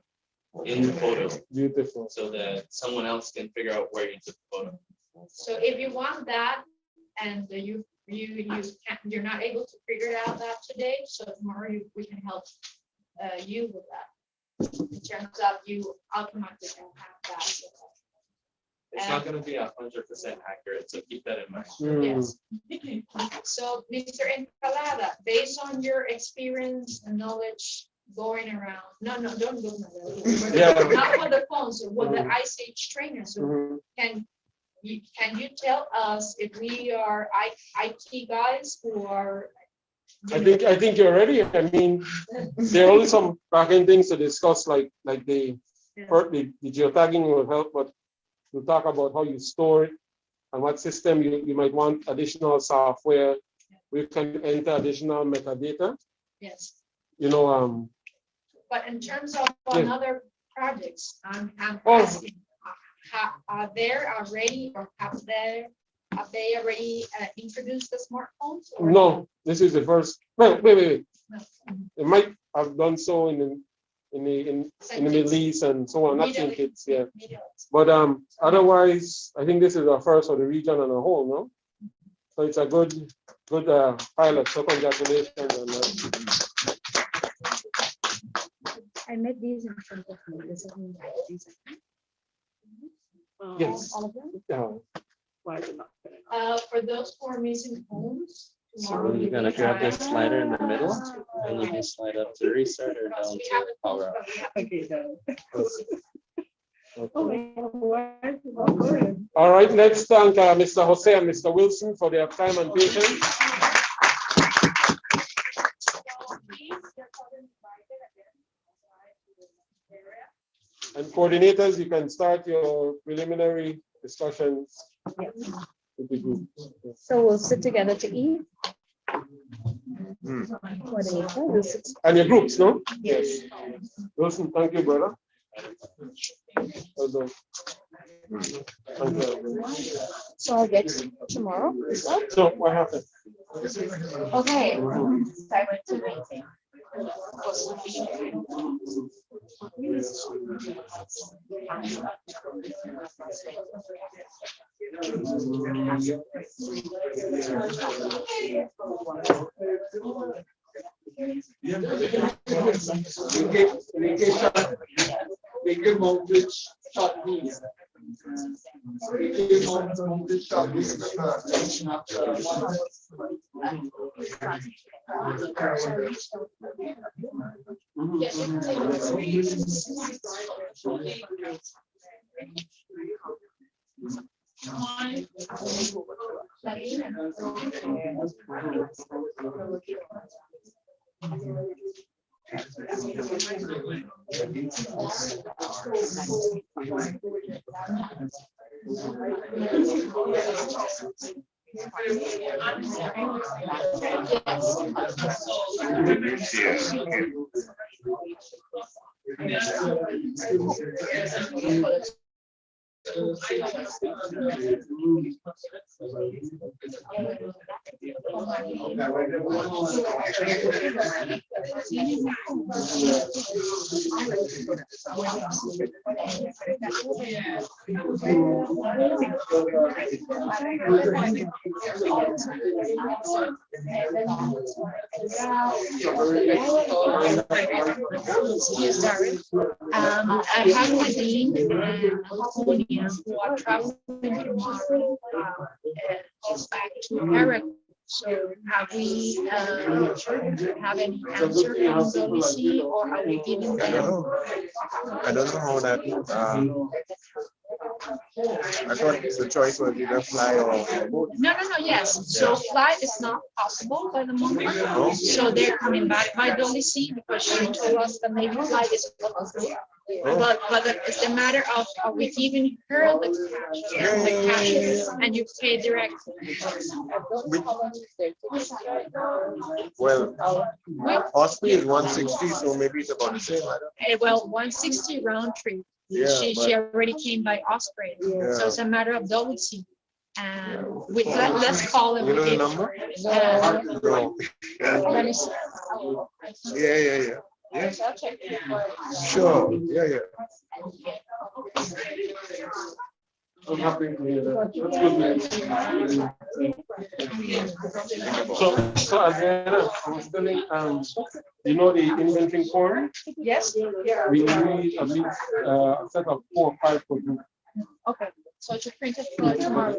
in the photo. Beautiful. So that someone else can figure out where you took the photo. So if you want that, and you're not able to figure it out that today, so tomorrow we can help you with that. In terms of you automatically have that. It's not going to be 100% accurate, so keep that in mind. Yes. So, Mr. Encalada, based on your experience and knowledge going around, no, don't go. Not with the phones, so with the ICH trainers. So can you tell us if we are IT guys who are? I think you're ready. I mean, there are only some backend things to discuss, like the geotagging will help, but we'll talk about how you store it and what system you might want additional software. We can enter additional metadata. Yes. You know, but in terms of another projects, I'm asking, are there already, or have they already introduced the smartphones? No, this is the first. Well, wait. They might have done so in in the Middle East and so on. Not seeing kids, yeah. But otherwise, I think this is our first for the region on a whole, no? So it's a good pilot. So congratulations on that. I met these in front of me. This is Yes. all of them? Yeah. For those 4 missing homes. So you're gonna grab this slider in the middle, and you can slide up to restart or down to power up. Okay, done. All right, let's thank Mr. Jose and Mr. Wilson for their time and patience. And coordinators, you can start your preliminary discussions with the group. So we'll sit together to eat. Coordinator, we'll sit. And your groups, no? Yes. Wilson, thank you, brother. Well done. Thank you. So I'll get tomorrow. Is that? So what happened? Okay. I have Nadine and Sonia who are traveling tomorrow just back to Eric. So have we have any answer from WC or are we giving them? I don't know how that. I thought the choice was either fly or boat. No, yes. So flight is not possible by the moment. So they're coming back by WC because she told us that maybe flight is possible. But it's a matter of are we giving her the cash and you pay directly? Well, Osprey is 160, so maybe it's about the same. Well, 160 round trip. Yeah, She already came by Osprey. Yeah. So it's a matter of WC. And let's call it. You know the number? No. Let me see. Yeah. Sure. Yeah. I'm happy to hear that. That's good. So Adriana, I was telling, you know the inventory form? Yes. We need at least a set of 4 or 5 for you. Okay. So it's printed for tomorrow.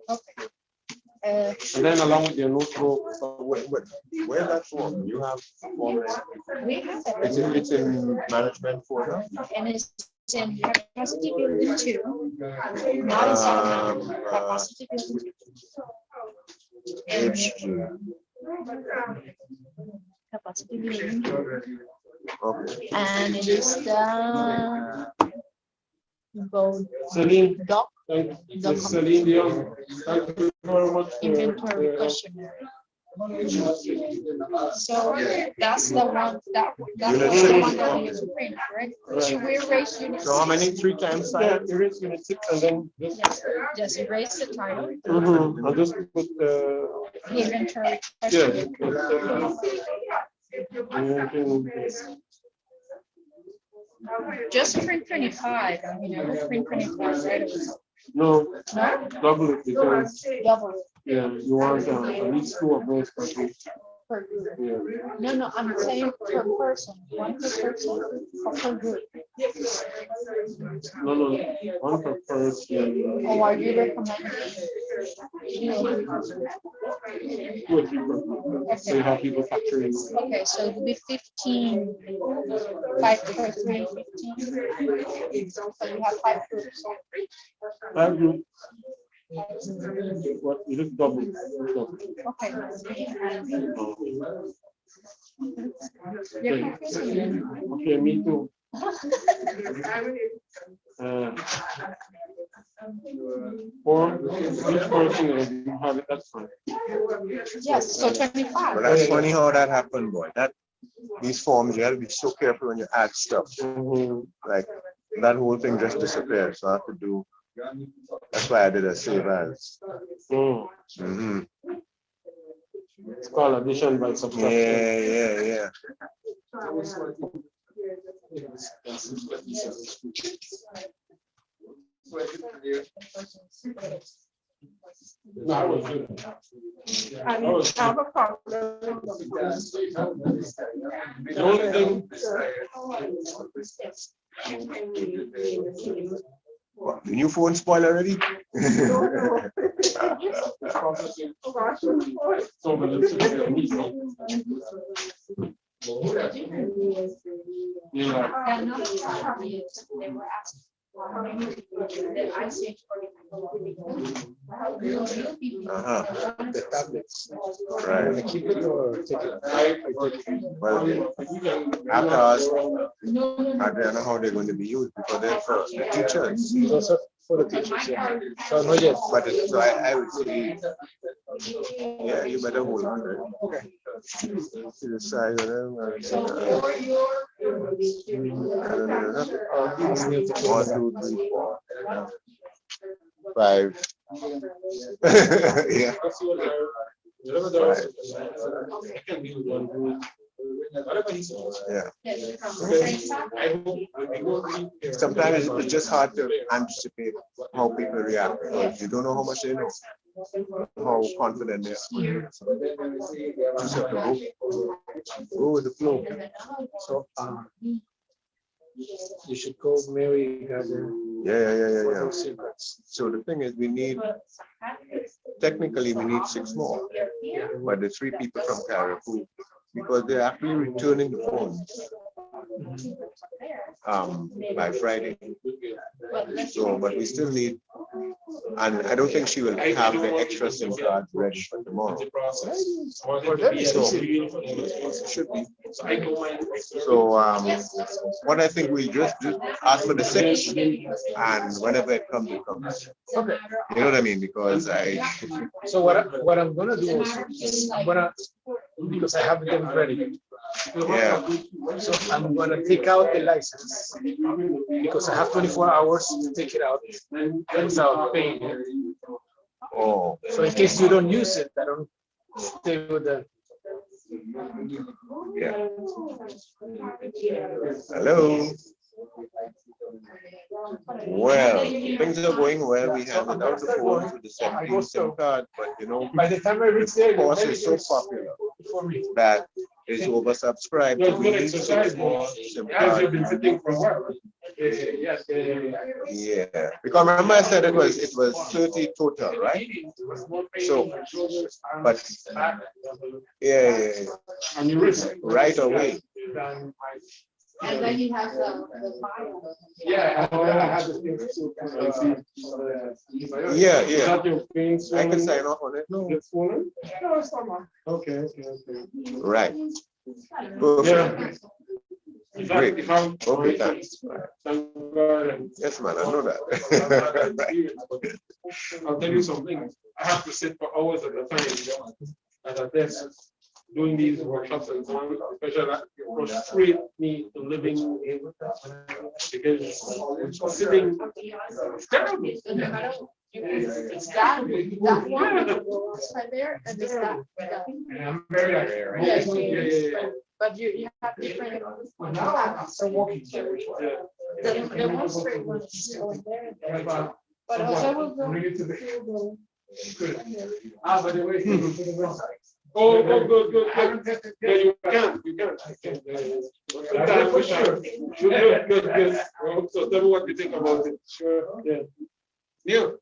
Okay. And then along with your notebook. Where's that form? You have a form. We have it. It's in management folder. And it's in capacity building 2. Not in settlement. Capacity building 2. Capacity building 2. Okay. And it is the Celine. doc. Celine Dion. Thank you very much. Inventory questionnaire. So that's the one that's the one that we have to print, correct? Should we erase unit 6? So how many 3 times? Yeah, erase unit 6 and then just erase the title. I'll just put the inventory questionnaire. Yeah. Just print 25. I mean, I will print 25 right away. No, No? double it because, Double. yeah, you want at least 2 of those per group. Per group. Yeah. No, I'm saying per person. One per person or per group. No, 1 per person. Or are you recommending? 2 or 3 per group. So you have people capturing. Okay, so it would be 15, 5 per 3, 15. So you have 5 groups. 5 groups. What, you just double. Okay. Okay, me too. For each person, you have it, that's fine. Yes, so 25. But that's funny how that happened, boy. These forms, you have to be so careful when you add stuff. Like that whole thing just disappeared. So I have to do. That's why I did a save as. It's called addition by subtraction. Yeah. No, I was good. I have a problem. The only thing. What, the new phone spoiled already? The tablets. Right. I keep it or take it. Well, I have to ask Adriana how they're going to be used because they're for the teachers. Also for the teachers, yeah. So not yet. But so I would say, yeah, you better hold on. Right? Okay. See the size of them. I don't know. 1, 2, 3, 4, 5. Yeah. Yeah. Sometimes it's just hard to anticipate how people react because you don't know how much they know, how confident they are. Just have to go with the flow. So you should call Mary. Yeah. So the thing is, technically we need 6 more, but the 3 people from Caribou, because they're actually returning the phones by Friday. So, but we still need, and I don't think she will have the extra SIM cards ready for tomorrow. So, should be. So, what I think we'll just ask for the 6, and whenever it comes, it comes. Okay. You know what I mean? Because So what I'm gonna do is I'm gonna, because I have them ready. Yeah. So I'm gonna take out the license because I have 24 hours to take it out without paying it. Oh. So in case you don't use it, I don't stay with the. Yeah. Hello. Well, things are going well. We have without the phones with the 17 SIM card, but you know, by the time I reach there, the course is so popular that it's oversubscribed. So we need 6 more SIM cards. Yeah, because remember I said it was 30 total, right? So, but yeah. Right away. And then you have the file. Yeah, and then I have the things too. Yeah. I can sign off on it. No, it's full. No, it's not mine. Okay. Right. Perfect. Great. Okay, thanks. Yes, man, I know that. I'll tell you something. I have to sit for hours at a time at a desk doing these workshops and so on, especially that frustrate me to living because sitting is terrible. It's that one. It's right there, and it's that. I'm very But you have different. I'm walking. The demonstrate one is still there. But also will go. Bring it to the- to By the way, oh, good, good. Yeah, you can. For sure. Good. So tell me what you think about it. Sure, yeah. Neil?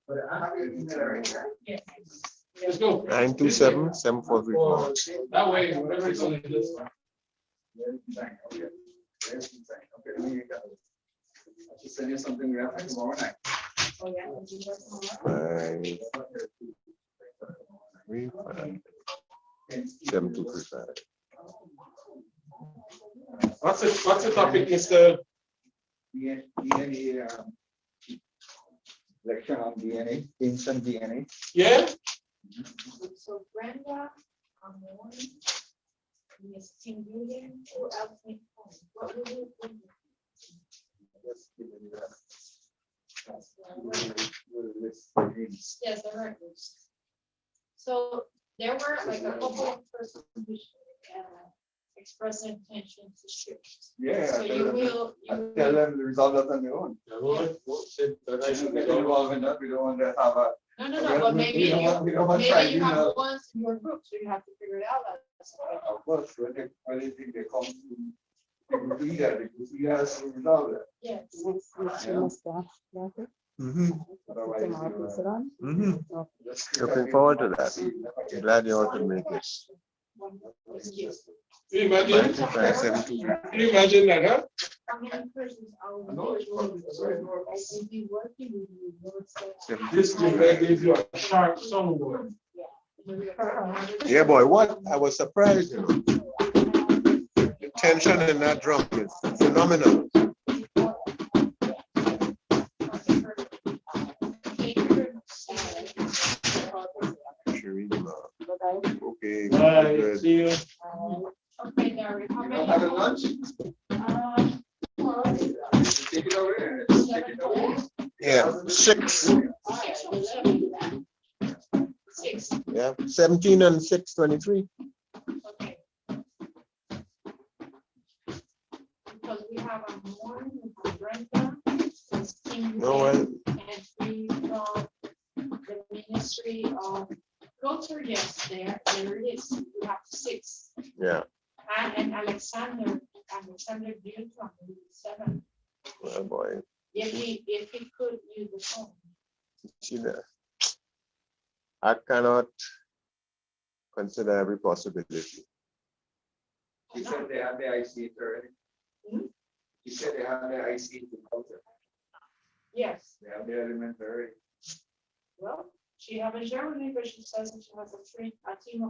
Let's go. 927-7434. That way, whatever is on the list. I'll send you something we have tomorrow night. Oh, yeah. 7235. What's the topic, Mr.? DNA, lecture on DNA, ancient DNA. Yeah? So Brenda, Miss Tim William, who else need phone? What will you do? Yes, the records. So there were like a couple of persons who expressed intention to shift. Yeah. So you will. Tell them the result of on their own. Get involved in that, we don't want to have a. No, but maybe you have ones in your group, so you have to figure it out. Of course, when they think they come to, they will do that, because he has to resolve that. Yes. Looking forward to that. Glad you all could make it. Can you imagine? 9572. Can you imagine that, huh? This group that gives you a sharp somewhere. Yeah, boy, what? I was surprised. You know. The tension in that drum is phenomenal. Okay, good. See you. Okay, Gary, how many? Having lunch? Take it over there. Take it over. Yeah, 6. Yeah, 17 and 6, 23. Okay. Because we have a morning with Brenda, No, well, and we from the Ministry of Culture. Yes, there it is. We have 6. yeah. And Alexander Butte from 7. Oh boy. If he could use the phone. See that? I cannot consider every possibility. He said they have the IC already. He said they have the IC in culture. Yes. They have the element already. Well, she haven't shared with me, but she says that she has a team of